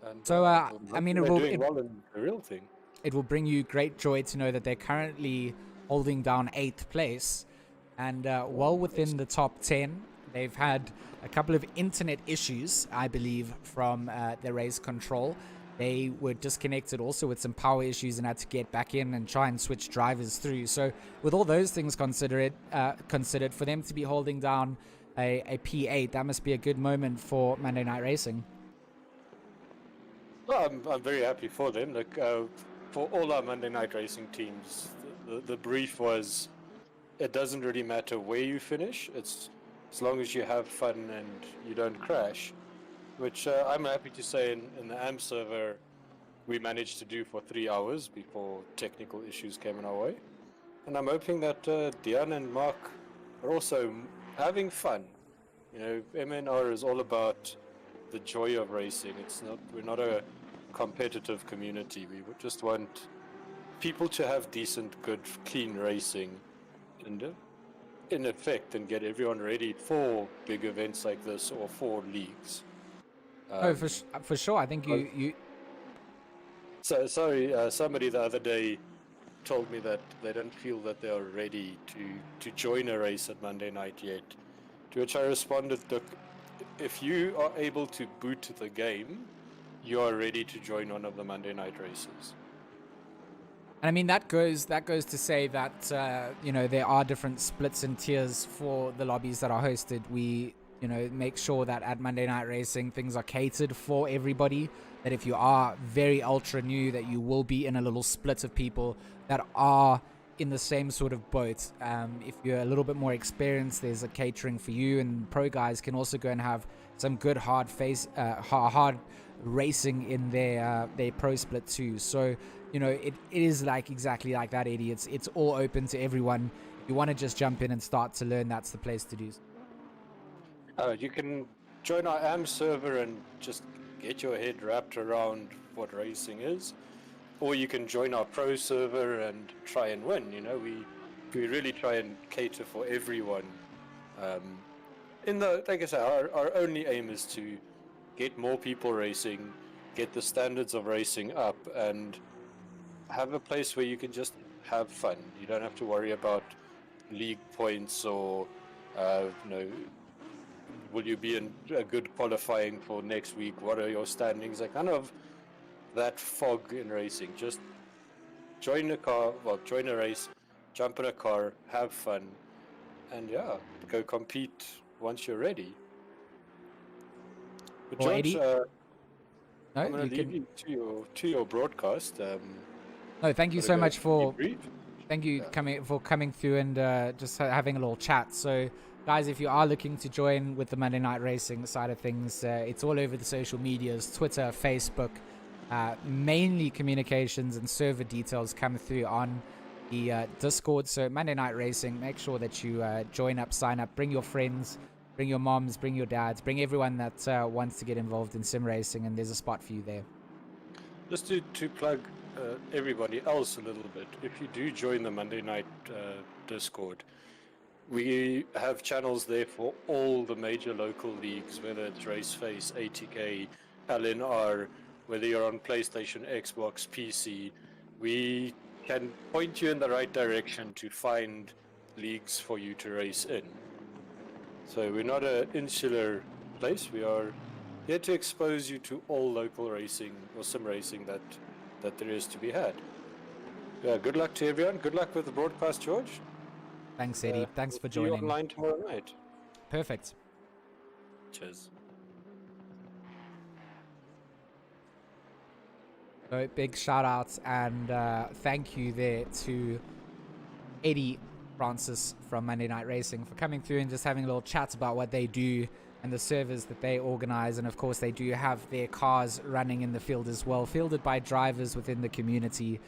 And, so I mean, well in the real thing. It will bring you great joy to know that they're currently holding down 8th place and well within the top 10. They've had a couple of internet issues, I believe, from the race control. They were disconnected also with some power issues and had to get back in and try and switch drivers through. So with all those things considered, for them to be holding down a P8, that must be a good moment for Monday Night Racing. Well, I'm very happy for them. Like, for all our Monday Night Racing teams, the brief was, it doesn't really matter where you finish. It's as long as you have fun and you don't crash. Which I'm happy to say in the AM server we managed to do for 3 hours before technical issues came in our way. And I'm hoping that Dion and Mark are also having fun. You know, MNR is all about the joy of racing. We're not a competitive community. We would just want people to have decent, good, clean racing, and in effect, and get everyone ready for big events like this or for leagues. For sure. I think you So sorry, somebody the other day told me that they don't feel that they are ready to join a race at Monday night yet. To which I responded, look, if you are able to boot the game, you are ready to join one of the Monday night races. And I mean, that goes to say that, you know, there are different splits and tiers for the lobbies that are hosted. We, you know, make sure that at Monday Night Racing, things are catered for everybody. That if you are very ultra new, that you will be in a little split of people that are in the same sort of boat. If you're a little bit more experienced, there's a catering for you, and pro guys can also go and have some good hard racing in their pro split too. So, you know, it is like exactly like that, Eddie. It's all open to everyone. If you want to just jump in and start to learn, that's the place to do. You can join our AM server and just get your head wrapped around what racing is, or you can join our pro server and try and win. You know, we really try and cater for everyone. Like I say, our only aim is to get more people racing, get the standards of racing up, and have a place where you can just have fun. You don't have to worry about league points or, you know, will you be in a good qualifying for next week? What are your standings? Like, kind of that fog in racing. Just join a race, jump in a car, have fun, and yeah, go compete once you're ready. But Well, George, Eddie? I'm going to leave you to your broadcast. No, thank you gotta so go much for debrief. coming through and just having a little chat. So, guys, if you are looking to join with the Monday Night Racing side of things, it's all over the social medias, Twitter, Facebook. Mainly communications and server details come through on the Discord. So Monday Night Racing, make sure that you join up, sign up, bring your friends, bring your moms, bring your dads, bring everyone that wants to get involved in sim racing, and there's a spot for you there. Just to plug everybody else a little bit, if you do join the Monday Night Discord, we have channels there for all the major local leagues, whether it's RaceFace, ATK, LNR, whether you're on PlayStation, Xbox, PC. We can point you in the right direction to find leagues for you to race in. So we're not an insular place. We are here to expose you to all local racing or sim racing that there is to be had. Yeah, good luck to everyone. Good luck with the broadcast, George. Thanks, Eddie. Thanks for See you joining. online tomorrow night. Perfect. Cheers. So big shout outs and thank you there to Eddie Francis from Monday Night Racing for coming through and just having a little chat about what they do and the servers that they organize. And of course, they do have their cars running in the field as well, fielded by drivers within the community.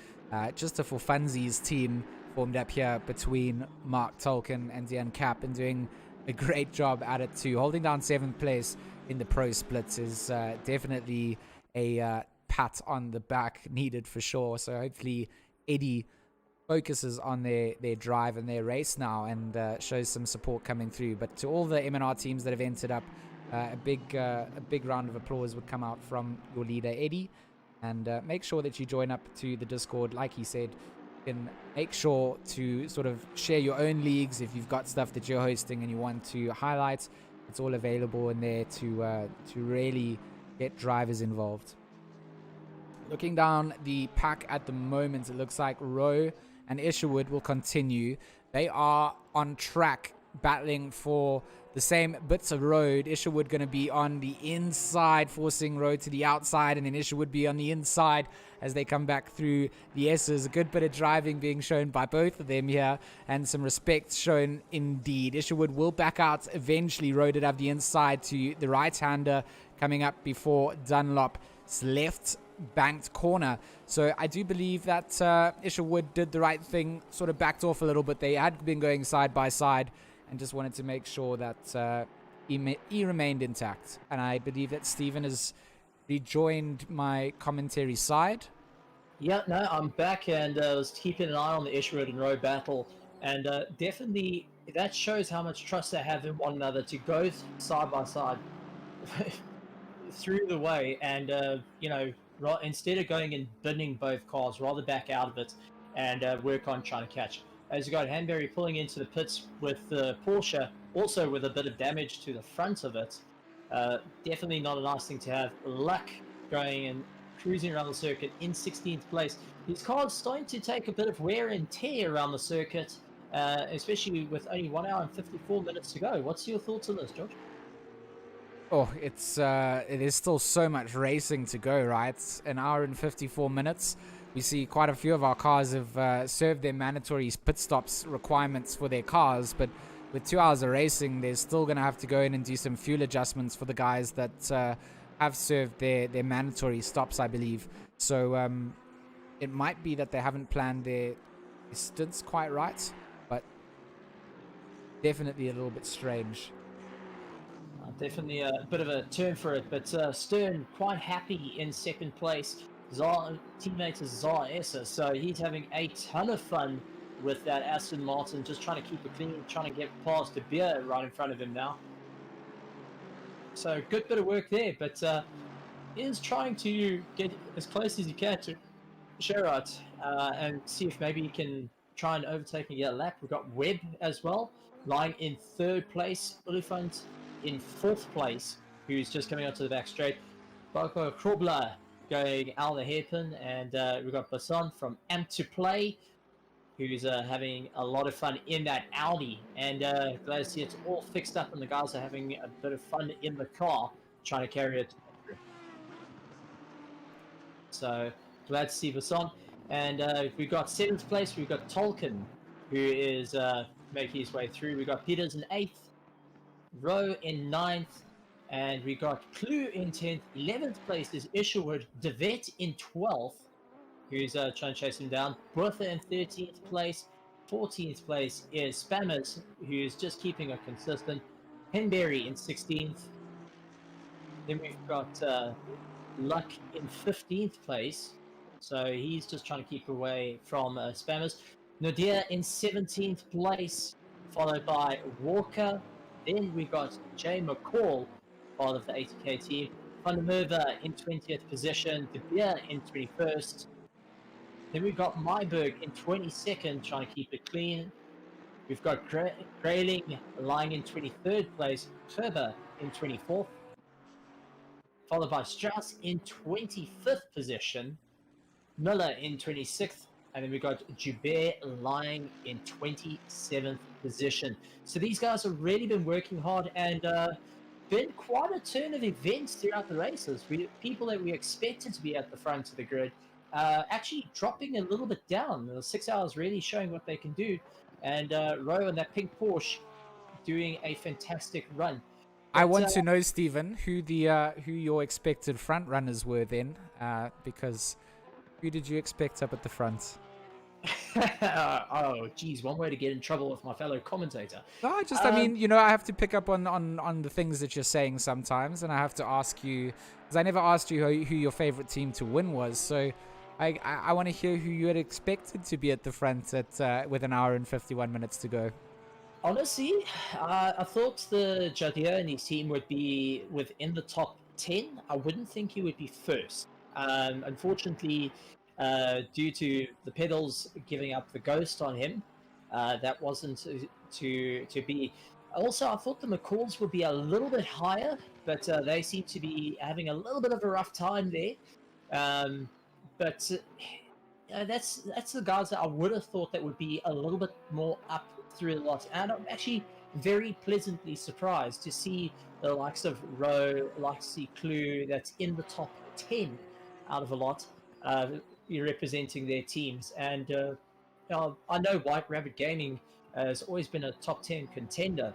Just a for funsies team formed up here between Mark Tolkien and Dean Cap, and doing a great job at it too. Holding down 7th place in the pro splits is definitely a pat on the back needed for sure. So hopefully Eddie focuses on their drive and their race now and shows some support coming through. But to all the M&R teams that have entered up, a big round of applause would come out from your leader Eddie. And make sure that you join up to the Discord. Like he said, you can make sure to sort of share your own leagues if you've got stuff that you're hosting and you want to highlight. It's all available in there to really get drivers involved. Looking down the pack at the moment, it looks like Rowe and Isherwood will continue. They are on track, battling for the same bits of road. Isherwood going to be on the inside, forcing Rowe to the outside, and then Isherwood be on the inside as they come back through the S's. A good bit of driving being shown by both of them here, and some respect shown indeed. Isherwood will back out eventually. Rowe did have the inside to the right-hander coming up before Dunlop's left banked corner. So I do believe that Isherwood did the right thing, sort of backed off a little bit. They had been going side by side and just wanted to make sure that he remained intact. And I believe that Stephen has rejoined my commentary side. Yeah, no, I'm back and was keeping an eye on the Isherwood and Rowe battle. And definitely that shows how much trust they have in one another to go side by side through the way. And, you know, instead of going and binning both cars, rather back out of it and work on trying to catch. As you got Hanbury pulling into the pits with the Porsche, also with a bit of damage to the front of it. Definitely not a nice thing to have. Luck going and cruising around the circuit in 16th place. His car's starting to take a bit of wear and tear around the circuit, especially with only 1 hour and 54 minutes to go. What's your thoughts on this, George? Oh, it is still so much racing to go, right? An hour and 54 minutes. We see quite a few of our cars have served their mandatory pit stops requirements for their cars, but with 2 hours of racing, they're still going to have to go in and do some fuel adjustments for the guys that have served their mandatory stops, I believe. So it might be that they haven't planned their stints quite right, but definitely a little bit strange. Definitely a bit of a turn for it, but Stern quite happy in second place. Teammate is ASUS, so he's having a ton of fun with that Aston Martin, just trying to keep it clean, trying to get past the beer right in front of him now. So good bit of work there, but is trying to get as close as he can to Sherrod and see if maybe he can try and overtake and get a lap. We've got Webb as well, lying in third place. Oliphant in fourth place, who's just coming onto the back straight. Boko Krobler going out the hairpin, and we've got Basson from Amp to Play, who's having a lot of fun in that Audi, and glad to see it's all fixed up and the guys are having a bit of fun in the car trying to carry it through. So glad to see Basson, and we've got 7th place. We've got Tolkien, who is making his way through. We've got Peters in 8th, Rowe in 9th, and we got Clue in 10th. 11th place is Isherwood. Devet in 12th, who's trying to chase him down. Bertha in 13th place. 14th place is Spammers, who's just keeping it consistent. Henberry in 16th. Then we've got Luck in 15th place, so he's just trying to keep away from Spammers. Nadir in 17th place, followed by Walker. Then we got Jay McCall, part of the 80k team. Van der Merwe in 20th position. De Beer in 21st. Then we've got Myberg in 22nd, trying to keep it clean. We've got Grayling lying in 23rd place. Turber in 24th. Followed by Strauss in 25th position. Miller in 26th. And then we got Joubert lying in 27th position. So these guys have really been working hard and been quite a turn of events throughout the races. People that we expected to be at the front of the grid actually dropping a little bit down. The 6 hours really showing what they can do. And Rowe and that pink Porsche doing a fantastic run. But, I want to know, Stephen, who your expected front runners were then, because who did you expect up at the front? Oh, geez, one way to get in trouble with my fellow commentator. No, I mean, I have to pick up on the things that you're saying sometimes, and I have to ask you, because I never asked you who your favorite team to win was, so I want to hear who you had expected to be at the front with an hour and 51 minutes to go. Honestly, I thought the Jadir and his team would be within the top 10. I wouldn't think he would be first. Unfortunately, due to the pedals giving up the ghost on him, that wasn't to be. Also, I thought the McCalls would be a little bit higher, but they seem to be having a little bit of a rough time there. But that's the guys that I would have thought that would be a little bit more up through the lot. And I'm actually very pleasantly surprised to see the likes of Rowe, like to see Clue, that's in the top 10 out of a lot, representing their teams. And I know White Rabbit Gaming has always been a top 10 contender,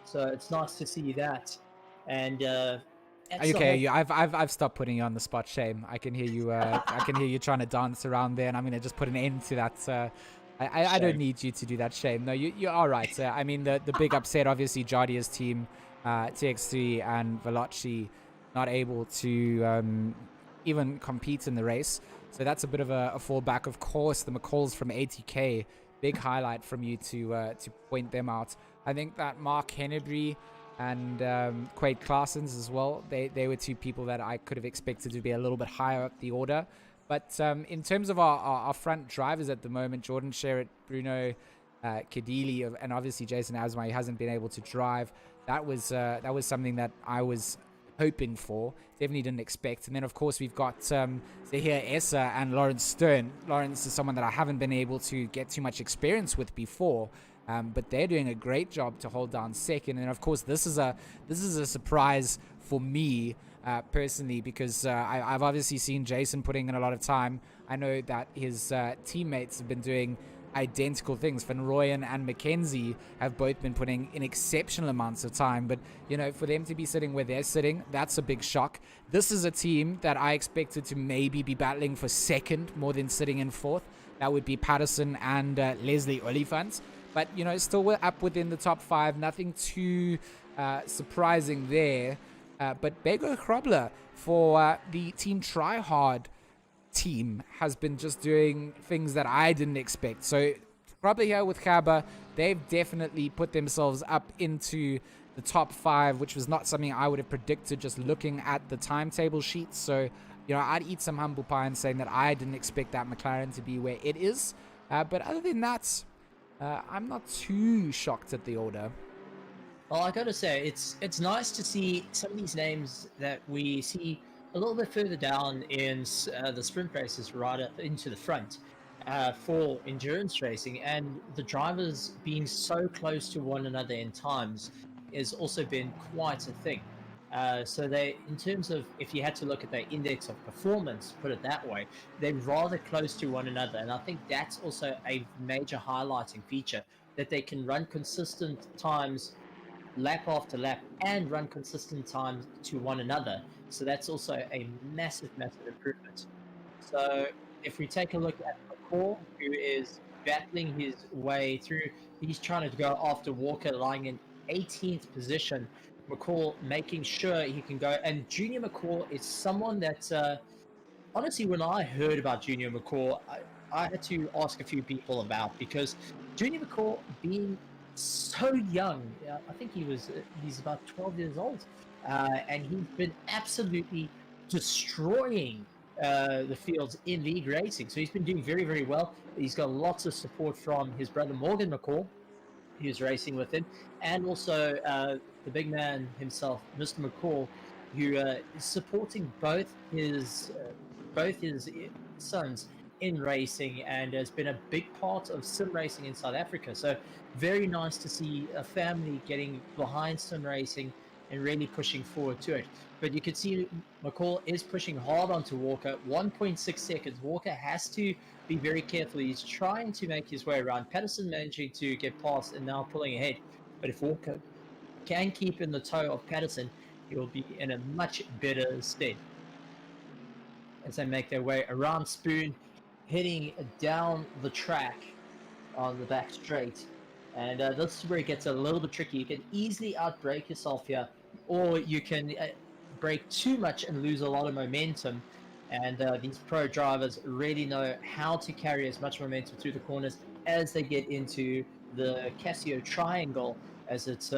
so it's nice to see that. And okay, I've stopped putting you on the spot. Shame. I can hear you. I can hear you trying to dance around there, and I'm gonna just put an end to that. I don't need you to do that. Shame. No, you are right. I mean, the big upset, obviously, Jardia's team, TX3 and Veloci, not able to even compete in the race. So that's a bit of a fallback. Of course, the McCalls from 80k, big highlight from you to point them out. I think that Mark Hennebury and Quade Claessens as well. They were two people that I could have expected to be a little bit higher up the order. But in terms of our front drivers at the moment, Jordan Sherritt, Bruno Kadili, and obviously Jason Asmai hasn't been able to drive. That was something that I was hoping for. Definitely didn't expect. And then, of course, we've got Zahir Essa and Lawrence Stern. Lawrence is someone that I haven't been able to get too much experience with before. But they're doing a great job to hold down second. And, of course, this is a surprise for me personally, because I've obviously seen Jason putting in a lot of time. I know that his teammates have been doing identical things. Van Rooyen and Mackenzie have both been putting in exceptional amounts of time, but for them to be sitting where they're sitting, that's a big shock. This is a team that I expected to maybe be battling for second more than sitting in fourth. That would be Patterson and Leslie Oliphant, but still we're up within the top 5. Nothing too surprising there, but Bego Hrobler for the Team Tryhard team has been just doing things that I didn't expect. So probably here with Khaba, they've definitely put themselves up into the top 5, which was not something I would have predicted just looking at the timetable sheets. So I'd eat some humble pie in saying that I didn't expect that McLaren to be where it is, but other than that, I'm not too shocked at the order. Well, I gotta say, it's nice to see some of these names that we see a little bit further down in the sprint races, right up into the front for endurance racing, and the drivers being so close to one another in times has also been quite a thing. So they, in terms of, if you had to look at their index of performance, put it that way, they're rather close to one another, and I think that's also a major highlighting feature, that they can run consistent times lap after lap and run consistent times to one another. So that's also a massive improvement. So if we take a look at McCall, who is battling his way through, he's trying to go after Walker, lying in 18th position. McCall making sure he can go, and Junior McCall is someone that honestly, when I heard about Junior McCall, I had to ask a few people about, because Junior McCall being so young, I think he's about 12 years old, and he's been absolutely destroying the fields in league racing. So he's been doing very, very well. He's got lots of support from his brother Morgan McCall, who's racing with him, and also the big man himself, Mr. McCall, who is supporting both his sons in racing, and has been a big part of sim racing in South Africa. So very nice to see a family getting behind sim racing and really pushing forward to it. But you can see McCall is pushing hard onto Walker. 1.6 seconds. Walker has to be very careful. He's trying to make his way around. Patterson managing to get past and now pulling ahead. But if Walker can keep in the toe of Patterson, he will be in a much better stead as they make their way around Spoon, heading down the track on the back straight. And this is where it gets a little bit tricky. You can easily outbrake yourself here, or you can brake too much and lose a lot of momentum. And these pro drivers really know how to carry as much momentum through the corners as they get into the Casio Triangle, as it's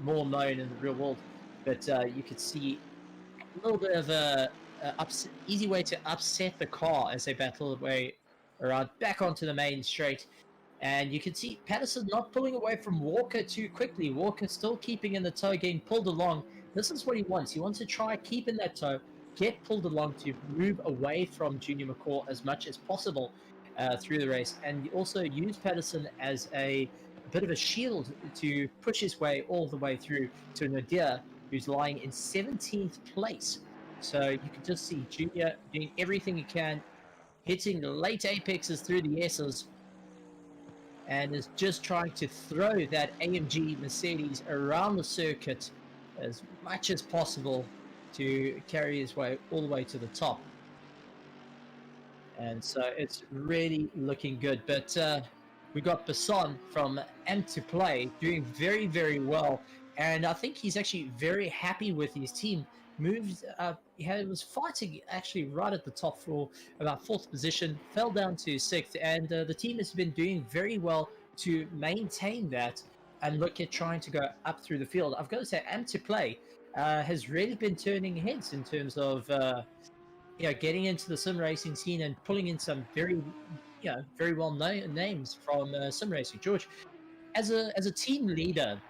more known in the real world. But you could see a little bit of a easy way to upset the car as they battle their way around back onto the main straight. And you can see Patterson not pulling away from Walker too quickly. Walker still keeping in the toe, getting pulled along. This is what he wants. He wants to try keep in that toe, get pulled along to move away from Junior McCall as much as possible through the race, and also use Patterson as a bit of a shield to push his way all the way through to Nadir, who's lying in 17th place. So you can just see Junior doing everything he can, hitting the late apexes through the S's, and is just trying to throw that AMG Mercedes around the circuit as much as possible to carry his way all the way to the top. And so it's really looking good. But we got Basson from M2Play doing very, very well. And I think he's actually very happy with his team. Moved up, he was fighting actually right at the top for about 4th position, fell down to 6th, and the team has been doing very well to maintain that. and look at trying to go up through the field, I've got to say, Am2Play has really been turning heads in terms of getting into the sim racing scene and pulling in some very very well known names from sim racing. George, as a team leader,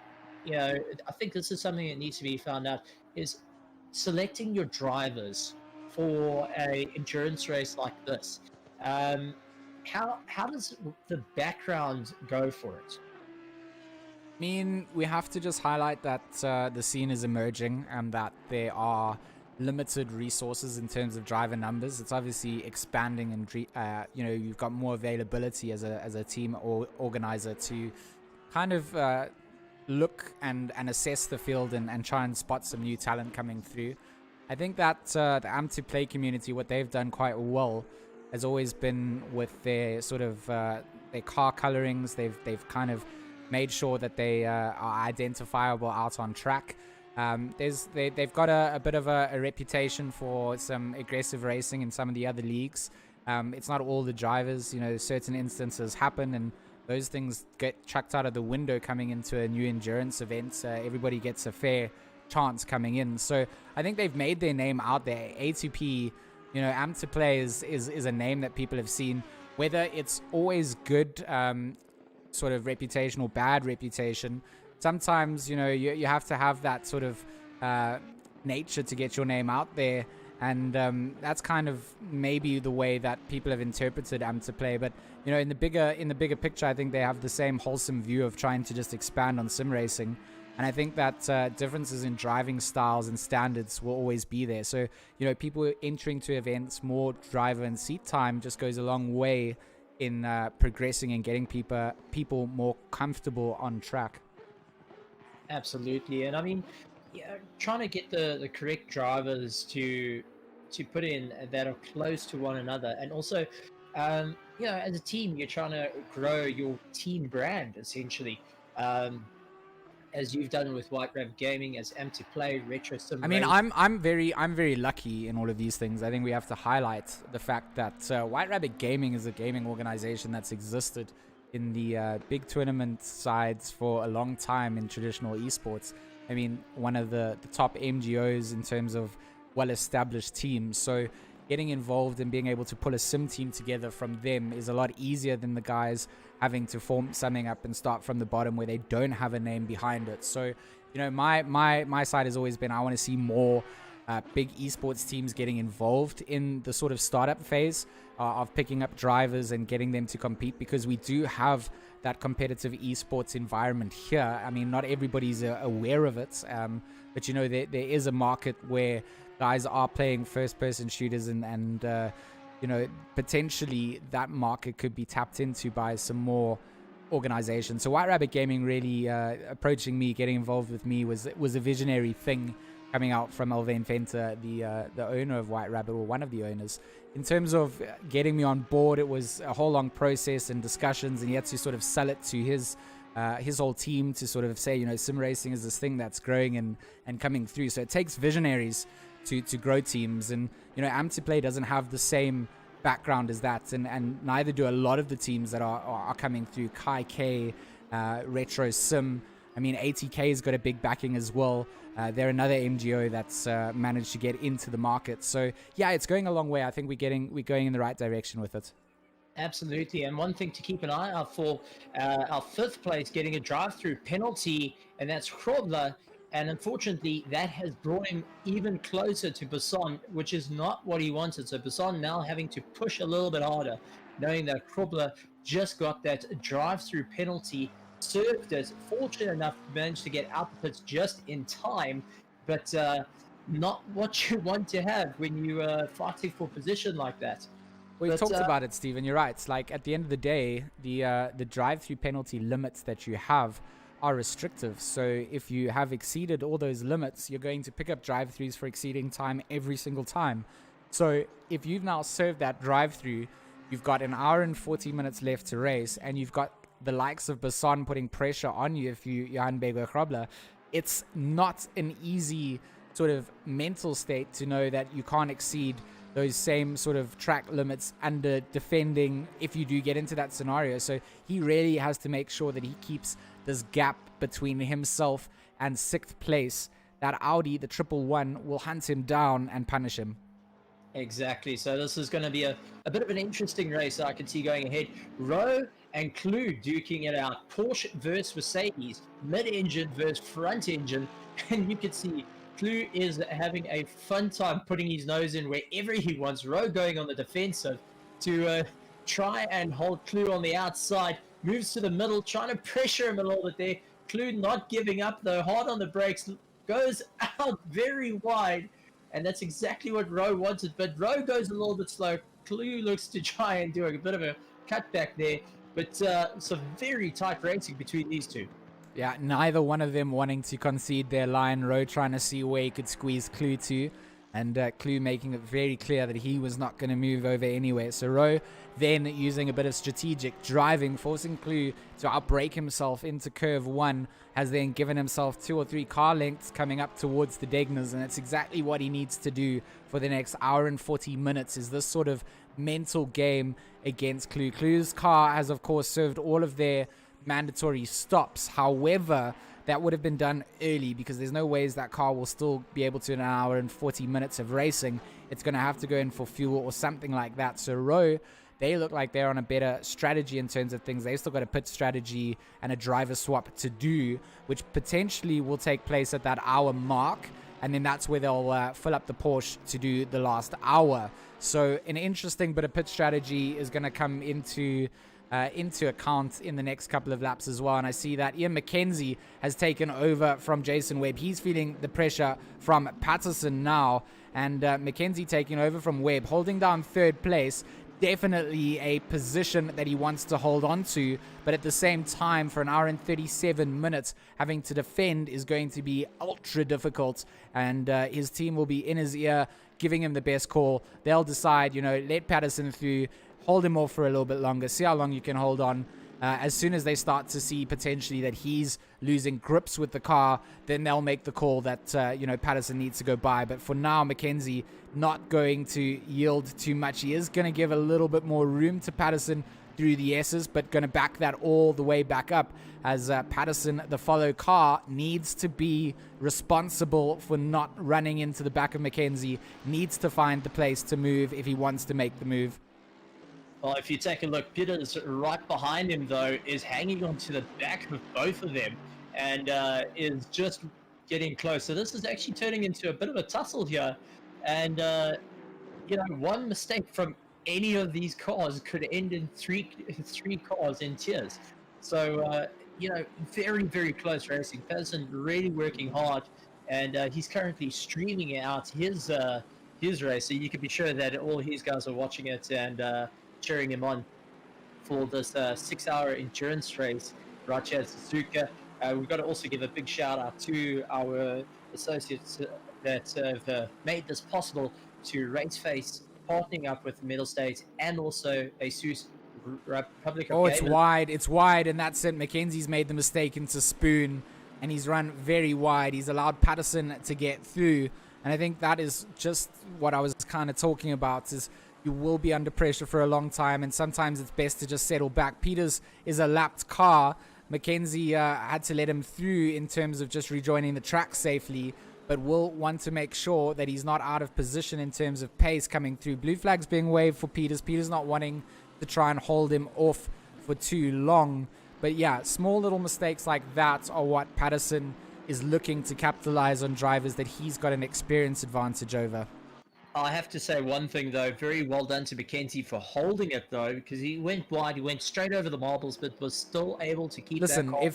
I think this is something that needs to be found out, is selecting your drivers for a endurance race like this. How does the background go for it? I mean, we have to just highlight that the scene is emerging and that there are limited resources in terms of driver numbers. It's obviously expanding, and you've got more availability as a team or organizer to kind of look and assess the field and try and spot some new talent coming through. I think that the Am2Play community, what they've done quite well has always been with their sort of their car colorings. They've kind of made sure that they are identifiable out on track. They've got a bit of a reputation for some aggressive racing in some of the other leagues. It's not all the drivers, certain instances happen and those things get chucked out of the window coming into a new endurance event. Everybody gets a fair chance coming in. So I think they've made their name out there. A2P, Am2Play is a name that people have seen. Whether it's always good sort of reputation or bad reputation, sometimes you have to have that sort of nature to get your name out there, and that's kind of maybe the way that people have interpreted Am2Play. But in the bigger picture, I think they have the same wholesome view of trying to just expand on sim racing, and I think that differences in driving styles and standards will always be there. So people entering to events, more driver and seat time just goes a long way in progressing and getting people more comfortable on track. Absolutely. And I mean, trying to get the correct drivers to put in that are close to one another, and also as a team you're trying to grow your team brand essentially, as you've done with White Rabbit Gaming, as Am2Play, Retro Sim. I mean, I'm very lucky in all of these things. I think we have to highlight the fact that White Rabbit Gaming is a gaming organization that's existed in the big tournament sides for a long time in traditional esports. I mean, one of the top MGOs in terms of well-established teams. So getting involved and being able to pull a sim team together from them is a lot easier than the guys having to form something up and start from the bottom where they don't have a name behind it. So, my side has always been, I want to see more big esports teams getting involved in the sort of startup phase of picking up drivers and getting them to compete, because we do have that competitive esports environment here. I mean, not everybody's aware of it, but there is a market where guys are playing first-person shooters, and potentially that market could be tapped into by some more organizations. So White Rabbit Gaming really approaching me, getting involved with me was a visionary thing coming out from Alvain Fenter, the owner of White Rabbit, or one of the owners. In terms of getting me on board, it was a whole long process and discussions, and he had to sort of sell it to his whole team to sort of say, sim racing is this thing that's growing and coming through. So it takes visionaries to grow teams, and Am2Play doesn't have the same background as that, and neither do a lot of the teams that are coming through. Kai K, Retro Sim, I mean, ATK has got a big backing as well. They're another MGO that's managed to get into the market. So yeah, it's going a long way. I think we're going in the right direction with it. Absolutely. And one thing to keep an eye out for, our fifth place getting a drive-through penalty, and that's Krobler. And unfortunately, that has brought him even closer to Basson, which is not what he wanted. So Basson now having to push a little bit harder, knowing that Krobler just got that drive-through penalty, served it, fortunate enough managed to get out the pits just in time, but not what you want to have when you're fighting for position like that. Well, you talked about it, Stephen. You're right. It's like at the end of the day, the drive-through penalty limits that you have are restrictive. So if you have exceeded all those limits, you're going to pick up drive-throughs for exceeding time every single time. So if you've now served that drive-through, you've got an hour and 40 minutes left to race, and you've got the likes of Basson putting pressure on you if you Johan Bego Krobler. It's not an easy sort of mental state to know that you can't exceed those same sort of track limits under defending if you do get into that scenario. So he really has to make sure that he keeps this gap between himself and 6th place. That Audi, the 111, will hunt him down and punish him. Exactly. So this is going to be a bit of an interesting race I can see going ahead. Rowe and Clue duking it out. Porsche versus Mercedes. Mid-engine versus front engine. And you can see Clue is having a fun time putting his nose in wherever he wants. Rowe going on the defensive to try and hold Clue on the outside. Moves to the middle, trying to pressure him a little bit there. Clue not giving up though. Hard on the brakes. Goes out very wide. And that's exactly what Rowe wanted. But Rowe goes a little bit slow. Clue looks to try and do a bit of a cutback there. But some very tight racing between these two. Yeah, neither one of them wanting to concede their line. Rowe trying to see where he could squeeze Clue to. And Clue making it very clear that he was not going to move over anyway. So Rowe then using a bit of strategic driving, forcing Clue to outbrake himself into curve 1, has then given himself 2 or 3 car lengths coming up towards the Degners. And it's exactly what he needs to do for the next hour and 40 minutes is this sort of mental game against Clue. Clue's car has, of course, served all of their mandatory stops. However, that would have been done early because there's no ways that car will still be able to in an hour and 40 minutes of racing. It's going to have to go in for fuel or something like that. So Rowe, they look like they're on a better strategy in terms of things. They've still got a pit strategy and a driver swap to do, which potentially will take place at that hour mark. And then that's where they'll fill up the Porsche to do the last hour. So an interesting bit of pit strategy is going to come into account in the next couple of laps as well. And I see that Ian McKenzie has taken over from Jason Webb. He's feeling the pressure from Patterson now, and McKenzie taking over from Webb, holding down 3rd place. Definitely a position that he wants to hold on to, but at the same time, for an hour and 37 minutes, having to defend is going to be ultra difficult, and his team will be in his ear, giving him the best call. They'll decide, let Patterson through, hold him off for a little bit longer, see how long you can hold on. As soon as they start to see potentially that he's losing grips with the car, then they'll make the call that, Patterson needs to go by. But for now, McKenzie not going to yield too much. He is going to give a little bit more room to Patterson through the S's, but going to back that all the way back up as Patterson, the follow car, needs to be responsible for not running into the back of McKenzie, needs to find the place to move if he wants to make the move. Well, if you take a look, Peter's right behind him, though, is hanging onto the back of both of them and is just getting close. So this is actually turning into a bit of a tussle here. And, one mistake from any of these cars could end in three cars in tears. So, very, very close racing. Patterson really working hard, and he's currently streaming out his race. So you can be sure that all his guys are watching it and cheering him on for this 6-hour endurance race right here at Suzuka. We've got to also give a big shout out to our associates that have made this possible, to RaceFace, partnering up with Mettlestate, and also ASUS Republic of Gamers. It's wide, and that's it. McKenzie's made the mistake into Spoon, and he's run very wide. He's allowed Patterson to get through, and I think that is just what I was kind of talking about, is you will be under pressure for a long time, and sometimes it's best to just settle back. Peters is a lapped car. McKenzie had to let him through in terms of just rejoining the track safely, but will want to make sure that he's not out of position in terms of pace coming through. Blue flag's being waved for Peters. Peters not wanting to try and hold him off for too long. But yeah, small little mistakes like that are what Patterson is looking to capitalize on drivers that he's got an experience advantage over. I have to say one thing, though. Very well done to McKenzie for holding it, though, because he went wide. He went straight over the marbles, but was still able to keep that car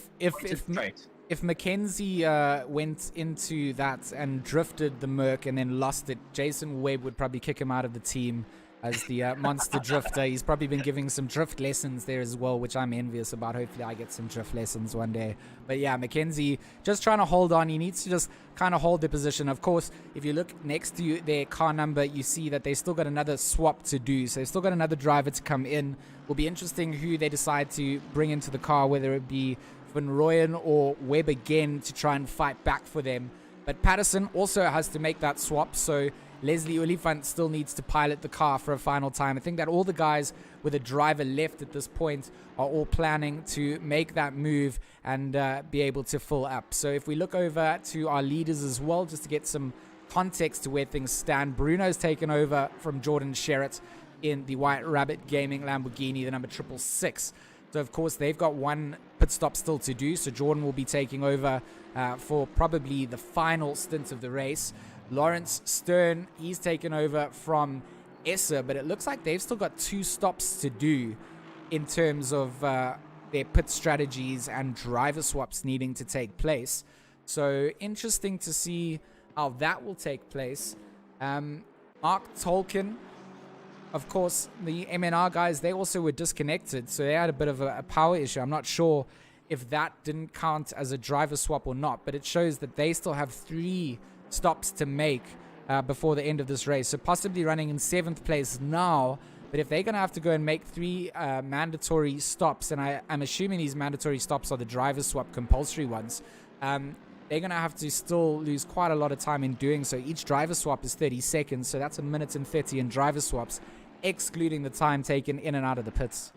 straight. If McKenzie went into that and drifted the Merc and then lost it, Jason Webb would probably kick him out of the team as the monster drifter. He's probably been giving some drift lessons there as well, which I'm envious about. Hopefully I get some drift lessons one day. But yeah, McKenzie just trying to hold on. He needs to just kind of hold the position. Of course, if you look next to their car number, you see that they still got another swap to do. So they've still got another driver to come in. Will be interesting who they decide to bring into the car, whether it be Van Rooyen or Webb again to try and fight back for them. But Patterson also has to make that swap, so Leslie Oliphant still needs to pilot the car for a final time. I think that all the guys with a driver left at this point are all planning to make that move and be able to fill up. So if we look over to our leaders as well, just to get some context to where things stand, Bruno's taken over from Jordan Sherritt in the White Rabbit Gaming Lamborghini, the number 666. So of course they've got one pit stop still to do, so Jordan will be taking over for probably the final stint of the race. Lawrence Stern, he's taken over from Esser, but it looks like they've still got 2 stops to do in terms of their pit strategies and driver swaps needing to take place. So interesting to see how that will take place. Mark Tolkien, of course, the MNR guys, they also were disconnected, so they had a bit of a power issue. I'm not sure if that didn't count as a driver swap or not, but it shows that they still have 3 stops to make before the end of this race. So possibly running in 7th place now, but if they're going to have to go and make 3 mandatory stops, and I'm assuming these mandatory stops are the driver swap compulsory ones, they're going to have to still lose quite a lot of time in doing so. Each driver swap is 30 seconds, so that's 1 minute and 30 in driver swaps, excluding the time taken in and out of the pits.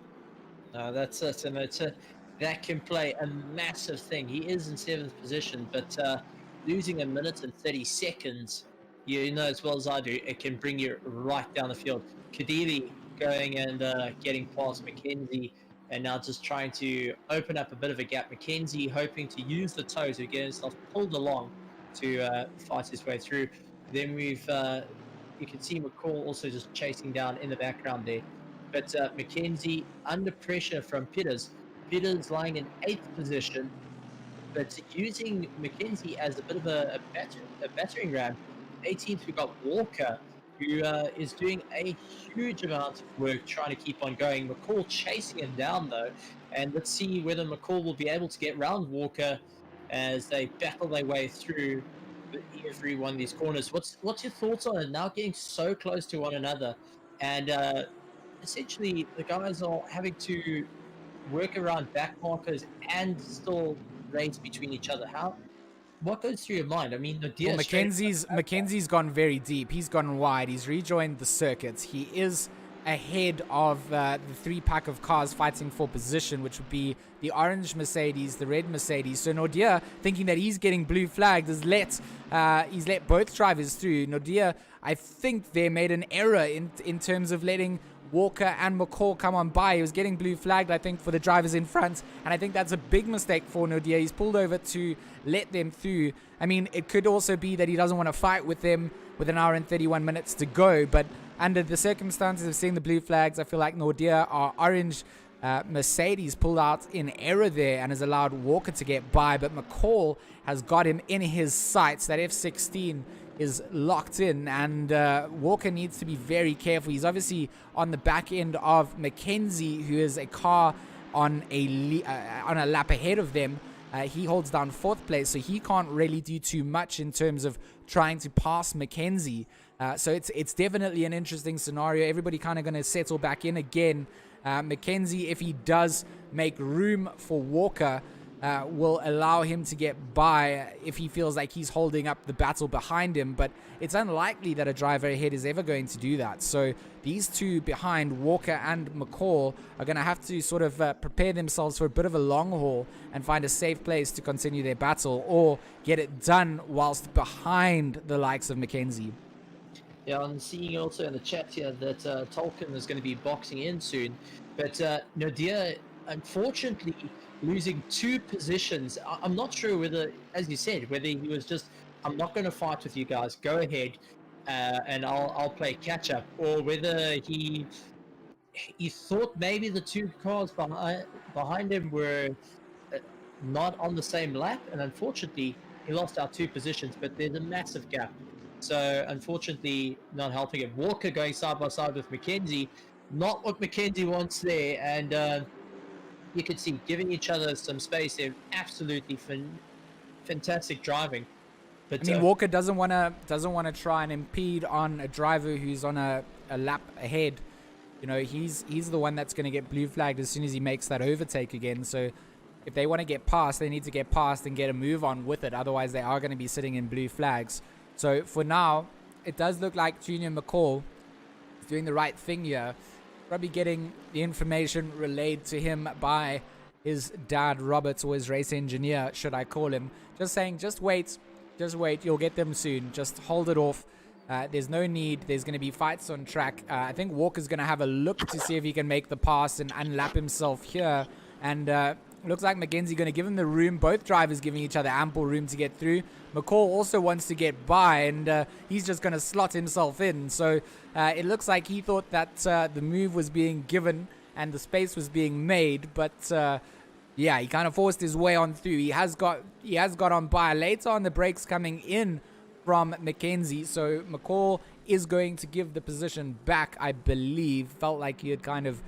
That's it, and that can play a massive thing. He is in 7th position, but losing 1 minute and 30 seconds, you know as well as I do, it can bring you right down the field. Kadili going and getting past McKenzie, and now just trying to open up a bit of a gap. McKenzie hoping to use the toe to get himself pulled along to fight his way through. Then you can see McCall also just chasing down in the background there. But McKenzie under pressure from Pitters. Pitters lying in 8th position, but using McKenzie as a bit of a battering ram. 18th, we've got Walker, who is doing a huge amount of work trying to keep on going. McCall chasing him down, though, and let's see whether McCall will be able to get round Walker as they battle their way through every one of these corners. What's your thoughts on it now getting so close to one another, and essentially the guys are having to work around back markers and still race between each other? What goes through your mind? I mean, Mackenzie's gone very deep. He's gone wide. He's rejoined the circuits. He is ahead of the 3-pack of cars fighting for position, which would be the orange Mercedes, the red Mercedes. So Nordia, thinking that he's getting blue flagged, he's let both drivers through. Nordia, I think they made an error in terms of letting Walker and McCall come on by. He was getting blue flagged, I think, for the drivers in front, and I think that's a big mistake for Nordia. He's pulled over to let them through. I mean, it could also be that he doesn't want to fight with them with 1 hour and 31 minutes to go, but under the circumstances of seeing the blue flags, I feel like Nordia, our orange Mercedes, pulled out in error there and has allowed Walker to get by, but McCall has got him in his sights. That F16 is locked in, and Walker needs to be very careful. He's obviously on the back end of McKenzie, who is a car on a lap ahead of them. He holds down 4th place, so he can't really do too much in terms of trying to pass McKenzie. So it's definitely an interesting scenario. Everybody kind of going to settle back in again. McKenzie, if he does make room for Walker, will allow him to get by if he feels like he's holding up the battle behind him, but it's unlikely that a driver ahead is ever going to do that. So these two behind, Walker and McCall, are going to have to sort of prepare themselves for a bit of a long haul and find a safe place to continue their battle, or get it done whilst behind the likes of McKenzie. Yeah, I'm seeing also in the chat here that Tolkien is going to be boxing in soon, but Nadir, unfortunately, losing 2 positions. I'm not sure whether, as you said, whether he was just, I'm not going to fight with you guys, go ahead, and I'll play catch up, or whether he thought maybe the 2 cars behind him were not on the same lap, and unfortunately he lost out 2 positions, but there's a massive gap. So unfortunately not helping him. Walker going side by side with McKenzie, not what McKenzie wants there, and you can see giving each other some space there. Absolutely fantastic driving. But I mean, Walker doesn't want to try and impede on a driver who's on a lap ahead. You know, he's the one that's going to get blue flagged as soon as he makes that overtake again. So if they want to get past, they need to get past and get a move on with it. Otherwise, they are going to be sitting in blue flags. So for now, it does look like Junior McCall is doing the right thing here. Probably getting the information relayed to him by his dad, Robert, or his race engineer, should I call him. Just saying, just wait, you'll get them soon. Just hold it off. There's no need. There's going to be fights on track. I think Walker's going to have a look to see if he can make the pass and unlap himself here. And looks like Mackenzie going to give him the room. Both drivers giving each other ample room to get through. McCall also wants to get by, and he's just going to slot himself in. So it looks like he thought that the move was being given and the space was being made, but yeah, he kind of forced his way on through. He has got on by. Later on, the brakes coming in from Mackenzie, so McCall is going to give the position back, I believe. Felt like he had kind of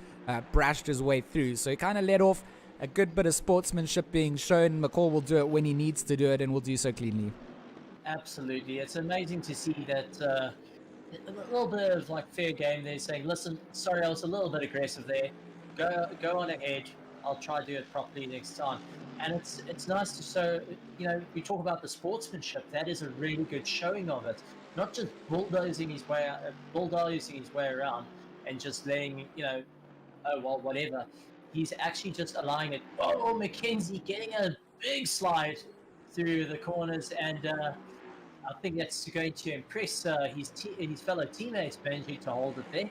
brashed his way through, so he kind of let off. A good bit of sportsmanship being shown. McCall will do it when he needs to do it, and will do so cleanly. Absolutely. It's amazing to see that a little bit of like fair game there, saying, listen, sorry, I was a little bit aggressive there. Go on ahead. I'll try to do it properly next time. And it's nice to show, we talk about the sportsmanship. That is a really good showing of it. Not just bulldozing his way around and just letting, oh, well, whatever. He's actually just allowing it. Oh, Mackenzie getting a big slide through the corners, and I think that's going to impress his fellow teammates, Benji, to hold it there.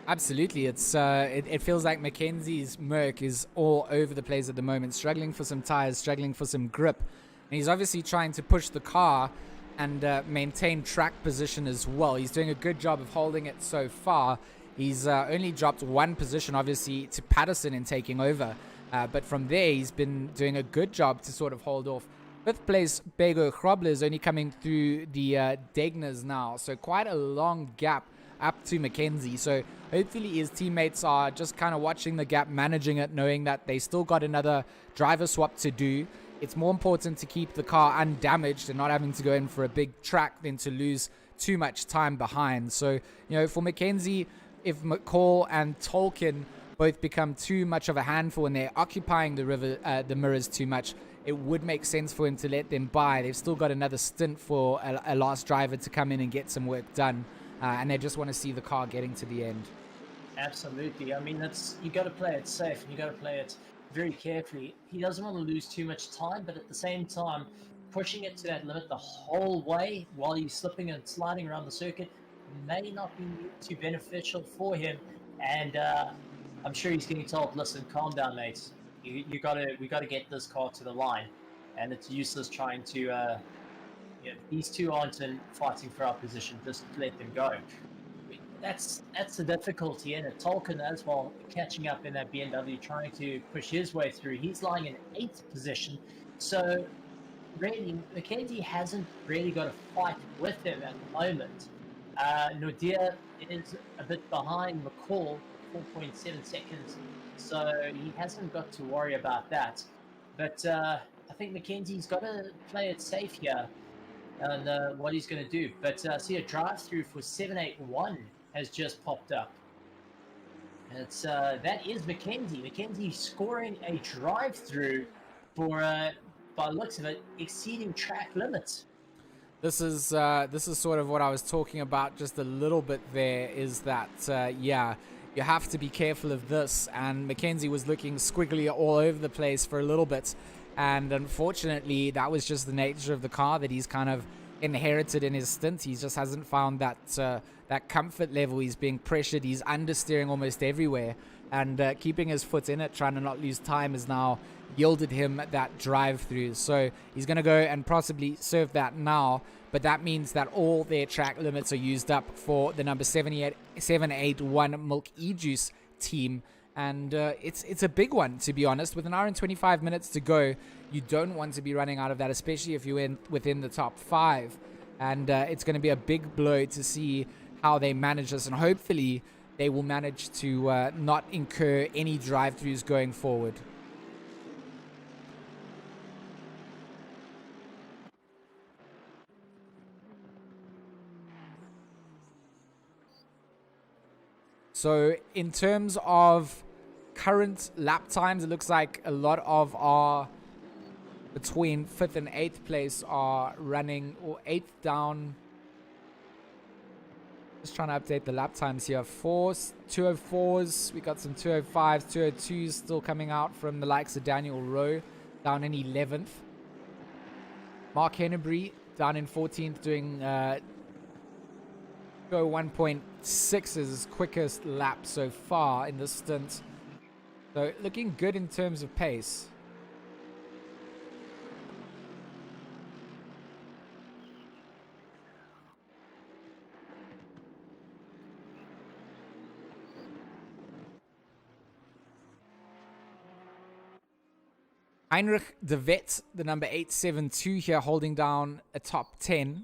Absolutely. It feels like Mackenzie's Merc is all over the place at the moment, struggling for some tires, struggling for some grip. And he's obviously trying to push the car and maintain track position as well. He's doing a good job of holding it so far. He's only dropped one position, obviously, to Patterson in taking over. But from there, he's been doing a good job to sort of hold off. Fifth place, Bego Grobler is only coming through the Degners now. So quite a long gap up to Mackenzie. So hopefully his teammates are just kind of watching the gap, managing it, knowing that they still got another driver swap to do. It's more important to keep the car undamaged and not having to go in for a big track than to lose too much time behind. So, for Mackenzie, if McCall and Tolkien both become too much of a handful and they're occupying the mirrors too much, it would make sense for him to let them by. They've still got another stint for a last driver to come in and get some work done, and they just want to see the car getting to the end. Absolutely. I mean, you got to play it safe and you got to play it very carefully. He doesn't want to lose too much time, but at the same time, pushing it to that limit the whole way while he's slipping and sliding around the circuit may not be too beneficial for him, and I'm sure he's getting told, listen, calm down, mates. We got to get this car to the line, and it's useless trying to these two aren't fighting for our position, just let them go. That's the difficulty in it. Tolkien as well, catching up in that BMW, trying to push his way through. He's lying in 8th position, so really Mackenzie hasn't really got a fight with him at the moment. Nodir is a bit behind McCall, 4.7 seconds, so he hasn't got to worry about that. But I think Mackenzie's got to play it safe here and what he's going to do. But see, a drive-through for 781 has just popped up. It's that is Mackenzie. Mackenzie scoring a drive-through for, by the looks of it, exceeding track limits. This is sort of what I was talking about just a little bit there, is that, you have to be careful of this. And Mackenzie was looking squiggly all over the place for a little bit. And unfortunately, that was just the nature of the car that he's kind of inherited in his stint. He just hasn't found that comfort level. He's being pressured. He's understeering almost everywhere. And keeping his foot in it, trying to not lose time, has now yielded him that drive-through. So he's going to go and possibly serve that now. But that means that all their track limits are used up for the number 781 Milk E-Juice team. And it's a big one, to be honest. With an hour and 25 minutes to go, you don't want to be running out of that, especially if you're within the top 5. And it's going to be a big blow to see how they manage this. And hopefully they will manage to not incur any drive-thrus going forward. So in terms of current lap times, it looks like a lot of our between 5th and 8th place are running, or 8th down. Just trying to update the lap times here. 204s, we got some 205s, 202s still coming out from the likes of Daniel Rowe, down in 11th. Mark Hennebury down in 14th, doing 1.6 is his quickest lap so far in this stint. So looking good in terms of pace. Heinrich de Vet, the number 872 here, holding down a top 10.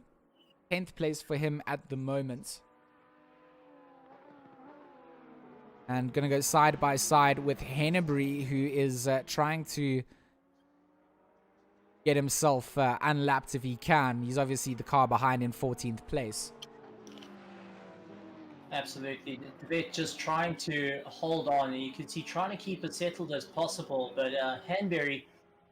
10th place for him at the moment. And going to go side by side with Hennebury, who is trying to get himself unlapped if he can. He's obviously the car behind in 14th place. Absolutely. The vet just trying to hold on, and you can see trying to keep it settled as possible, but Hanbury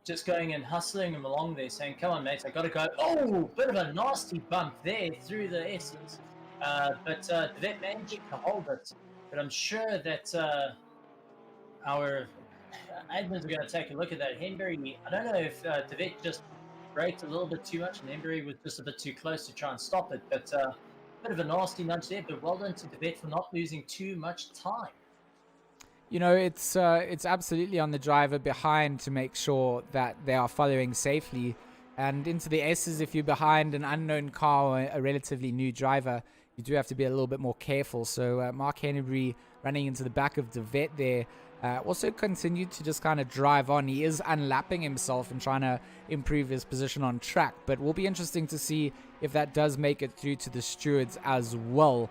just going and hustling him along there, saying, come on, mate, I got to go. Oh, bit of a nasty bump there through the S's. But the vet managed to hold it. But I'm sure that our admins are going to take a look at that. Hanbury, I don't know if the vet just braked a little bit too much, and Hanbury was just a bit too close to try and stop it, but bit of a nasty nudge there, but well done to the vet for not losing too much time. You know, it's absolutely on the driver behind to make sure that they are following safely. And into the S's, if you're behind an unknown car or a relatively new driver, you do have to be a little bit more careful. So Mark Hennebury running into the back of the vet there. Also continued to just kind of drive on. He is unlapping himself and trying to improve his position on track. But will be interesting to see if that does make it through to the stewards as well.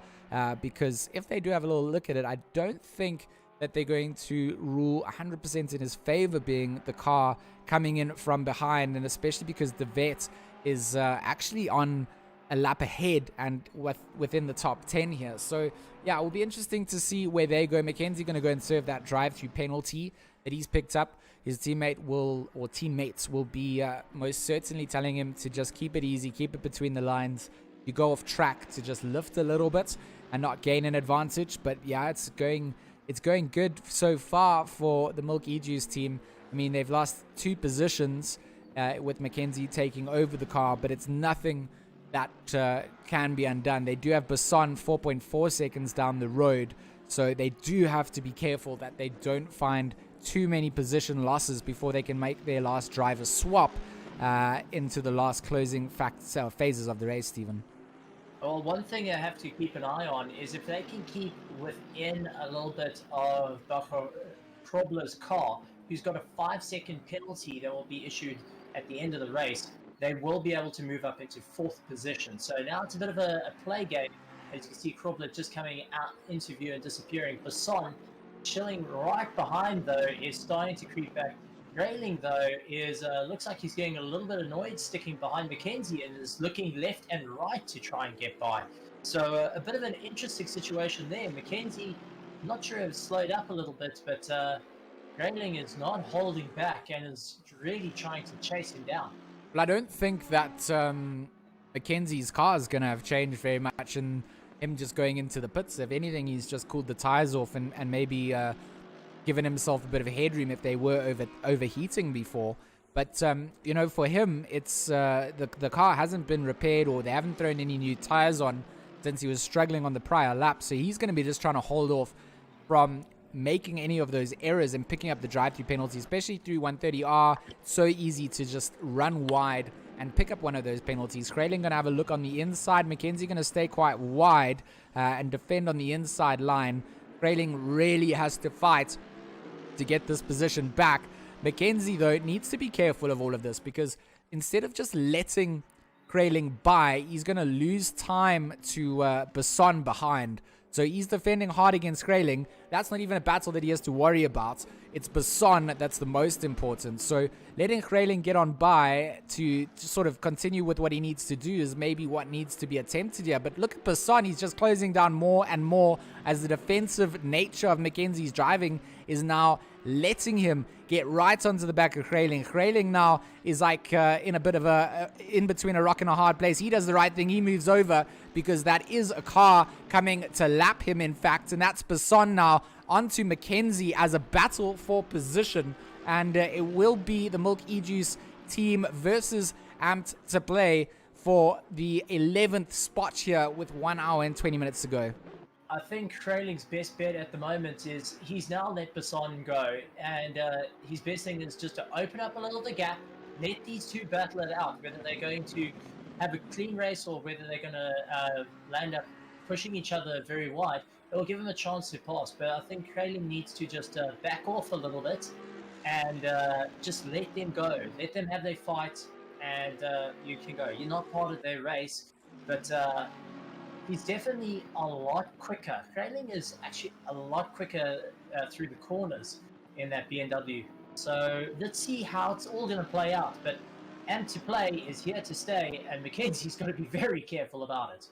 Because if they do have a little look at it, I don't think that they're going to rule 100% in his favor, being the car coming in from behind. And especially because the vet is actually on a lap ahead and within the top 10 here. So yeah, it will be interesting to see where they go. Mackenzie going to go and serve that drive-through penalty that he's picked up. His teammate teammates will be most certainly telling him to just keep it easy, keep it between the lines. You go off track to just lift a little bit and not gain an advantage. But yeah, it's going good so far for the Milk E-Juice team. I mean, they've lost 2 positions with Mackenzie taking over the car, but it's nothing that can be undone. They do have Basson 4.4 seconds down the road, so they do have to be careful that they don't find too many position losses before they can make their last driver swap into the last closing phases of the race, Stephen. Well, one thing I have to keep an eye on is if they can keep within a little bit of Krobler's car, who's got a 5-second penalty that will be issued at the end of the race. They will be able to move up into 4th position. So now it's a bit of a play game. As you can see, Krobler just coming out into view and disappearing. Basson chilling right behind, though, is starting to creep back. Grayling, though, is looks like he's getting a little bit annoyed sticking behind Mackenzie and is looking left and right to try and get by. So a bit of an interesting situation there. Mackenzie, I'm not sure if slowed up a little bit, but Grayling is not holding back and is really trying to chase him down. Well, I don't think that Mackenzie's car is going to have changed very much in him just going into the pits. If anything, he's just cooled the tires off and maybe given himself a bit of headroom if they were overheating before. But, you know, for him, it's the car hasn't been repaired or they haven't thrown any new tires on since he was struggling on the prior lap. So he's going to be just trying to hold off from making any of those errors and picking up the drive-through penalty, especially through 130R. So easy to just run wide and pick up one of those penalties. Grayling going to have a look on the inside. Mackenzie going to stay quite wide and defend on the inside line. Grayling really has to fight to get this position back. Mackenzie, though, needs to be careful of all of this because instead of just letting Grayling by, he's going to lose time to Basson behind. So he's defending hard against Grayling. That's not even a battle that he has to worry about. it's Basson that's the most important. So letting Grayling get on by to sort of continue with what he needs to do is maybe what needs to be attempted here. But look at Basson, he's just closing down more and more as the defensive nature of Mackenzie's driving is now letting him get right onto the back of Grayling. Grayling now is like in a bit of in between a rock and a hard place. He does the right thing. He moves over because that is a car coming to lap him, in fact. And that's Basson now onto Mackenzie as a battle for position. And it will be the Milk E-Juice team versus Amped to play for the 11th spot here with 1 hour and 20 minutes to go. I think Grayling's best bet at the moment is he's now let Basson go, and his best thing is just to open up a little the gap, let these two battle it out, whether they're going to have a clean race or whether they're going to land up pushing each other very wide. It'll give them a chance to pass, but I think Grayling needs to just back off a little bit and just let them go. Let them have their fight, and you can go. You're not part of their race, but he's definitely a lot quicker. Grayling is actually a lot quicker through the corners in that BMW. So let's see how it's all going to play out. But Amped to play is here to stay, and Mackenzie's got to be very careful about it.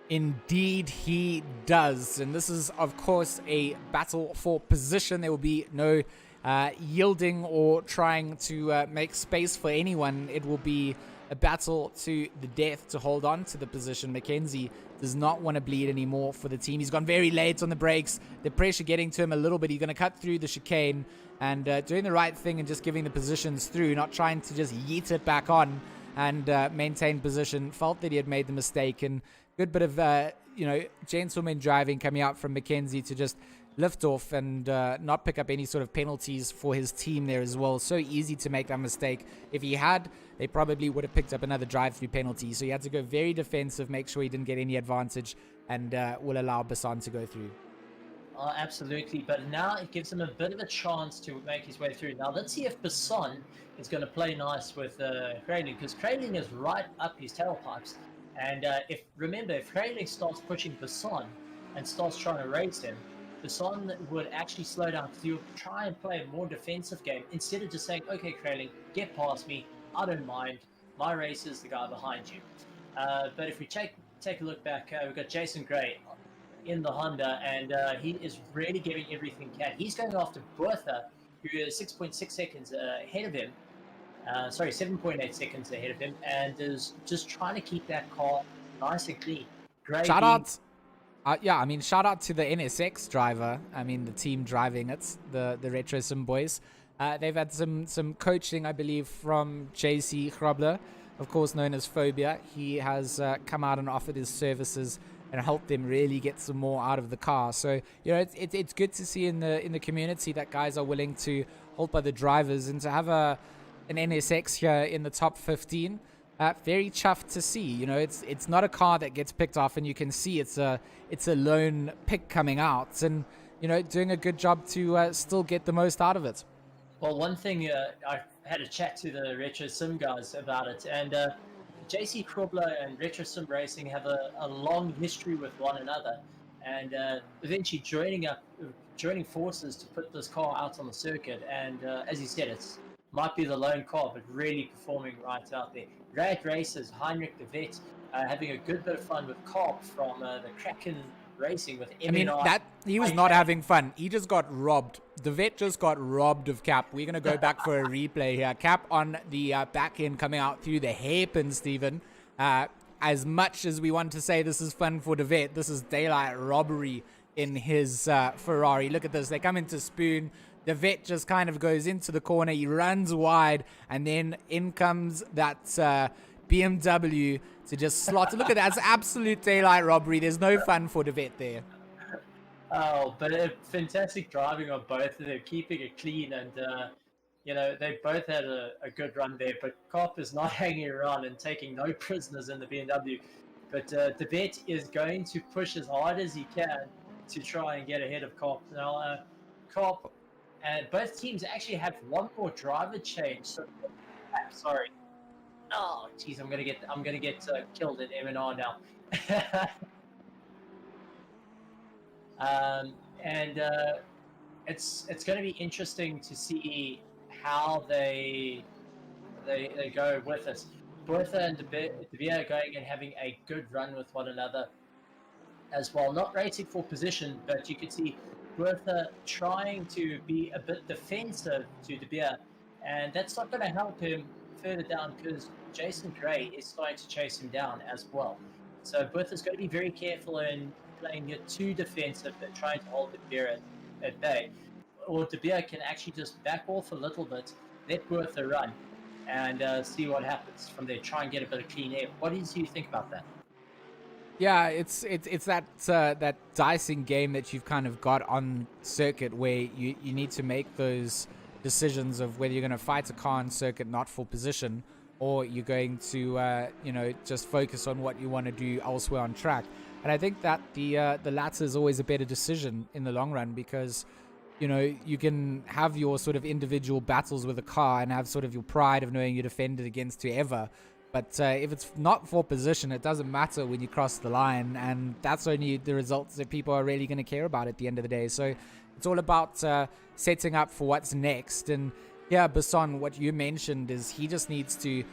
Indeed, he does. And this is, of course, a battle for position. There will be no yielding or trying to make space for anyone. It will be a battle to the death to hold on to the position. Mackenzie does not want to bleed anymore for the team. He's gone very late on the brakes. The pressure getting to him a little bit. He's going to cut through the chicane and doing the right thing and just giving the positions through, not trying to just yeet it back on and maintain position. Felt that he had made the mistake, and good bit of gentleman driving coming out from Mackenzie to just lift off and not pick up any sort of penalties for his team there as well. So easy to make that mistake. If he had, they probably would have picked up another drive-through penalty. So he had to go very defensive, make sure he didn't get any advantage, and will allow Basson to go through. Absolutely, but now it gives him a bit of a chance to make his way through. Now let's see if Basson is going to play nice with Grayling, because Grayling is right up his tailpipes. And if Grayling starts pushing Basson and starts trying to race him, Basson would actually slow down, because he'll try and play a more defensive game instead of just saying, okay, Grayling, get past me, I don't mind, my race is the guy behind you. But if we take a look back, we've got Jason Gray in the Honda, and he is really giving everything he can. He's going after Bertha, who is 6.6 seconds ahead of him. 7.8 seconds ahead of him, and is just trying to keep that car nice and clean. Shout out. Shout out to the NSX driver. The team driving it, the Retro Sim boys. They've had some coaching, I believe, from JC Grobler, of course known as Phobia. He has come out and offered his services and helped them really get some more out of the car. So it's good to see in the community that guys are willing to hold by the drivers, and to have an NSX here in the top 15. Very chuffed to see. It's not a car that gets picked off, and you can see it's a lone pick coming out, and doing a good job to still get the most out of it. Well, one thing, I had a chat to the Retro Sim guys about it, and JC Krobler and Retro Sim Racing have a long history with one another, and eventually joining forces to put this car out on the circuit. And as you said, it's might be the lone car, but really performing right out there. Rad Racers, Heinrich de Vet, having a good bit of fun with Carp from the Kraken Racing with MNI. He was not having fun. He just got robbed. De Vet just got robbed of Cap. We're going to go back for a replay here. Cap on the back end coming out through the hairpin, Stephen. As much as we want to say this is fun for de Vet, this is daylight robbery in his Ferrari. Look at this. They come into Spoon. The vet just kind of goes into the corner. He runs wide, and then in comes that BMW to just slot. Look at that. It's absolute daylight robbery. There's no fun for the vet there. Oh, but fantastic driving on both of them, keeping it clean. And, they both had a good run there. But Cop is not hanging around and taking no prisoners in the BMW. But the vet is going to push as hard as he can to try and get ahead of Cop. Now, Cop... And both teams actually have one more driver change. So, sorry. Oh, jeez, I'm gonna get killed in M&R now. it's going to be interesting to see how they go with it. Bertha and De Beer going and having a good run with one another as well. Not racing for position, but you could see Bertha trying to be a bit defensive to De Beer, and that's not going to help him further down because Jason Gray is starting to chase him down as well. So Bertha's going to be very careful in playing it too defensive and trying to hold De Beer at bay. Or De Beer can actually just back off a little bit, let Bertha run, and see what happens from there. Try and get a bit of clean air. What do you think about that? Yeah, it's that dicing game that you've kind of got on circuit where you need to make those decisions of whether you're going to fight a car on circuit not for position, or you're going to just focus on what you want to do elsewhere on track. And I think that the latter is always a better decision in the long run because you can have your sort of individual battles with a car and have sort of your pride of knowing you defended against whoever. But if it's not for position, it doesn't matter when you cross the line, and that's only the results that people are really going to care about at the end of the day. So it's all about setting up for what's next. And yeah, Basson, what you mentioned is he just needs to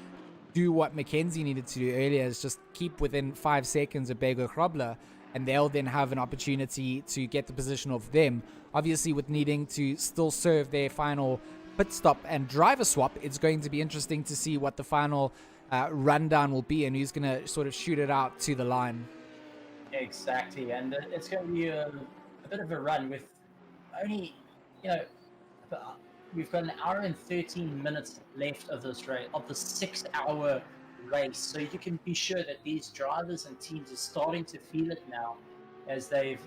do what Mackenzie needed to do earlier, is just keep within 5 seconds of Bego Krobler, and they'll then have an opportunity to get the position of them. Obviously, with needing to still serve their final pit stop and driver swap, it's going to be interesting to see what the final rundown will be and who's going to sort of shoot it out to the line. Exactly, and it's going to be a bit of a run with only, we've got an hour and 13 minutes left of this race, of the 6-hour race. So you can be sure that these drivers and teams are starting to feel it now as they've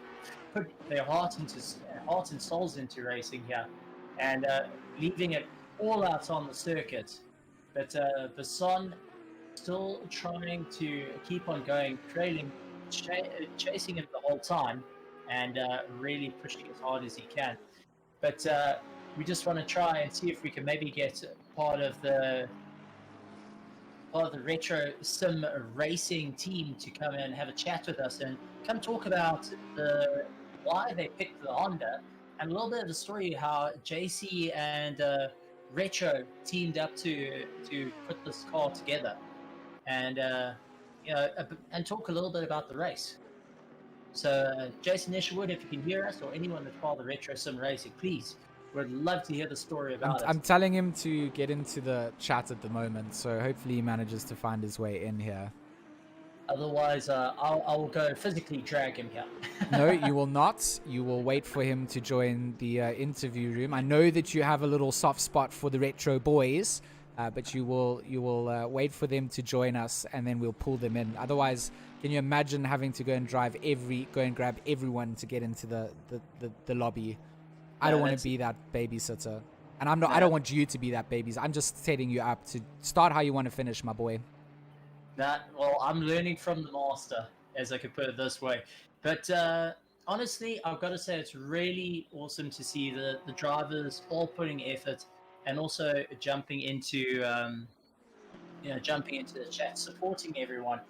put their heart and souls into racing here and leaving it all out on the circuit. But Basson still trying to keep on going, chasing him the whole time and really pushing as hard as he can. But we just want to try and see if we can maybe get part of the retro sim racing team to come in and have a chat with us and come talk about why they picked the Honda and a little bit of the story how JC and Retro teamed up to put this car together, and and talk a little bit about the race. So Jason Isherwood, if you can hear us, or anyone that's part of the Retro Sim Racing, please, we'd love to hear the story about it. I'm telling him to get into the chat at the moment, so hopefully he manages to find his way in here. Otherwise, I will go physically drag him here. No, you will not. You will wait for him to join the interview room. I know that you have a little soft spot for the Retro boys, but you will wait for them to join us, and then we'll pull them in. Otherwise, can you imagine having to go and grab everyone to get into the lobby? I don't want to be that babysitter, and I'm not. I don't want you to be that babysitter. I'm just setting you up to start how you want to finish, my boy. Well, I'm learning from the master, as I could put it this way. But honestly, I've got to say it's really awesome to see the drivers all putting effort and also jumping into the chat, supporting everyone.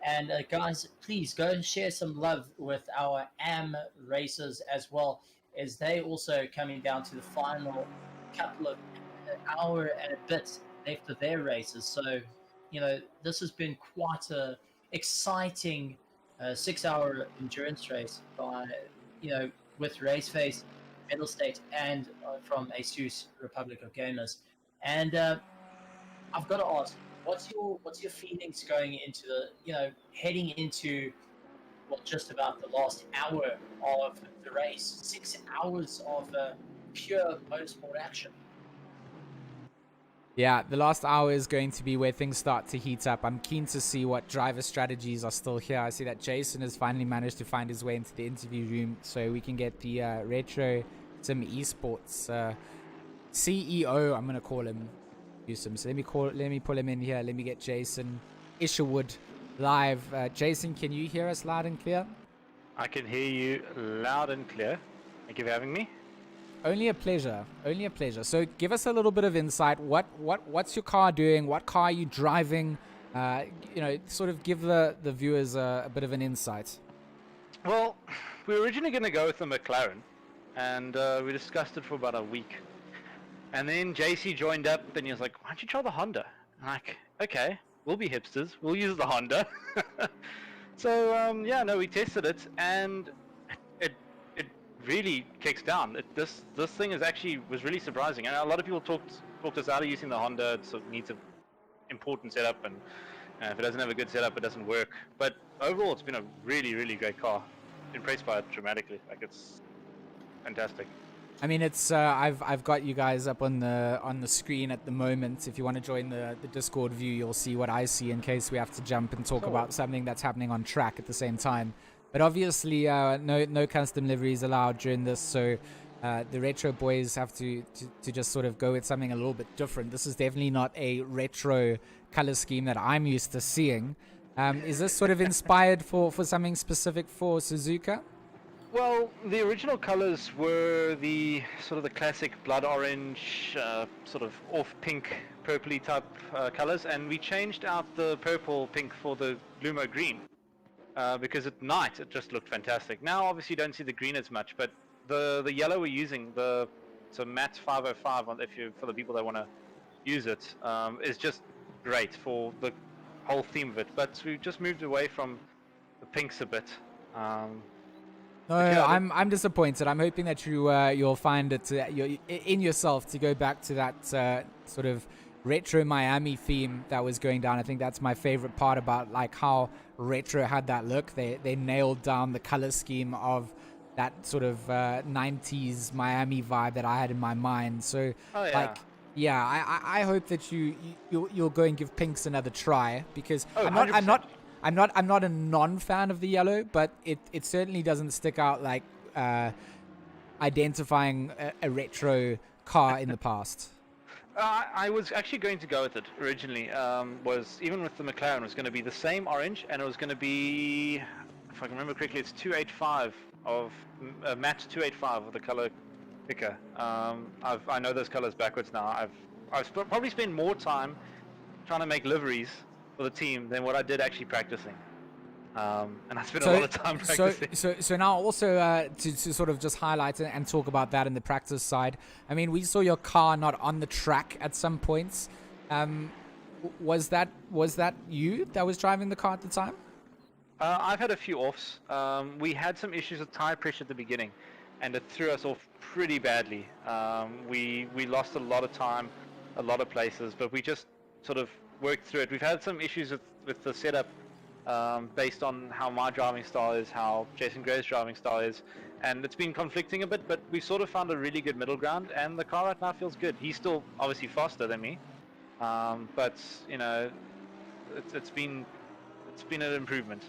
And guys, please go and share some love with our AM racers as well, as they also coming down to the final couple of hour and a bit left of their races. So this has been quite a exciting 6-hour endurance race with RaceFace, Mettlestate, and from ASUS Republic of Gamers. And I've got to ask, what's your feelings going into heading into just about the last hour of the race? 6 hours of pure motorsport action. Yeah, the last hour is going to be where things start to heat up. I'm keen to see what driver strategies are still here. I see that Jason has finally managed to find his way into the interview room so we can get the Retro Sim Esports CEO, I'm going to call him. So let me pull him in here. Let me get Jason Isherwood live. Jason, can you hear us loud and clear? I can hear you loud and clear. Thank you for having me. Only a pleasure. So give us a little bit of insight. What's your car doing? What car are you driving? Sort of give the viewers a bit of an insight. Well, we were originally going to go with the McLaren, and we discussed it for about a week. And then JC joined up, and he was like, "Why don't you try the Honda?" I'm like, "Okay, we'll be hipsters. We'll use the Honda." So yeah, no, we tested it, and it really kicks down. This thing was really surprising, and a lot of people talked us out of using the Honda. It sort of needs an important setup, and if it doesn't have a good setup, it doesn't work. But overall, it's been a really, really great car. Impressed by it dramatically. Like, it's fantastic. I mean, it's I've got you guys up on the screen at the moment. If you want to join the Discord view, you'll see what I see in case we have to jump and talk about something that's happening on track at the same time. But obviously, no custom liveries allowed during this, so the retro boys have to just sort of go with something a little bit different. This is definitely not a retro color scheme that I'm used to seeing. Is this sort of inspired for something specific for Suzuka? Well, the original colors were the sort of the classic blood orange, sort of off pink, purpley type colors, and we changed out the purple pink for the Lumo green because at night it just looked fantastic. Now, obviously, you don't see the green as much, but the yellow we're using, it's a matte 505 for the people that want to use it, is just great for the whole theme of it. But we've just moved away from the pinks a bit. No, I'm disappointed. I'm hoping that you'll find it in yourself to go back to that sort of retro Miami theme that was going down. I think that's my favorite part about like how retro had that look. They nailed down the color scheme of that sort of 90s Miami vibe that I had in my mind. So I hope that you'll go and give pinks another try, because I'm not a non-fan of the yellow, but it certainly doesn't stick out like identifying a retro car in the past. I was actually going to go with it originally. Was even with the McLaren was going to be the same orange, and it was going to be, if I can remember correctly, it's 285 of matte 285 of the color picker. I know those colors backwards now. I've probably spent more time trying to make liveries for the team than what I did actually practicing. And I spent a lot of time practicing. So now also to sort of just highlight and talk about that in the practice side. I mean, we saw your car not on the track at some points. Was that you that was driving the car at the time? I've had a few offs. We had some issues with tire pressure at the beginning, and it threw us off pretty badly. We lost a lot of time, a lot of places, but we just sort of worked through it. We've had some issues with the setup based on how my driving style is, how Jason Gray's driving style is, and it's been conflicting a bit, but we sort of found a really good middle ground, and the car right now feels good. He's still obviously faster than me, but you know, it's been an improvement.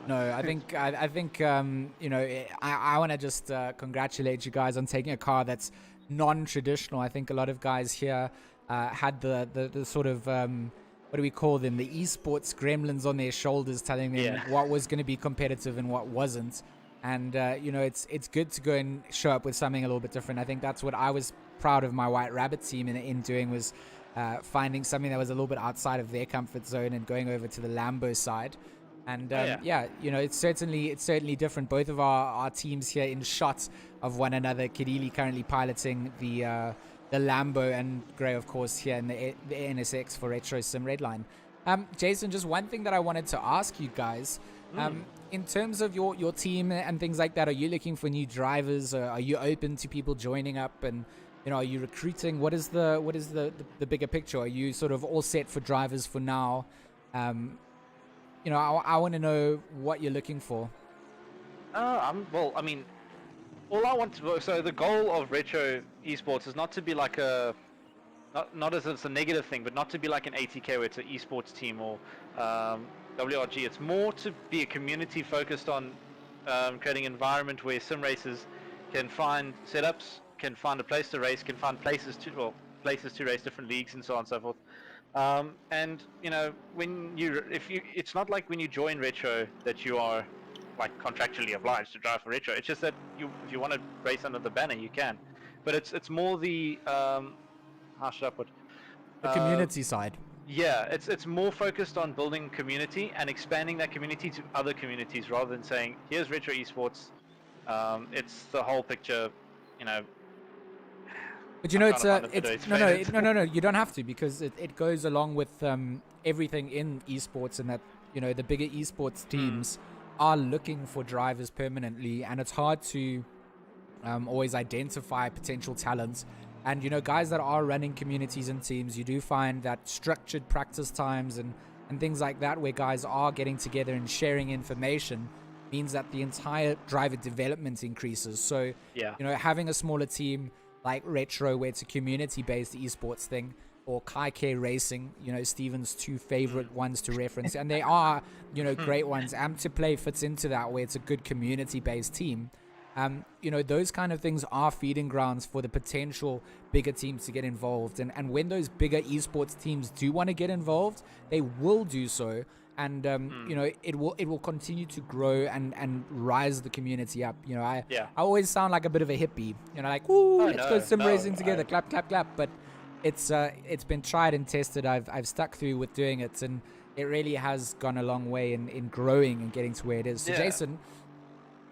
No, I think you know, I want to just congratulate you guys on taking a car that's non-traditional. I think a lot of guys here had the sort of what do we call them, the esports gremlins on their shoulders, telling them what was going to be competitive and what wasn't. And you know, it's good to go and show up with something a little bit different. I think that's what I was proud of my White Rabbit team in doing, was finding something that was a little bit outside of their comfort zone and going over to the Lambo side. And yeah, you know, it's certainly different. Both of our teams here in shot of one another. Kidili currently piloting the Lambo, and Gray, of course, here in the NSX for Retro Sim Redline. Jason, just one thing that I wanted to ask you guys. In terms of your team and things like that, are you looking for new drivers? Are you open to people joining up? And you know, are you recruiting? What is the bigger picture? Are you sort of all set for drivers for now? You know, I want to know what you're looking for. Well, I mean, all I want to, so the goal of retro esports is not to be like not as it's a negative thing, but not to be like an ATK where it's an esports team or WRG. It's more to be a community focused on creating an environment where sim racers can find setups, can find a place to race, can find places to race different leagues and so on and so forth. And you know, it's not like when you join retro that you are like contractually obliged to drive for retro. It's just that if you want to race under the banner, you can. But it's more the how should I put? The community side. Yeah, it's more focused on building community and expanding that community to other communities rather than saying, here's retro esports. It's the whole picture. But you know, I'm it's trying to find a it's better way to say no. You don't have to, because it goes along with everything in esports, and that the bigger esports teams are looking for drivers permanently, and it's hard to always identify potential talents. And guys that are running communities and teams, you do find that structured practice times and things like that, where guys are getting together and sharing information, means that the entire driver development increases. So having a smaller team like Retro, where it's a community-based esports thing, or Kaike Racing, Steven's two favorite ones to reference, and they are great ones. To Play fits into that, where it's a good community-based team. Those kind of things are feeding grounds for the potential bigger teams to get involved. And when those bigger esports teams do want to get involved, they will do so. And, it will continue to grow and rise the community up. I always sound like a bit of a hippie, like, ooh, let's go sim racing together, clap, clap, clap. But it's been tried and tested. I've stuck through with doing it, and it really has gone a long way in growing and getting to where it is. So Jason,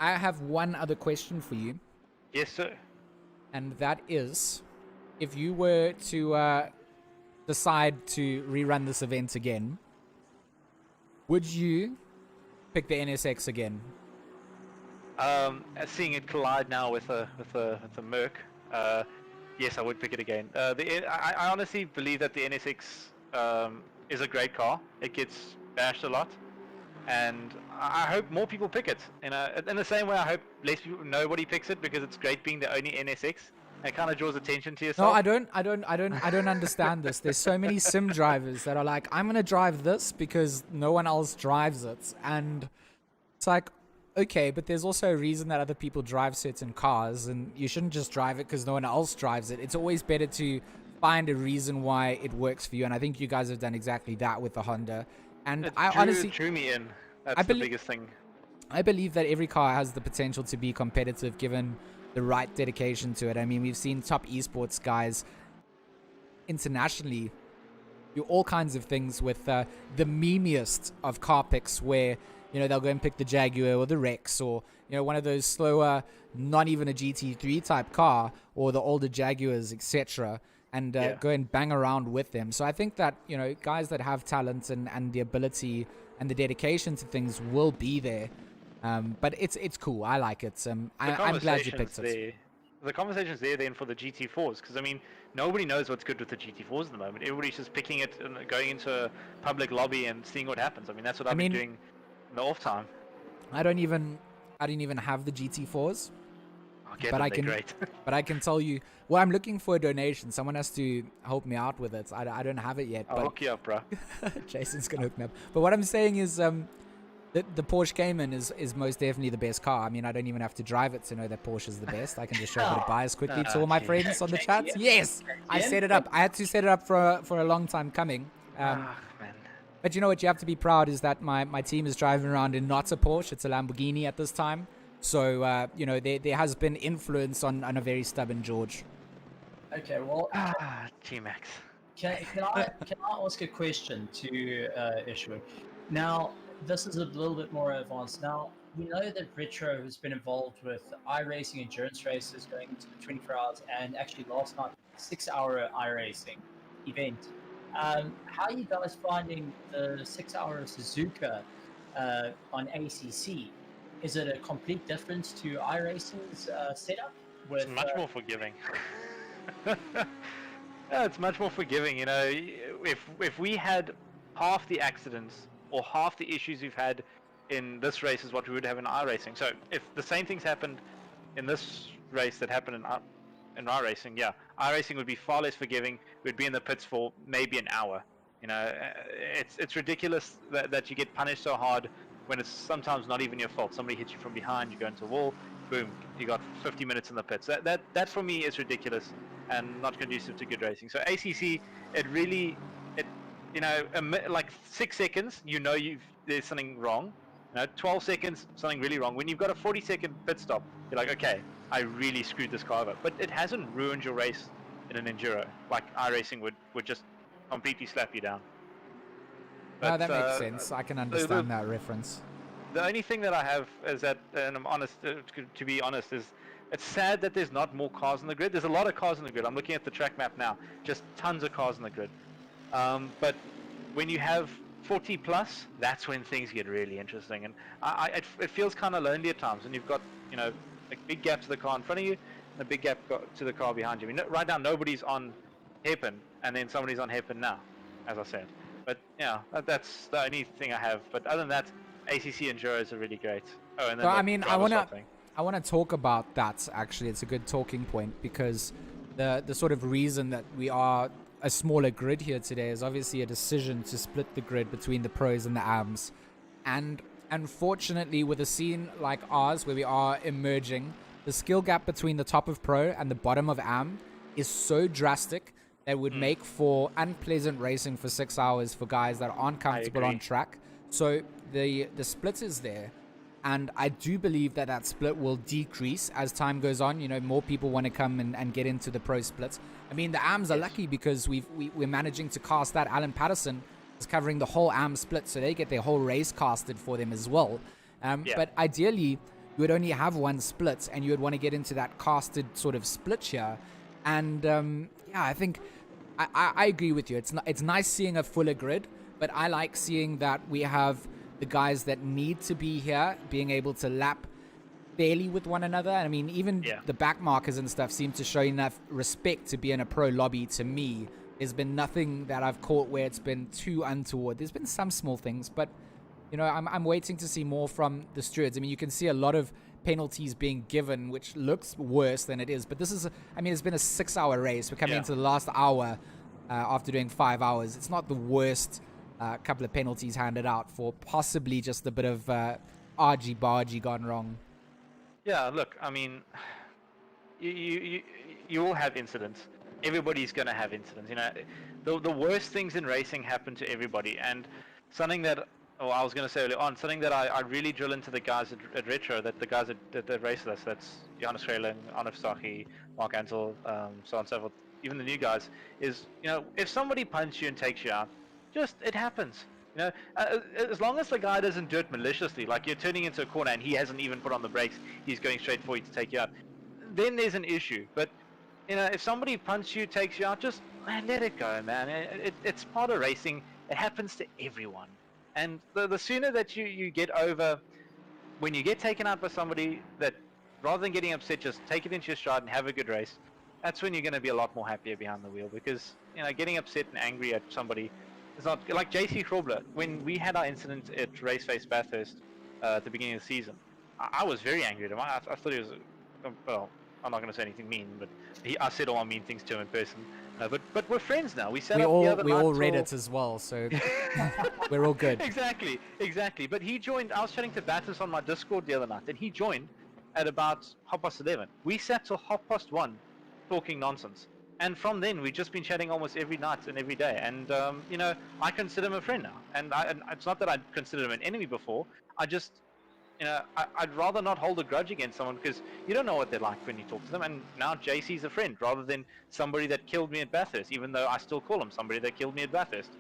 I have one other question for you. Yes, sir. And that is, if you were to decide to rerun this event again, would you pick the NSX again? Seeing it collide now with a Merc, yes, I would pick it again. I honestly believe that the NSX is a great car. It gets bashed a lot, and I hope more people pick it. In the same way, I hope less people, nobody picks it, because it's great being the only NSX. It kind of draws attention to yourself. No, I don't understand this. There's so many sim drivers that are like, I'm gonna drive this because no one else drives it, and it's like, okay, but there's also a reason that other people drive certain cars, and you shouldn't just drive it because no one else drives it. It's always better to find a reason why it works for you, and I think you guys have done exactly that with the Honda. And I honestly drew me in. That's the biggest thing. I believe that every car has the potential to be competitive given the right dedication to it. I mean, we've seen top esports guys internationally do all kinds of things with the memeiest of car picks, where they'll go and pick the Jaguar or the Rex, or one of those slower, not even a GT3 type car, or the older Jaguars, etc., and go and bang around with them. So I think that guys that have talent and the ability and the dedication to things will be there. But it's cool. I like it. I'm glad you picked it. The conversation's there then for the GT4s, because I mean, nobody knows what's good with the GT4s at the moment. Everybody's just picking it and going into a public lobby and seeing what happens. I mean, that's what I've been doing in the off time. I don't even have the GT4s. Okay, but I can great. But I can tell you, well, I'm looking for a donation. Someone has to help me out with it. I don't have it yet. I'll hook you up, bro. Jason's gonna hook me up. But what I'm saying is, the Porsche Cayman is most definitely the best car. I mean, I don't even have to drive it to know that Porsche is the best. I can just show it to bias quickly to all my friends on the chat. Yes, I set it up. I had to set it up for a long time coming. Man. But you know what you have to be proud is that my team is driving around in not a Porsche. It's a Lamborghini at this time. So, there has been influence on a very stubborn George. Okay, well... G-Max. Can I ask a question to Ishwin? Now, this is a little bit more advanced. Now, we know that Retro has been involved with iRacing endurance races going into the 24 hours, and actually last night, 6-hour iRacing event. How are you guys finding the 6-hour Suzuka on ACC? Is it a complete difference to iRacing's setup? It's much more forgiving. Yeah, it's much more forgiving. If we had half the accidents or half the issues we've had in this race is what we would have in iRacing. So if the same things happened in this race that happened in iRacing, iRacing would be far less forgiving. We'd be in the pits for maybe an hour. It's ridiculous that you get punished so hard when it's sometimes not even your fault. Somebody hits you from behind, you go into a wall, boom, you got 50 minutes in the pits. That for me is ridiculous and not conducive to good racing. So ACC, like 6 seconds, there's something wrong. 12 seconds, something really wrong. When you've got a 40-second pit stop, you're like, okay, I really screwed this car over. But it hasn't ruined your race in an enduro like iRacing would just completely slap you down. No, that makes sense. I can understand that reference. The only thing that I have is that, and I'm honest, to be honest, is It's sad that there's not more cars on the grid. There's a lot of cars on the grid. I'm looking at the track map now. Just tons of cars on the grid. But when you have 40 plus, that's when things get really interesting. And it feels kind of lonely at times. And you've got, a big gap to the car in front of you and a big gap to the car behind you. I mean, right now, nobody's on hairpin, and then somebody's on hairpin now, as I said. But, yeah, that's the only thing I have. But other than that, ACC Enduros are really great. Oh, and then So, I mean, I want to talk about that, actually. It's a good talking point, because the sort of reason that we are a smaller grid here today is obviously a decision to split the grid between the pros and the AMs. And unfortunately, with a scene like ours where we are emerging, the skill gap between the top of pro and the bottom of AM is so drastic that would make for unpleasant racing for 6 hours for guys that aren't comfortable on track. So the split is there. And I do believe that split will decrease as time goes on. More people want to come and get into the pro splits. I mean, the AMs are lucky because we're managing to cast that. Alan Patterson is covering the whole AM split, so they get their whole race casted for them as well. But ideally, you would only have one split, and you would want to get into that casted sort of split here. And I think I agree with you. It's nice seeing a fuller grid, but I like seeing that we have the guys that need to be here being able to lap fairly with one another. I mean, even the back markers and stuff seem to show enough respect to be in a pro lobby. To me, there's been nothing that I've caught where it's been too untoward. There's been some small things, but I'm waiting to see more from the stewards. I mean, you can see a lot of penalties being given, which looks worse than it is. But it's been a 6-hour race. We're coming into the last hour after doing 5 hours. It's not the worst couple of penalties handed out for possibly just a bit of argy-bargy gone wrong. Yeah, look, I mean, you will have incidents. Everybody's going to have incidents. The worst things in racing happen to everybody. And something that, I was going to say earlier on, something that I really drill into the guys at Retro, that the guys that race with us, that's Johannes Schreling, Arnulf Sachi, Mark Ansel, so on and so forth, even the new guys, is, if somebody punches you and takes you out, it happens. As long as the guy doesn't do it maliciously, like you're turning into a corner and he hasn't even put on the brakes, he's going straight for you to take you out, then there's an issue. But if somebody punches you, takes you out, just let it go, man. It's part of racing. It happens to everyone. And the sooner that you get over, when you get taken out by somebody, that rather than getting upset, just take it into your stride and have a good race. That's when you're going to be a lot more happier behind the wheel, because getting upset and angry at somebody. It's not like JC Krobler. When we had our incident at RaceFace Bathurst at the beginning of the season, I was very angry at him. I thought he was, well, I'm not going to say anything mean, but I said all my mean things to him in person. But we're friends now. We all read it as well, so we're all good. Exactly. But he joined. I was chatting to Bathurst on my Discord the other night, and he joined at about 11:30. We sat till 1:30 talking nonsense. And from then, we've just been chatting almost every night and every day. And, I consider him a friend now. And it's not that I considered him an enemy before. I just, I'd rather not hold a grudge against someone, because you don't know what they're like when you talk to them. And now JC's a friend, rather than somebody that killed me at Bathurst, even though I still call him somebody that killed me at Bathurst.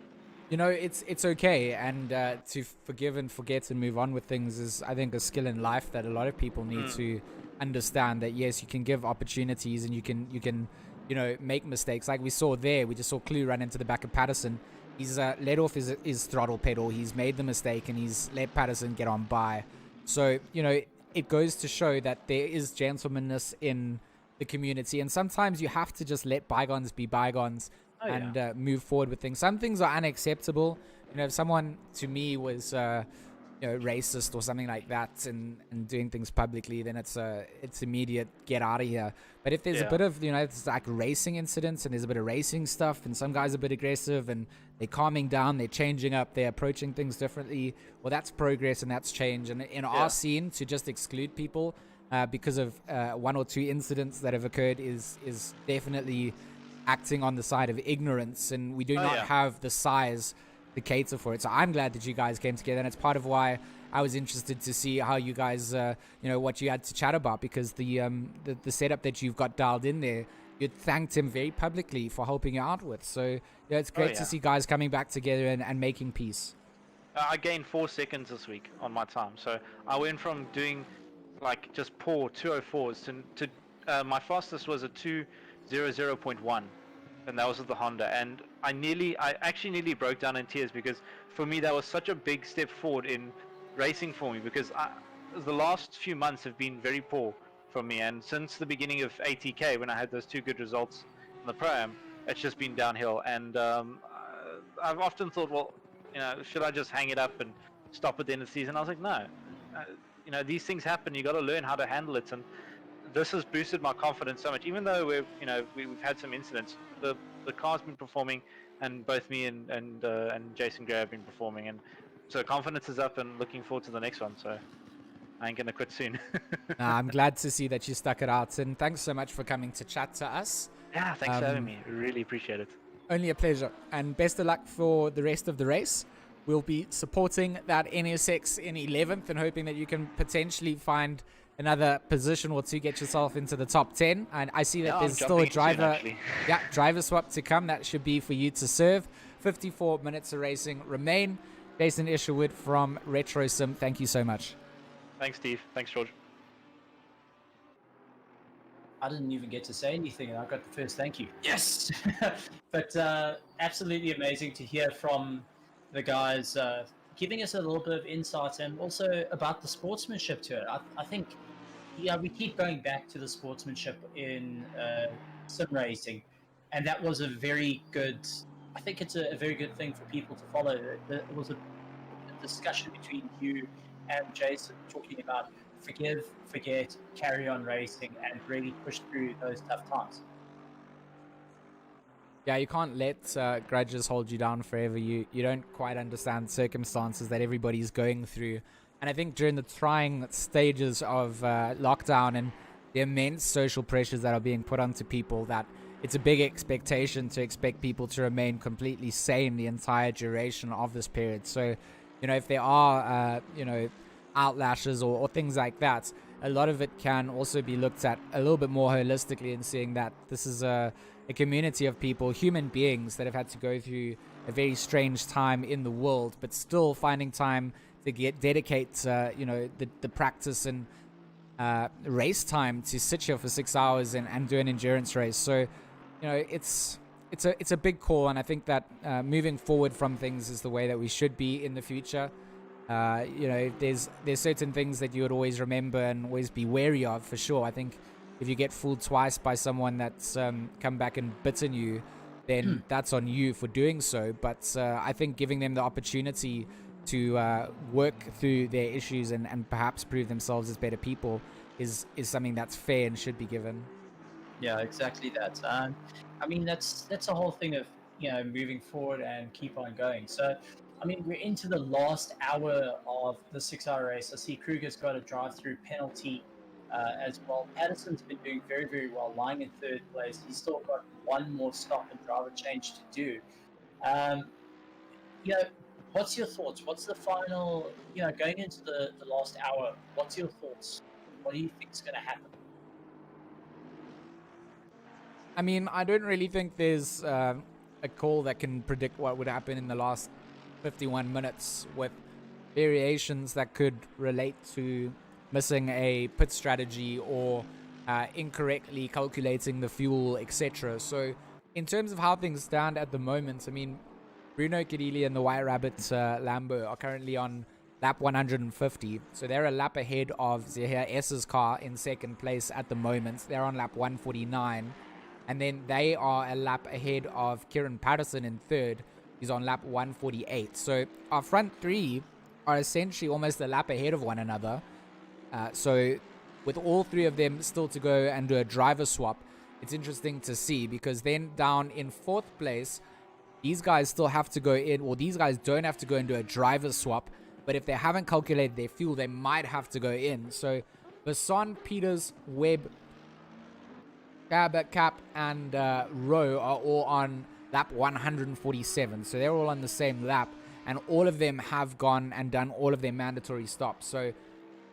It's okay. And to forgive and forget and move on with things is, I think, a skill in life that a lot of people need to understand, that, yes, you can give opportunities and you can make mistakes. Like we saw there, we just saw Clue run into the back of Patterson. He's let off his throttle pedal. He's made the mistake and he's let Patterson get on by. So, it goes to show that there is gentlemanness in the community. And sometimes you have to just let bygones be bygones and move forward with things. Some things are unacceptable. If someone to me was racist or something like that and doing things publicly, then it's immediate get out of here. But if there's a bit of it's like racing incidents and there's a bit of racing stuff and some guys are a bit aggressive and they're calming down, they're changing up, they're approaching things differently, well, that's progress and that's change. And in our scene, to just exclude people because of one or two incidents that have occurred is definitely acting on the side of ignorance, and we do not have the size to cater for it. So I'm glad that you guys came together, and it's part of why I was interested to see how you guys, what you had to chat about, because the setup that you've got dialed in there, you thanked him very publicly for helping you out with. So it's great to see guys coming back together and making peace. I gained 4 seconds this week on my time, so I went from doing like just poor 204s to my fastest was a 2:00.1, and that was with the Honda. And I actually nearly broke down in tears, because for me that was such a big step forward in racing for me, because the last few months have been very poor for me, and since the beginning of ATK, when I had those 2 good results in the Pro-Am, it's just been downhill. And I've often thought, well, should I just hang it up and stop at the end of the season? I was like, no, these things happen. You got to learn how to handle it, and this has boosted my confidence so much. Even though we've had some incidents, the car's been performing, and both me and Jason Gray have been performing, and so confidence is up, and looking forward to the next one. So I ain't gonna quit soon. I'm glad to see that you stuck it out, and thanks so much for coming to chat to us. Yeah, thanks for having me. Really appreciate it. Only a pleasure, and best of luck for the rest of the race. We'll be supporting that NSX in 11th and hoping that you can potentially find another position or two, get yourself into the top 10. And I see that there's still a driver swap to come. That should be for you to serve. 54 minutes of racing remain. Jason Isherwood from Retro Sim, thank you so much. Thanks, Steve. Thanks, George. I didn't even get to say anything, and I got the first thank you. Yes! But absolutely amazing to hear from the guys, giving us a little bit of insight, and also about the sportsmanship to it. I think, we keep going back to the sportsmanship in sim racing, and that was a very good, I think it's a very good thing for people to follow. It was a discussion between you and Jason talking about forgive, forget, carry on racing, and really push through those tough times. Yeah, you can't let grudges hold you down forever. You don't quite understand circumstances that everybody's going through. And I think during the trying stages of lockdown and the immense social pressures that are being put onto people, that it's a big expectation to expect people to remain completely sane the entire duration of this period. So, if there are, outlashes or things like that, a lot of it can also be looked at a little bit more holistically, and seeing that this is a community of people, human beings, that have had to go through a very strange time in the world, but still finding time to dedicate, the practice and race time to sit here for 6 hours and do an endurance race. So, it's a big call, and I think that moving forward from things is the way that we should be in the future. There's certain things that you would always remember and always be wary of, for sure. I think if you get fooled twice by someone that's come back and bitten you, then that's on you for doing so. But I think giving them the opportunity to work through their issues and perhaps prove themselves as better people is something that's fair and should be given. Yeah, exactly that. That's the whole thing of moving forward and keep on going. So, we're into the last hour of the 6-hour race. I see Kruger's got a drive-through penalty as well. Patterson's been doing very, very well, lying in 3rd place. He's still got one more stop and driver change to do. What's your thoughts? What's the final, going into the last hour, what's your thoughts? What do you think is going to happen? I don't really think there's a call that can predict what would happen in the last 51 minutes, with variations that could relate to missing a pit strategy or incorrectly calculating the fuel, etc. So in terms of how things stand at the moment, Bruno Kadili and the White Rabbit Lambo are currently on lap 150. So they're a lap ahead of Zahir S's car in 2nd place at the moment. They're on lap 149. And then they are a lap ahead of Kieran Patterson in 3rd. He's on lap 148. So our front 3 are essentially almost a lap ahead of one another. So with all 3 of them still to go and do a driver swap, it's interesting to see, because then down in 4th place, these guys still have to go in, or these guys don't have to go and do a driver swap, but if they haven't calculated their fuel, they might have to go in. So Basson, Peters, Webb, Cap, and Rowe are all on lap 147. So they're all on the same lap, and all of them have gone and done all of their mandatory stops. So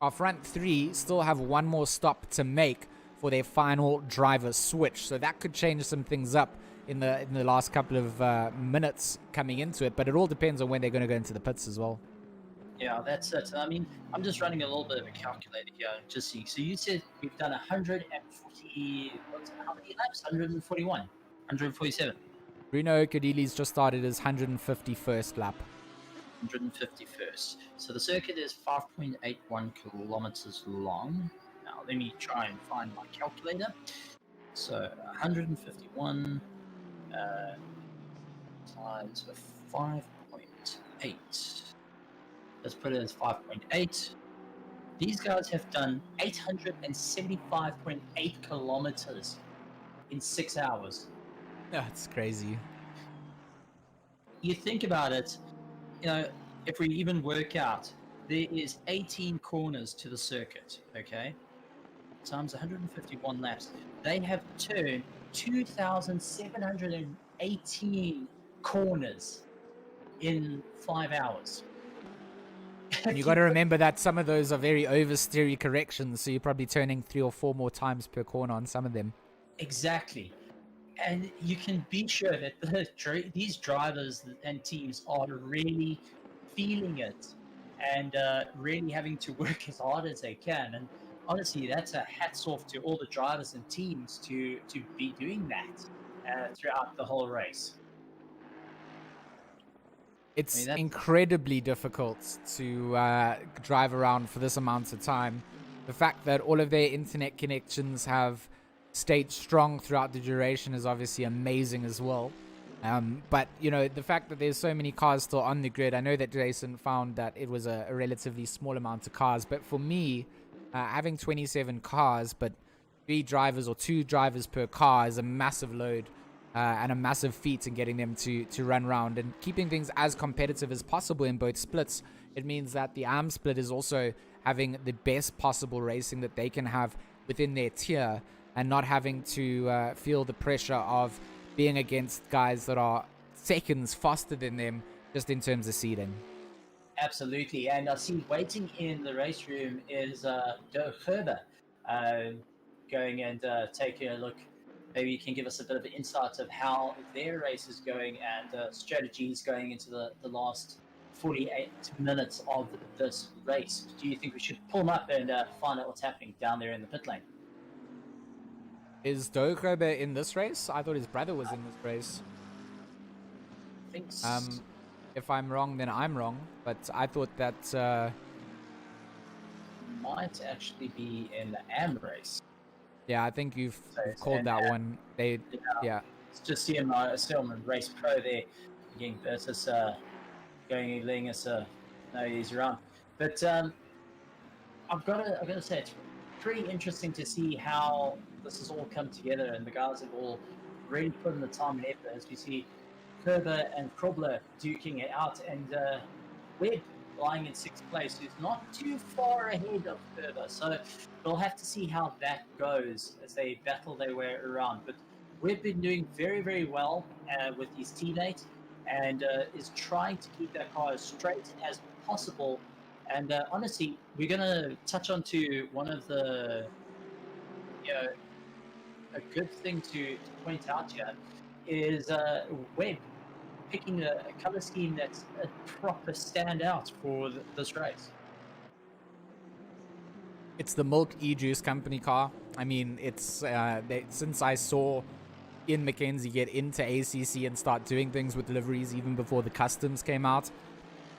our front 3 still have one more stop to make for their final driver switch. So that could change some things up in the last couple of minutes coming into it, but it all depends on when they're going to go into the pits as well. Yeah, that's it. I mean, I'm just running a little bit of a calculator here, just seeing. So you said we've done 140. How many laps? 141, 147. Bruno Kadili's just started his 151st lap. 151st. So the circuit is 5.81 kilometers long. Now let me try and find my calculator. So 151 times 5.8. Let's put it as 5.8. These guys have done 875.8 kilometers in 6 hours. That's crazy. You think about it, you know, if we even work out, there is 18 corners to the circuit, okay? Times 151 laps. They have turned 2,718 corners in 5 hours. And you got to remember that some of those are very oversteery corrections, so you're probably turning 3 or 4 more times per corner on some of them. Exactly. And you can be sure that these drivers and teams are really feeling it and really having to work as hard as they can. And honestly, that's a hats off to all the drivers and teams to be doing that throughout the whole race. It's incredibly difficult to drive around for this amount of time. The fact that all of their internet connections have stayed strong throughout the duration is obviously amazing as well. But, you know, the fact that there's so many cars still on the grid, I know that Jason found that it was a relatively small amount of cars. But for me, having 27 cars, but 3 drivers or 2 drivers per car is a massive load. And a massive feat in getting them to run round and keeping things as competitive as possible in both splits. It means that the ARM split is also having the best possible racing that they can have within their tier and not having to feel the pressure of being against guys that are seconds faster than them just in terms of seeding. Absolutely. And I see waiting in the race room is Dirk Herber going and taking a look. Maybe you can give us a bit of an insight of how their race is going and strategies going into the last 48 minutes of this race. Do you think we should pull them up and find out what's happening down there in the pit lane? Is Dokobe in this race? I thought his brother was in this race. I think if I'm wrong, then I'm wrong. But I thought that might actually be in the AM race. Yeah, I think you've called that one. Yeah. It's just see him in RacePro there, getting versus going and letting us know he's around. But I've got to say it's pretty interesting to see how this has all come together, and the guys have all really put in the time and effort. As we see Kerber and Krobler duking it out, and Webb lying in 6th place, who's not too far ahead of Kerber. So we'll have to see how that goes as they battle their way around. But we've been doing very, very well with his teammate, and is trying to keep that car as straight as possible. And honestly, we're going to touch on to one of the, a good thing to point out here is Webb picking a color scheme that's a proper standout for this race. It's the Milk E-Juice company car. I mean, it's since I saw Ian McKenzie get into ACC and start doing things with liveries even before the customs came out,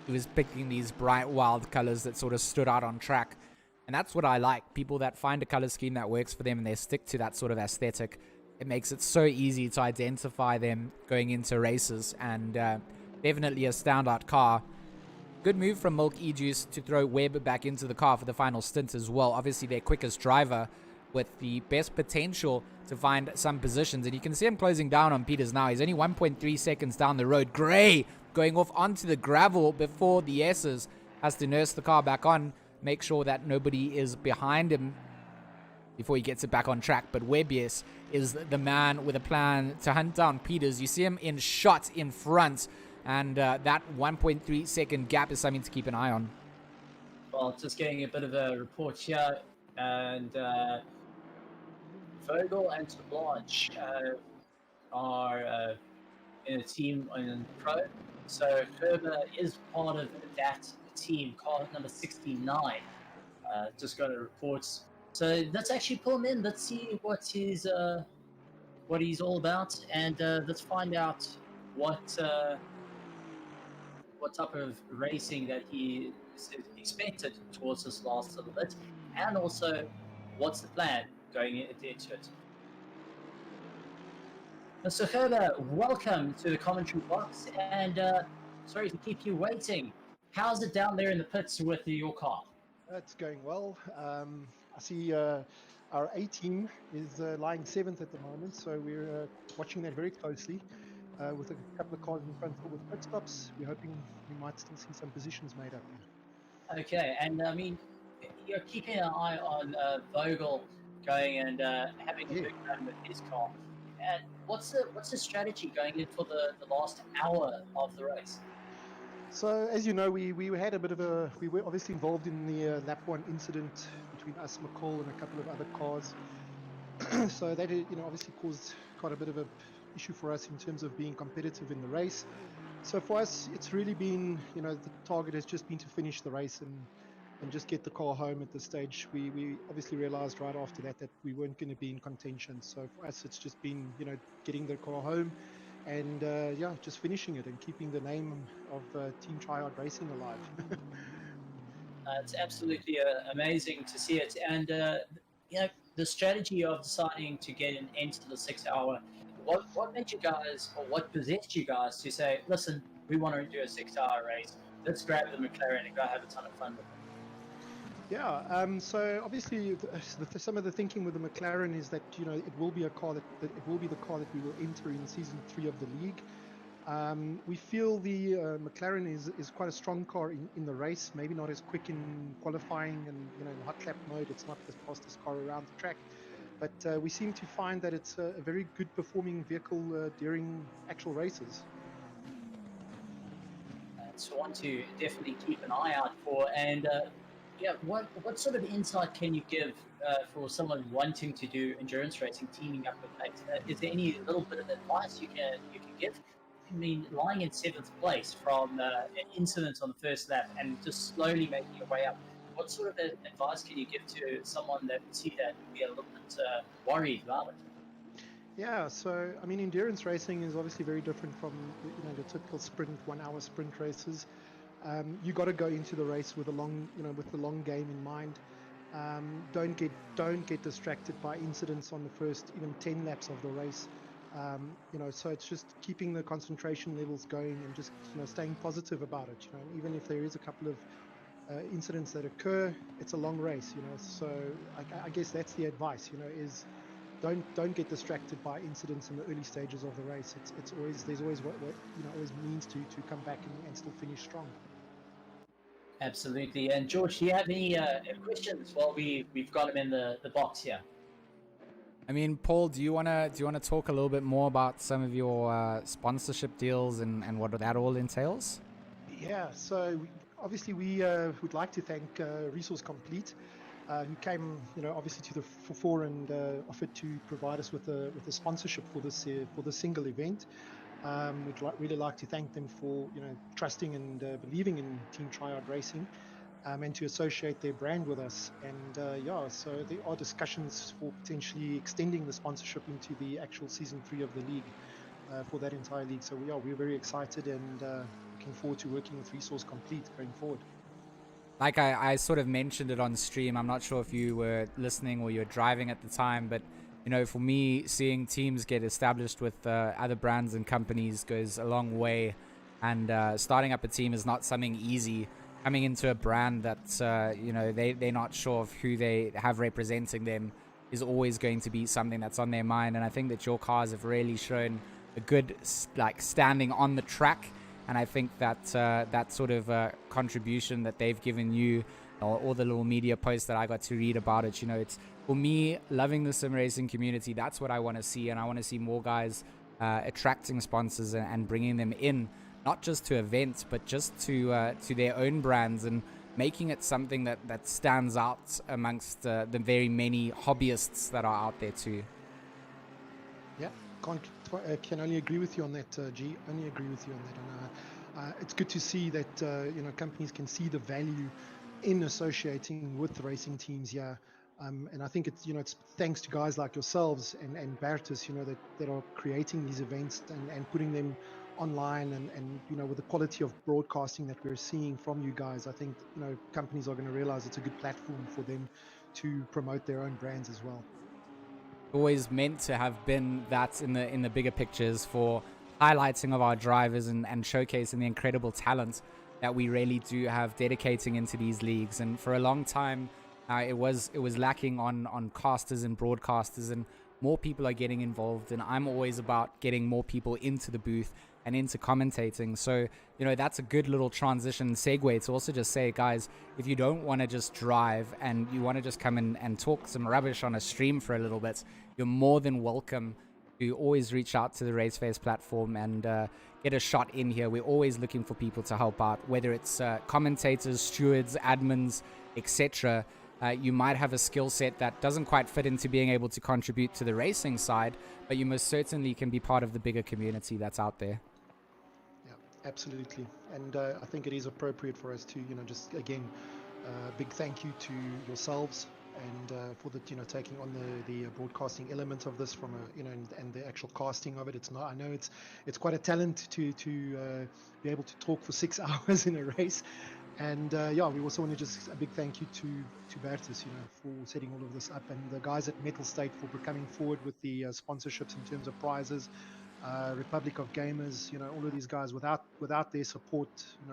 he was picking these bright, wild colors that sort of stood out on track. And that's what I like. People that find a color scheme that works for them and they stick to that sort of aesthetic. It makes it so easy to identify them going into races, and definitely a standout car. Good move from Milk E-Juice to throw Webb back into the car for the final stint as well. Obviously their quickest driver with the best potential to find some positions, and you can see him closing down on Peters now. He's only 1.3 seconds down the road. Gray going off onto the gravel before the S's has to nurse the car back on, make sure that nobody is behind him before he gets it back on track. But Webb, yes, is the man with a plan to hunt down Peters. You see him in shot in front, and that 1.3 second gap is something to keep an eye on. Well, just getting a bit of a report here, and Vogel and Blanche are in a team in Pro. So Herber is part of that team, car number 69. Just got a report. So let's actually pull him in. Let's see what he's all about, and let's find out what type of racing that he is expected towards this last little bit, and also what's the plan going into it. So Gerda, welcome to the commentary box, and sorry to keep you waiting. How's it down there in the pits with your car? It's going well. I see our A team is lying 7th at the moment, so we're watching that very closely with a couple of cars in front with pit stops. We're hoping we might still see some positions made up here. Okay, and I mean, you're keeping an eye on Vogel going and having a good run with his car. And what's the strategy going in for the last hour of the race? So, as you know, we had a bit of we were obviously involved in the lap 1 incident between us, McCall, and a couple of other cars. So that, obviously caused quite a bit of a issue for us in terms of being competitive in the race. So for us, it's really been, the target has just been to finish the race and just get the car home at this stage. We obviously realized right after that we weren't going to be in contention. So for us, it's just been, getting the car home and, just finishing it and keeping the name of Team Tryhard Racing alive. It's absolutely amazing to see it. And, the strategy of deciding to get an end to the 6 hour, what made you guys, or what possessed you guys to say, listen, we want to do a 6 hour race. Let's grab the McLaren and go have a ton of fun with it. Yeah, so obviously some of the thinking with the McLaren is that, it will be a car that it will be the car that we will enter in season 3 of the league. We feel the McLaren is quite a strong car in the race, maybe not as quick in qualifying and, in hot lap mode, it's not the fastest car around the track. But we seem to find that it's a very good performing vehicle during actual races. It's one to definitely keep an eye out for. And what sort of insight can you give for someone wanting to do endurance racing, teaming up with mates? Is there any little bit of advice you can give? I mean, lying in 7th place from an incident on the first lap and just slowly making your way up, what sort of advice can you give to someone that would see that and be a little bit worried about it? Yeah, so I mean, endurance racing is obviously very different from the typical sprint, 1 hour sprint races. You got to go into the race with a long, with the long game in mind. Don't get distracted by incidents on the first even 10 laps of the race. So it's just keeping the concentration levels going and just staying positive about it. And even if there is a couple of incidents that occur, it's a long race. So I guess that's the advice. Is don't get distracted by incidents in the early stages of the race. It's always there's always what always means to come back and still finish strong. Absolutely. And George, do you have any questions while we've got him in the box here? I mean, Paul, do you wanna talk a little bit more about some of your sponsorship deals and what that all entails? Yeah. So obviously we would like to thank Resource Complete, who came obviously to the fore and offered to provide us with a sponsorship for the single event. We'd really like to thank them for trusting and believing in Team Tryhard Racing. And to associate their brand with us. And so there are discussions for potentially extending the sponsorship into the actual season 3 of the league for that entire league. So we're very excited and looking forward to working with Resource Complete going forward. Like I sort of mentioned it on stream. I'm not sure if you were listening or you were driving at the time, but for me, seeing teams get established with other brands and companies goes a long way. And starting up a team is not something easy. Coming into a brand that they're not sure of who they have representing them is always going to be something that's on their mind. And I think that your cars have really shown a good standing on the track. And I think that that sort of contribution that they've given you, or all the little media posts that I got to read about it, it's for me loving the sim racing community. That's what I want to see, and I want to see more guys attracting sponsors and bringing them in. Not just to events, but just to their own brands and making it something that stands out amongst the very many hobbyists that are out there too. Yeah, can only agree with you on that, G. Only agree with you on that. And it's good to see that companies can see the value in associating with the racing teams here. And I think it's thanks to guys like yourselves and Bertus, that are creating these events and putting them online, and with the quality of broadcasting that we're seeing from you guys, I think companies are going to realize it's a good platform for them to promote their own brands as well. Always meant to have been that in the bigger pictures for highlighting of our drivers and showcasing the incredible talent that we really do have dedicating into these leagues. And for a long time, it was lacking on casters and broadcasters, and more people are getting involved. And I'm always about getting more people into the booth and into commentating. So, that's a good little transition segue to also just say, guys, if you don't want to just drive and you want to just come in and talk some rubbish on a stream for a little bit, you're more than welcome to always reach out to the RaceFace platform and get a shot in here. We're always looking for people to help out, whether it's commentators, stewards, admins, etc. You might have a skill set that doesn't quite fit into being able to contribute to the racing side, but you most certainly can be part of the bigger community that's out there. Yeah, absolutely. And I think it is appropriate for us to, just again, big thank you to yourselves and for the taking on the broadcasting element of this from and the actual casting of it. It's not, I know it's quite a talent to be able to talk for 6 hours in a race. And we also want to just a big thank you to Bertus, for setting all of this up, and the guys at Mettlestate for coming forward with the sponsorships in terms of prizes, Republic of Gamers, all of these guys. Without their support,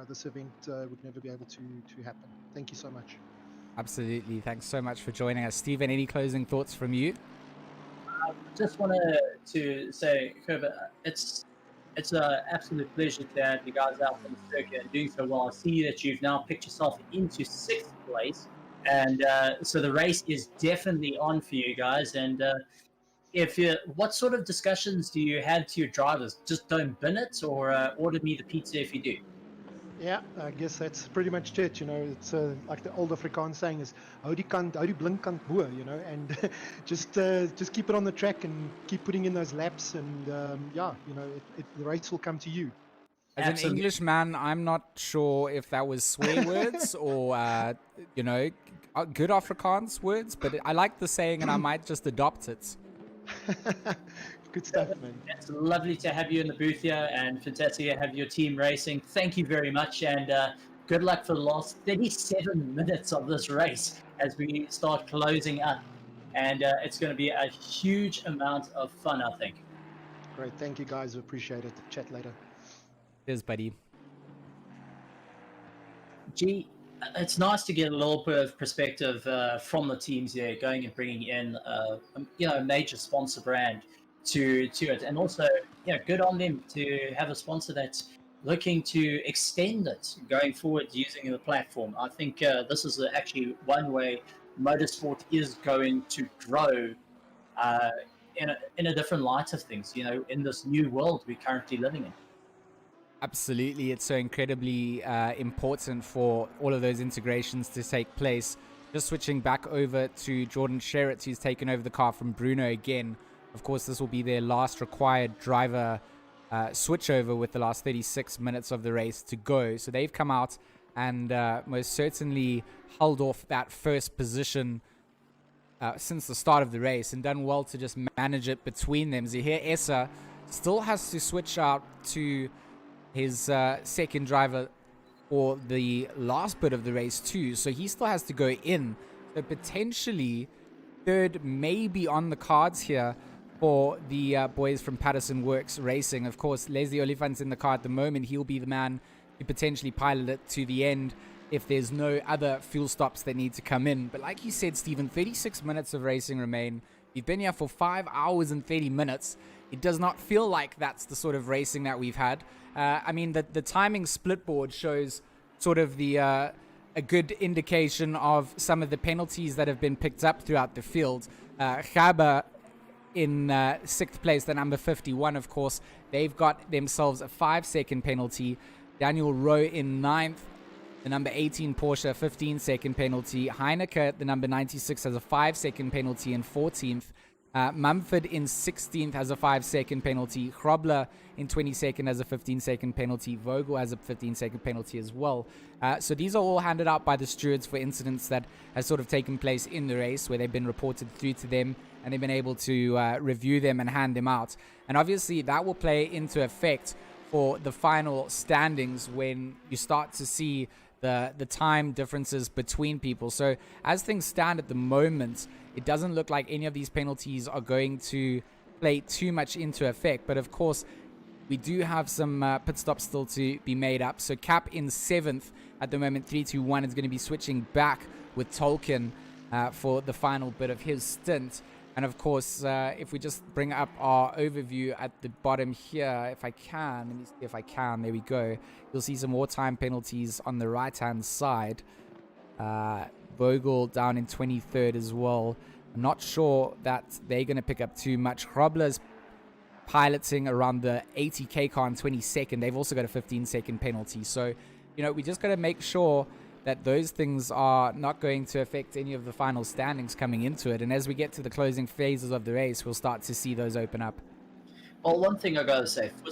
this event would never be able to happen. Thank you so much. Absolutely. Thanks so much for joining us. Stephen, any closing thoughts from you? Just wanted to say, Herbert, it's an absolute pleasure to have you guys out on the circuit and doing so well. I see that you've now picked yourself into 6th place, and so the race is definitely on for you guys. And what sort of discussions do you have to your drivers? Just don't bin it, or order me the pizza if you do. Yeah, I guess that's pretty much it. It's like the old Afrikaans saying is, hou die blink kant bo, and just keep it on the track and keep putting in those laps, and the race will come to you. As an Englishman, I'm not sure if that was swear words or, good Afrikaans words, but I like the saying and I might just adopt it. Good stuff, man. It's lovely to have you in the booth here, and fantastic to have your team racing. Thank you very much, and good luck for the last 37 minutes of this race as we start closing up. And it's going to be a huge amount of fun, I think. Great. Thank you, guys. Appreciate it. Chat later. Cheers, buddy. Gee, it's nice to get a little bit of perspective from the teams here, going and bringing in a major sponsor brand to it, and also good on them to have a sponsor that's looking to extend it going forward using the platform. I think this is actually one way motorsport is going to grow in a different light of things, in this new world we're currently living in. Absolutely. It's so incredibly important for all of those integrations to take place. Just switching back over to Jordan Sherritt, who's taken over the car from Bruno again. Of course, this will be their last required driver switchover with the last 36 minutes of the race to go. So they've come out and most certainly held off that first position since the start of the race and done well to just manage it between them. Zahir Essa still has to switch out to his second driver for the last bit of the race too. So he still has to go in. So potentially third may be on the cards here for the boys from Patterson Works Racing. Of course, Leslie Oliphant's in the car at the moment. He'll be the man to potentially pilot it to the end if there's no other fuel stops that need to come in. But like you said, Stephen, 36 minutes of racing remain. We've been here for 5 hours and 30 minutes. It does not feel like that's the sort of racing that we've had. The timing split board shows sort of a good indication of some of the penalties that have been picked up throughout the field. Gaba in 6th place, the number 51, of course. They've got themselves a 5-second penalty. Daniel Rowe in 9th, the number 18 Porsche, 15-second penalty. Heineke, the number 96, has a 5-second penalty in 14th. Mumford in 16th has a 5-second penalty. Hrobler in 22nd has a 15-second penalty. Vogel has a 15-second penalty as well. So these are all handed out by the stewards for incidents that has sort of taken place in the race, where they've been reported through to them and they've been able to review them and hand them out. And obviously that will play into effect for the final standings when you start to see the time differences between people. So as things stand at the moment, it doesn't look like any of these penalties are going to play too much into effect. But of course, we do have some pit stops still to be made up. So Cap in 7th at the moment, 3-2-1, is going to be switching back with Tolkien for the final bit of his stint. And of course, if we just bring up our overview at the bottom here, if I can, let me see if I can, there we go. You'll see some more time penalties on the right-hand side. Vogel down in 23rd as well. I'm not sure that they're going to pick up too much. Hrobler's piloting around the 80k car in 22nd. They've also got a 15-second penalty. So, you know, we just got to make sure that those things are not going to affect any of the final standings coming into it. And as we get to the closing phases of the race, we'll start to see those open up. Well, one thing I gotta say, for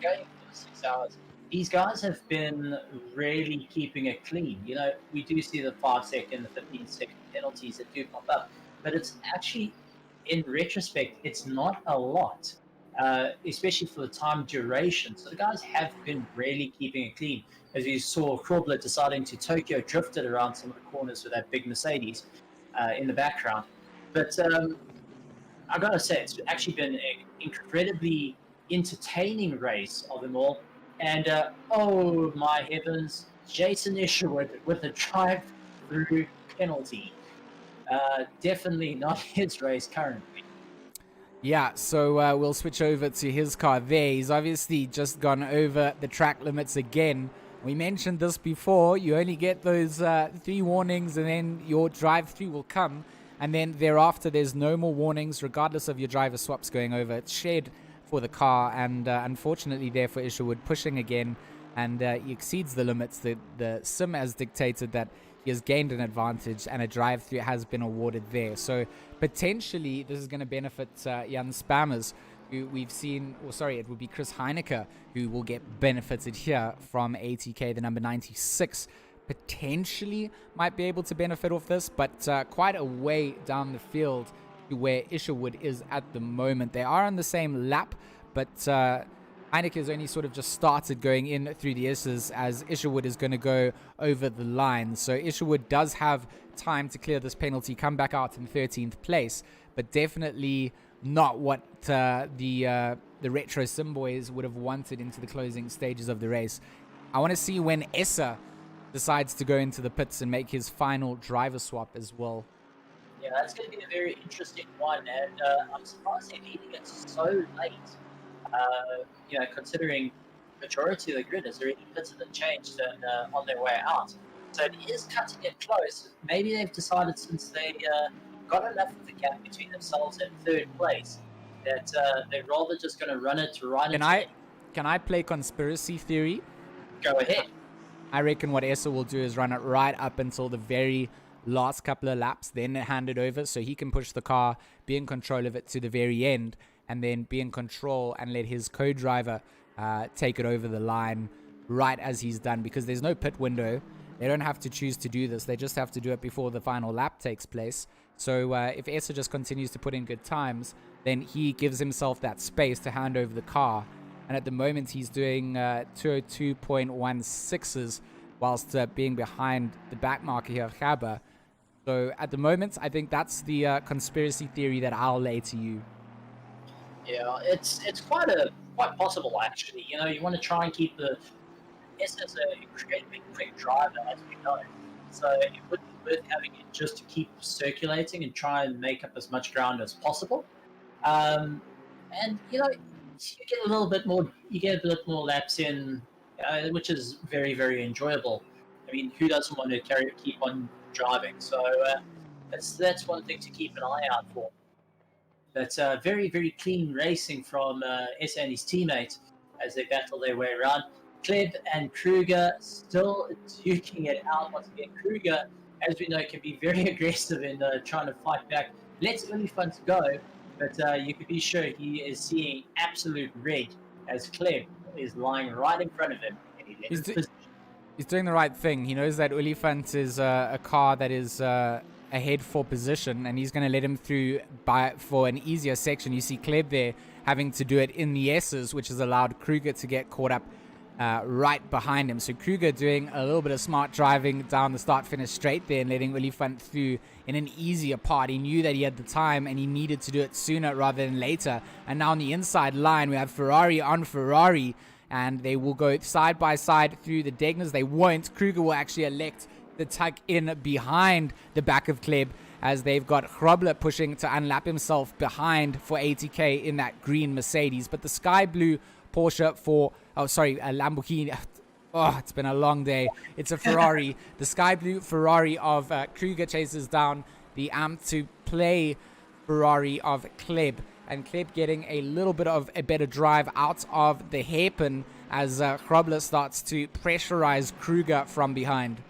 going for 6 hours, these guys have been really keeping it clean. You know, we do see the 5-second, the 15-second penalties that do pop up, but it's actually, in retrospect, it's not a lot, especially for the time duration. So the guys have been really keeping it clean. As you saw, Hrobler deciding to Tokyo drifted around some of the corners with that big Mercedes in the background. But I gotta say, it's actually been an incredibly entertaining race of them all. And oh my heavens, Jason Isherwood with a drive-through penalty. Definitely not his race currently. Yeah, so we'll switch over to his car there. He's obviously just gone over the track limits again. We mentioned this before. You only get those 3 warnings and then your drive-through will come. And then thereafter, there's no more warnings, regardless of your driver swaps going over. It's shared for the car, and unfortunately there for Isherwood, pushing again, and he exceeds the limits. The sim has dictated that he has gained an advantage, and a drive-through has been awarded there. So potentially this is going to benefit Jan Spammers, who we've seen, or sorry, it would be Chris Heineke, who will get benefited here from ATK, the number 96. Potentially might be able to benefit off this, but quite a way down the field to where Isherwood is at the moment. They are on the same lap, but Heineke has only sort of just started going in through the S's, as Isherwood is going to go over the line. So Isherwood does have time to clear this penalty, come back out in 13th place, but definitely not what the Retro Sim boys would have wanted into the closing stages of the race. I want to see when Essa decides to go into the pits and make his final driver swap as well. Yeah, that's going to be a very interesting one, and I'm surprised they're leading it so late. You know, considering majority of the grid has already pitted and changed and on their way out. So it is cutting it close. Maybe they've decided, since they got enough of the gap between themselves and 3rd place, that they're rather just going to run it to right into... Can I play conspiracy theory? Go ahead. I reckon what Essa will do is run it right up until the very last couple of laps, then hand it over so he can push the car, be in control of it to the very end, and then be in control and let his co-driver take it over the line right as he's done, because there's no pit window. They don't have to choose to do this. They just have to do it before the final lap takes place. So if Essa just continues to put in good times, then he gives himself that space to hand over the car. And at the moment, he's doing 202.16s whilst being behind the back marker here, Gabba. So at the moment, I think that's the conspiracy theory that I'll lay to you. Yeah, it's quite possible, actually. You know, you want to try and keep the S as a incredibly quick driver, as we know. So it would be worth having it just to keep circulating and try and make up as much ground as possible. And you know, you get a bit more laps in, which is very, very enjoyable. I mean, who doesn't want to keep on driving? So that's one thing to keep an eye out for. That's very, very clean racing from Essa and his teammate as they battle their way around. Kleb and Kruger still duking it out once again. Kruger, as we know, can be very aggressive in trying to fight back lets Olifant go, but you can be sure he is seeing absolute red as Kleb is lying right in front of him. And he lets his He's doing the right thing. He knows that Olifant is a car that is ahead for position, and he's going to let him through for an easier section. You see Kleb there having to do it in the S's, which has allowed Kruger to get caught up right behind him. So Kruger doing a little bit of smart driving down the start-finish straight there and letting Olifant through in an easier part. He knew that he had the time and he needed to do it sooner rather than later. And now on the inside line, we have Ferrari on Ferrari, and they will go side by side through the Degners. They won't. Kruger will actually elect the tuck in behind the back of Kleb, as they've got Grobler pushing to unlap himself behind for ATK in that green Mercedes. But the sky blue Porsche for, a Lamborghini. Oh, it's been a long day. It's a Ferrari. The sky blue Ferrari of Kruger chases down the amp to play Ferrari of Kleb. And Kleb getting a little bit of a better drive out of the hairpin as Grobler starts to pressurize Kruger from behind.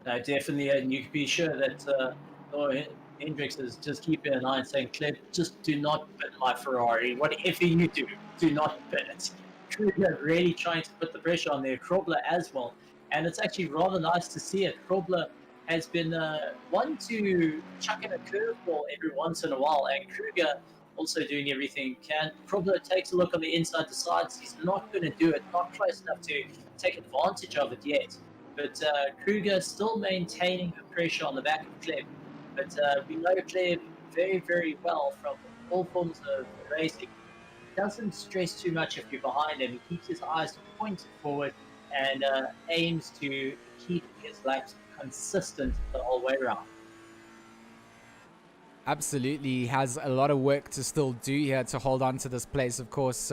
No, definitely, and you can be sure that Hendricks is just keeping an eye and saying, Kleb, just do not pit my Ferrari. Whatever you do not pit it. Kruger really trying to put the pressure on there. Grobler as well. And it's actually rather nice to see it. Grobler has been one to chuck in a curveball every once in a while, and Kruger also doing everything he can. Grobler takes a look on the inside, decides he's not going to do it, not close enough to take advantage of it yet. But Kruger still maintaining the pressure on the back of Kleb. But we know Kleb very, very well from all forms of racing. He doesn't stress too much if you're behind him. He keeps his eyes pointed forward and aims to keep his laps consistent the whole way around. Absolutely, he has a lot of work to still do here to hold on to this place. Of course,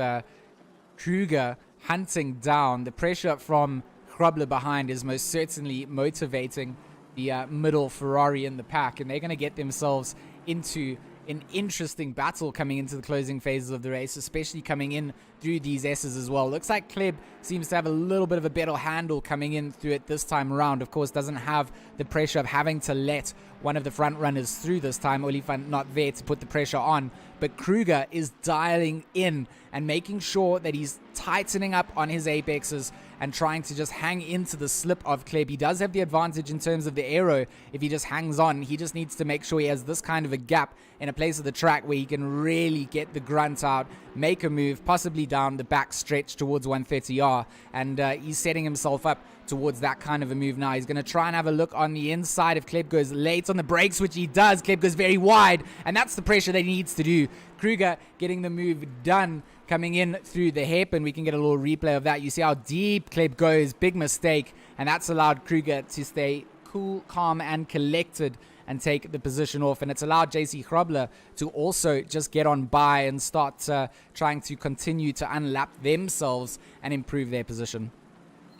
Kruger hunting down. The pressure from Grobler behind is most certainly motivating the middle Ferrari in the pack, and they're going to get themselves into an interesting battle coming into the closing phases of the race, especially coming in through these S's as well. Looks like Kleb seems to have a little bit of a better handle coming in through it this time around. Of course, doesn't have the pressure of having to let one of the front runners through this time. Olifant not there to put the pressure on, but Kruger is dialing in and making sure that he's tightening up on his apexes and trying to just hang into the slip of Kleb. He does have the advantage in terms of the aero if he just hangs on. He just needs to make sure he has this kind of a gap in a place of the track where he can really get the grunt out, make a move, possibly down the back stretch towards 130R. And he's setting himself up towards that kind of a move now. He's going to try and have a look on the inside if Kleb goes late on the brakes, which he does. Kleb goes very wide, and that's the pressure that he needs to do. Kruger getting the move done, coming in through the hairpin. We can get a little replay of that. You see how deep Kleb goes. Big mistake, and that's allowed Kruger to stay cool, calm, and collected and take the position off. And it's allowed JC Grobler to also just get on by and start trying to continue to unlap themselves and improve their position.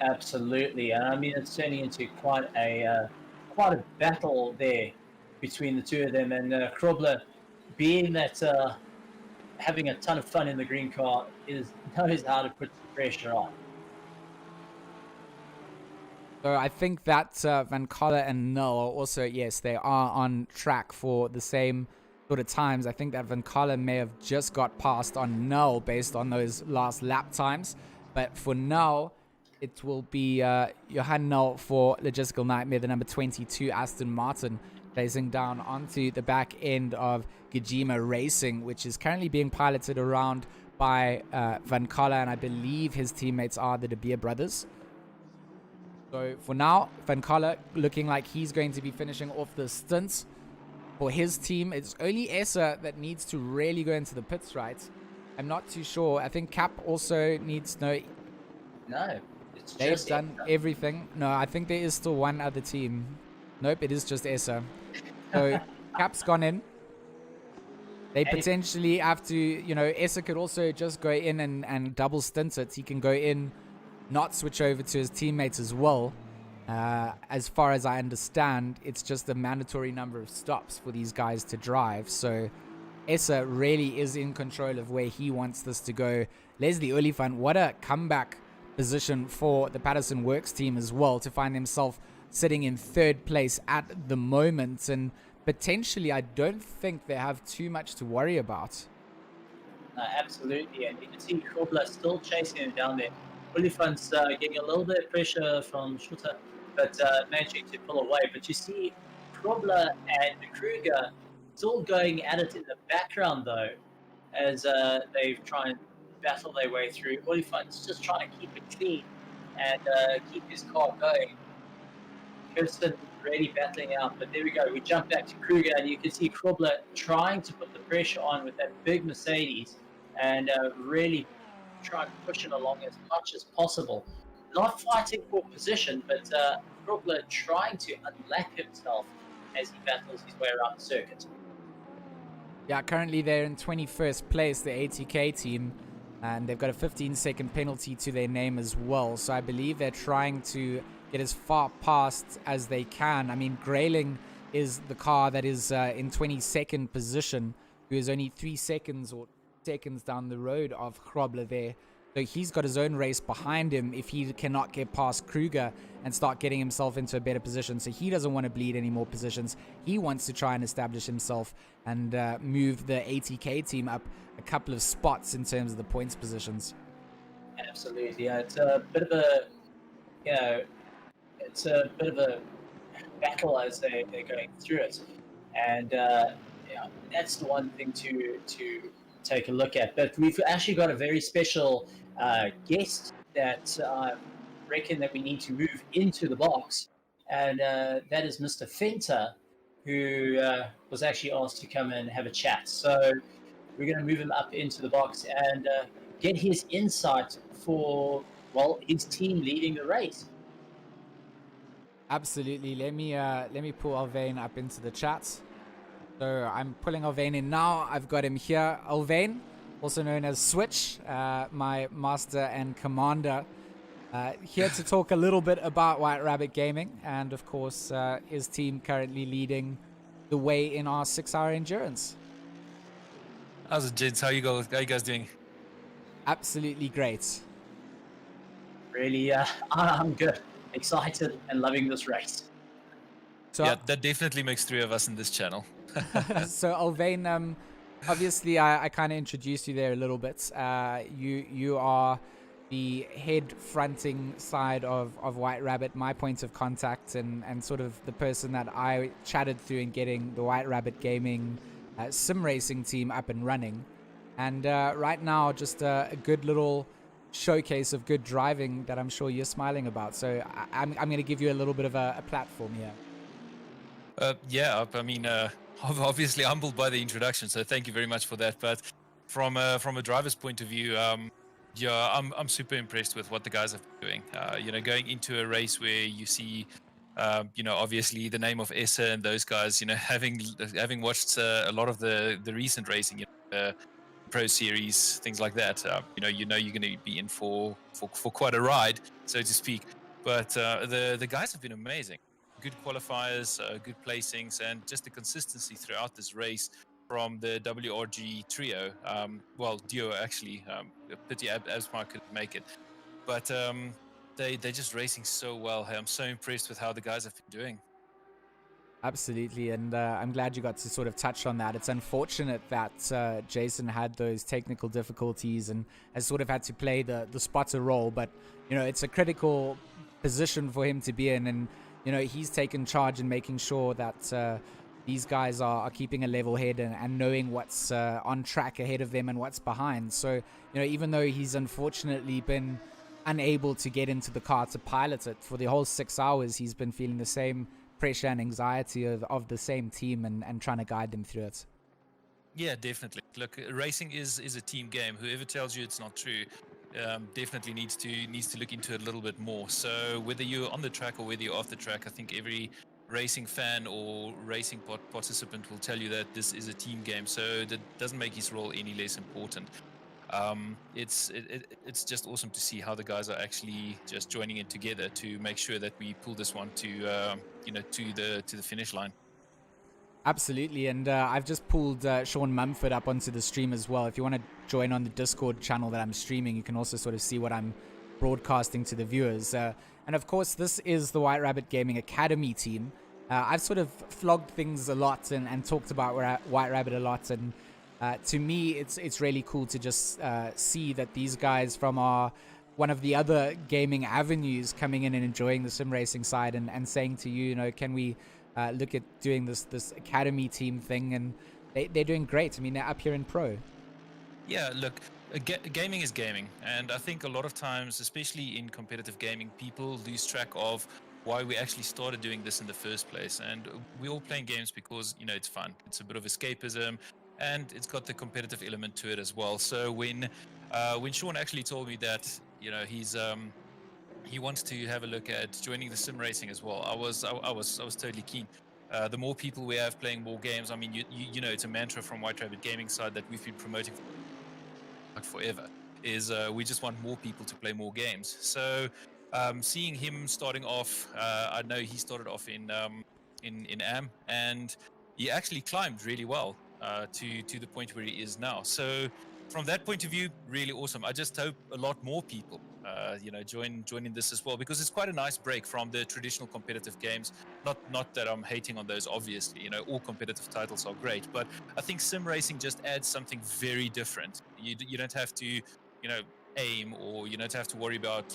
Absolutely. I mean, it's turning into quite a battle there between the two of them. And Grobler, being that having a ton of fun in the green car, knows how to put the pressure on. So I think that Van Coller and Null are also, yes, they are on track for the same sort of times. I think that Van Coller may have just got past on Null based on those last lap times. But for Null, it will be Johan Null for Logistical Nightmare, the number 22 Aston Martin, placing down onto the back end of Gajima Racing, which is currently being piloted around by Van Coller, and I believe his teammates are the De Beer brothers. So for now, Van Coller looking like he's going to be finishing off the stint for his team. It's only Essa that needs to really go into the pits, right? I'm not too sure. I think Cap also needs No, they've done everything. No, I think there is still one other team. Nope, it is just Essa. So Cap's gone in. They potentially have to, Essa could also just go in and double stint it. He can go in, not switch over to his teammates as well. As far as I understand, it's just a mandatory number of stops for these guys to drive. So Essa really is in control of where he wants this to go. Leslie Olifant, what a comeback position for the Patterson Works team as well, to find himself sitting in third place at the moment. And potentially, I don't think they have too much to worry about. Absolutely, and you can see Krobler still chasing him down there. Oliphant's getting a little bit of pressure from Schutter, but managing to pull away. But you see Krobler and Kruger still going at it in the background, though, as they try and battle their way through. Oliphant's just trying to keep it clean and keep his car going. Kirsten really battling out, but there we go. We jump back to Kruger, and you can see Krobler trying to put the pressure on with that big Mercedes and really try and push it along as much as possible. Not fighting for position, but Krobler trying to unlap himself as he battles his way around the circuit. Yeah, currently they're in 21st place, the ATK team, and they've got a 15-second penalty to their name as well. So I believe they're trying to get as far past as they can. I mean, Grayling is the car that is in 22nd position, who is only 3 seconds or seconds down the road of Krobler there. So he's got his own race behind him if he cannot get past Kruger and start getting himself into a better position. So he doesn't want to bleed any more positions. He wants to try and establish himself and move the ATK team up a couple of spots in terms of the points positions. Absolutely, yeah. It's a bit of a, it's a bit of a battle as they're going through it, and that's the one thing to take a look at. But we've actually got a very special guest that I reckon that we need to move into the box, and that is Mr. Fenter, who was actually asked to come and have a chat. So we're going to move him up into the box and get his insight for, well, his team leading the race. Absolutely. Let me pull Alvain up into the chat. So I'm pulling Alvain in now. I've got him here. Alvain, also known as Switch, my master and commander, here to talk a little bit about White Rabbit Gaming, and of course his team currently leading the way in our 6-hour endurance. How's it, gents? How you guys doing? Absolutely great. Really, I'm good. Excited and loving this race. So, yeah, that definitely makes 3 of us in this channel. So Alvain, obviously I kind of introduced you there a little bit. You are the head fronting side of White Rabbit, my point of contact, and sort of the person that I chatted through in getting the White Rabbit Gaming sim racing team up and running. And right now, just a good little showcase of good driving that I'm sure you're smiling about. So I'm going to give you a little bit of a platform here. Yeah, I mean, I'm obviously humbled by the introduction, so thank you very much for that. But from a driver's point of view, yeah, I'm super impressed with what the guys are doing. Going into a race where you see, obviously the name of Essa and those guys, having watched a lot of the recent racing, Pro Series, things like that. You're going to be in for quite a ride, so to speak. But the guys have been amazing. Good qualifiers, good placings, and just the consistency throughout this race from the WRG trio. Duo actually. Pity Asmar couldn't make it, but they're just racing so well. Hey, I'm so impressed with how the guys have been doing. Absolutely, and I'm glad you got to sort of touch on that. It's unfortunate that Jason had those technical difficulties and has sort of had to play the spotter role, but it's a critical position for him to be in, and he's taken charge in making sure that these guys are keeping a level head and knowing what's on track ahead of them and what's behind. So even though he's unfortunately been unable to get into the car to pilot it for the whole 6 hours, he's been feeling the same pressure and anxiety of the same team and trying to guide them through it. Yeah, definitely. Look, racing is a team game. Whoever tells you it's not true definitely needs to look into it a little bit more. So whether you're on the track or whether you're off the track, I think every racing fan or racing participant will tell you that this is a team game. So that doesn't make his role any less important. It's just awesome to see how the guys are actually just joining in together to make sure that we pull this one to the finish line. Absolutely, and I've just pulled Sean Mumford up onto the stream as well. If you want to join on the Discord channel that I'm streaming, you can also sort of see what I'm broadcasting to the viewers. And of course, this is the White Rabbit Gaming Academy team. I've sort of flogged things a lot and talked about White Rabbit a lot, and to me, it's really cool to just see that these guys from one of the other gaming avenues coming in and enjoying the sim racing side and saying to you, can we look at doing this academy team thing, and they're doing great. I mean, they're up here in pro. Yeah, look, gaming is gaming, and I think a lot of times, especially in competitive gaming, people lose track of why we actually started doing this in the first place. And we're all playing games because, it's fun. It's a bit of escapism, and it's got the competitive element to it as well. So when Sean actually told me that, he wants to have a look at joining the sim racing as well, I was totally keen. The more people we have playing more games, I mean, it's a mantra from White Rabbit Gaming side that we've been promoting forever, is we just want more people to play more games. So seeing him starting off, I know he started off in AM, and he actually climbed really well to the point where he is now. So from that point of view, really awesome. I just hope a lot more people join in this as well, because it's quite a nice break from the traditional competitive games. Not that I'm hating on those, obviously, all competitive titles are great, but I think sim racing just adds something very different. You don't have to aim, or you don't have to worry about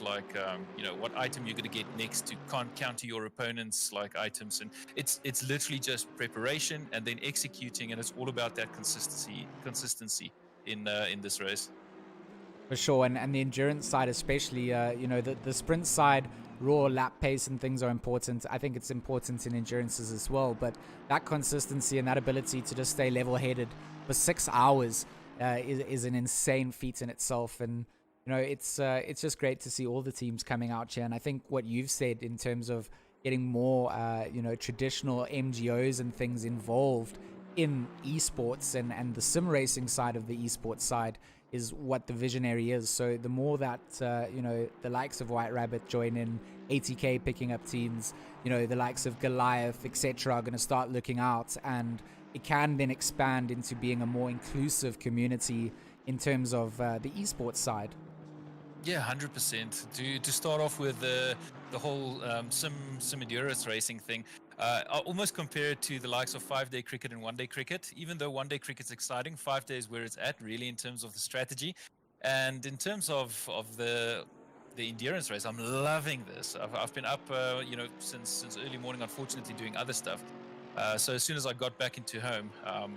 what item you're going to get next to counter your opponent's items, and it's literally just preparation and then executing, and it's all about that consistency in this race. For sure, and the endurance side especially, the sprint side, raw lap pace and things are important. I think it's important in endurances as well, but that consistency and that ability to just stay level-headed for 6 hours is an insane feat in itself. And it's just great to see all the teams coming out here. And I think what you've said in terms of getting more traditional MGOs and things involved in esports and the sim racing side of the esports side is what the visionary is. So the more that the likes of White Rabbit join in, ATK picking up teams, the likes of Goliath, etc., are going to start looking out, and it can then expand into being a more inclusive community in terms of the esports side. Yeah, 100%. To start off with the whole sim endurance racing thing, I almost compare it to the likes of 5-day cricket and 1-day cricket. Even though 1-day cricket's exciting, 5 days where it's at really in terms of the strategy, and in terms of the endurance race. I'm loving this. I've been up since early morning, unfortunately doing other stuff. So as soon as I got back into home, I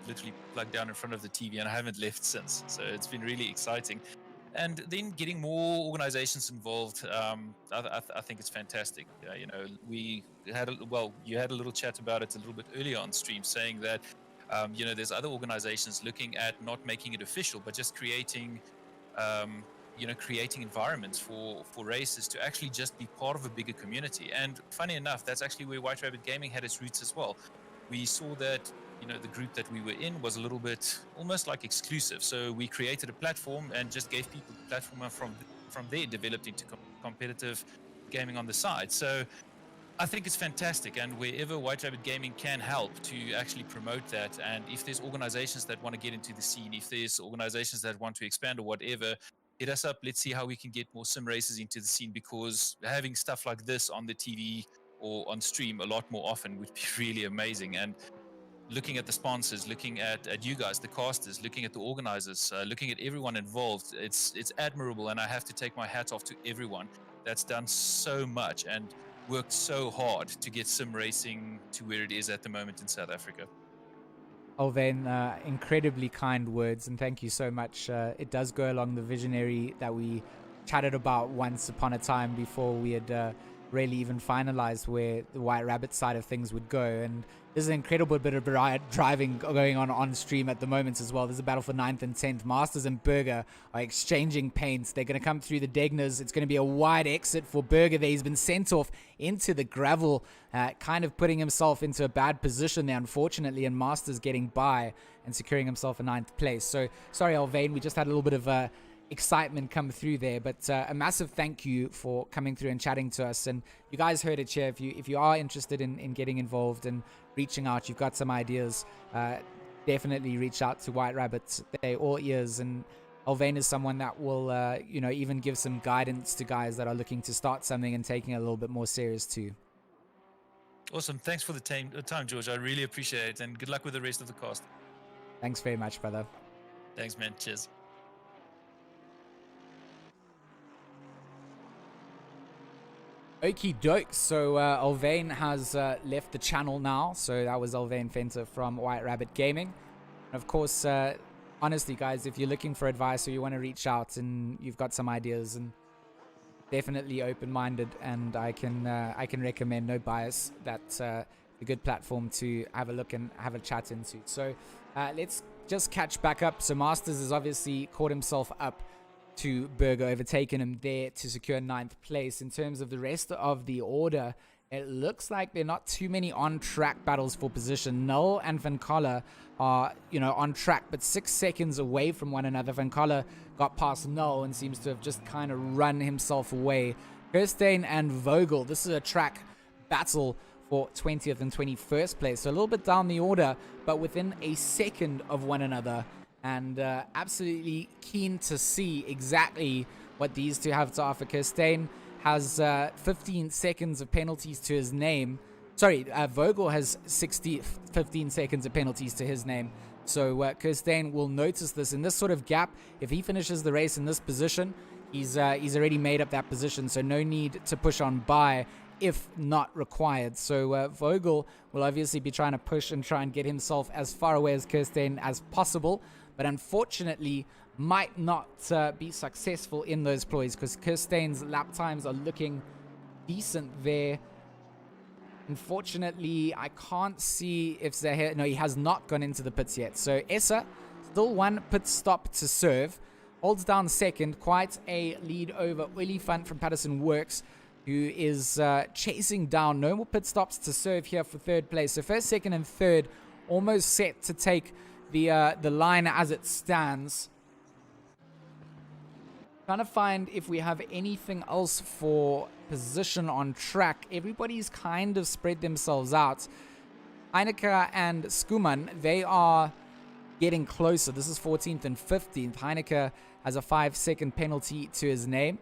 literally plugged down in front of the TV, and I haven't left since. So it's been really exciting. And then getting more organizations involved, I think it's fantastic. We had you had a little chat about it a little bit earlier on stream, saying that there's other organizations looking at not making it official, but just creating environments for races to actually just be part of a bigger community. And funny enough, that's actually where White Rabbit Gaming had its roots as well. We saw that the group that we were in was a little bit almost like exclusive. So we created a platform and just gave people the platform, and from there developed into competitive gaming on the side. So I think it's fantastic, and wherever White Rabbit Gaming can help to actually promote that, and if there's organizations that want to get into the scene, if there's organizations that want to expand or whatever, hit us up. Let's see how we can get more sim races into the scene, because having stuff like this on the TV or on stream a lot more often would be really amazing. And looking at the sponsors, looking at you guys, the casters, looking at the organizers, looking at everyone involved, it's admirable, and I have to take my hat off to everyone that's done so much and worked so hard to get sim racing to where it is at the moment in South Africa. Odin, incredibly kind words, and thank you so much. It does go along the visionary that we chatted about once upon a time before we had really even finalized where the White Rabbit side of things would go. And there's an incredible bit of driving going on stream at the moment as well. There's a battle for 9th and 10th. Masters and Burger are exchanging paints. They're going to come through the Degners. It's going to be a wide exit for Burger there. He's been sent off into the gravel, kind of putting himself into a bad position there, unfortunately, and Masters getting by and securing himself a 9th place. So, sorry, Alvain, we just had a little bit of excitement come through there, but a massive thank you for coming through and chatting to us. And you guys heard it here. If you are interested in getting involved and reaching out, you've got some ideas, definitely reach out to White Rabbit. They're all ears, and Alvain is someone that will even give some guidance to guys that are looking to start something and taking it a little bit more serious too. Awesome. Thanks for the time, George. I really appreciate it, and good luck with the rest of the cast. Thanks very much, brother. Thanks, man. Cheers. Okie doke. So Alvain has left the channel now. So that was Alvain Fenter from White Rabbit Gaming. And of course, honestly, guys, if you're looking for advice or you want to reach out and you've got some ideas, and definitely open-minded, and I can recommend, no bias, that's a good platform to have a look and have a chat into. So let's just catch back up. So Masters has obviously caught himself up to Berger, overtaken him there to secure 9th place. In terms of the rest of the order, it looks like there are not too many on-track battles for position. Null and Van Coller are, on track, but 6 seconds away from one another. Van Coller got past Null and seems to have just kind of run himself away. Kirstein and Vogel, this is a track battle for 20th and 21st place. So a little bit down the order, but within a second of one another. And absolutely keen to see exactly what these two have to offer. Kirstein has 15 seconds of penalties to his name. Sorry, Vogel has 15 seconds of penalties to his name. So Kirstein will notice this in this sort of gap. If he finishes the race in this position, he's already made up that position. So no need to push on by if not required. So Vogel will obviously be trying to push and try and get himself as far away as Kirstein as possible. But unfortunately, might not be successful in those ploys because Kirstein's lap times are looking decent there. Unfortunately, I can't see if Zahir... No, he has not gone into the pits yet. So Essa, still one pit stop to serve. Holds down second. Quite a lead over Olifant from Patterson Works, who is chasing down. No more pit stops to serve here for third place. So first, second, and third almost set to take the line as it stands. Trying to find if we have anything else for position on track. Everybody's kind of spread themselves out. Heineke and Skuman, they are getting closer. This is 14th and 15th. Heineke has a 5-second penalty to his name.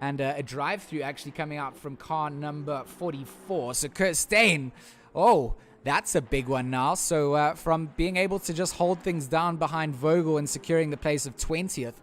And a drive-through actually coming out from car number 44. So Kirstein, oh, that's a big one now. So from being able to just hold things down behind Vogel and securing the place of 20th,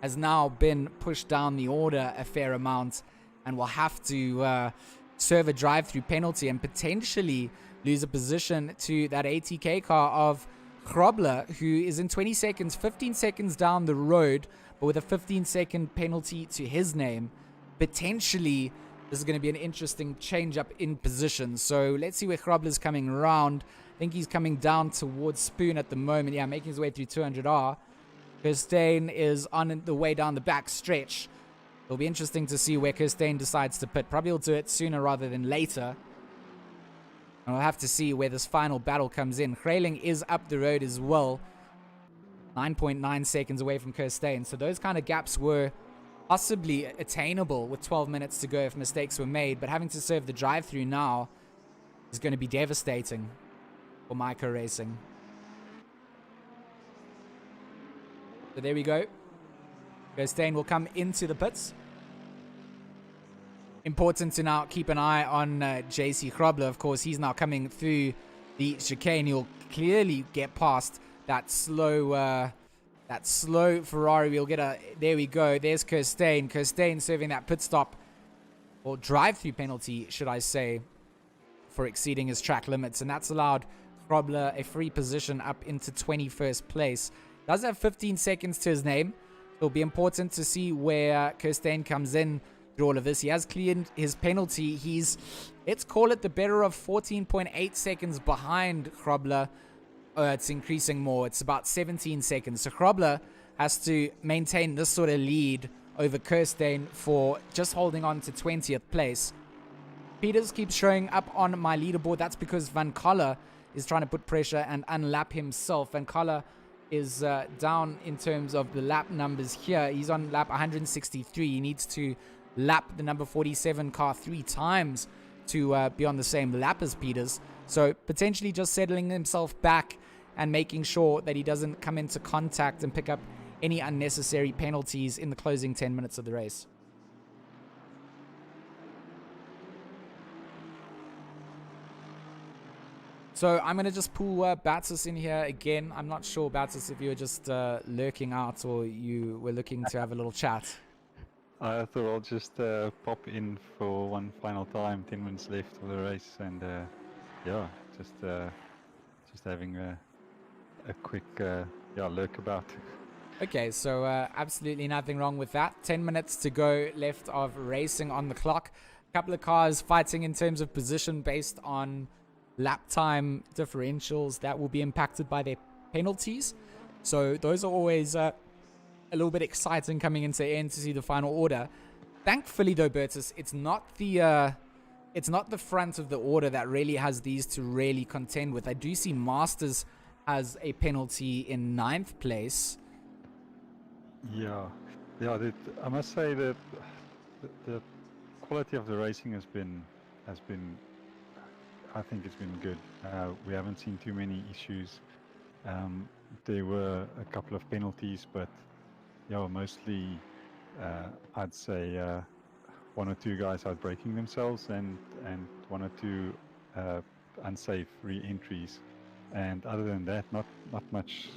has now been pushed down the order a fair amount and will have to serve a drive-through penalty and potentially lose a position to that ATK car of Grobler, who is in 20 seconds, 15 seconds down the road, but with a 15-second penalty to his name. Potentially, this is going to be an interesting change-up in position. So let's see where Grobler's coming around. I think he's coming down towards Spoon at the moment. Yeah, making his way through 200R. Kirstein is on the way down the back stretch. It'll be interesting to see where Kirstein decides to pit. Probably will do it sooner rather than later. And we'll have to see where this final battle comes in. Grayling is up the road as well. 9.9 seconds away from Kirstein. So those kind of gaps were possibly attainable with 12 minutes to go if mistakes were made. But having to serve the drive-through now is going to be devastating for Micro Racing. So there we go. Kirstein will come into the pits. Important to now keep an eye on JC Grobler. Of course, he's now coming through the chicane. He'll clearly get past that slow Ferrari. We'll get a... There we go. There's Kirstein. Kirstein serving that pit stop, or drive-through penalty, should I say, for exceeding his track limits. And that's allowed Grobler a free position up into 21st place. Does have 15 seconds to his name. It'll be important to see where Kirstein comes in through all of this. He has cleared his penalty. He's, let's call it, the better of 14.8 seconds behind Grobler. It's increasing more. It's about 17 seconds. So Grobler has to maintain this sort of lead over Kirstein for just holding on to 20th place. Peters keeps showing up on my leaderboard. That's because Van Coller is trying to put pressure and unlap himself. Van Coller is down in terms of the lap numbers here. He's on lap 163. He needs to lap the number 47 car 3 times to be on the same lap as Peters. So potentially just settling himself back and making sure that he doesn't come into contact and pick up any unnecessary penalties in the closing 10 minutes of the race. So I'm going to just pull Batsus in here again. I'm not sure, Batsus, if you were just lurking out or you were looking to have a little chat. I thought I'll just pop in for one final time, 10 minutes left of the race, and yeah, just having a quick lurk about. Okay, so absolutely nothing wrong with that. 10 minutes to go left of racing on the clock. A couple of cars fighting in terms of position based on lap time differentials that will be impacted by their penalties. So those are always a little bit exciting coming into the end to see the final order. Thankfully, though, Bertus, it's not the front of the order that really has these to really contend with. I do see Masters has a penalty in 9th place. Yeah. I must say that the quality of the racing has been, I think it's been good. We haven't seen too many issues. There were a couple of penalties, but mostly I'd say one or two guys out braking themselves and one or two unsafe re-entries. And other than that, not much,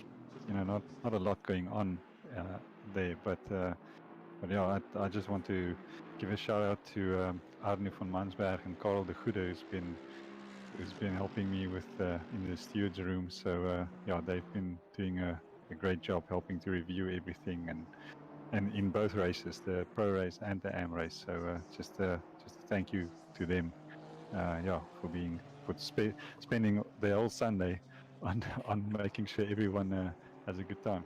not a lot going on there. But yeah, I just want to give a shout out to Arne van Mansberg and Karel de Goede, who's been helping me with in the stewards room. So yeah, they've been doing a great job helping to review everything and in both races, the pro race and the AM race. So just a thank you to them, for spending the whole Sunday on making sure everyone has a good time.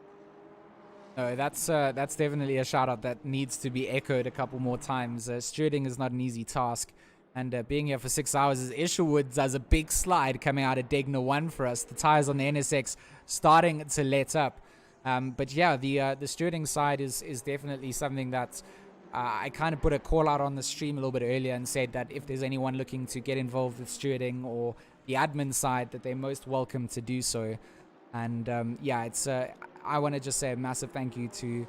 No, that's definitely a shout out that needs to be echoed a couple more times. Stewarding is not an easy task, and being here for 6 hours is Isherwood does a big slide coming out of Degner 1 for us. The tires on the NSX starting to let up. But yeah, the stewarding side is definitely something that I kind of put a call out on the stream a little bit earlier and said that if there's anyone looking to get involved with stewarding or the admin side, that they're most welcome to do so. And yeah, it's I want to just say a massive thank you to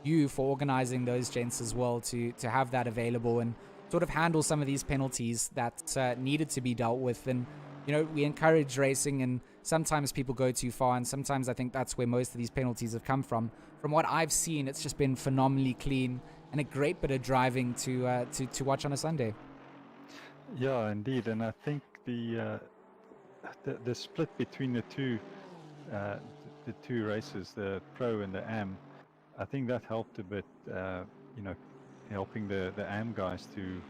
you for organizing those gents as well to have that available and sort of handle some of these penalties that needed to be dealt with. And we encourage racing, and sometimes people go too far, and sometimes I think that's where most of these penalties have come from. From what I've seen, it's just been phenomenally clean and a great bit of driving to watch on a Sunday. Yeah, indeed, and I think the split between the two races, the pro and the AM, I think that helped a bit. Helping the AM guys to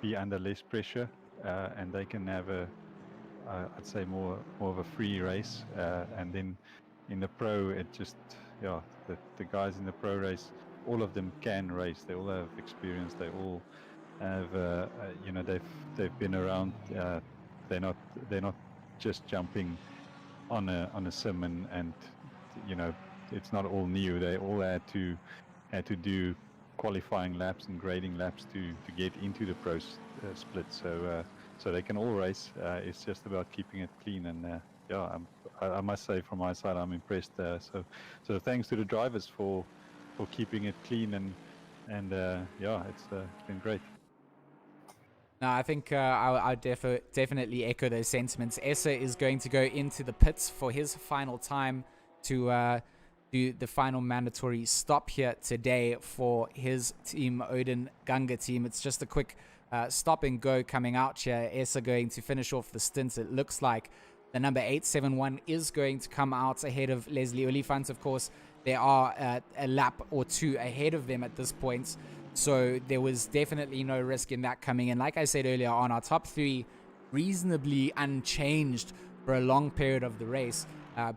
be under less pressure, and they can have I'd say more of a free race. And then in the pro, it just the guys in the pro race, all of them can race. They all have experience. They all have they've been around. They're not just jumping on a sim and it's not all new. They all had to do qualifying laps and grading laps to get into the pro split. So they can all race. It's just about keeping it clean. And I must say from my side, I'm impressed. So thanks to the drivers for keeping it clean and it's been great. No, I think I'll definitely echo those sentiments. Essa is going to go into the pits for his final time to do the final mandatory stop here today for his team, Odin Gunga team. It's just a quick stop and go coming out here. Essa going to finish off the stint. It looks like the number 871 is going to come out ahead of Leslie Oliphant. Of course, there are a lap or two ahead of them at this point. So there was definitely no risk in that coming in. Like I said earlier on, our top three reasonably unchanged for a long period of the race.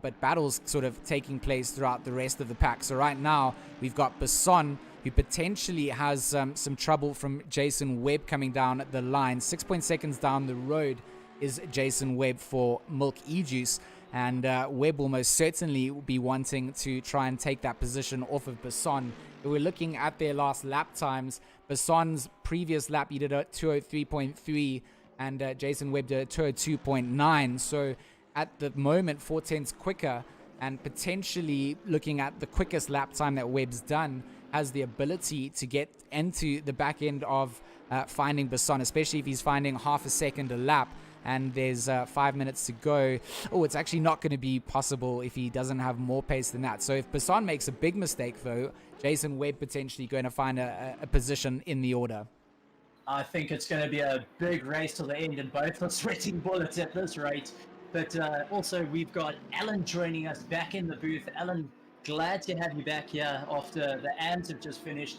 But battles sort of taking place throughout the rest of the pack. So right now, we've got Basson, who potentially has some trouble from Jason Webb coming down the line. 6 seconds down the road is Jason Webb for Milk E-Juice. And Webb will most certainly be wanting to try and take that position off of Basson. We're looking at their last lap times. Basson's previous lap, he did a 203.3, and Jason Webb did a 202.9. So at the moment, 4/10 quicker, and potentially looking at the quickest lap time that Webb's done, has the ability to get into the back end of finding Basson, especially if he's finding half a second a lap. and there's 5 minutes to go. Oh, it's actually not going to be possible if he doesn't have more pace than that. So if Basson makes a big mistake, though, Jason Webb potentially going to find a position in the order. I think it's going to be a big race to the end, and both are sweating bullets at this rate. But also, we've got Alan joining us back in the booth. Alan, glad to have you back here after the AMs have just finished.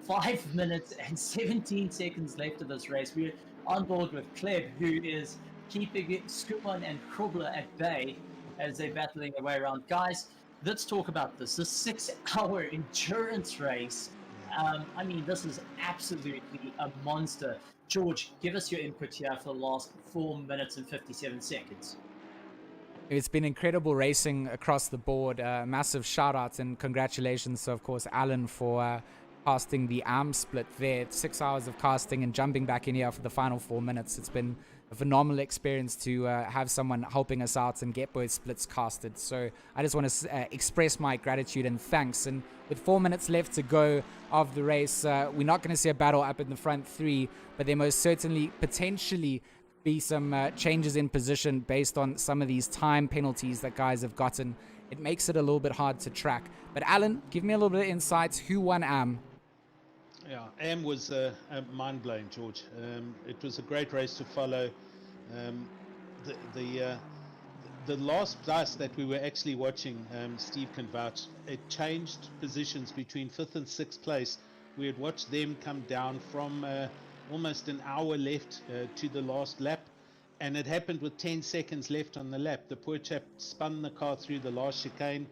5 minutes and 17 seconds left of this race. We're on board with Kleb, who is keeping Skuman and Krubler at bay as they're battling their way around. Guys, let's talk about this. The 6-hour endurance race. I mean, this is absolutely a monster. George, give us your input here for the last 4 minutes and 57 seconds. It's been incredible racing across the board. Massive shout outs and congratulations to, of course, Alan for casting the arm split there. 6 hours of casting and jumping back in here for the final 4 minutes. It's been a phenomenal experience to have someone helping us out and get both splits casted. So I just want to express my gratitude and thanks. And with 4 minutes left to go of the race, we're not going to see a battle up in the front three, but there most certainly potentially be some changes in position based on some of these time penalties that guys have gotten. It makes it a little bit hard to track. But Alan, give me a little bit of insights. Who won AM? Yeah, AM was mind-blowing, George. It was a great race to follow. The last blast that we were actually watching, Steve can vouch, it changed positions between 5th and 6th place. We had watched them come down from almost an hour left to the last lap, and it happened with 10 seconds left on the lap. The poor chap spun the car through the last chicane,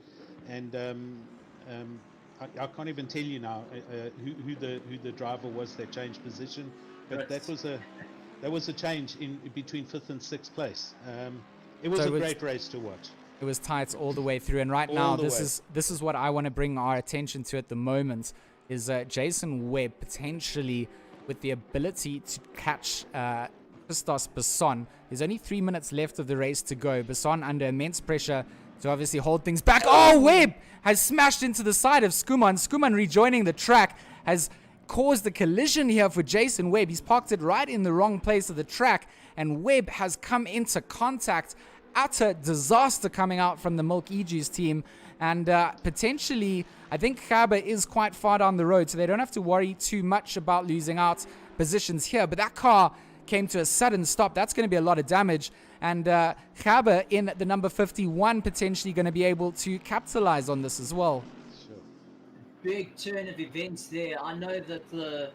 and I can't even tell you now who the driver was that changed position, but that was a change in between 5th and 6th place. It was a great race to watch. It was tight all the way through, and right now this is what I want to bring our attention to at the moment is Jason Webb potentially with the ability to catch Christos Basson. There's only 3 minutes left of the race to go. Basson under immense pressure to obviously hold things back. Oh, Webb has smashed into the side of Skuman. Skuman rejoining the track has caused a collision here for Jason Webb. He's parked it right in the wrong place of the track, and Webb has come into contact. Utter disaster coming out from the Milk E-Juice team, and potentially I think Khabe is quite far down the road, so they don't have to worry too much about losing out positions here. But that car came to a sudden stop. That's going to be a lot of damage, and Khabe in the number 51 potentially going to be able to capitalize on this as well. Big turn of events there. I know that the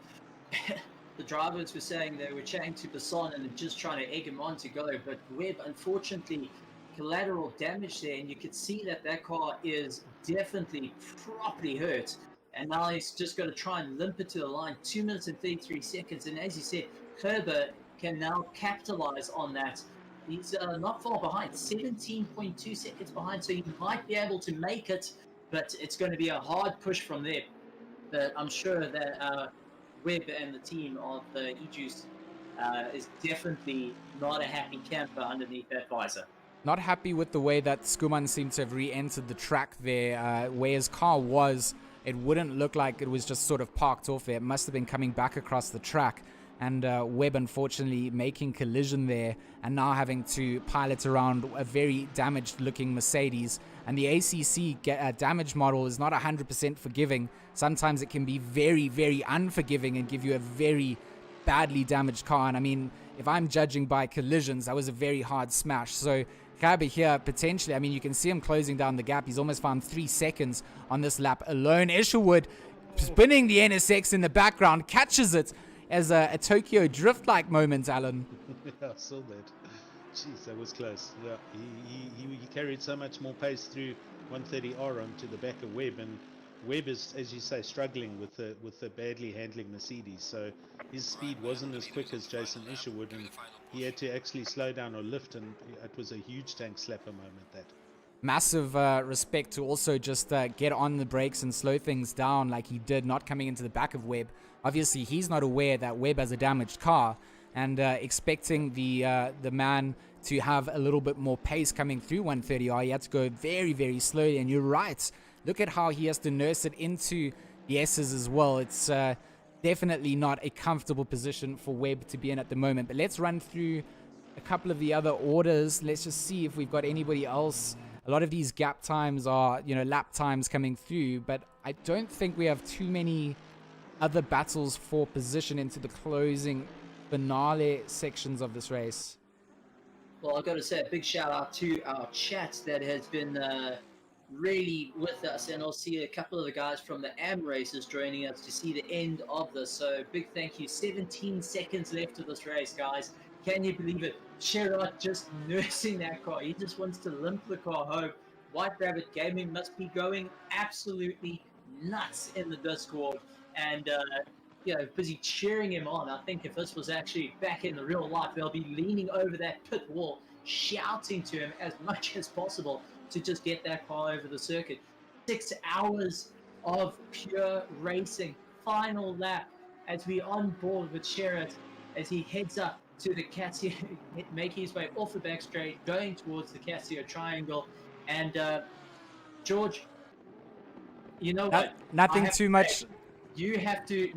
drivers were saying they were chatting to Basson and just trying to egg him on to go, but Webb, unfortunately, collateral damage there, and you could see that car is definitely properly hurt, and now he's just got to try and limp it to the line. 2 minutes and 33 seconds, and as you said, Herbert can now capitalize on that. He's not far behind, 17.2 seconds behind, so he might be able to make it, but it's going to be a hard push from there. But I'm sure that Webb and the team of the E-Juice is definitely not a happy camper underneath that visor. Not happy with the way that Skuman seemed to have re-entered the track there. Where his car was, it wouldn't look like it was just sort of parked off there. It must have been coming back across the track. And Webb, unfortunately, making collision there and now having to pilot around a very damaged-looking Mercedes. And the ACC damage model is not 100% forgiving. Sometimes it can be very, very unforgiving and give you a very badly damaged car. And I mean, if I'm judging by collisions, that was a very hard smash. So Khabe here, potentially, I mean, you can see him closing down the gap. He's almost found 3 seconds on this lap alone. Isherwood spinning the NSX in the background, catches it as a Tokyo Drift-like moment, Alan. Yeah, I saw that. Jeez, that was close. Yeah, he carried so much more pace through 130R onto the back of Webb, and Webb is, as you say, struggling with the badly handling Mercedes. So his speed wasn't as quick as Jason Isherwood, and he had to actually slow down or lift, and it was a huge tank slapper moment. That. Massive respect to also just get on the brakes and slow things down like he did, not coming into the back of Webb. Obviously, he's not aware that Webb has a damaged car, and expecting the man to have a little bit more pace coming through 130R. He had to go very, very slowly, and you're right. Look at how he has to nurse it into the S's as well. It's definitely not a comfortable position for Webb to be in at the moment. But let's run through a couple of the other orders. Let's just see if we've got anybody else. A lot of these gap times are, lap times coming through, but I don't think we have too many other battles for position into the closing finale sections of this race. Well, I've got to say a big shout out to our chat that has been really with us, and I'll see a couple of the guys from the AM races joining us to see the end of this. So big thank you. 17 seconds left of this race, guys. Can you believe it? Sherrod just nursing that car. He just wants to limp the car home. White Rabbit Gaming must be going absolutely nuts in the Discord, and busy cheering him on. I think if this was actually back in the real life, they'll be leaning over that pit wall, shouting to him as much as possible to just get that car over the circuit. 6 hours of pure racing. Final lap as we on board with Sherrod as he heads up to the Casio, making his way off the back straight, going towards the Casio triangle. And George, you know what? Nothing too much. You have to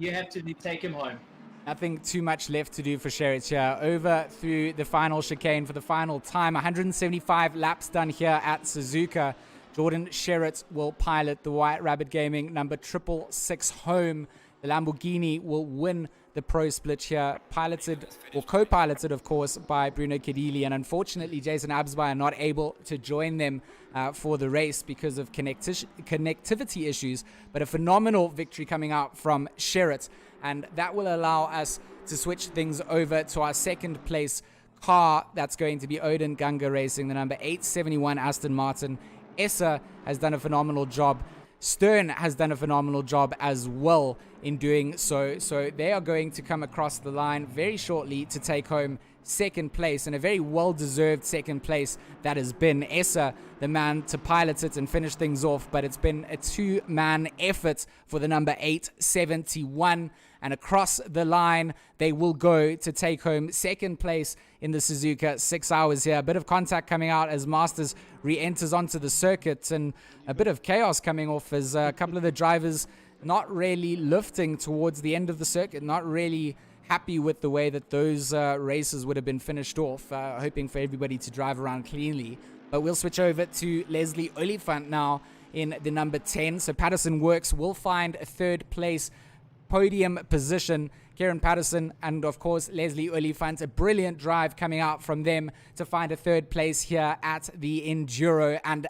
take him home. Nothing too much left to do for Sherrod here. Over through the final chicane for the final time. 175 laps done here at Suzuka. Jordan Sherrod will pilot the White Rabbit Gaming number 666 home. The Lamborghini will win the pro split here, piloted or co-piloted, of course, by Bruno Cadilli. And unfortunately, Jason Absby are not able to join them for the race because of connectivity issues. But a phenomenal victory coming out from Sherrod. And that will allow us to switch things over to our second place car. That's going to be Odin Ganga Racing, the number 871 Aston Martin. Essa has done a phenomenal job. Stern has done a phenomenal job as well in doing so. So they are going to come across the line very shortly to take home second place, and a very well-deserved second place that has been. Essa, the man to pilot it and finish things off, but it's been a two-man effort for the number 871, and across the line they will go to take home second place in the Suzuka. 6 hours here. A bit of contact coming out as Masters re-enters onto the circuit, and a bit of chaos coming off as a couple of the drivers not really lifting towards the end of the circuit, not really happy with the way that those races would have been finished off, hoping for everybody to drive around cleanly. But we'll switch over to Leslie Oliphant now in the number 10. So Patterson Works will find a third place podium position. Kieran Patterson and, of course, Leslie Oliphant, a brilliant drive coming out from them to find a third place here at the Enduro. And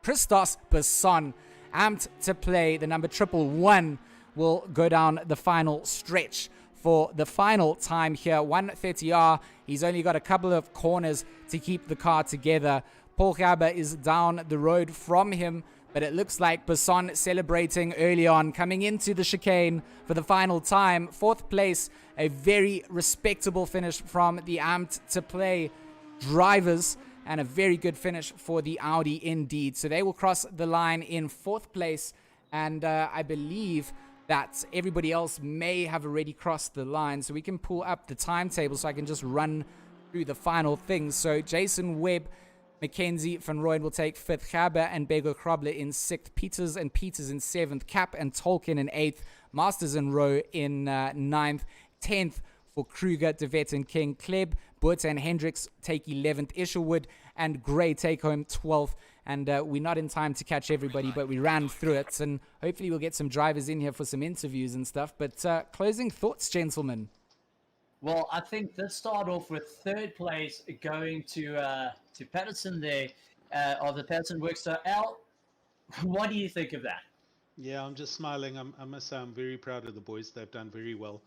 Christos Besson, amped to play, the number 111, will go down the final stretch for the final time here. 130R. He's only got a couple of corners to keep the car together. Paul Gaber is down the road from him, but it looks like Besson celebrating early on, coming into the chicane for the final time. Fourth place, a very respectable finish from the amped to play drivers, and a very good finish for the Audi indeed. So they will cross the line in fourth place, and I believe that everybody else may have already crossed the line. So we can pull up the timetable so I can just run through the final things. So Jason Webb, Mackenzie van Rooyen will take 5th, Gaber and Bego Krobler in 6th, Peters in 7th, Cap and Tolkien in 8th, Masters and Rowe in 9th, 10th for Kruger, De Vet and King, Kleb, Boerta and Hendricks take 11th, Isherwood and Gray take home 12th. And we're not in time to catch everybody, but we ran through it. And hopefully we'll get some drivers in here for some interviews and stuff. But closing thoughts, gentlemen? Well, I think let's start off with third place going to Patterson there, of the Patterson Works. So, Al, what do you think of that? Yeah, I'm just smiling. I must say I'm very proud of the boys. They've done very well.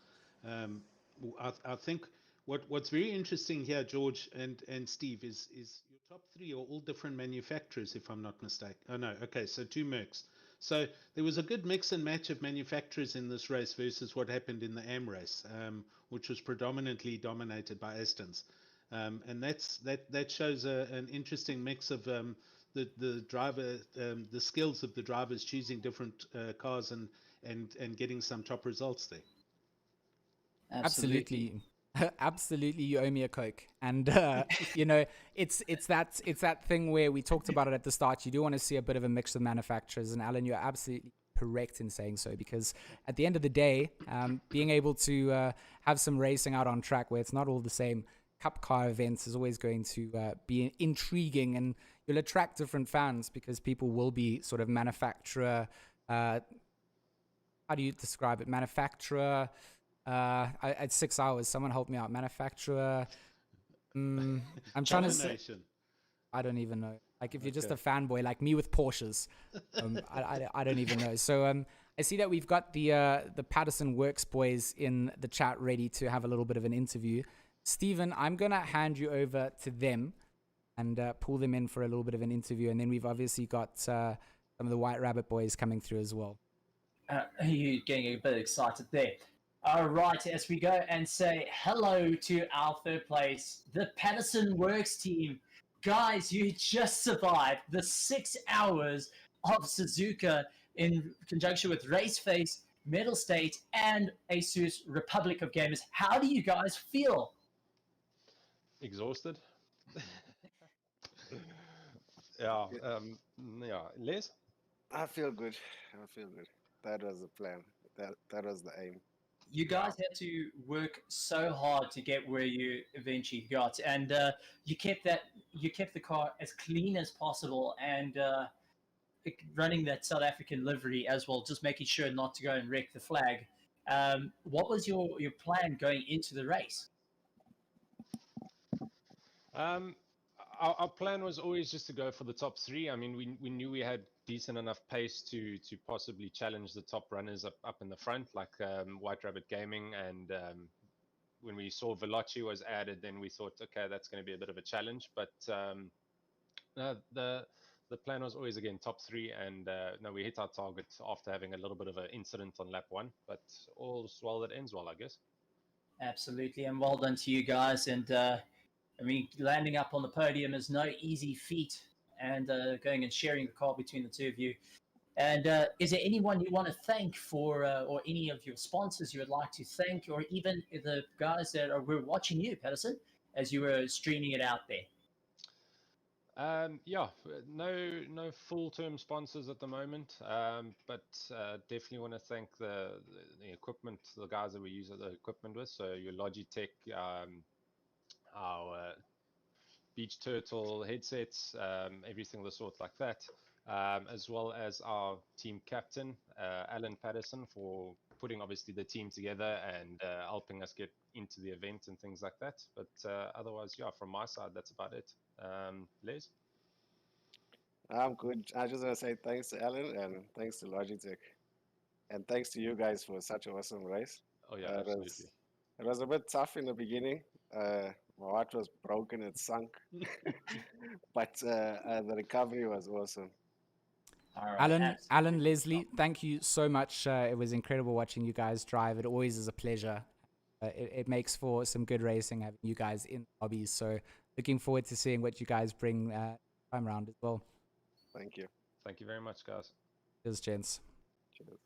I think what's very interesting here, George and Steve, is your top three are all different manufacturers, if I'm not mistaken. Oh, no. Okay, so 2 Mercs. So there was a good mix and match of manufacturers in this race versus what happened in the AM race, which was predominantly dominated by Astons. And that shows an interesting mix of the driver, the skills of the drivers choosing different cars and getting some top results there. Absolutely. Absolutely, you owe me a Coke. And you know, it's that thing where we talked about it at the start. You do want to see a bit of a mix of manufacturers, and Alan, you're absolutely correct in saying so, because at the end of the day, being able to have some racing out on track where it's not all the same cup car events is always going to be intriguing, and you'll attract different fans because people will be sort of manufacturer. How do you describe it? Manufacturer. At 6 hours, someone help me out. Manufacturer. I'm trying to say. I don't even know. Like if you're just a fanboy like me with Porsches, I don't even know. So I see that we've got the Patterson Works boys in the chat ready to have a little bit of an interview. Stephen, I'm gonna hand you over to them and pull them in for a little bit of an interview, and then we've obviously got some of the White Rabbit boys coming through as well. You're getting a bit excited there. All right, as we go and say hello to our third place, the Patterson Works team. Guys, you just survived the 6 hours of Suzuka in conjunction with RaceFace, Mettlestate, and ASUS Republic of Gamers. How do you guys feel? Exhausted. Yeah, Les? I feel good. That was the plan. That was the aim. You guys had to work so hard to get where you eventually got, and you kept the car as clean as possible, and running that South African livery as well, just making sure not to go and wreck the flag. What was your plan going into the race? Our plan was always just to go for the top three. I mean, we knew we had decent enough pace to possibly challenge the top runners up in the front, like White Rabbit Gaming. And when we saw Veloci was added, then we thought, okay, that's going to be a bit of a challenge. But the plan was always, again, top three. And no, we hit our target after having a little bit of an incident on lap one. But all's well that ends well, I guess. Absolutely, and well done to you guys. And I mean, landing up on the podium is no easy feat, and going and sharing the car between the two of you. And is there anyone you want to thank for, or any of your sponsors you would like to thank, or even the guys that were watching you, Patterson, as you were streaming it out there? Yeah, no full-term sponsors at the moment, but definitely want to thank the equipment, the guys that we use the equipment with. So your Logitech, our Beach Turtle headsets, everything of the sort like that, as well as our team captain, Alan Patterson, for putting obviously the team together and helping us get into the event and things like that. But otherwise, yeah, from my side, that's about it. Les? I'm good. I just want to say thanks to Alan and thanks to Logitech. And thanks to you guys for such an awesome race. Oh, yeah, absolutely. It was a bit tough in the beginning. My heart was broken, it sunk. But the recovery was awesome. All right, Alan, Leslie, thank you so much. It was incredible watching you guys drive. It always is a pleasure. It makes for some good racing having you guys in the hobbies. So looking forward to seeing what you guys bring time around as well. Thank you. Thank you very much, guys. Cheers, gents. Cheers.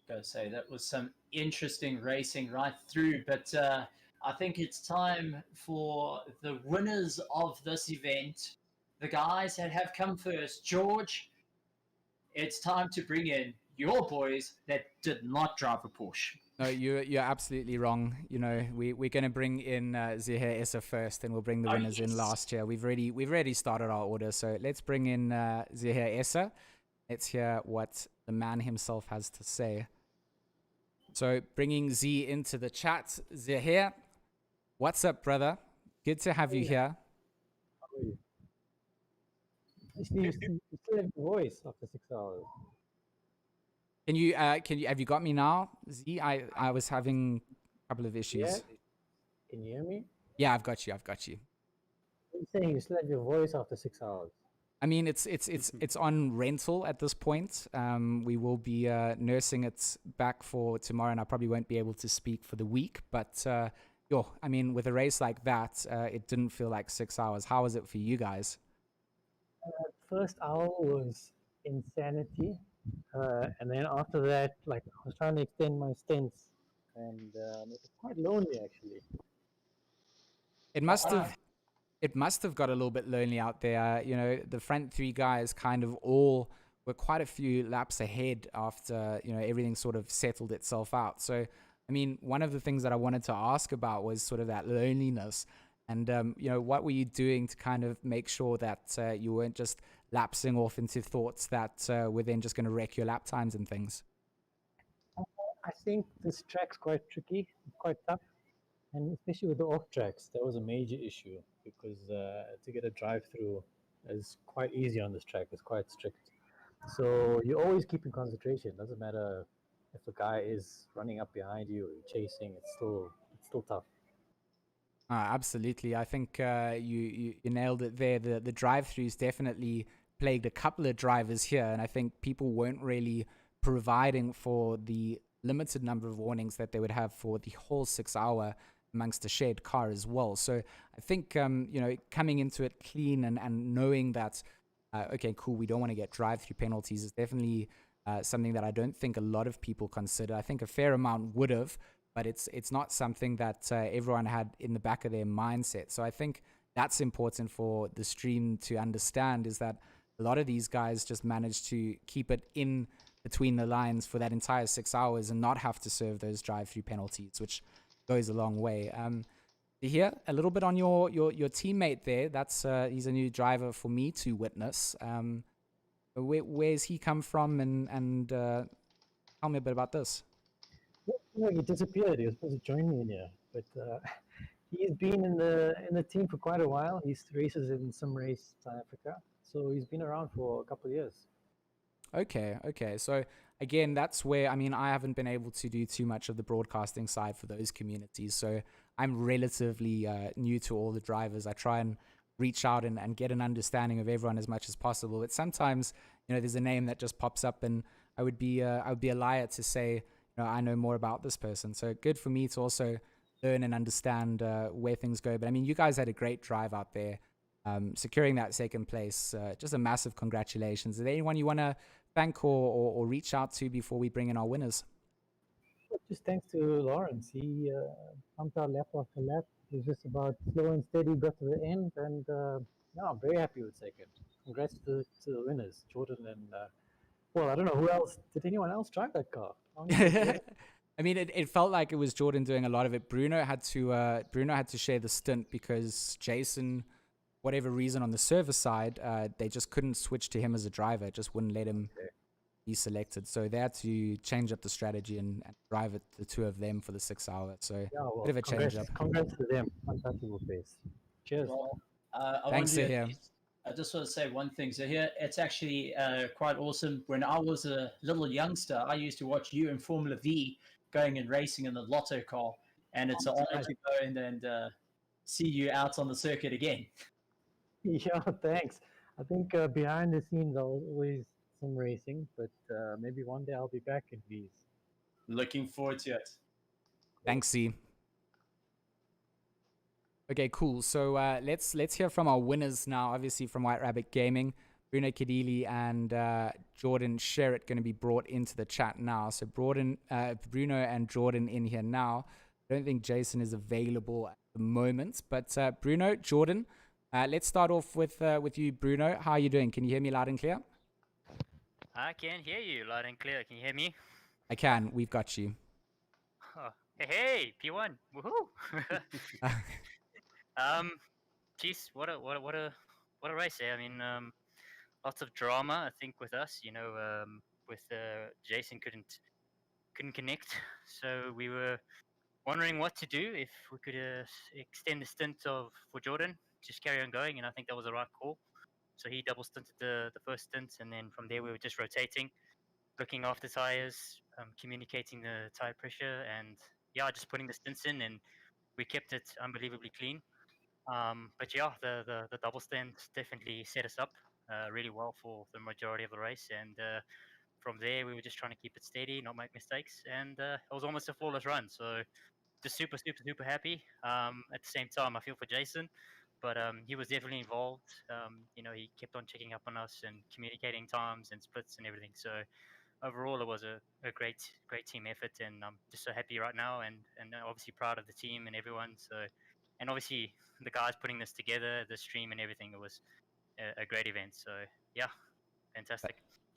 Gotta say that was some interesting racing right through, but I think it's time for the winners of this event, the guys that have come first. George, it's time to bring in your boys that did not drive a Porsche. No, you're absolutely wrong. You know, we're going to bring in Zahir Essa first, and we'll bring the winners in last year. We've already started our order, so let's bring in Zahir Essa. Let's hear what the man himself has to say. So bringing Z into the chat, Zahir, what's up, brother? Good to have you here. How are you? You still have the voice after 6 hours. Can you have you got me now, Z? I was having a couple of issues. Yeah. Can you hear me? Yeah, I've got you. You're saying you still have your voice after 6 hours. I mean, it's on rental at this point. We will be nursing it back for tomorrow, and I probably won't be able to speak for the week. But I mean, with a race like that, it didn't feel like 6 hours. How was it for you guys? First hour was insanity, and then after that, like I was trying to extend my stints, and it was quite lonely actually. It must have got a little bit lonely out there. You know, the front three guys kind of all were quite a few laps ahead after, you know, everything sort of settled itself out. So I mean, one of the things that I wanted to ask about was sort of that loneliness. And, what were you doing to kind of make sure that you weren't just lapsing off into thoughts that were then just going to wreck your lap times and things? I think this track's quite tricky, quite tough, and especially with the off tracks, that was a major issue because to get a drive through is quite easy on this track. It's quite strict, so you're always keeping concentration. Doesn't matter if a guy is running up behind you or you're chasing. It's still tough. Absolutely. I think you nailed it there. The drive-throughs definitely plagued a couple of drivers here, and I think people weren't really providing for the limited number of warnings that they would have for the whole 6 hour amongst a shared car as well. So I think coming into it clean and knowing that okay, cool, we don't want to get drive-through penalties is definitely something that I don't think a lot of people consider. I think a fair amount would have, but it's not something that everyone had in the back of their mindset. So I think that's important for the stream to understand, is that a lot of these guys just managed to keep it in between the lines for that entire 6 hours and not have to serve those drive-through penalties, which goes a long way. Here, a little bit on your teammate there. That's he's a new driver for me to witness. Where's he come from, and tell me a bit about this. No, he disappeared. He was supposed to join me in here, but he's been in the team for quite a while. He races in some race South Africa, so he's been around for a couple of years. Okay. So again, that's where, I mean, I haven't been able to do too much of the broadcasting side for those communities. So I'm relatively new to all the drivers. I try and reach out and get an understanding of everyone as much as possible. But sometimes, there's a name that just pops up, and I would be a liar to say, I know more about this person. So good for me to also learn and understand where things go. But I mean, you guys had a great drive out there, securing that second place. Just a massive congratulations. Is there anyone you want to thank or reach out to before we bring in our winners? Just thanks to Lawrence. He pumped out lap after lap. It was just about slow and steady, got to the end, and I'm very happy with second. Congrats to the winners, Jordan and well, I don't know who else. Did anyone else drive that car? I mean, it felt like it was Jordan doing a lot of it. Bruno had to share the stint because Jason, whatever reason on the server side, they just couldn't switch to him as a driver. It just wouldn't let him be selected. So they had to change up the strategy and drive it, the two of them, for the 6 hour. So bit of a change up. Congrats to them. Fantastic pace. Cheers. Well, Thanks to him. I just want to say one thing. So here, it's actually quite awesome. When I was a little youngster, I used to watch you in Formula V going and racing in the Lotto car. And it's an honor to go in and see you out on the circuit again. Yeah, thanks. I think behind the scenes, always some racing, but maybe one day I'll be back in V's. Looking forward to it. Thanks, C. Okay, cool. So let's hear from our winners now. Obviously from White Rabbit Gaming, Bruno Kadili and Jordan Sherritt going to be brought into the chat now. So Bruno and Jordan in here now. I don't think Jason is available at the moment, but Bruno, Jordan, let's start off with you, Bruno. How are you doing? Can you hear me loud and clear? I can hear you loud and clear. Can you hear me? I can. We've got you. Oh, hey, P1. Woohoo! Geez, what a race, eh? I mean, lots of drama, I think, with us. With Jason couldn't connect, so we were wondering what to do, if we could extend the stint for Jordan, just carry on going, and I think that was the right call. So he double stinted the first stint, and then from there we were just rotating, looking after tires, communicating the tire pressure, and just putting the stints in, and we kept it unbelievably clean. But yeah, the double stint definitely set us up really well for the majority of the race, and from there we were just trying to keep it steady, not make mistakes, and it was almost a flawless run. So just super happy. At the same time, I feel for Jason, but he was definitely involved. He kept on checking up on us and communicating times and splits and everything. So overall, it was a great team effort, and I'm just so happy right now, and obviously proud of the team and everyone. So, and obviously the guys putting this together, the stream and everything, it was a great event. So yeah, fantastic.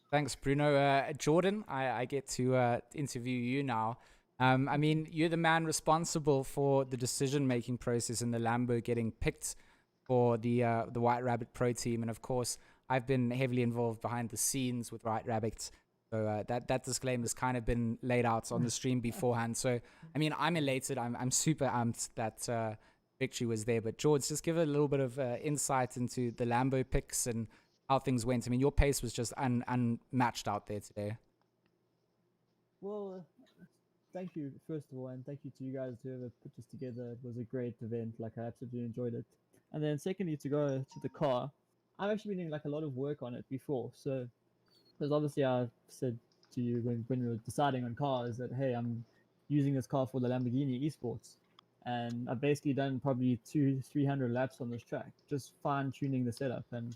Thanks, Bruno. Jordan, I get to interview you now. I mean, you're the man responsible for the decision-making process in the Lambo getting picked for the White Rabbit Pro team, and of course, I've been heavily involved behind the scenes with White Rabbit. So that disclaimer's kind of been laid out on the stream beforehand. So I mean, I'm elated. I'm super amped that victory was there. But George, just give a little bit of insight into the Lambo picks and how things went. I mean, your pace was just unmatched out there today. Well, thank you, first of all, and thank you to you guys whoever put this together. It was a great event. Like, I absolutely enjoyed it. And then secondly, to go to the car, I've actually been doing like a lot of work on it before. So, because obviously I said to you when we were deciding on cars that, hey, I'm using this car for the Lamborghini Esports. And I've basically done probably 200-300 laps on this track, just fine tuning the setup. And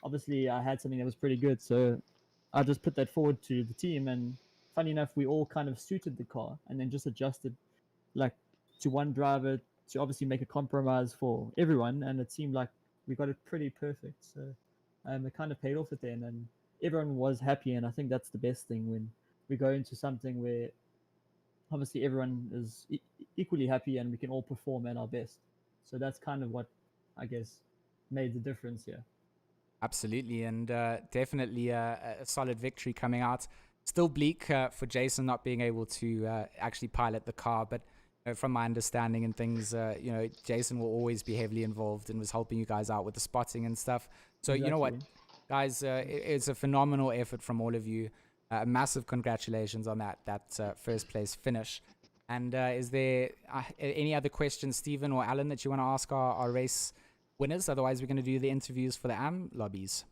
obviously I had something that was pretty good. So I just put that forward to the team, and funny enough, we all kind of suited the car and then just adjusted like to one driver to obviously make a compromise for everyone. And it seemed like we got it pretty perfect. So it kind of paid off at the end, and everyone was happy. And I think that's the best thing when we go into something where obviously everyone is equally happy and we can all perform at our best. So that's kind of what I guess made the difference here. Absolutely, and definitely a solid victory coming out. Still bleak for Jason not being able to actually pilot the car, but from my understanding and things, Jason will always be heavily involved and was helping you guys out with the spotting and stuff. So you know what, guys, it's a phenomenal effort from all of you. Massive congratulations on that first place finish. And is there any other questions, Stephen or Alan, that you want to ask our race winners? Otherwise, we're going to do the interviews for the AM lobbies.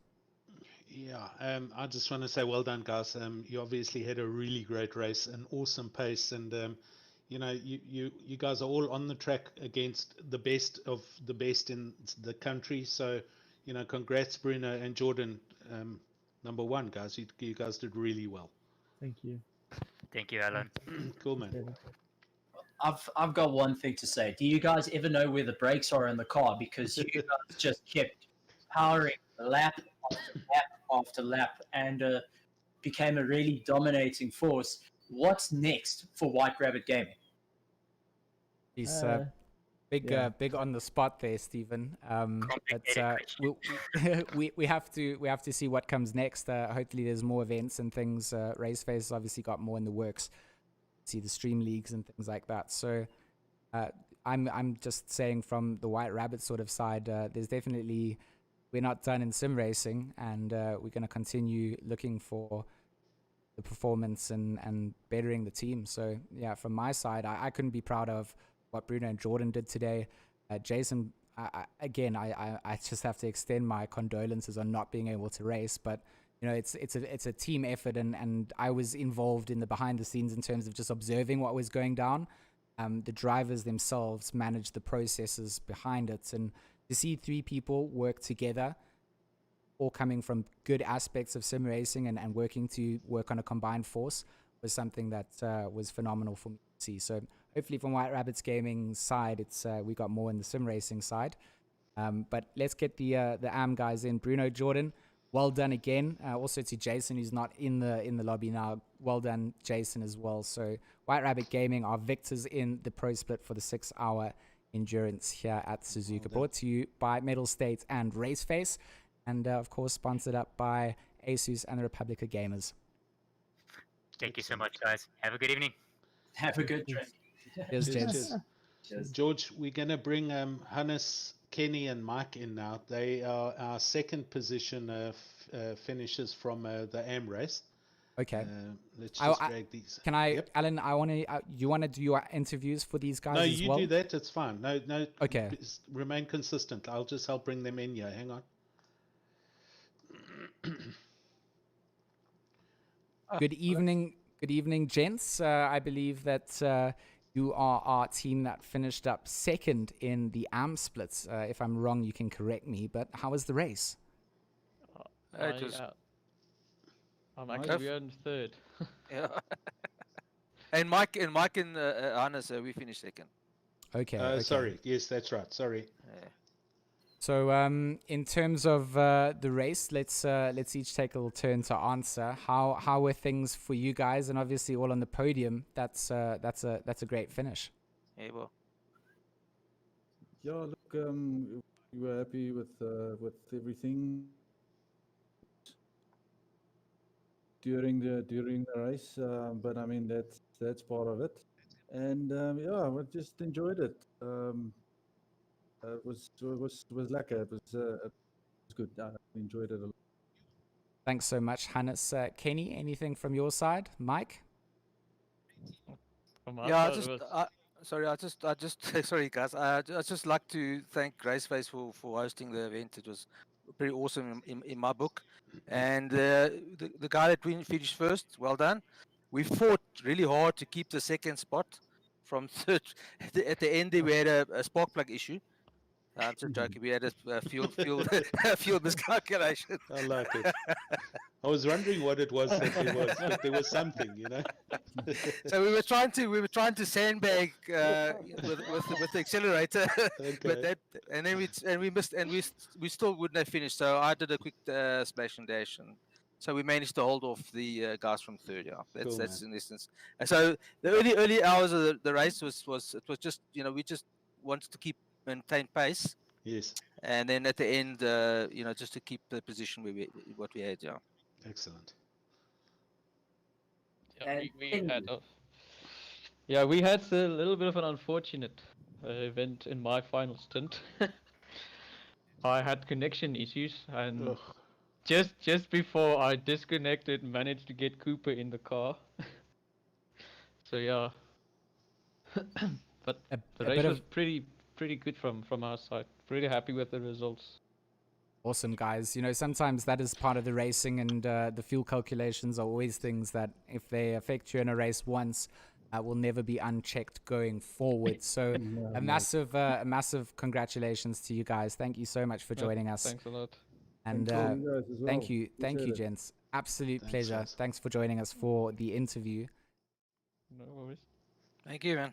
Yeah, I just want to say well done, guys. You obviously had a really great race, an awesome pace, and you guys are all on the track against the best of the best in the country. So, congrats, Bruno and Jordan. Number one, guys, you guys did really well. Thank you. Thank you, Alan. Cool, man. I've got one thing to say. Do you guys ever know where the brakes are in the car? Because you guys just kept powering lap after lap after lap and became a really dominating force. What's next for White Rabbit Gaming? He's big on the spot there, Stephen. But we have to see what comes next. Hopefully, there's more events and things. RaceFace obviously got more in the works. See the stream leagues and things like that. So I'm just saying from the White Rabbit sort of side, there's definitely, we're not done in sim racing, and we're going to continue looking for the performance and bettering the team. So yeah, from my side, I couldn't be proud of what Bruno and Jordan did today. Jason, I just have to extend my condolences on not being able to race, but it's a team effort, and I was involved in the behind the scenes in terms of just observing what was going down. The drivers themselves managed the processes behind it, and to see three people work together, all coming from good aspects of sim racing and working on a combined force, was something that was phenomenal for me to see. So hopefully from White Rabbit's gaming side, we got more in the sim racing side. But let's get the AM guys in. Bruno, Jordan, well done again. Also to Jason, who's not in the lobby now. Well done, Jason, as well. So White Rabbit Gaming are victors in the pro split for the 6-hour endurance here at Suzuka. Brought to you by Mettlestate and RaceFace, and of course sponsored up by ASUS and the Republic of Gamers. Thank you so much, guys. Have a good evening. Have a good trip. Cheers, gents. George, we're going to bring Hannes, Kenny, and Mike in now. They are our second position finishers from the AM race. Okay. Let's just drag these. Can I, Alan? You want to do your interviews for these guys? No, as you well? do that. It's fine. No. Okay. Remain consistent. I'll just help bring them in here. Hang on. Good evening, gents. I believe that you are our team that finished up second in the AM splits. If I'm wrong, you can correct me. But how was the race? Actually, we earned third. Yeah. and Mike and Hannes, we finished second. Okay. Sorry. Yes, that's right. Sorry. So in terms of the race, let's each take a little turn to answer. How were things for you guys? And obviously all on the podium. That's a great finish. Yeah, well. Yeah, look, we were happy with everything during the race, but I mean that's part of it, and yeah, we just enjoyed it. It was lekker. It was good. I enjoyed it a lot. Thanks so much, Hannes. Kenny, anything from your side? Mike? Yeah, I just sorry guys. I just like to thank RaceFace for hosting the event. It was pretty awesome in my book. And the guy that finished first, well done. We fought really hard to keep the second spot from third. At the end, we had a spark plug issue. I'm just joking. We had a fuel miscalculation. I like it. I was wondering what it was that there was, but there was something, So we were trying to sandbag with the accelerator, but then we missed, and we still wouldn't have finished. So I did a quick splash and dash, and so we managed to hold off the guys from third. Yeah, that's in essence. And so the early hours of the race was just we just wanted to maintain pace. Yes. And then at the end, just to keep the position what we had. Yeah. Excellent. Yeah, we had a little bit of an unfortunate event in my final stint. I had connection issues, and just before I disconnected, managed to get Cooper in the car. So yeah, but the race was pretty good from our side. Pretty happy with the results. Awesome, guys. Sometimes that is part of the racing, and the fuel calculations are always things that, if they affect you in a race once, will never be unchecked going forward. So a massive congratulations to you guys. Thank you so much for joining us. Thanks a lot. And thank you, gents. Absolute pleasure. Guys. Thanks for joining us for the interview. No worries. Thank you, man.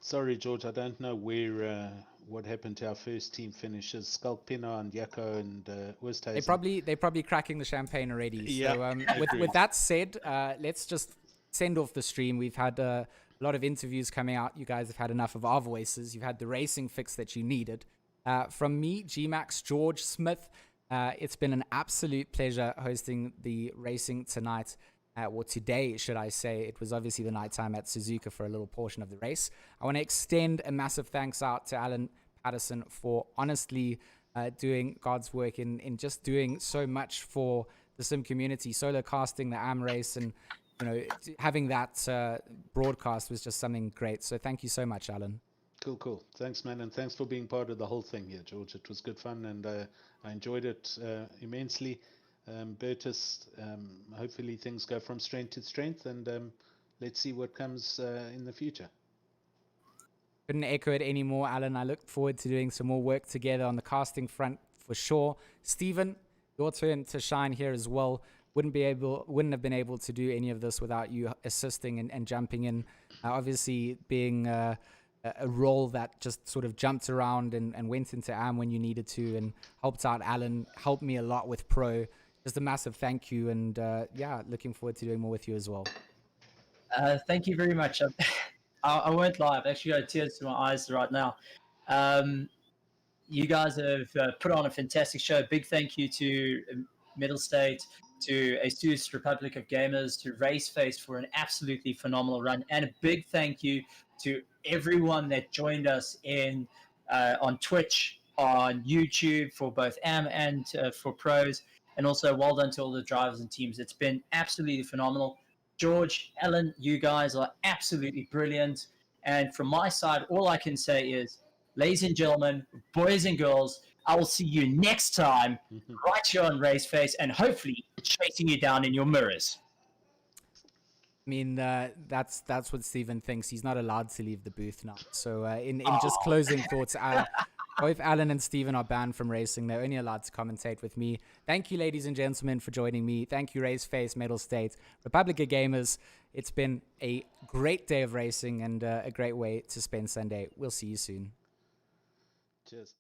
Sorry, George, I don't know what happened to our first team finishes. Skulk Pino and Yako and Westhuizen. They're probably cracking the champagne already. Yeah, So with that said, let's just send off the stream. We've had a lot of interviews coming out. You guys have had enough of our voices. You've had the racing fix that you needed. From me, G-Max, George, Smith, it's been an absolute pleasure hosting the racing tonight. Or today, should I say. It was obviously the nighttime at Suzuka for a little portion of the race. I want to extend a massive thanks out to Alan Patterson for honestly doing God's work in just doing so much for the sim community, solo casting the AM race, and having that broadcast was just something great. So thank you so much, Alan. Cool. Thanks, man, and thanks for being part of the whole thing here, George. It was good fun, and I enjoyed it immensely. Bertus, hopefully things go from strength to strength, and let's see what comes in the future. Couldn't echo it anymore, Alan. I look forward to doing some more work together on the casting front for sure. Stephen, your turn to shine here as well. Wouldn't have been able to do any of this without you assisting and jumping in. Obviously, being a role that just sort of jumped around and went into AM when you needed to, and helped out Alan, helped me a lot with Pro. Just a massive thank you, and looking forward to doing more with you as well. Thank you very much. I won't lie, I've actually got tears to my eyes right now. You guys have put on a fantastic show. Big thank you to Mettlestate, to ASUS Republic of Gamers, to RaceFace for an absolutely phenomenal run, and a big thank you to everyone that joined us on Twitch, on YouTube, for both AM and for pros. And also, well done to all the drivers and teams. It's been absolutely phenomenal. George, Ellen, you guys are absolutely brilliant. And from my side, all I can say is, ladies and gentlemen, boys and girls, I will see you next time right here on RaceFace, and hopefully chasing you down in your mirrors. I mean, that's what Stephen thinks. He's not allowed to leave the booth now. So in just closing thoughts, both Alan and Stephen are banned from racing. They're only allowed to commentate with me. Thank you, ladies and gentlemen, for joining me. Thank you, RaceFace, Mettlestate, Republic of Gamers. It's been a great day of racing and a great way to spend Sunday. We'll see you soon. Cheers.